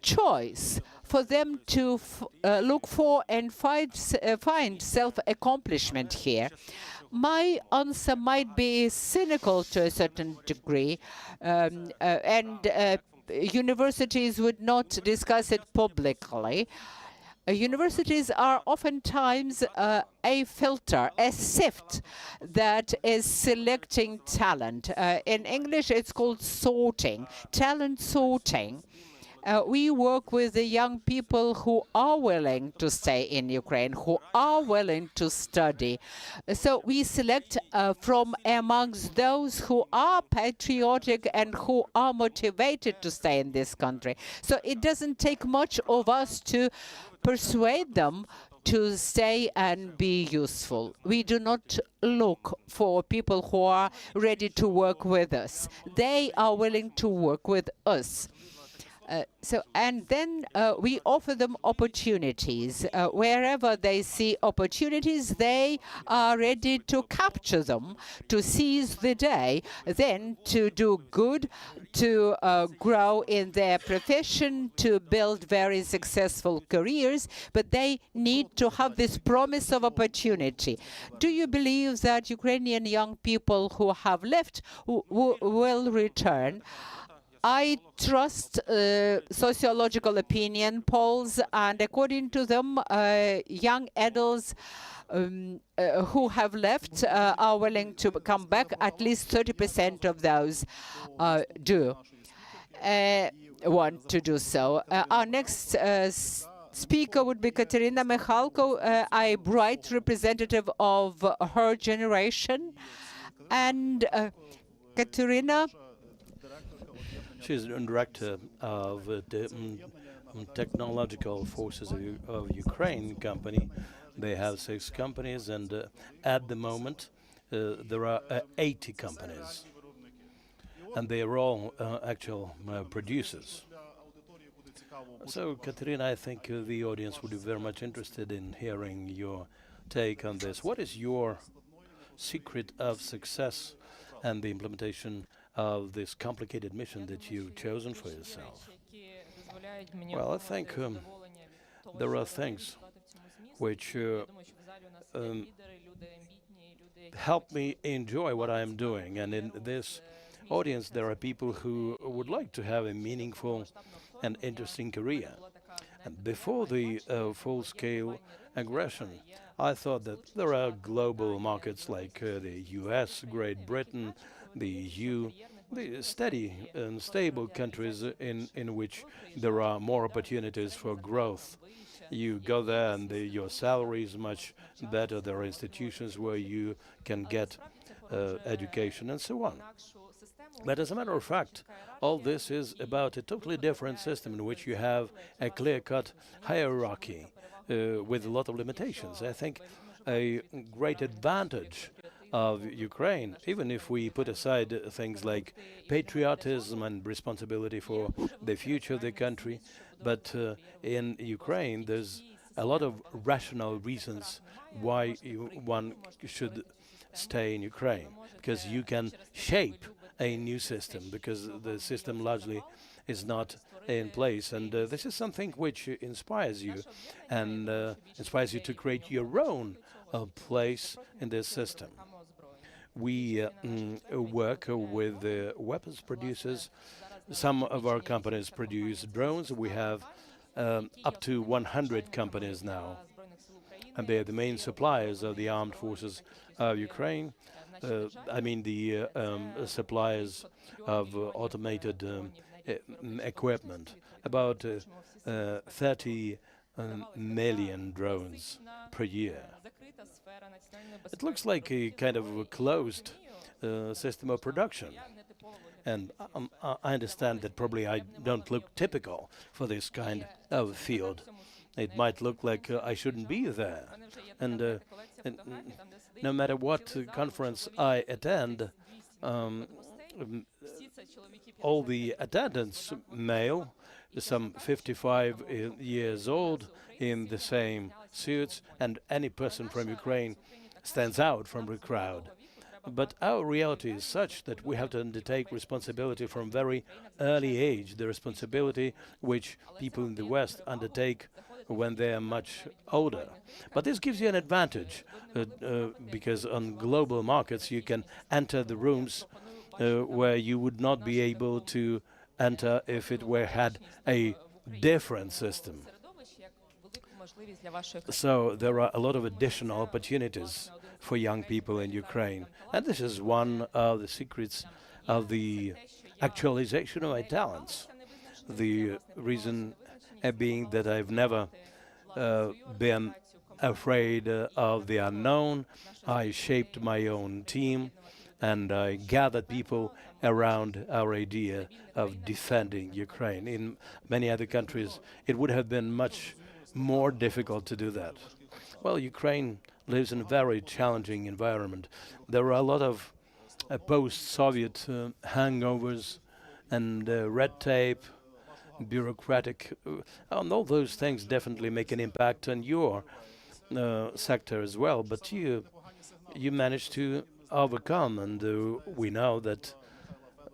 choice, for them to look for and find self-accomplishment here? My answer might be cynical to a certain degree, and universities would not discuss it publicly. Universities are oftentimes a filter, a sift that is selecting talent. In English, it's called sorting, talent sorting. We work with the young people who are willing to stay in Ukraine, who are willing to study. So we select from amongst those who are patriotic and who are motivated to stay in this country. So it doesn't take much of us to persuade them to stay and be useful. We do not look for people who are ready to work with us. They are willing to work with us. And then we offer them opportunities. Wherever they see opportunities, they are ready to capture them, to seize the day, then to do good, to grow in their profession, to build very successful careers, but they need to have this promise of opportunity. Do you believe that Ukrainian young people who have left will return? I trust sociological opinion polls, and according to them, young adults who have left are willing to come back. At least 30% of those do want to do so. Our next speaker would be Katerina Mikhalko, a bright representative of her generation. And Katerina, she's the director of the Technological Forces of Ukraine company. They have 6 companies, and at the moment there are 80 companies, and they are all actual producers. So, Katerina, I think the audience would be very much interested in hearing your take on this. What is your secret of success and the implementation of this complicated mission that you've chosen for yourself? Well, I think there are things which help me enjoy what I'm doing. And in this audience, there are people who would like to have a meaningful and interesting career. And before the full-scale aggression, I thought that there are global markets like the US, Great Britain, the EU, the steady and stable countries in which there are more opportunities for growth. You go there and your salary is much better. There are institutions where you can get education and so on. But as a matter of fact, all this is about a totally different system in which you have a clear-cut hierarchy with a lot of limitations. I think a great advantage of Ukraine, even if we put aside things like patriotism and responsibility for the future of the country, but in Ukraine there's a lot of rational reasons why one should stay in Ukraine, because you can shape a new system, because the system largely is not in place, and this is something which inspires you, and inspires you to create your own place in this system. We work with weapons producers. Some of our companies produce drones. We have up to 100 companies now, and they are the main suppliers of the armed forces of Ukraine. I mean the suppliers of automated equipment, about 30 million drones per year. It looks like a kind of a closed system of production. And I understand that probably I don't look typical for this kind of field. It might look like I shouldn't be there. And no matter what conference I attend, all the attendants, male, some 55 years old, in the same suits, and any person from Ukraine stands out from the crowd. But our reality is such that we have to undertake responsibility from very early age, the responsibility which people in the West undertake when they are much older. But this gives you an advantage, because on global markets you can enter the rooms where you would not be able to enter if it had a different system. So there are a lot of additional opportunities for young people in Ukraine. And this is one of the secrets of the actualization of my talents. The reason being that I've never been afraid of the unknown. I shaped my own team, and I gathered people around our idea of defending Ukraine. In many other countries, it would have been much more difficult to do that. Well, Ukraine lives in a very challenging environment. There are a lot of post-Soviet hangovers and red tape bureaucratic, and all those things definitely make an impact on your sector as well. But you managed to overcome, and we know that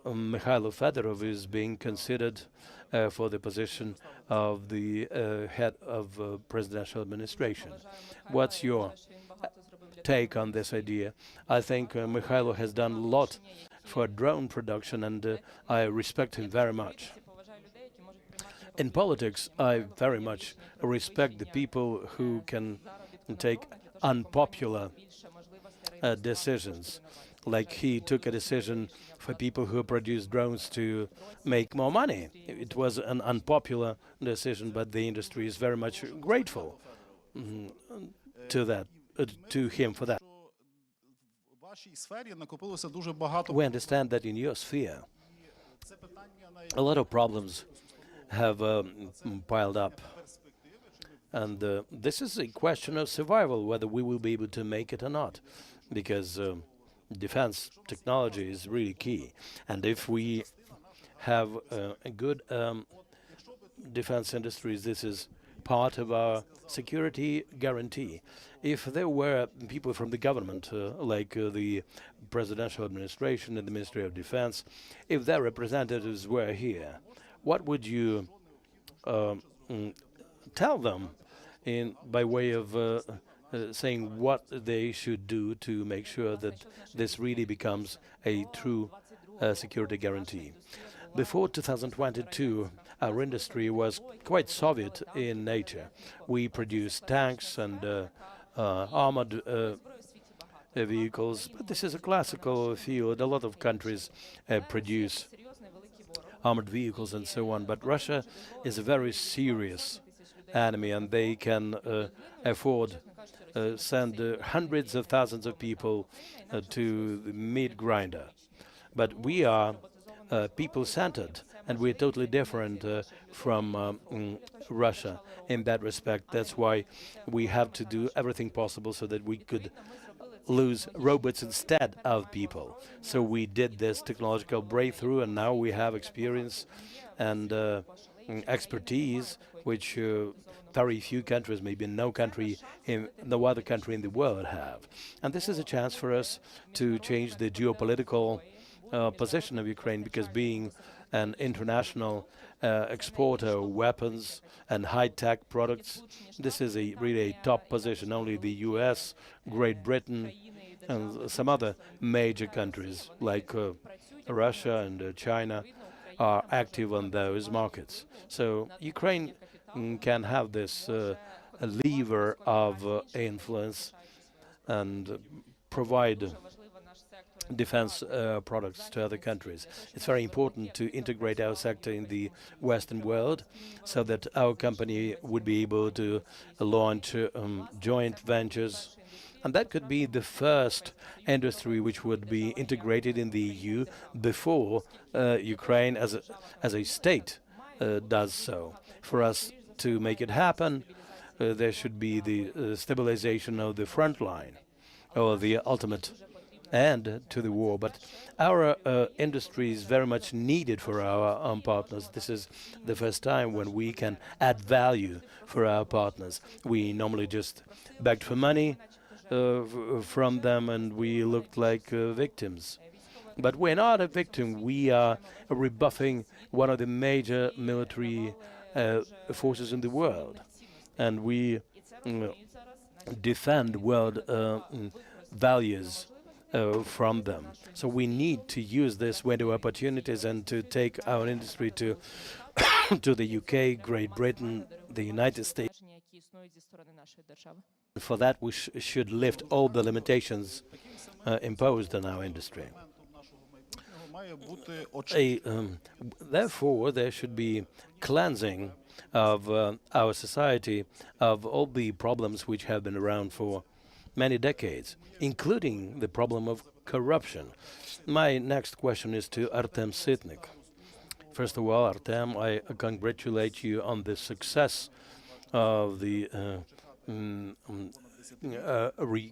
Mikhailo Fedorov is being considered for the position of the head of presidential administration. What's your take on this idea? I think Mikhailo has done a lot for drone production, and I respect him very much. In politics, I very much respect the people who can take unpopular decisions. Like he took a decision for people who produce drones to make more money. It was an unpopular decision, but the industry is very much grateful to him for that. We understand that in your sphere, a lot of problems have piled up. And this is a question of survival, whether we will be able to make it or not, because defense technology is really key. And if we have a good defense industries, this is part of our security guarantee. If there were people from the government, like the presidential administration and the Ministry of Defense, if their representatives were here, what would you tell them by way of saying what they should do to make sure that this really becomes a true security guarantee? Before 2022, our industry was quite Soviet in nature. We produced tanks and armored vehicles, but this is a classical field. A lot of countries produce armored vehicles and so on, but Russia is a very serious enemy, and they can afford send hundreds of thousands of people to the meat grinder. But we are people-centered, and we're totally different from Russia in that respect. That's why we have to do everything possible so that we could lose robots instead of people. So we did this technological breakthrough, and now we have experience and expertise, which very few countries, maybe no other country in the world have. And this is a chance for us to change the geopolitical position of Ukraine, because being an international exporter of weapons and high-tech products, this is really a top position. Only the US, Great Britain, and some other major countries like Russia and China are active on those markets. So Ukraine can have this lever of influence and provide defense products to other countries. It's very important to integrate our sector in the Western world so that our company would be able to launch joint ventures. And that could be the first industry which would be integrated in the EU before Ukraine as a state does so. For us to make it happen, there should be the stabilization of the front line, or the ultimate end to the war. But our industry is very much needed for our partners. This is the first time when we can add value for our partners. We normally just begged for money from them, and we looked like victims. But we're not a victim. We are rebuffing one of the major military forces in the world, and we defend world values from them. So we need to use this window of opportunities and to take our industry to to the UK, Great Britain, the United States. For that, we should lift all the limitations imposed on our industry. Therefore, there should be cleansing of our society of all the problems which have been around for many decades, including the problem of corruption. My next question is to Artem Sitnik. First of all, Artem, I congratulate you on the success of the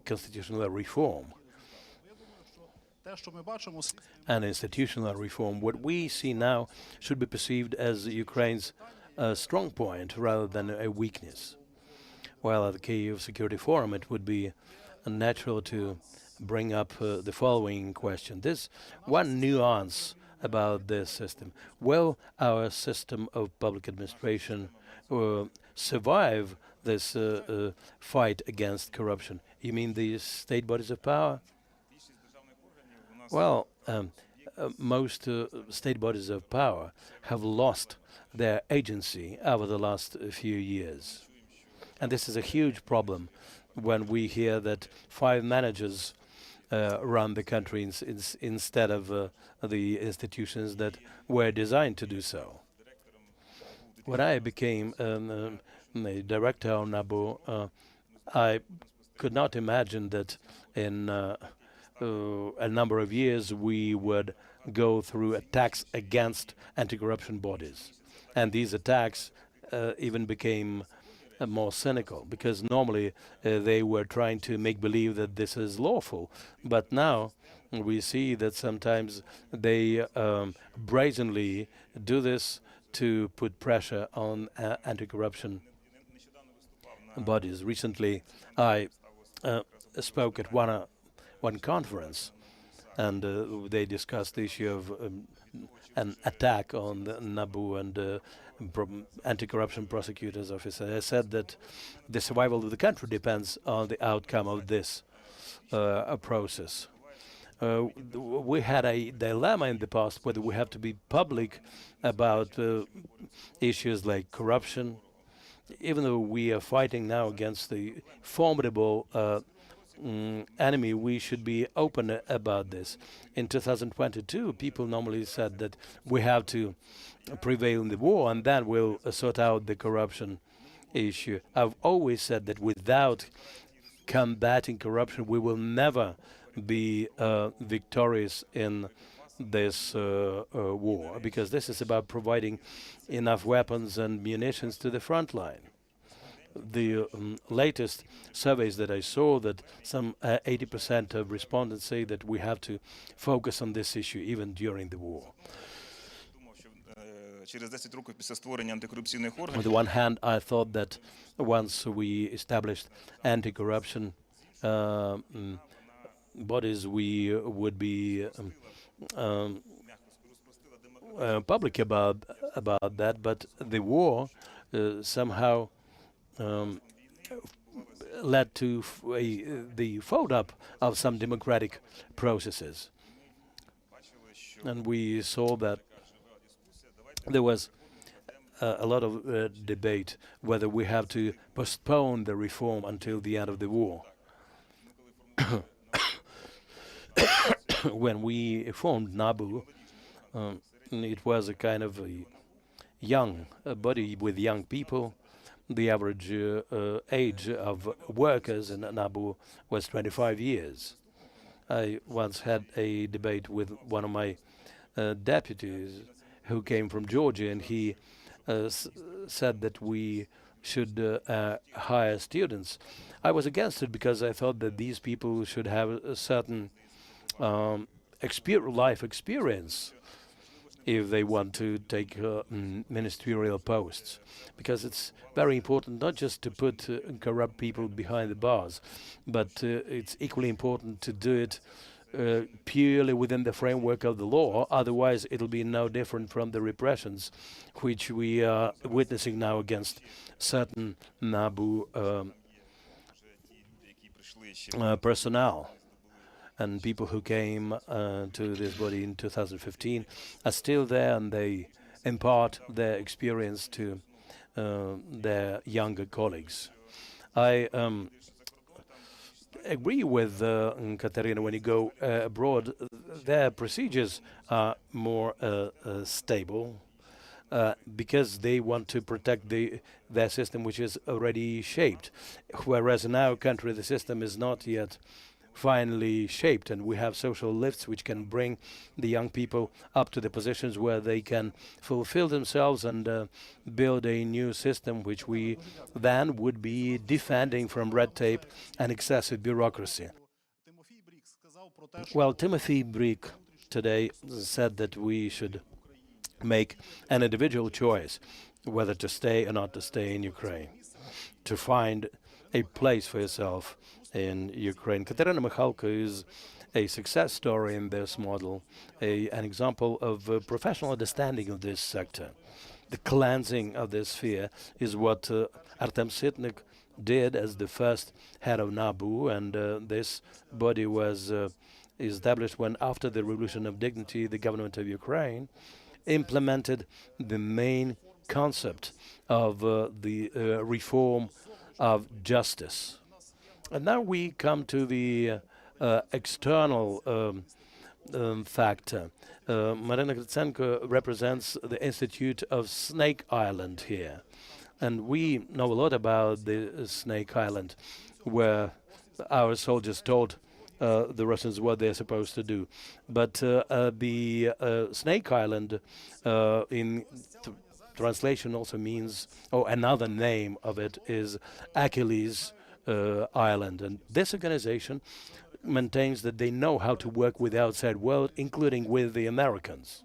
constitutional reform. and institutional reform. What we see now should be perceived as Ukraine's strong point rather than a weakness. While at the Kyiv Security Forum, it would be natural to bring up the following question. There's one nuance about this system. Will our system of public administration survive this fight against corruption? You mean the state bodies of power? Well, most state bodies of power have lost their agency over the last few years. And this is a huge problem when we hear that 5 managers run the country instead of the institutions that were designed to do so. When I became a director of NABU, I could not imagine that in a number of years we would go through attacks against anti-corruption bodies. And these attacks even became more cynical, because normally they were trying to make believe that this is lawful. But now we see that sometimes they brazenly do this to put pressure on anti-corruption bodies. Recently, I spoke at one conference, and they discussed the issue of an attack on the NABU and anti-corruption prosecutor's office. I said that the survival of the country depends on the outcome of this process. We had a dilemma in the past whether we have to be public about issues like corruption, even though we are fighting now against the formidable enemy. We should be open about this. In 2022, people normally said that we have to prevail in the war and then we'll sort out the corruption issue. I've always said that without combating corruption, we will never be victorious in this war, because this is about providing enough weapons and munitions to the front line. The latest surveys that I saw, that some 80% of respondents say that we have to focus on this issue even during the war. On the one hand, I thought that once we established anti-corruption bodies, we would be public about that, but the war somehow led to the fold-up of some democratic processes. And we saw that there was a lot of debate whether we have to postpone the reform until the end of the war. When we formed NABU, it was a kind of a young body with young people. The average age of workers in NABU was 25 years. I once had a debate with one of my deputies who came from Georgia, and he said that we should hire students. I was against it because I thought that these people should have a certain life experience if they want to take ministerial posts, because it's very important not just to put corrupt people behind the bars, but it's equally important to do it purely within the framework of the law. Otherwise, it'll be no different from the repressions which we are witnessing now against certain NABU personnel. And people who came to this body in 2015 are still there, and they impart their experience to their younger colleagues. I agree with Katerina. When you go abroad, their procedures are more stable because they want to protect their system, which is already shaped, whereas in our country the system is not yet finally shaped, and we have social lifts which can bring the young people up to the positions where they can fulfill themselves and build a new system which we then would be defending from red tape and excessive bureaucracy. Well, Timothy Brick today said that we should make an individual choice whether to stay or not to stay in Ukraine, to find a place for yourself in Ukraine. Katerina Mikhalko is a success story in this model, an example of professional understanding of this sector. The cleansing of this sphere is what Artem Sitnik did as the first head of NABU, and this body was established when, after the Revolution of Dignity, the government of Ukraine implemented the main concept of the reform of justice. And now we come to the external factor. Marina Gritsenko represents the Institute of Snake Island here. And we know a lot about the Snake Island, where our soldiers told the Russians what they're supposed to do. But the Snake Island in translation also means, another name of it is Achilles Island. And this organization maintains that they know how to work with the outside world, including with the Americans.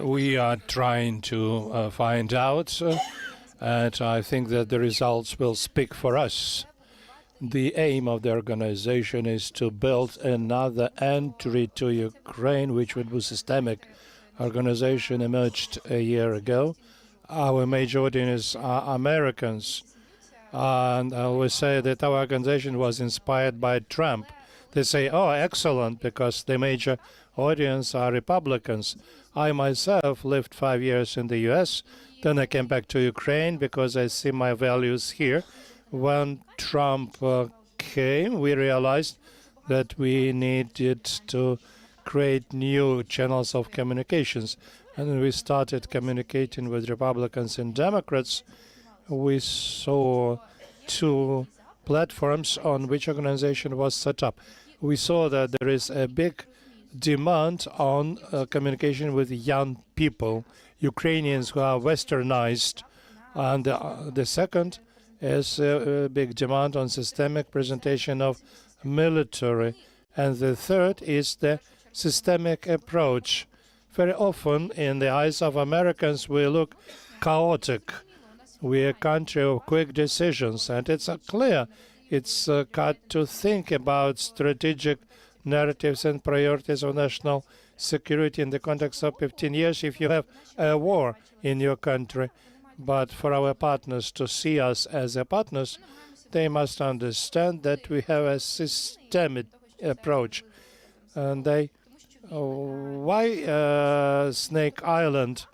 We are trying to find out, and I think that the results will speak for us. The aim of the organization is to build another entry to Ukraine, which would be systemic. Organization emerged a year ago. Our major audience are Americans, and I always say that our organization was inspired by Trump. They say, oh, excellent, because the major audience are Republicans. I myself lived 5 years in the US, then I came back to Ukraine because I see my values here. When Trump came, we realized that we needed to create new channels of communications. And when we started communicating with Republicans and Democrats, we saw two platforms on which organization was set up. We saw that there is a big demand on communication with young people, Ukrainians who are westernized. And the second is a big demand on systemic presentation of military. And the third is the systemic approach. Very often, in the eyes of Americans, we look chaotic. We're a country of quick decisions, and it's clear it's got to think about strategic narratives and priorities of national security in the context of 15 years if you have a war in your country. But for our partners to see us as a partners, they must understand that we have a systemic approach. And why Snake Island?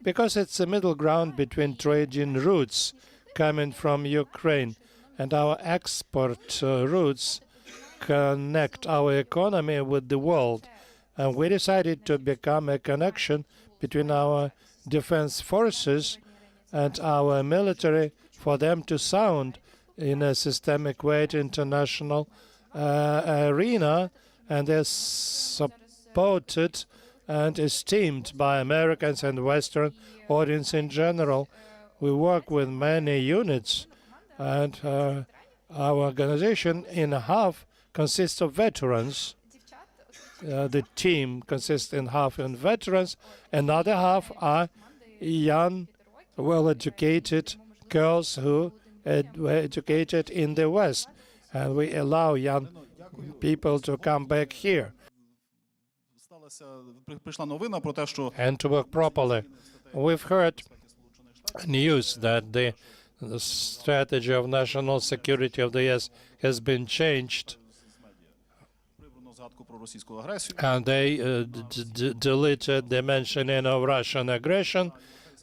Because it's a middle ground between trading routes coming from Ukraine, and our export routes connect our economy with the world. And we decided to become a connection between our defense forces and our military for them to sound in a systemic way to international arena, and they're supported and esteemed by Americans and Western audience in general. We work with many units, and our organization in half consists of veterans. The team consists in half of veterans, another half are young, well-educated girls who were educated in the West, and we allow young people to come back here and to work properly. We've heard news that the strategy of national security of the US has been changed, and they deleted the mentioning of Russian aggression.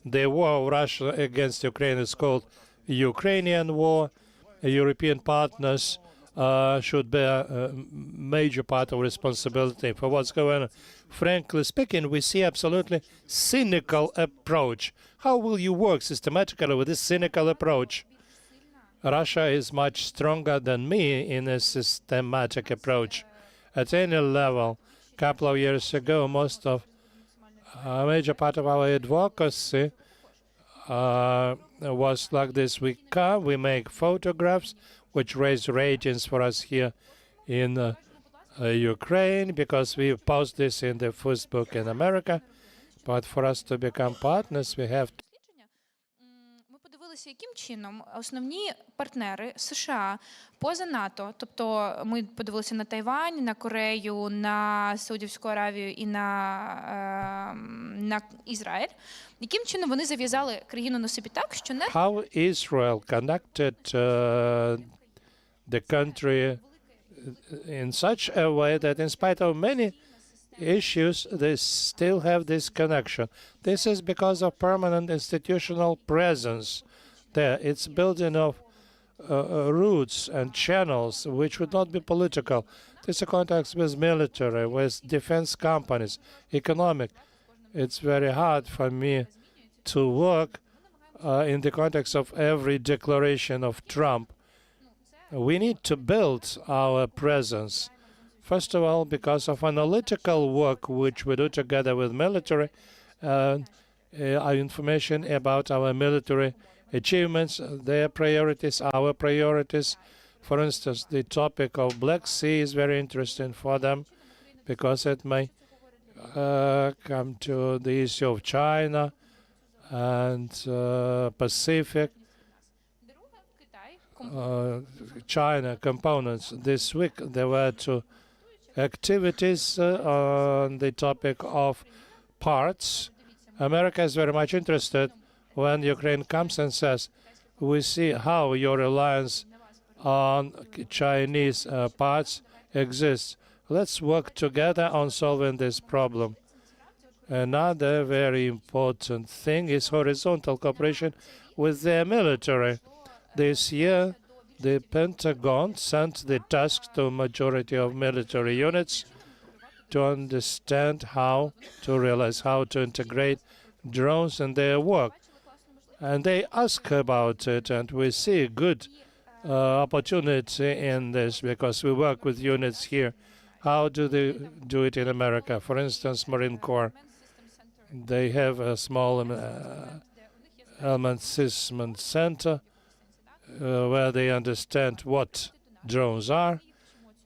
The war of Russia against Ukraine is called Ukrainian war. European partners should bear a major part of responsibility for what's going on. Frankly speaking, we see absolutely cynical approach. How will you work systematically with this cynical approach? Russia is much stronger than me in a systematic approach. At any level, a couple of years ago, a major part of our advocacy was like this. We come, we make photographs, which raise ratings for us here in Ukraine, because we post this in the Facebook in America. But for us to become partners, we have to Ми подивилися, яким чином основні партнери США поза НАТО, тобто ми подивилися на Тайвань, на Корею, на Саудівську Аравію і на Ізраїль, яким чином вони зав'язали країну на собі так, що не how Israel connected the country in such a way that in spite of many issues, they still have this connection. This is because of permanent institutional presence there. It's building of roots and channels which would not be political. This is a context with military, with defense companies, economic. It's very hard for me to work in the context of every declaration of Trump. We need to build our presence. First of all, because of analytical work which we do together with military, our information about our military achievements, their priorities, our priorities. For instance, the topic of Black Sea is very interesting for them because it may come to the issue of China and Pacific. China components. This week there were two activities on the topic of parts. America is very much interested when Ukraine comes and says, we see how your reliance on Chinese parts exists. Let's work together on solving this problem. Another very important thing is horizontal cooperation with their military. This year, the Pentagon sent the task to a majority of military units to understand how to realize how to integrate drones in their work. And they ask about it, and we see good opportunity in this because we work with units here. How do they do it in America? For instance, Marine Corps, they have a small element system center where they understand what drones are.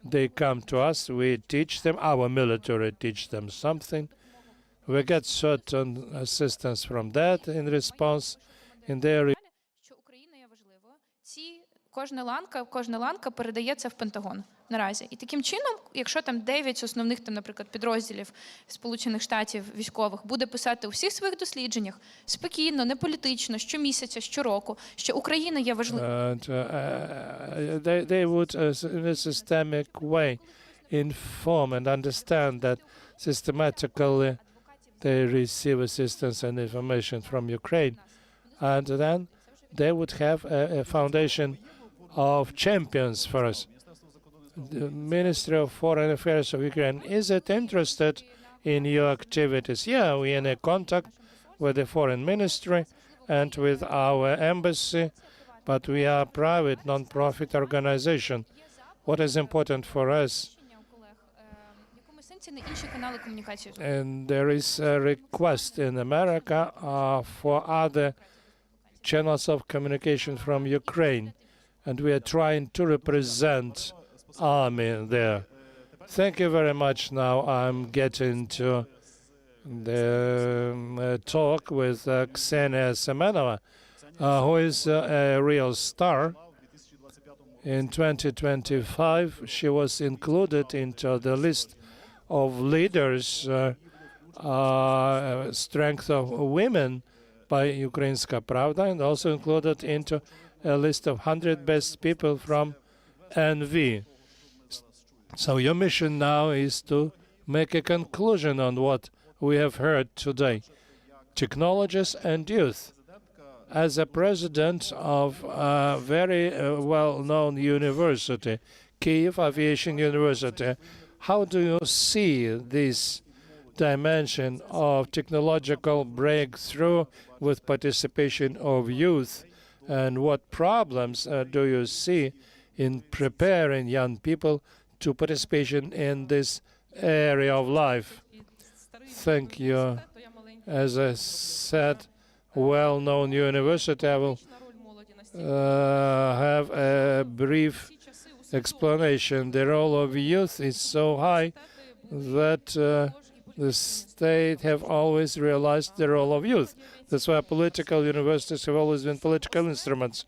They come to us, we teach them, our military teach them something. We get certain assistance from that in response in their що Україна є важливою. Кожна ланка передається в Пентагон наразі. І таким чином, якщо там 9 основних, там, наприклад, підрозділів Сполучених Штатів військових буде писати у всіх своїх дослідженнях спокійно, не політично, щомісяця, щороку, що Україна є важливою. They would, in a systemic way, inform and understand that systematically they receive assistance and information from Ukraine. And then they would have a foundation of champions for us. The Ministry of Foreign Affairs of Ukraine, is it interested in your activities? Yeah, we're in a contact with the Foreign Ministry and with our embassy, but we are a private, non-profit organization. What is important for us? And there is a request in America for other channels of communication from Ukraine, and we are trying to represent army there. Thank you very much. Now I'm getting to the talk with Ksenia Semenova, who is a real star. In 2025, she was included into the list of leaders, strength of women by Ukrainska Pravda, and also included into a list of 100 best people from NV. So your mission now is to make a conclusion on what we have heard today. Technologies and youth. As a president of a very well-known university, Kyiv Aviation University, how do you see this dimension of technological breakthrough with participation of youth? And what problems do you see in preparing young people to participation in this area of life? Thank you. As I said, well-known university, I will have a brief explanation. The role of youth is so high that the state have always realized the role of youth. That's why political universities have always been political instruments.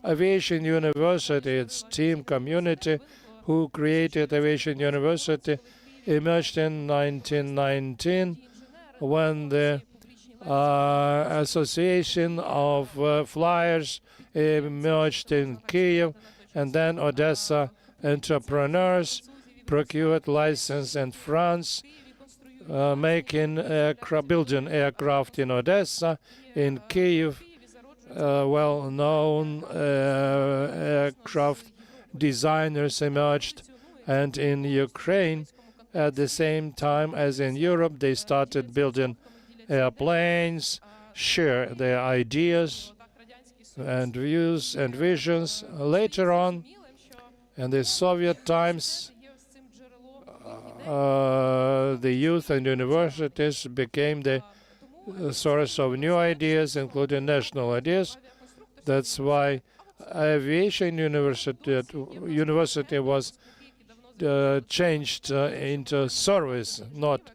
Aviation University, its team community who created Aviation University, emerged in 1919 when the Association of Flyers emerged in Kyiv, and then Odessa entrepreneurs procured license in France, building aircraft in Odessa, in Kyiv, well-known aircraft designers emerged, and in Ukraine, at the same time as in Europe, they started building airplanes, share their ideas and views and visions. Later on, in the Soviet times, the youth and universities became the source of new ideas, including national ideas. That's why Aviation University was changed into service, not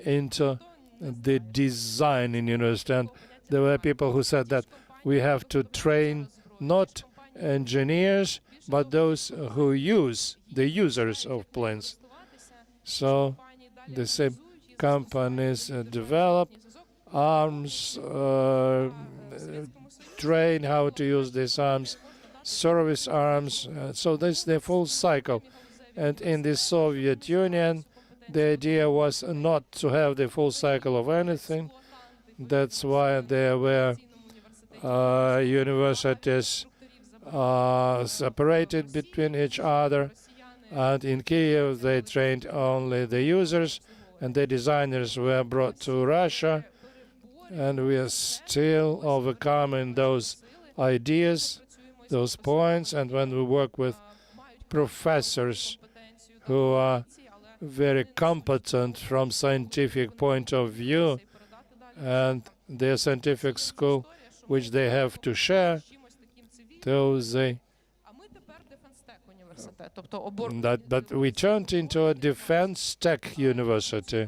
into the design, you understand. There were people who said that we have to train not engineers, but those who use, the users of planes. So the same companies develop arms, train how to use these arms, service arms. So this is the full cycle. And in the Soviet Union, the idea was not to have the full cycle of anything. That's why there were universities separated between each other. And in Kyiv, they trained only the users, and the designers were brought to Russia. And we are still overcoming those ideas, those points. And when we work with professors who are very competent from scientific point of view, and their scientific school, which they have to share, those but we turned into a defense tech university,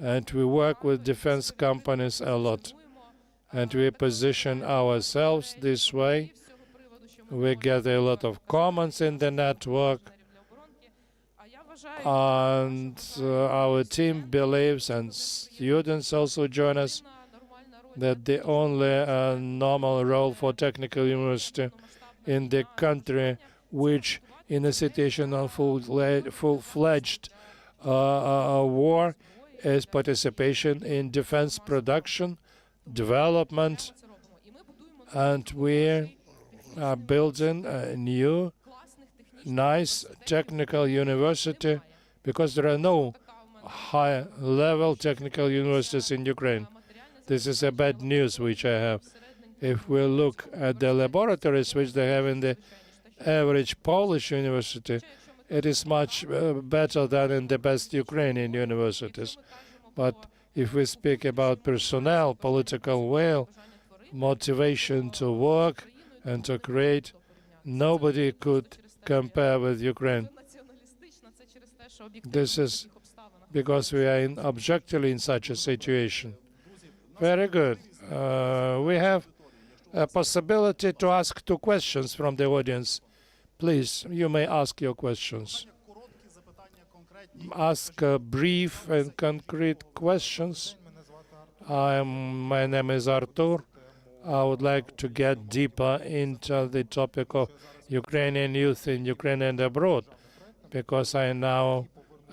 and we work with defense companies a lot, and we position ourselves this way. We get a lot of comments in the network, and our team believes, and students also join us, that the only normal role for technical university in the country, which in a situation of full-fledged war, is participation in defense production, development, and we are building a new, nice technical university, because there are no high-level technical universities in Ukraine. This is a bad news which I have. If we look at the laboratories which they have in the average Polish university, it is much better than in the best Ukrainian universities. But if we speak about personnel, political will, motivation to work and to create, nobody could compare with Ukraine. This is because we are objectively in such a situation. Very good. We have a possibility to ask 2 questions from the audience. Please, you may ask your questions. Ask brief and concrete questions. My name is Artur. I would like to get deeper into the topic of Ukrainian youth in Ukraine and abroad, because I now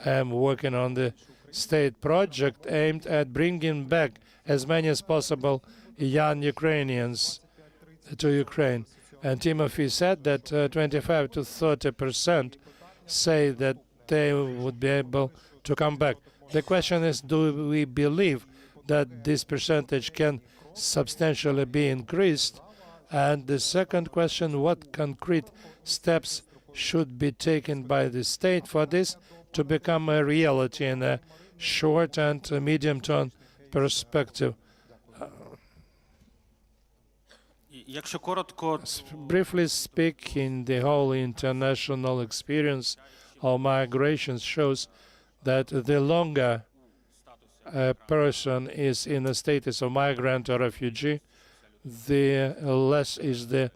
am working on the state project aimed at bringing back as many as possible young Ukrainians to Ukraine. And Timothy said that 25 to 30% say that they would be able to come back. The question is, do we believe that this percentage can substantially be increased? And the second question, what concrete steps should be taken by the state for this to become a reality in a short and medium-term perspective? Briefly speaking, the whole international experience of migration shows that the longer a person is in a status of migrant or refugee, the less is the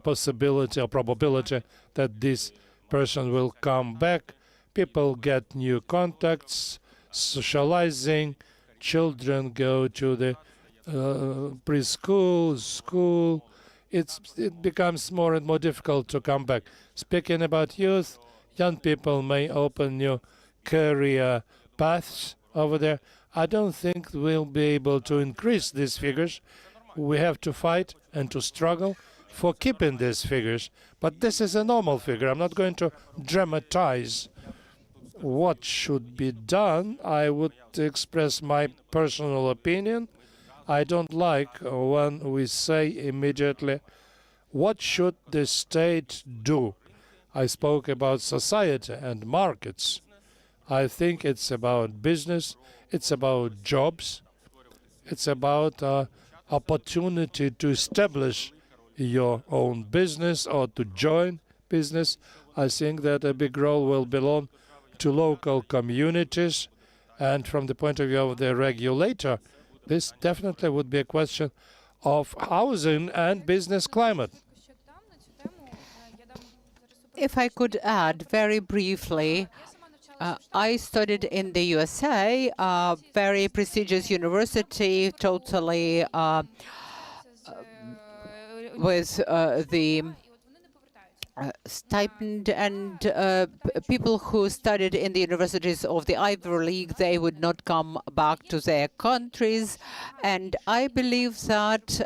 possibility or probability that this person will come back. People get new contacts, socializing, children go to the preschool, school. It becomes more and more difficult to come back. Speaking about youth, young people may open new career paths over there. I don't think we'll be able to increase these figures. We have to fight and to struggle for keeping these figures. But this is a normal figure. I'm not going to dramatize what should be done. I would express my personal opinion. I don't like when we say immediately, what should the state do? I spoke about society and markets. I think it's about business, it's about jobs, it's about opportunity to establish your own business or to join business. I think that a big role will belong to local communities, and from the point of view of the regulator, this definitely would be a question of housing and business climate. If I could add very briefly, I studied in the USA, a very prestigious university, totally with the stipend, and people who studied in the universities of the Ivy League, they would not come back to their countries. And I believe that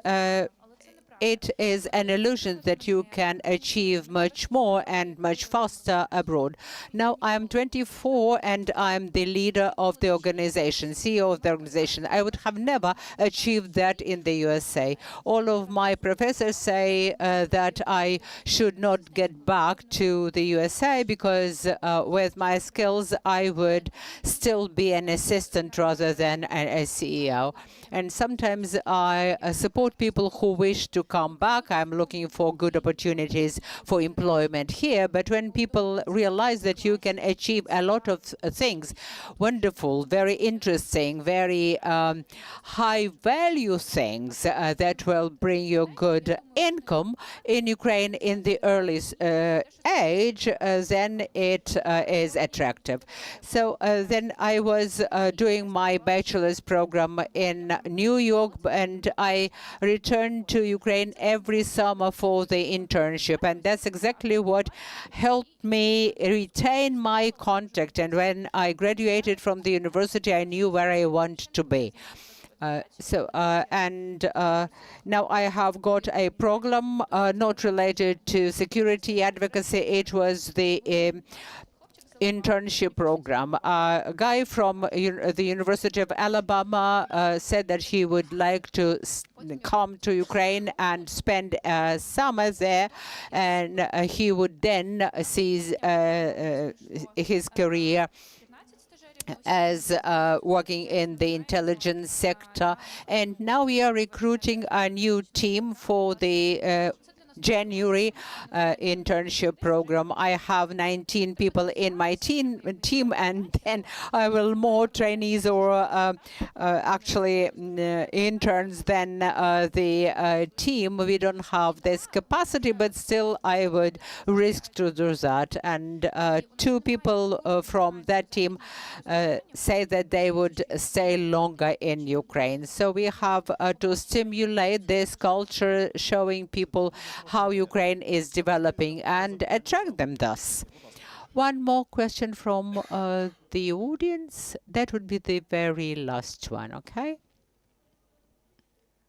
it is an illusion that you can achieve much more and much faster abroad. Now, I'm 24 and I'm the leader of the organization, CEO of the organization. I would have never achieved that in the USA. All of my professors say that I should not get back to the USA because with my skills, I would still be an assistant rather than a CEO. And sometimes I support people who wish to come back. I'm looking for good opportunities for employment here. But when people realize that you can achieve a lot of things, wonderful, very interesting, very high-value things that will bring you good income in Ukraine in the early age, then it is attractive. So then I was doing my bachelor's program in New York, and I returned to Ukraine every summer for the internship, and that's exactly what helped me retain my contact. And when I graduated from the university, I knew where I want to be. Now I have got a program not related to security advocacy. It was the internship program. A guy from the University of Alabama said that he would like to come to Ukraine and spend summer there, and he would then seize his career as working in the intelligence sector. And now we are recruiting a new team for the January internship program. I have 19 people in my team, and then I will more trainees or actually interns than the team. We don't have this capacity, but still I would risk to do that. And 2 people from that team say that they would stay longer in Ukraine. So we have to stimulate this culture, showing people how Ukraine is developing and attract them thus. One more question from the audience. That would be the very last one, okay?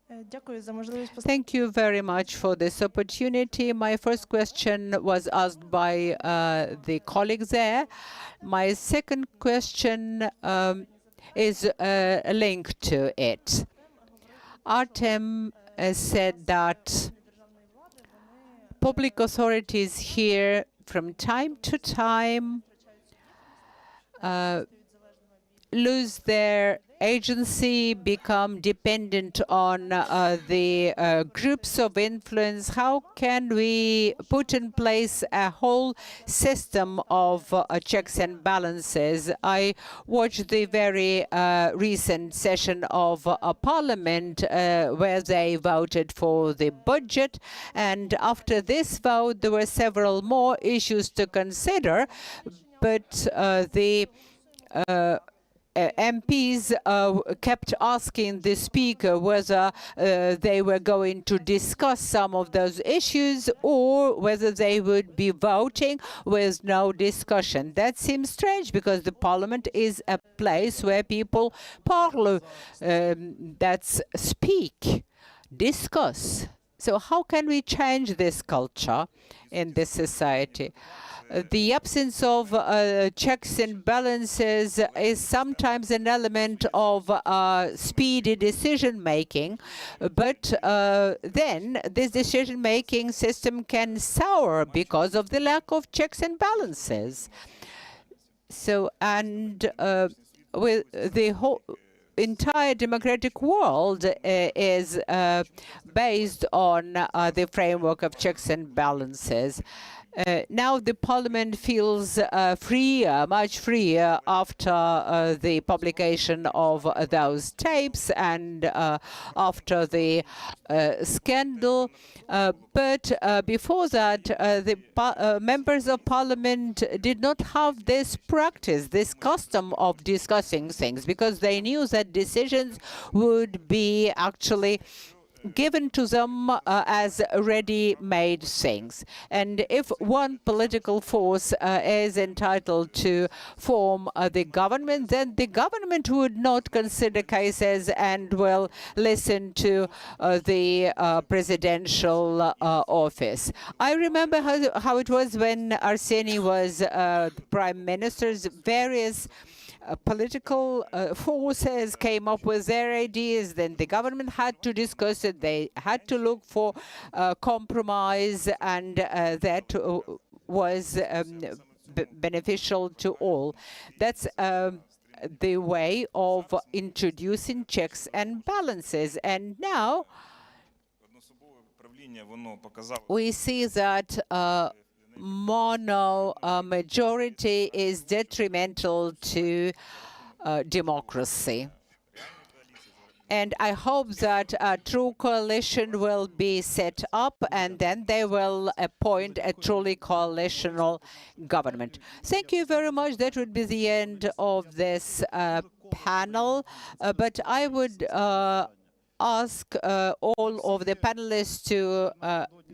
Thank you very much for this opportunity. My first question was asked by the colleagues there. My second question is linked to it. Artem said that public authorities here from time to time lose their agency become dependent on the groups of influence? How can we put in place a whole system of checks and balances? I watched the very recent session of Parliament where they voted for the budget, and after this vote there were several more issues to consider, but the MPs kept asking the Speaker whether they were going to discuss some of those issues or whether they would be voting with no discussion. That seems strange because the Parliament is a place where people parle, that's speak, discuss. So how can we change this culture in this society? The absence of checks and balances is sometimes an element of speedy decision-making, but then this decision-making system can sour because of the lack of checks and balances. So, and with the whole entire democratic world is based on the framework of checks and balances. Now the Parliament feels freer, much freer after the publication of those tapes and after the scandal. But before that, the members of Parliament did not have this practice, this custom of discussing things, because they knew that decisions would be actually given to them as ready-made things. And if one political force is entitled to form the government, then the government would not consider cases and will listen to the presidential office. I remember how it was when Arseniy was prime minister. Various political forces came up with their ideas, then the government had to discuss it, they had to look for compromise, and that was beneficial to all. That's the way of introducing checks and balances. And now we see that mono majority is detrimental to democracy. And I hope that a true coalition will be set up, and then they will appoint a truly coalitional government. Thank you very much. That would be the end of this panel. But I would ask all of the panelists to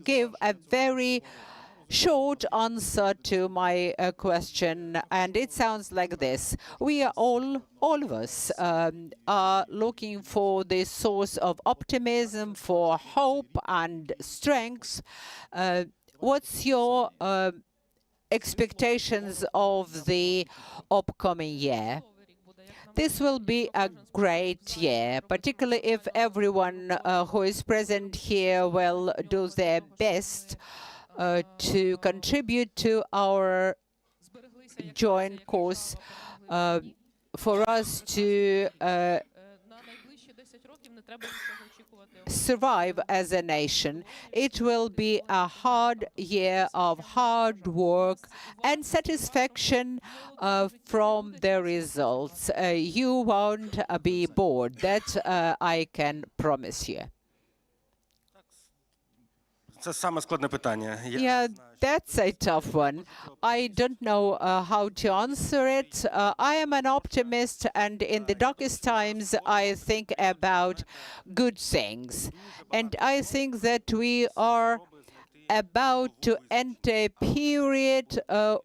give a very short answer to my question, and it sounds like this. We are all of us are looking for the source of optimism, for hope and strength. What's your expectations of the upcoming year? This will be a great year, particularly if everyone who is present here will do their best to contribute to our joint cause for us to survive as a nation. It will be a hard year of hard work and satisfaction from the results. You won't be bored. That I can promise you. Yeah, that's a tough one. I don't know how to answer it. I am an optimist, and in the darkest times, I think about good things. And I think that we are about to enter a period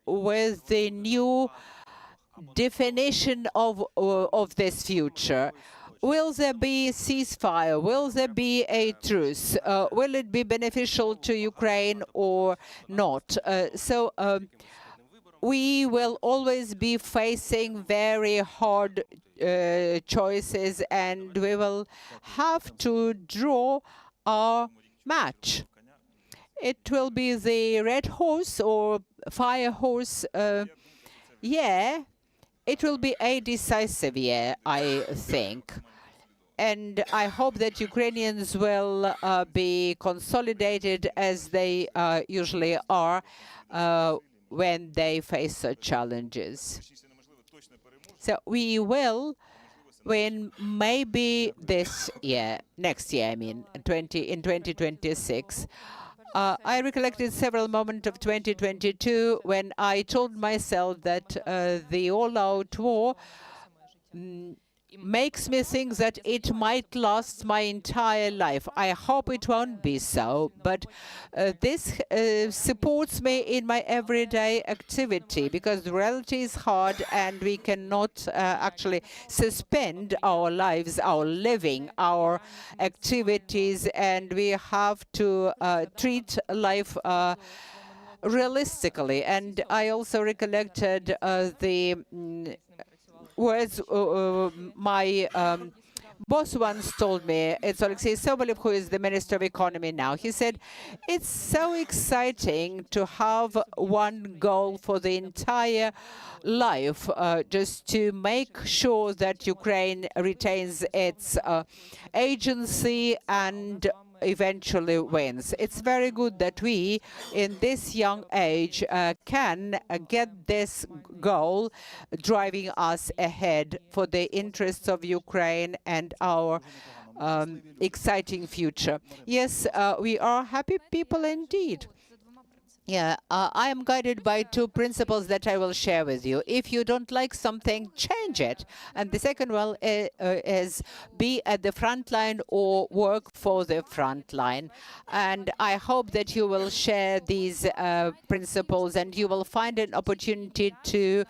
with the new definition of this future. Will there be a ceasefire? Will there be a truce? Will it be beneficial to Ukraine or not? So we will always be facing very hard choices, and we will have to draw our match. It will be the red horse or fire horse. Yeah. It will be a decisive year, I think. And I hope that Ukrainians will be consolidated as they usually are when they face such challenges. So we will win maybe this year, next year, I mean, in 2026. I recollected several moments of 2022 when I told myself that the all-out war makes me think that it might last my entire life. I hope it won't be so, but this supports me in my everyday activity, because the reality is hard and we cannot actually suspend our lives, our living, our activities, and we have to treat life realistically. And I also recollected the words my boss once told me. It's Alexei Sobolev, who is the Minister of Economy now. He said, it's so exciting to have one goal for the entire life, just to make sure that Ukraine retains its agency and eventually wins. It's very good that we, in this young age, can get this goal driving us ahead for the interests of Ukraine and our exciting future. Yes, we are happy people indeed. Yeah, I am guided by two principles that I will share with you. If you don't like something, change it. And the second one is be at the front line or work for the front line. And I hope that you will share these principles and you will find an opportunity to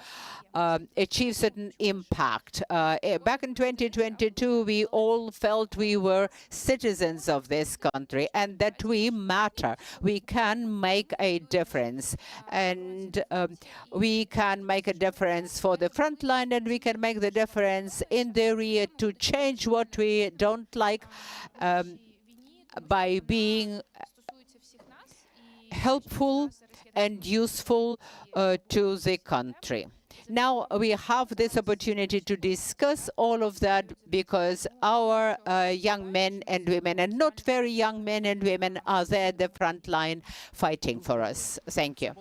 achieve certain impact. Back in 2022, we all felt we were citizens of this country and that we matter. We can make a difference, and we can make a difference for the front line, and we can make the difference in the rear to change what we don't like by being helpful and useful to the country. Now we have this opportunity to discuss all of that because our young men and women, and not very young men and women, are there at the front line fighting for us. Thank you.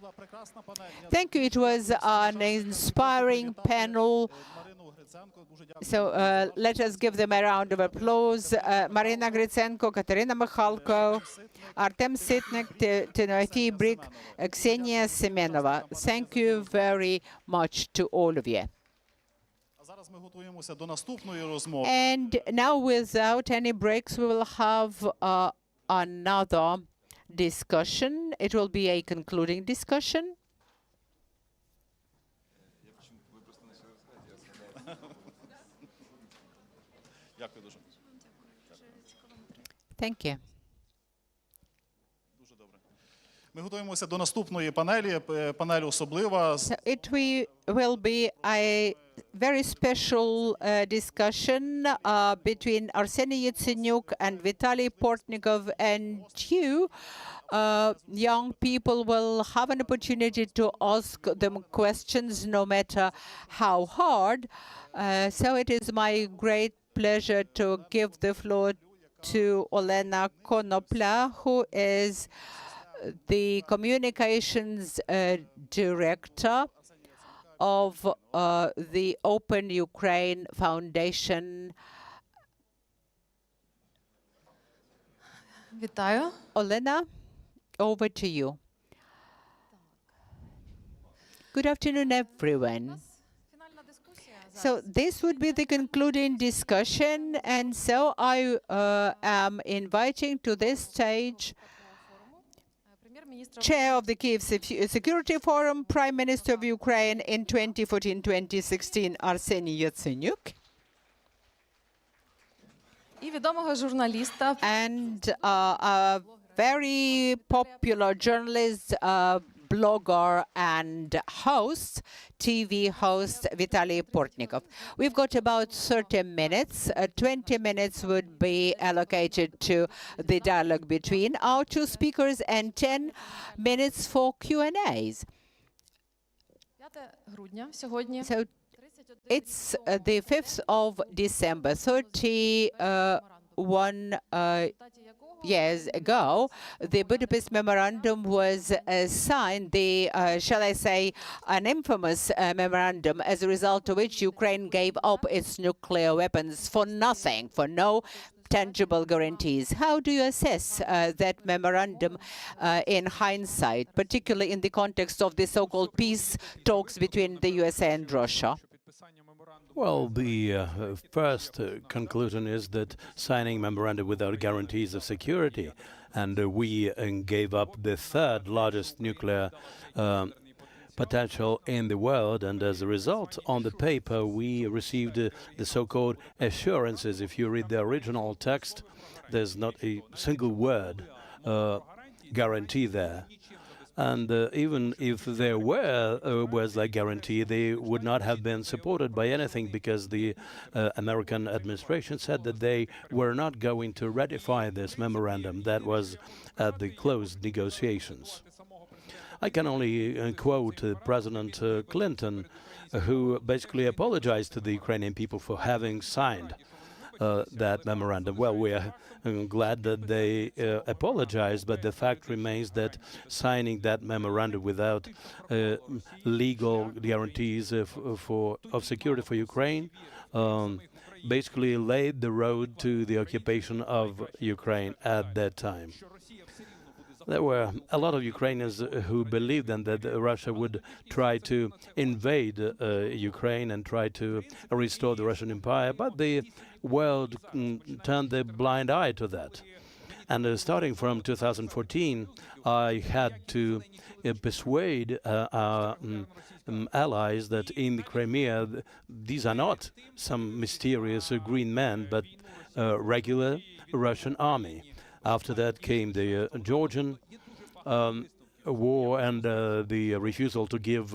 Thank you. It was an inspiring panel. So let us give them a round of applause. Marina Gritsenko, Katerina Mikhalko, Artem Sitnik, Timothy Brick, Ksenia Semenova. Thank you very much to all of you. And now, without any breaks, we will have another discussion. It will be a concluding discussion. Thank you. Ми готуємося до наступної панелі, панель особлива. It will be a very special discussion between Arseniy Yatsenyuk and Vitaly Portnikov, and you, young people, will have an opportunity to ask them questions no matter how hard. So it is my great pleasure to give the floor to Olena Konopla, who is the communications director of the Open Ukraine Foundation. Вітаю. Olena, over to you. Good afternoon, everyone. So this would be the concluding discussion, and so I am inviting to this stage Chair of the Kyiv Security Forum, Prime Minister of Ukraine in 2014-2016, Arseniy Yatsenyuk. І відомого журналіста. And a very popular journalist, blogger and host, TV host, Vitaly Portnikov. We've got about 30 minutes. 20 minutes would be allocated to the dialogue between our two speakers and 10 minutes for Q&As. 5 грудня сьогодні. So It's the 5th of December, 31 years ago, the Budapest Memorandum was signed, shall I say, an infamous memorandum, as a result of which Ukraine gave up its nuclear weapons for nothing, for no tangible guarantees. How do you assess that memorandum in hindsight, particularly in the context of the so-called peace talks between the USA and Russia? Well, the first conclusion is that signing memorandum without guarantees of security, and we gave up the third largest nuclear potential in the world, and as a result, on the paper, we received the so-called assurances. If you read the original text, there's not a single word guarantee there. And even if there were words like guarantee, they would not have been supported by anything, because the American administration said that they were not going to ratify this memorandum. That was at the closed negotiations. I can only quote President Clinton, who basically apologized to the Ukrainian people for having signed that memorandum. Well, we are glad that they apologized, but the fact remains that signing that memorandum without legal guarantees of security for Ukraine basically laid the road to the occupation of Ukraine at that time. There were a lot of Ukrainians who believed then that Russia would try to invade Ukraine and try to restore the Russian Empire, but the world turned a blind eye to that. And starting from 2014, I had to persuade our allies that in the Crimea, these are not some mysterious green men, but regular Russian army. After that came the Georgian war and the refusal to give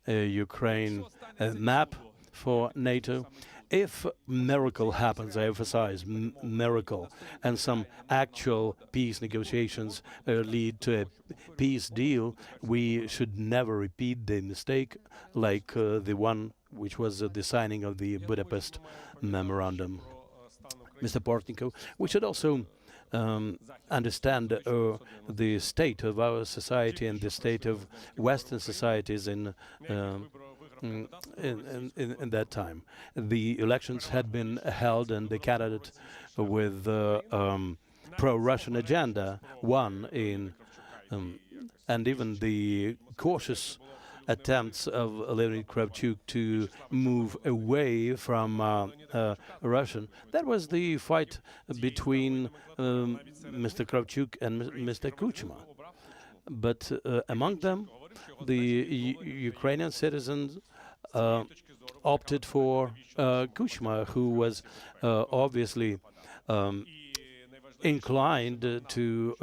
Ukraine a map for NATO. If miracle happens, I emphasize miracle, and some actual peace negotiations lead to a peace deal, we should never repeat the mistake like the one which was the signing of the Budapest Memorandum. Mr. Portnikov, we should also understand the state of our society and the state of Western societies in that time. The elections had been held, and the candidate with pro-Russian agenda won and even the cautious attempts of Leonid Kravchuk to move away from Russian. That was the fight between Mr. Kravchuk and Mr. Kuchma. But among them, the Ukrainian citizens opted for Kuchma, who was obviously inclined to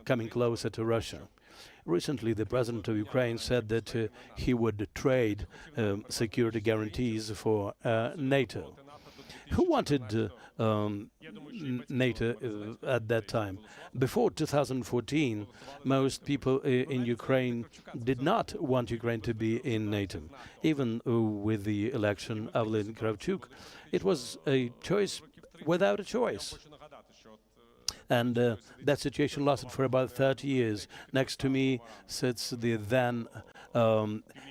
coming closer to Russia. Recently, the president of Ukraine said that he would trade security guarantees for NATO. Who wanted NATO at that time? Before 2014, most people in Ukraine did not want Ukraine to be in NATO. Even with the election of Leonid Kravchuk, it was a choice without a choice. And that situation lasted for about 30 years. Next to me sits the then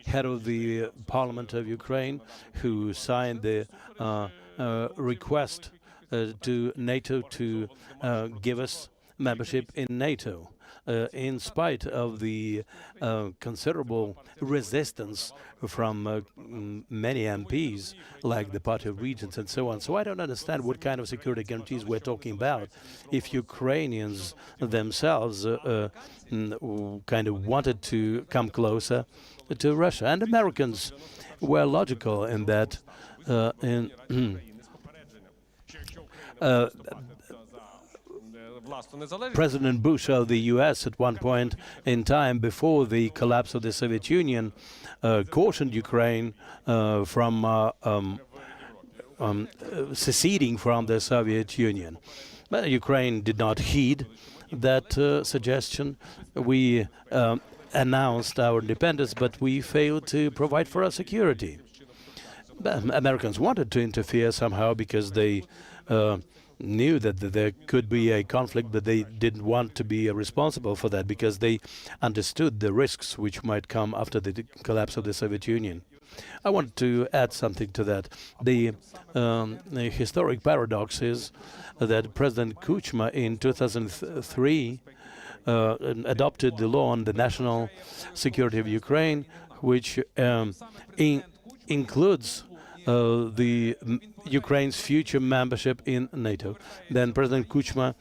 head of the Parliament of Ukraine, who signed the request to NATO to give us membership in NATO, in spite of the considerable resistance from many MPs, like the Party of Regions and so on. So I don't understand what kind of security guarantees we're talking about if Ukrainians themselves kind of wanted to come closer to Russia. And Americans were logical in that President Bush of the US at one point in time, before the collapse of the Soviet Union, cautioned Ukraine from seceding from the Soviet Union. But Ukraine did not heed that suggestion. We announced our independence, but we failed to provide for our security. Americans wanted to interfere somehow because they knew that there could be a conflict, but they didn't want to be responsible for that because they understood the risks which might come after the collapse of the Soviet Union. I want to add something to that. The historic paradox is that President Kuchma in 2003 adopted the law on the national security of Ukraine, which includes the Ukraine's future membership in NATO. Then President Kuchma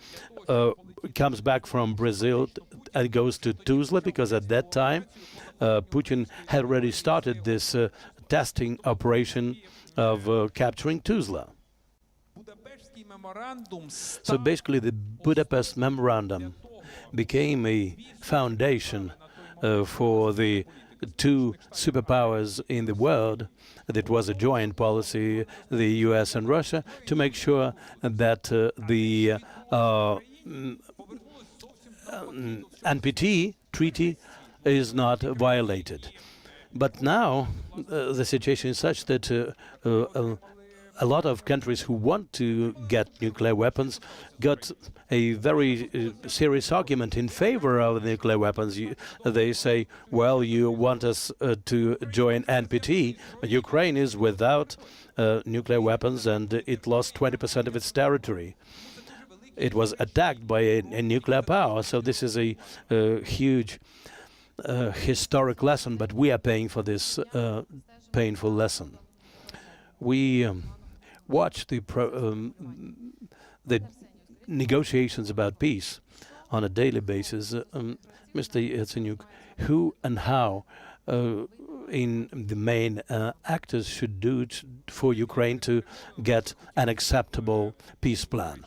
comes back from Brazil and goes to Tuzla because at that time Putin had already started this testing operation of capturing Tuzla. So basically the Budapest Memorandum became a foundation for the two superpowers in the world. That was a joint policy, the US and Russia, to make sure that the NPT treaty is not violated. But now the situation is such that a lot of countries who want to get nuclear weapons got a very serious argument in favor of nuclear weapons. They say, well, you want us to join NPT, but Ukraine is without nuclear weapons and it lost 20% of its territory. It was attacked by a nuclear power, so this is a huge historic lesson, but we are paying for this painful lesson. We watch the negotiations about peace on a daily basis. Mr. Yatsenyuk, who and how in the main actors should do for Ukraine to get an acceptable peace plan?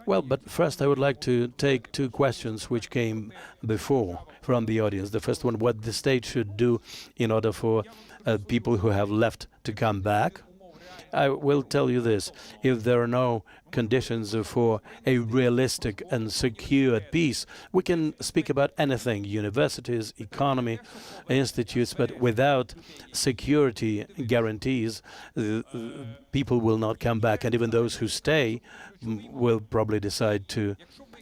Well, but first I would like to take two questions which came before from the audience. The first one, what the state should do in order for people who have left to come back. I will tell you this, if there are no conditions for a realistic and secure peace, we can speak about anything, universities, economy, institutes, but without security guarantees, people will not come back, and even those who stay will probably decide to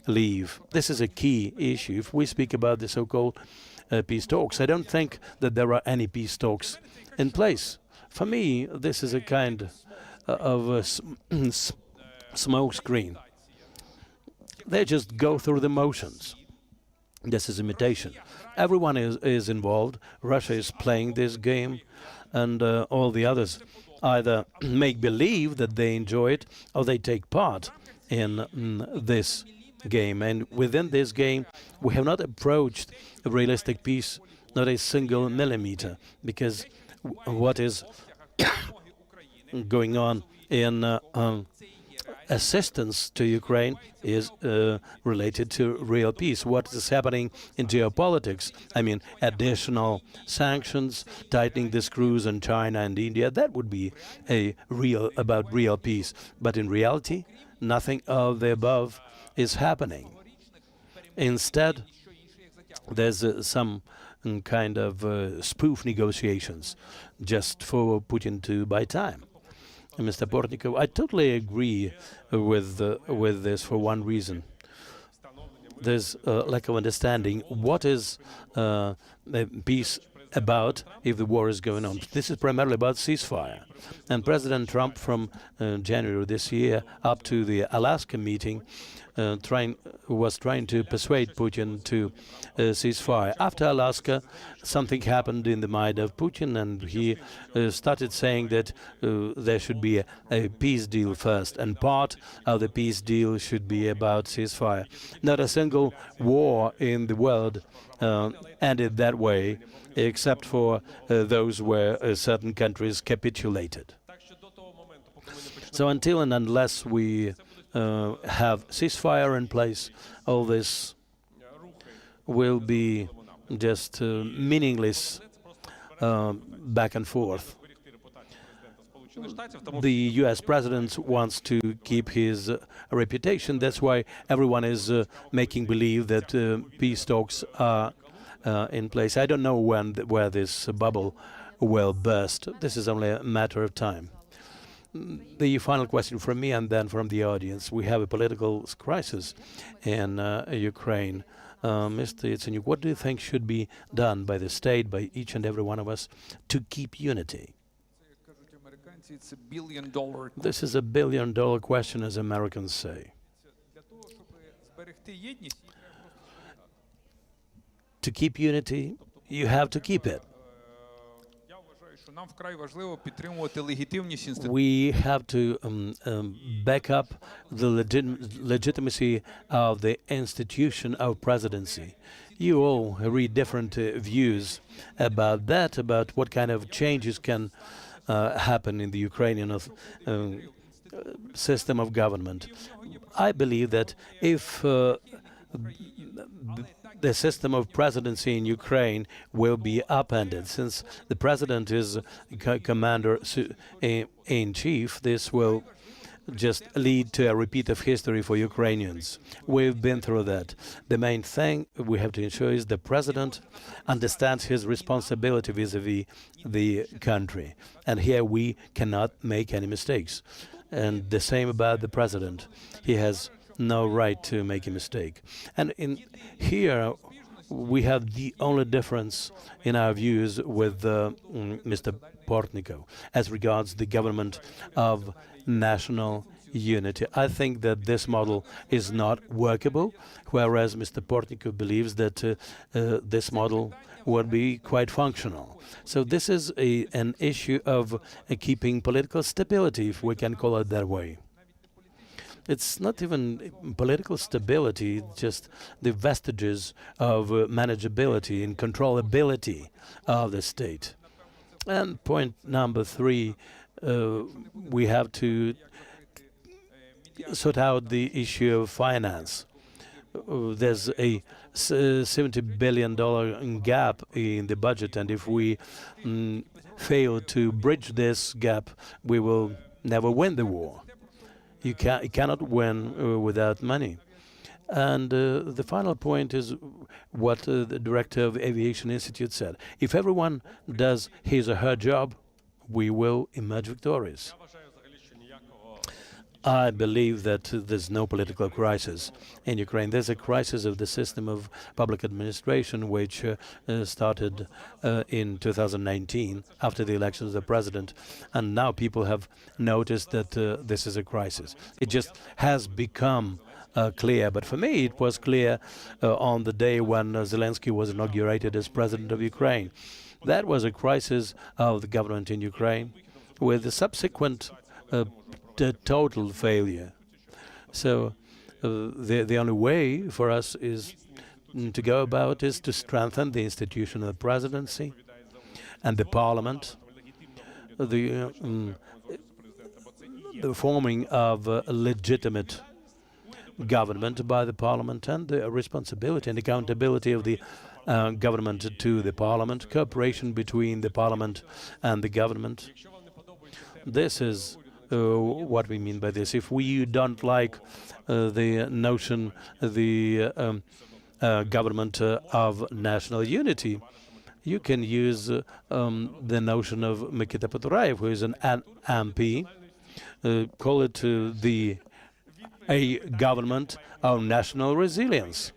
leave. This is a key issue. If we speak about the so-called peace talks, I don't think that there are any peace talks in place. For me, this is a kind of a smoke screen. They just go through the motions. This is imitation. Everyone is involved. Russia is playing this game, and all the others either make believe that they enjoy it or they take part in this game. And within this game, we have not approached a realistic peace, not a single millimeter, because what is going on in assistance to Ukraine is related to real peace. What is happening in geopolitics, I mean, additional sanctions, tightening the screws on China and India, that would be about real peace. But in reality, nothing of the above is happening. Instead, there's some kind of spoof negotiations just for Putin to buy time. Mr. Portnikov, I totally agree with this for one reason. There's a lack of understanding. What is peace about if the war is going on? This is primarily about ceasefire. And Trump from January this year up to the Alaska meeting was trying to persuade Putin to ceasefire. After Alaska, something happened in the mind of Putin, and he started saying that there should be a peace deal first, and part of the peace deal should be about ceasefire. Not a single war in the world ended that way, except for those where certain countries capitulated. So until and unless we have ceasefire in place, all this will be just meaningless back and forth. The US president wants to keep his reputation. That's why everyone is making believe that peace talks are in place. I don't know where this bubble will burst. This is only a matter of time. The final question from me and then from the audience. We have a political crisis in Ukraine. Mr. Yatsenyuk, what do you think should be done by the state, by each and every one of us, to keep unity? It's $1 billion. This is a billion-dollar question, as Americans say. To keep unity, you have to keep it. We have to back up the legitimacy of the institution of presidency. You all read different views about that, about what kind of changes can happen in the Ukrainian system of government. I believe that if the system of presidency in Ukraine will be upended, since the president is commander-in-chief, this will just lead to a repeat of history for Ukrainians. We've been through that. The main thing we have to ensure is the president understands his responsibility vis-à-vis the country. And here we cannot make any mistakes. And the same about the president. He has no right to make a mistake. And here we have the only difference in our views with Mr. Portnikov as regards the government of national unity. I think that this model is not workable, whereas Mr. Portnikov believes that this model would be quite functional. So this is an issue of keeping political stability, if we can call it that way. It's not even political stability, just the vestiges of manageability and controllability of the state. And point number 3, we have to sort out the issue of finance. There's a $70 billion gap in the budget, and if we fail to bridge this gap, we will never win the war. You cannot win without money. And the final point is what the director of the Aviation Institute said. If everyone does his or her job, we will emerge victorious. I believe that there's no political crisis in Ukraine. There's a crisis of the system of public administration, which started in 2019 after the election of the president. And now people have noticed that this is a crisis. It just has become clear. But for me, it was clear on the day when Zelensky was inaugurated as president of Ukraine. That was a crisis of the government in Ukraine with the subsequent total failure. So the only way for us is to go about is to strengthen the institution of the presidency and the parliament, the forming of a legitimate government by the parliament, and the responsibility and accountability of the government to the parliament, cooperation between the parliament and the government. This is what we mean by this. If we don't like the notion, the government of national unity, you can use the notion of Mikita Paturayev, who is an MP, call it a government of national resilience.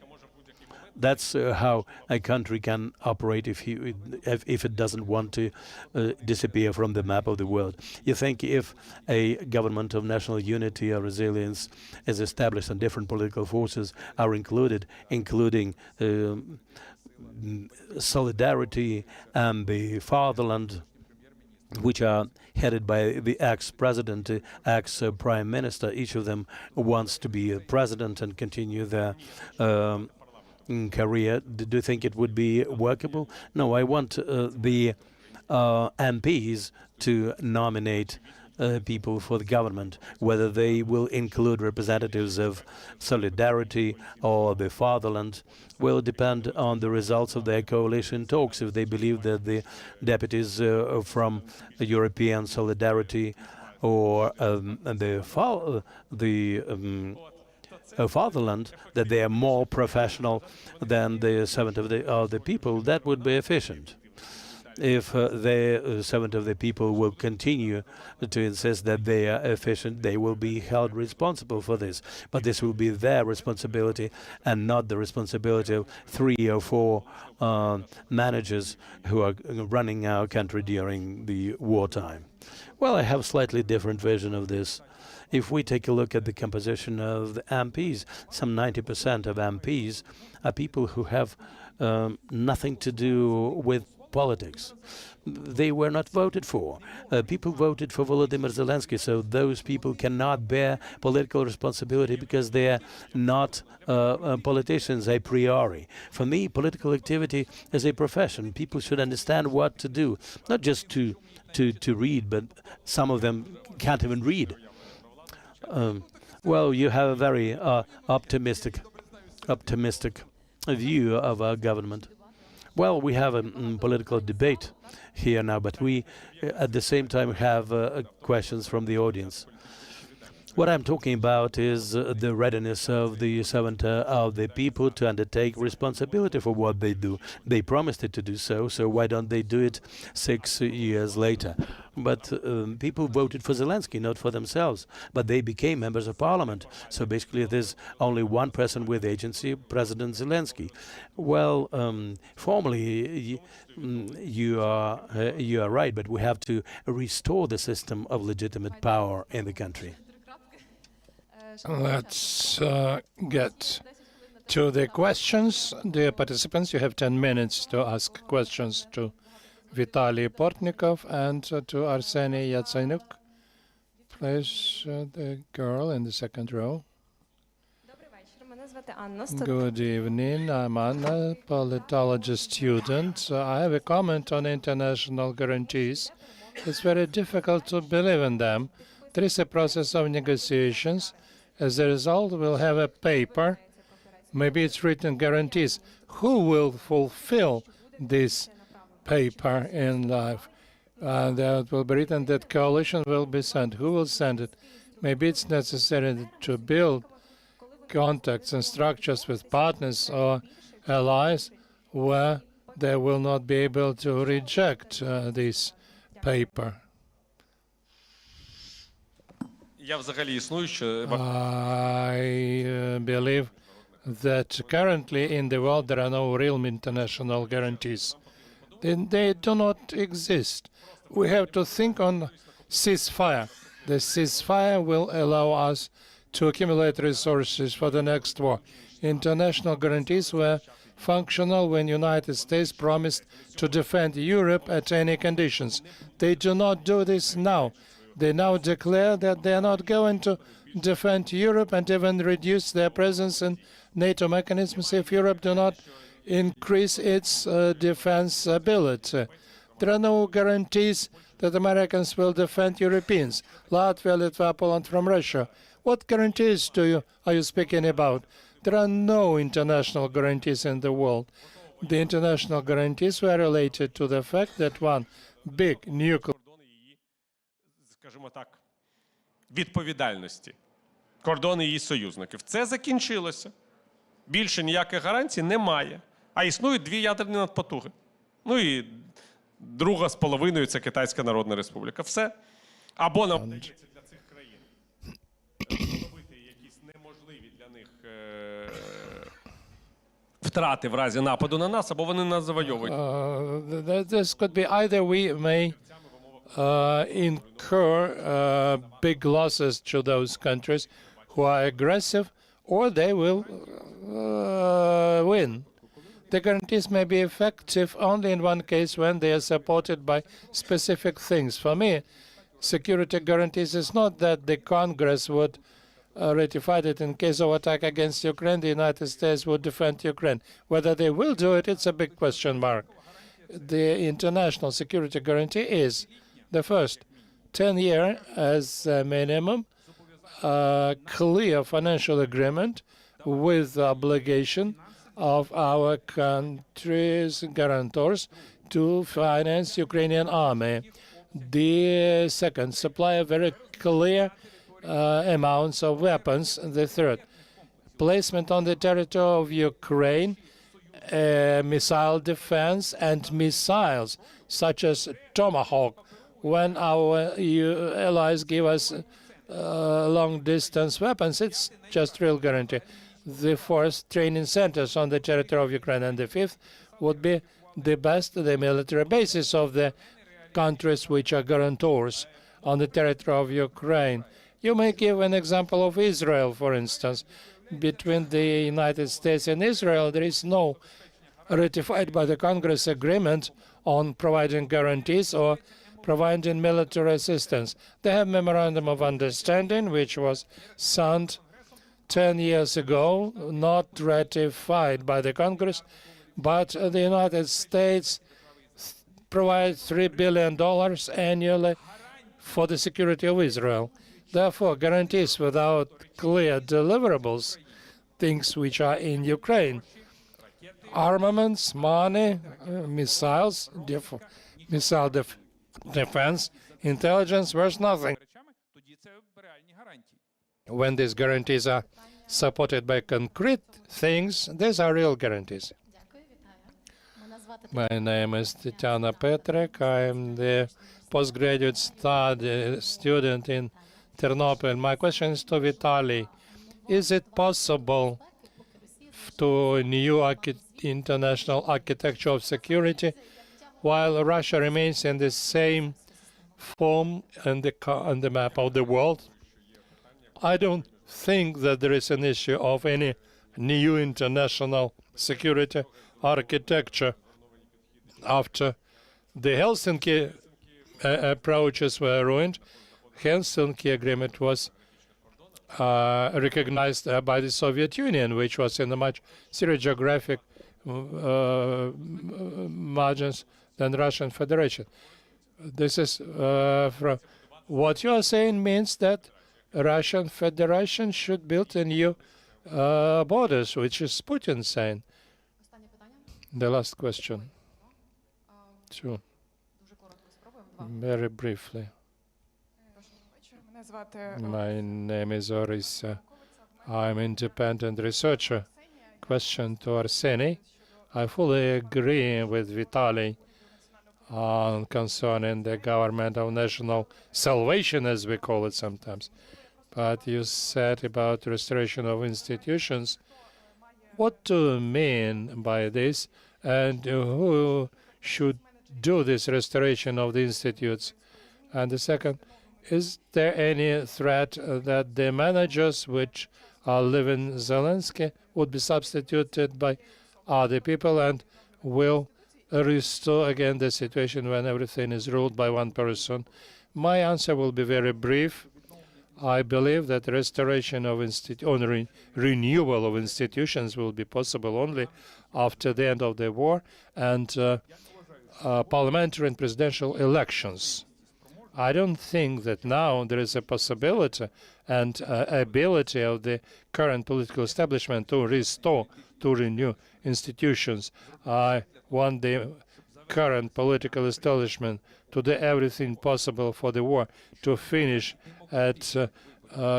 That's how a country can operate if it doesn't want to disappear from the map of the world. You think if a government of national unity or resilience is established and different political forces are included, including solidarity and the fatherland, which are headed by the ex-president, ex-prime minister, each of them wants to be a president and continue their career. Do you think it would be workable? No, I want the MPs to nominate people for the government. Whether they will include representatives of solidarity or the fatherland will depend on the results of their coalition talks. If they believe that the deputies from European solidarity or fatherland, that they are more professional than the servant of the people, that would be efficient. if the servant of the people will continue to insist that they are efficient, they will be held responsible for this. But this will be their responsibility and not the responsibility of 3 or 4 managers who are running our country during the wartime. Well, I have a slightly different vision of this. If we take a look at the composition of the MPs, some 90% of MPs are people who have nothing to do with politics. They were not voted for. People voted for Volodymyr Zelensky, so those people cannot bear political responsibility because they are not politicians a priori. For me, political activity is a profession. People should understand what to do, not just to read, but some of them can't even read. Well, you have a very optimistic view of our government. Well, we have a political debate here now, but we, at the same time, have questions from the audience. What I'm talking about is the readiness of the servant of the people to undertake responsibility for what they do. They promised it to do so, so why don't they do it 6 years later? But people voted for Zelensky, not for themselves, but they became members of parliament. So basically there's only one person with agency, President Zelensky. Well, formally, you are right, but we have to restore the system of legitimate power in the country. Let's get to the questions. Dear participants, you have 10 minutes to ask questions to Vitaly Portnikov and to Arseniy Yatsenyuk. Please, the girl in the second row. Good evening. I'm Anna, politology student. I have a comment on international guarantees. It's very difficult to believe in them. There is a process of negotiations. As a result, we'll have a paper. Maybe it's written guarantees. Who will fulfill this paper in life? There will be written that coalition will be sent. Who will send it? Maybe it's necessary to build contacts and structures with partners or allies where they will not be able to reject this paper. Я взагалі існую, що I believe that currently in the world there are no real international guarantees. They do not exist. We have to think on ceasefire. The ceasefire will allow us to accumulate resources for the next war. International guarantees were functional when the United States promised to defend Europe at any conditions. They do not do this now. They now declare that they are not going to defend Europe and even reduce their presence in NATO mechanisms if Europe do not increase its defense ability. There are no guarantees that Americans will defend Europeans, Latvia, Lithuania, Poland from Russia. What guarantees are you speaking about? There are no international guarantees in the world. The international guarantees were related to the fact that one big nuclear скажімо так, відповідальності, кордони її союзників. Це закінчилося. Більше ніяких гарантій немає. А існують дві ядерні надпотуги. Ну і друга з половиною – це Китайська Народна Республіка. Все. Або нам вдається для цих країн зробити якісь неможливі для них втрати в разі нападу на нас, або вони нас завойовують. This could be either we may incur big losses to those countries who are aggressive, or they will win. The guarantees may be effective only in one case when they are supported by specific things. For me, security guarantees is not that the Congress would ratify it in case of attack against Ukraine, the United States would defend Ukraine. Whether they will do it, it's a big question mark. The international security guarantee is the first 10-year as a minimum, clear financial agreement with the obligation of our country's guarantors to finance Ukrainian army. The second, supply a very clear amounts of weapons. The third, placement on the territory of Ukraine, missile defense and missiles such as Tomahawk, when our EU allies give us long-distance weapons. It's just real guarantee. The fourth, training centers on the territory of Ukraine, and the fifth would be the best, the military bases of the countries which are guarantors on the territory of Ukraine. You may give an example of Israel, for instance. Between the United States and Israel, there is no ratified by the Congress agreement on providing guarantees or providing military assistance. They have memorandum of understanding, which was signed 10 years ago, not ratified by the Congress, but the United States provides $3 billion annually for the security of Israel. Therefore, guarantees without clear deliverables, things which are in Ukraine, armaments, money, missiles, missile defense, intelligence, there's nothing. When these guarantees are supported by concrete things, these are real guarantees. My name is Tatiana Petrek. I am the postgraduate student in Ternopil. My question is to Vitaly. Is it possible to new international architecture of security while Russia remains in the same form on the map of the world? I don't think that there is an issue of any new international security architecture after the Helsinki approaches were ruined. Helsinki Agreement was recognized by the Soviet Union, which was in a much serious geographic margins than Russian Federation. This is from what you are saying means that Russian Federation should build a new borders, which is Putin saying. The last question. Sure. Very briefly. My name is Orisa. I'm independent researcher. Question to Arseniy. I fully agree with Vitaly concerning the government of national salvation, as we call it sometimes. But you said about restoration of institutions. What do you mean by this? And who should do this restoration of the institutes? And the second, is there any threat that the managers which are living Zelensky would be substituted by other people and will restore again the situation when everything is ruled by one person? My answer will be very brief. I believe that restoration of renewal of institutions will be possible only after the end of the war and parliamentary and presidential elections. I don't think that now there is a possibility and ability of the current political establishment to restore, to renew institutions. I want the current political establishment to do everything possible for the war to finish at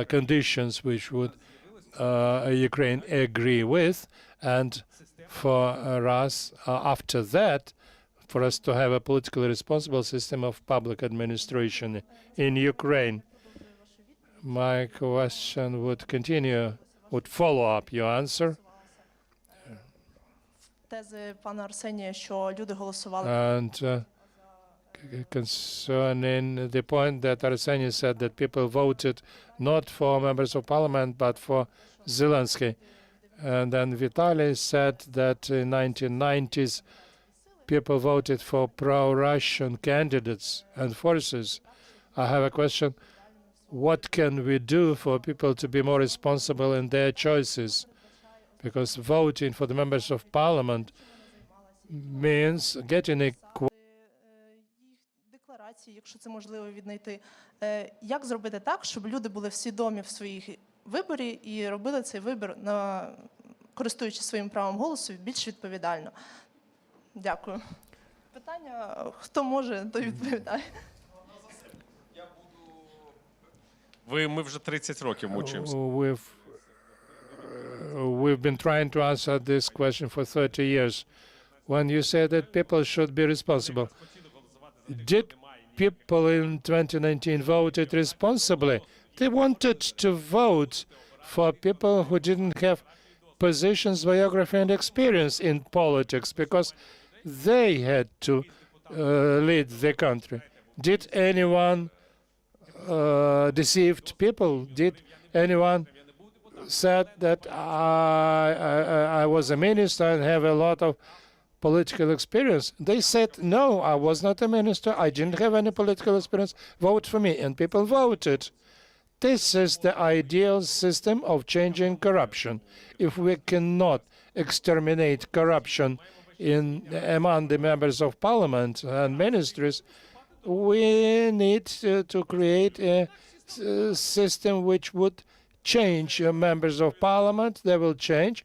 conditions which would Ukraine agree with, and for us after that, for us to have a politically responsible system of public administration in Ukraine. My question would continue, would follow up your answer. And concerning the point that Arseniy said that people voted not for members of parliament but for Zelensky. And then Vitaly said that in 1990s people voted for pro-Russian candidates and forces. I have a question. What can we do for people to be more responsible in their choices? Because voting for the members of parliament means getting a якщо це можливо віднайти. Як зробити так, щоб люди були свідомі в своїх виборі і робили цей вибір, користуючись своїм правом голосу, більш відповідально? Дякую. Питання, хто може, той відповідає. Ми вже 30 років мучаємося. We've been trying to answer this question for 30 years. When you say that people should be responsible, Did people in 2019 voted responsibly? They wanted to vote for people who didn't have positions, biography, and experience in politics because they had to lead the country. Did anyone deceived people? Did anyone said that I was a minister and have a lot of political experience? They said, no, I was not a minister. I didn't have any political experience. Vote for me. And people voted. This is the ideal system of changing corruption. If we cannot exterminate corruption among the members of parliament and ministries, we need to create a system which would change members of parliament. They will change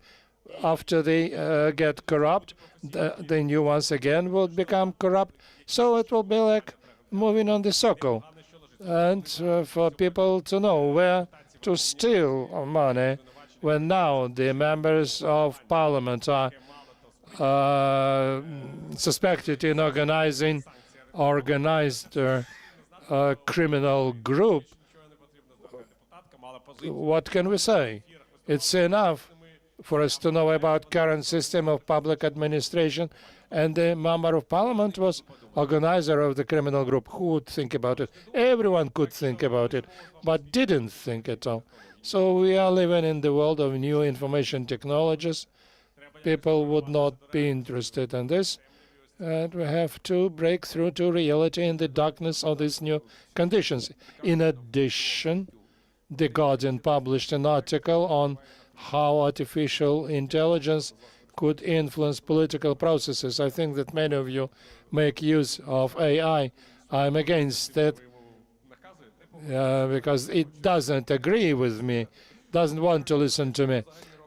after they get corrupt. The new ones again will become corrupt. So it will be like moving on the circle. And for people to know where to steal money when now the members of parliament are suspected in organized criminal group. What can we say? It's enough for us to know about current system of public administration, and the member of parliament was organizer of the criminal group. Who would think about it? Everyone could think about it, but didn't think at all. So we are living in the world of new information technologies. People would not be interested in this, and we have to break through to reality in the darkness of these new conditions. In addition, The Guardian published an article on how artificial intelligence could influence political processes. I think that many of you make use of AI. I'm against it because it doesn't agree with me, doesn't want to listen to me.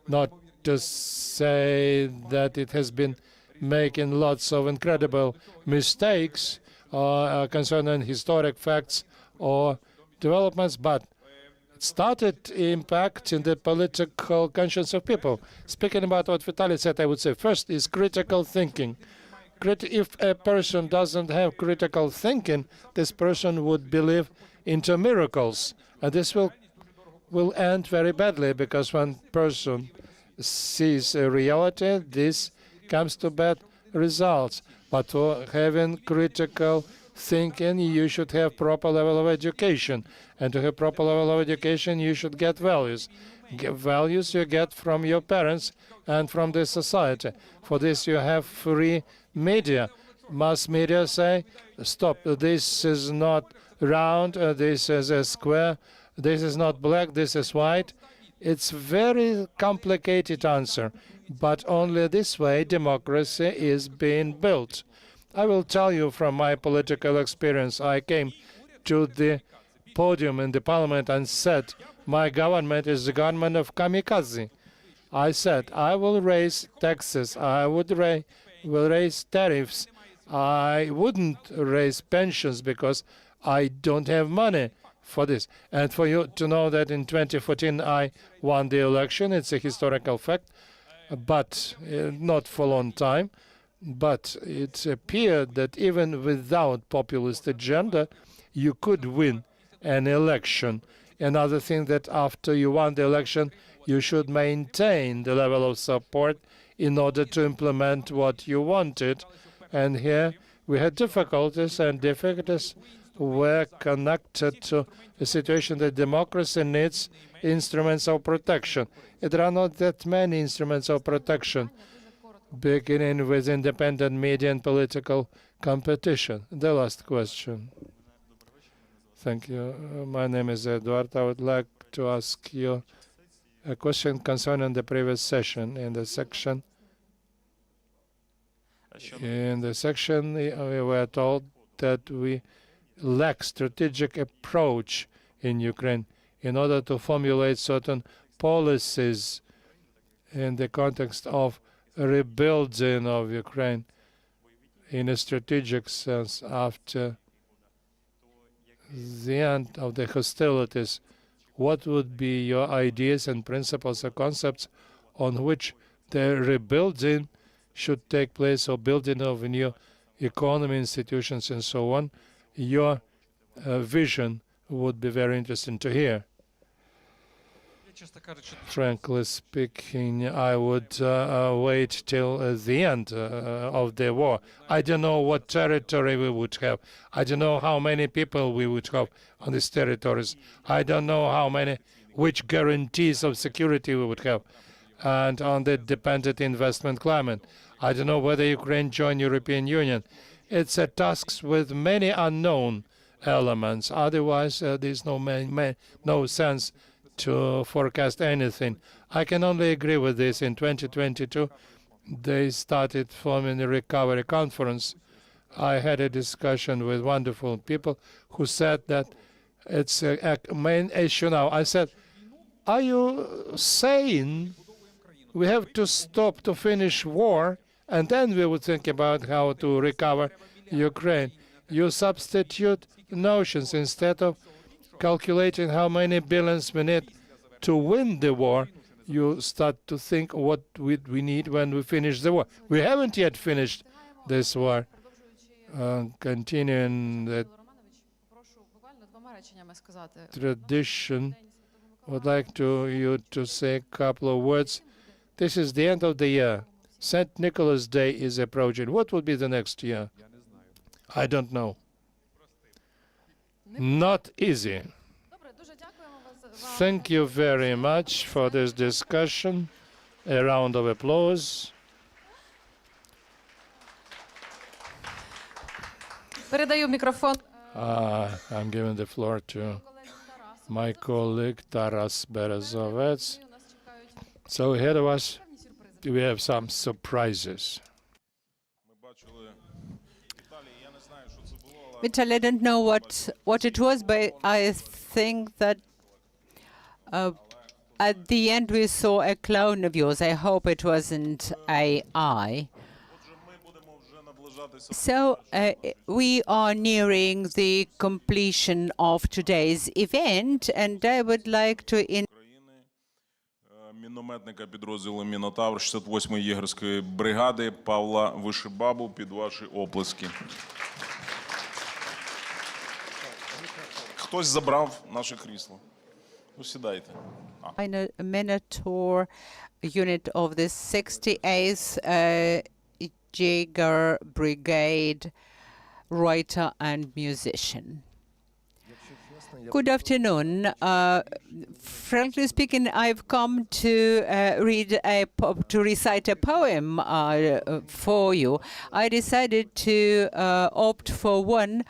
Not to say that it has been making lots of incredible mistakes concerning historic facts or developments, but it started impact in the political conscience of people. Speaking about what Vitaly said, I would say first is critical thinking. If a person doesn't have critical thinking, this person would believe into miracles, and this will end very badly, because when person sees a reality, this comes to bad results. But for having critical thinking, you should have proper level of education, and to have proper level of education, you should get values. Values you get from your parents and from the society. For this, you have free media. Mass media say, stop, this is not round, this is a square, this is not black, this is white. It's very complicated answer, but only this way democracy is being built. I will tell you from my political experience. I came to the podium in the parliament and said, my government is the government of kamikaze. I said, I will raise taxes, I will raise tariffs, I wouldn't raise pensions because I don't have money for this. And for you to know that in 2014 I won the election, it's a historical fact, but not for a long time. But it appeared that even without populist agenda, you could win an election. Another thing that after you won the election, you should maintain the level of support in order to implement what you wanted. And here we had difficulties, and difficulties were connected to a situation that democracy needs instruments of protection. There are not that many instruments of protection, beginning with independent media and political competition. The last question. Thank you. My name is Eduard. I would like to ask you a question concerning the previous session. In the section, we were told that we lack strategic approach in Ukraine in order to formulate certain policies in the context of rebuilding of Ukraine in a strategic sense after the end of the hostilities. What would be your ideas and principles or concepts on which the rebuilding should take place, or building of a new economy, institutions, and so on. Your vision would be very interesting to hear. Frankly speaking, I would wait till the end of the war. I don't know what territory we would have. I don't know how many people we would have on these territories. I don't know which guarantees of security we would have, and on the dependent investment climate. I don't know whether Ukraine join European Union. It's a task with many unknown elements. Otherwise, there's no sense to forecast anything. I can only agree with this. In 2022, they started forming a recovery conference. I had a discussion with wonderful people who said that it's a main issue now. I said, are you saying we have to stop to finish war and then we would think about how to recover Ukraine? You substitute notions. Instead of calculating how many billions we need to win the war, you start to think what we need when we finish the war. We haven't yet finished this war. Continuing the tradition, would like you to say a couple of words. This is the end of the year. St. Nicholas Day is approaching. What will be the next year? I don't know. Not easy. Thank you very much for this discussion. A round of applause. Передаю мікрофон. I'm giving the floor to my colleague Taras Berezovets. So ahead of us, we have some surprises. Vitaly, I don't know what it was, but I think that at the end we saw a clone of yours. I hope it wasn't AI. So we are nearing the completion of today's event, and I would like to мінометника підрозділу «Мінотавр» 68-ї єгерської бригади Павла Вишибабу під ваші оплески. Хтось забрав наше крісло. Ну, сідайте. Minotaur unit of the 68th Jaeger Brigade, writer and musician. Good afternoon. Frankly speaking, I've come to recite a poem for you. I decided to opt for one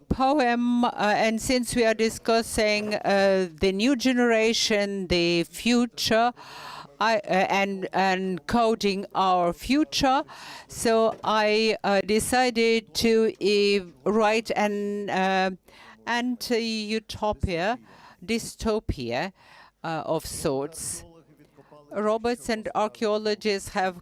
poem, and since we are discussing the new generation, the future, and coding our future, so I decided to write an anti-utopia, dystopia of sorts. Robots and archaeologists have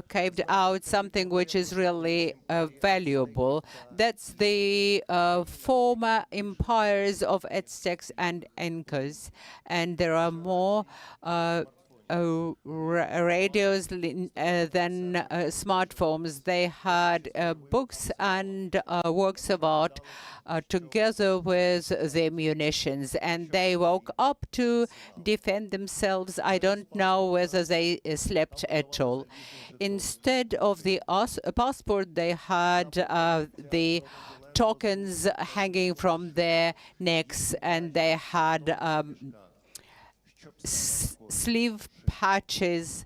carved out something which is really valuable. That's the former empires of Aztecs and Incas. And there are more radios than smartphones. They had books and works of art together with the munitions, and they woke up to defend themselves. I don't know whether they slept at all. Instead of the passport, they had the tokens hanging from their necks, and they had sleeve patches,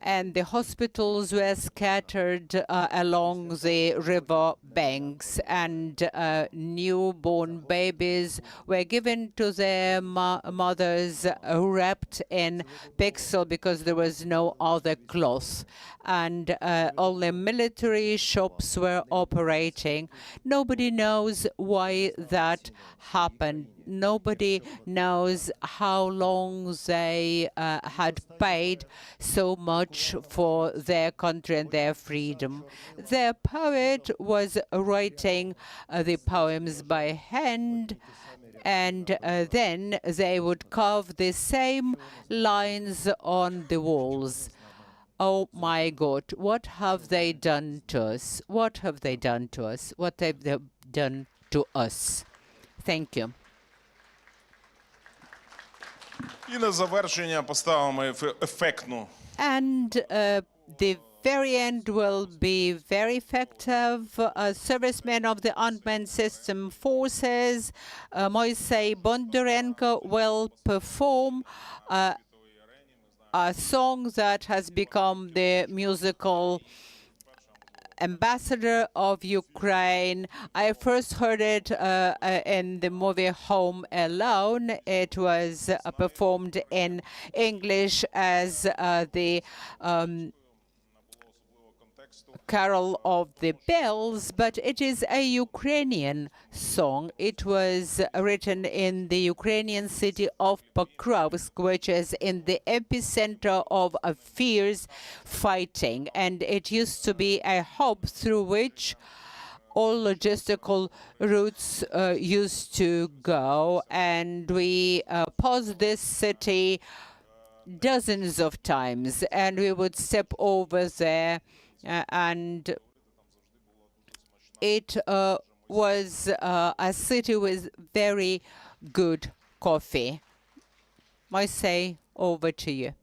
and the hospitals were scattered along the river banks, and newborn babies were given to their mothers wrapped in pixel because there was no other cloth, and only military shops were operating. Nobody knows why that happened. Nobody knows how long they had paid so much for their country and their freedom. Their poet was writing the poems by hand, and then they would carve the same lines on the walls. oh my God, what have they done to us? What have they done to us? What have they done to us? Thank you. І на завершення поставимо ефектну. And the very end will be very effective. Servicemen of the unmanned system forces, Moisei Bondarenko, will perform a song that has become the musical ambassador of Ukraine. I first heard it in the movie Home Alone. It was performed in English as the Carol of the Bells, but it is a Ukrainian song. It was written in the Ukrainian city of Pokrovsk, which is in the epicenter of a fierce fighting, and it used to be a hub through which all logistical routes used to go, and we passed this city dozens of times, and we would step over there, and it was a city with very good coffee. Moisei, over to you.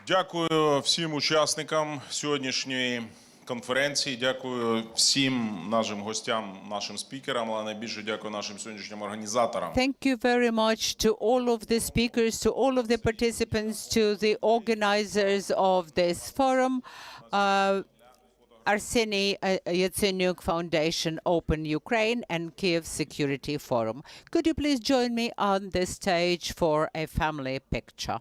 Дякую всім учасникам сьогоднішньої конференції. Дякую всім нашим гостям, нашим спікерам, але найбільше дякую нашим сьогоднішнім організаторам. Thank you very much to all of the speakers, to all of the participants, to the organizers of this forum. Arseniy Yatsenyuk Foundation Open Ukraine and Kyiv Security Forum. Could you please join me on this stage for a family picture?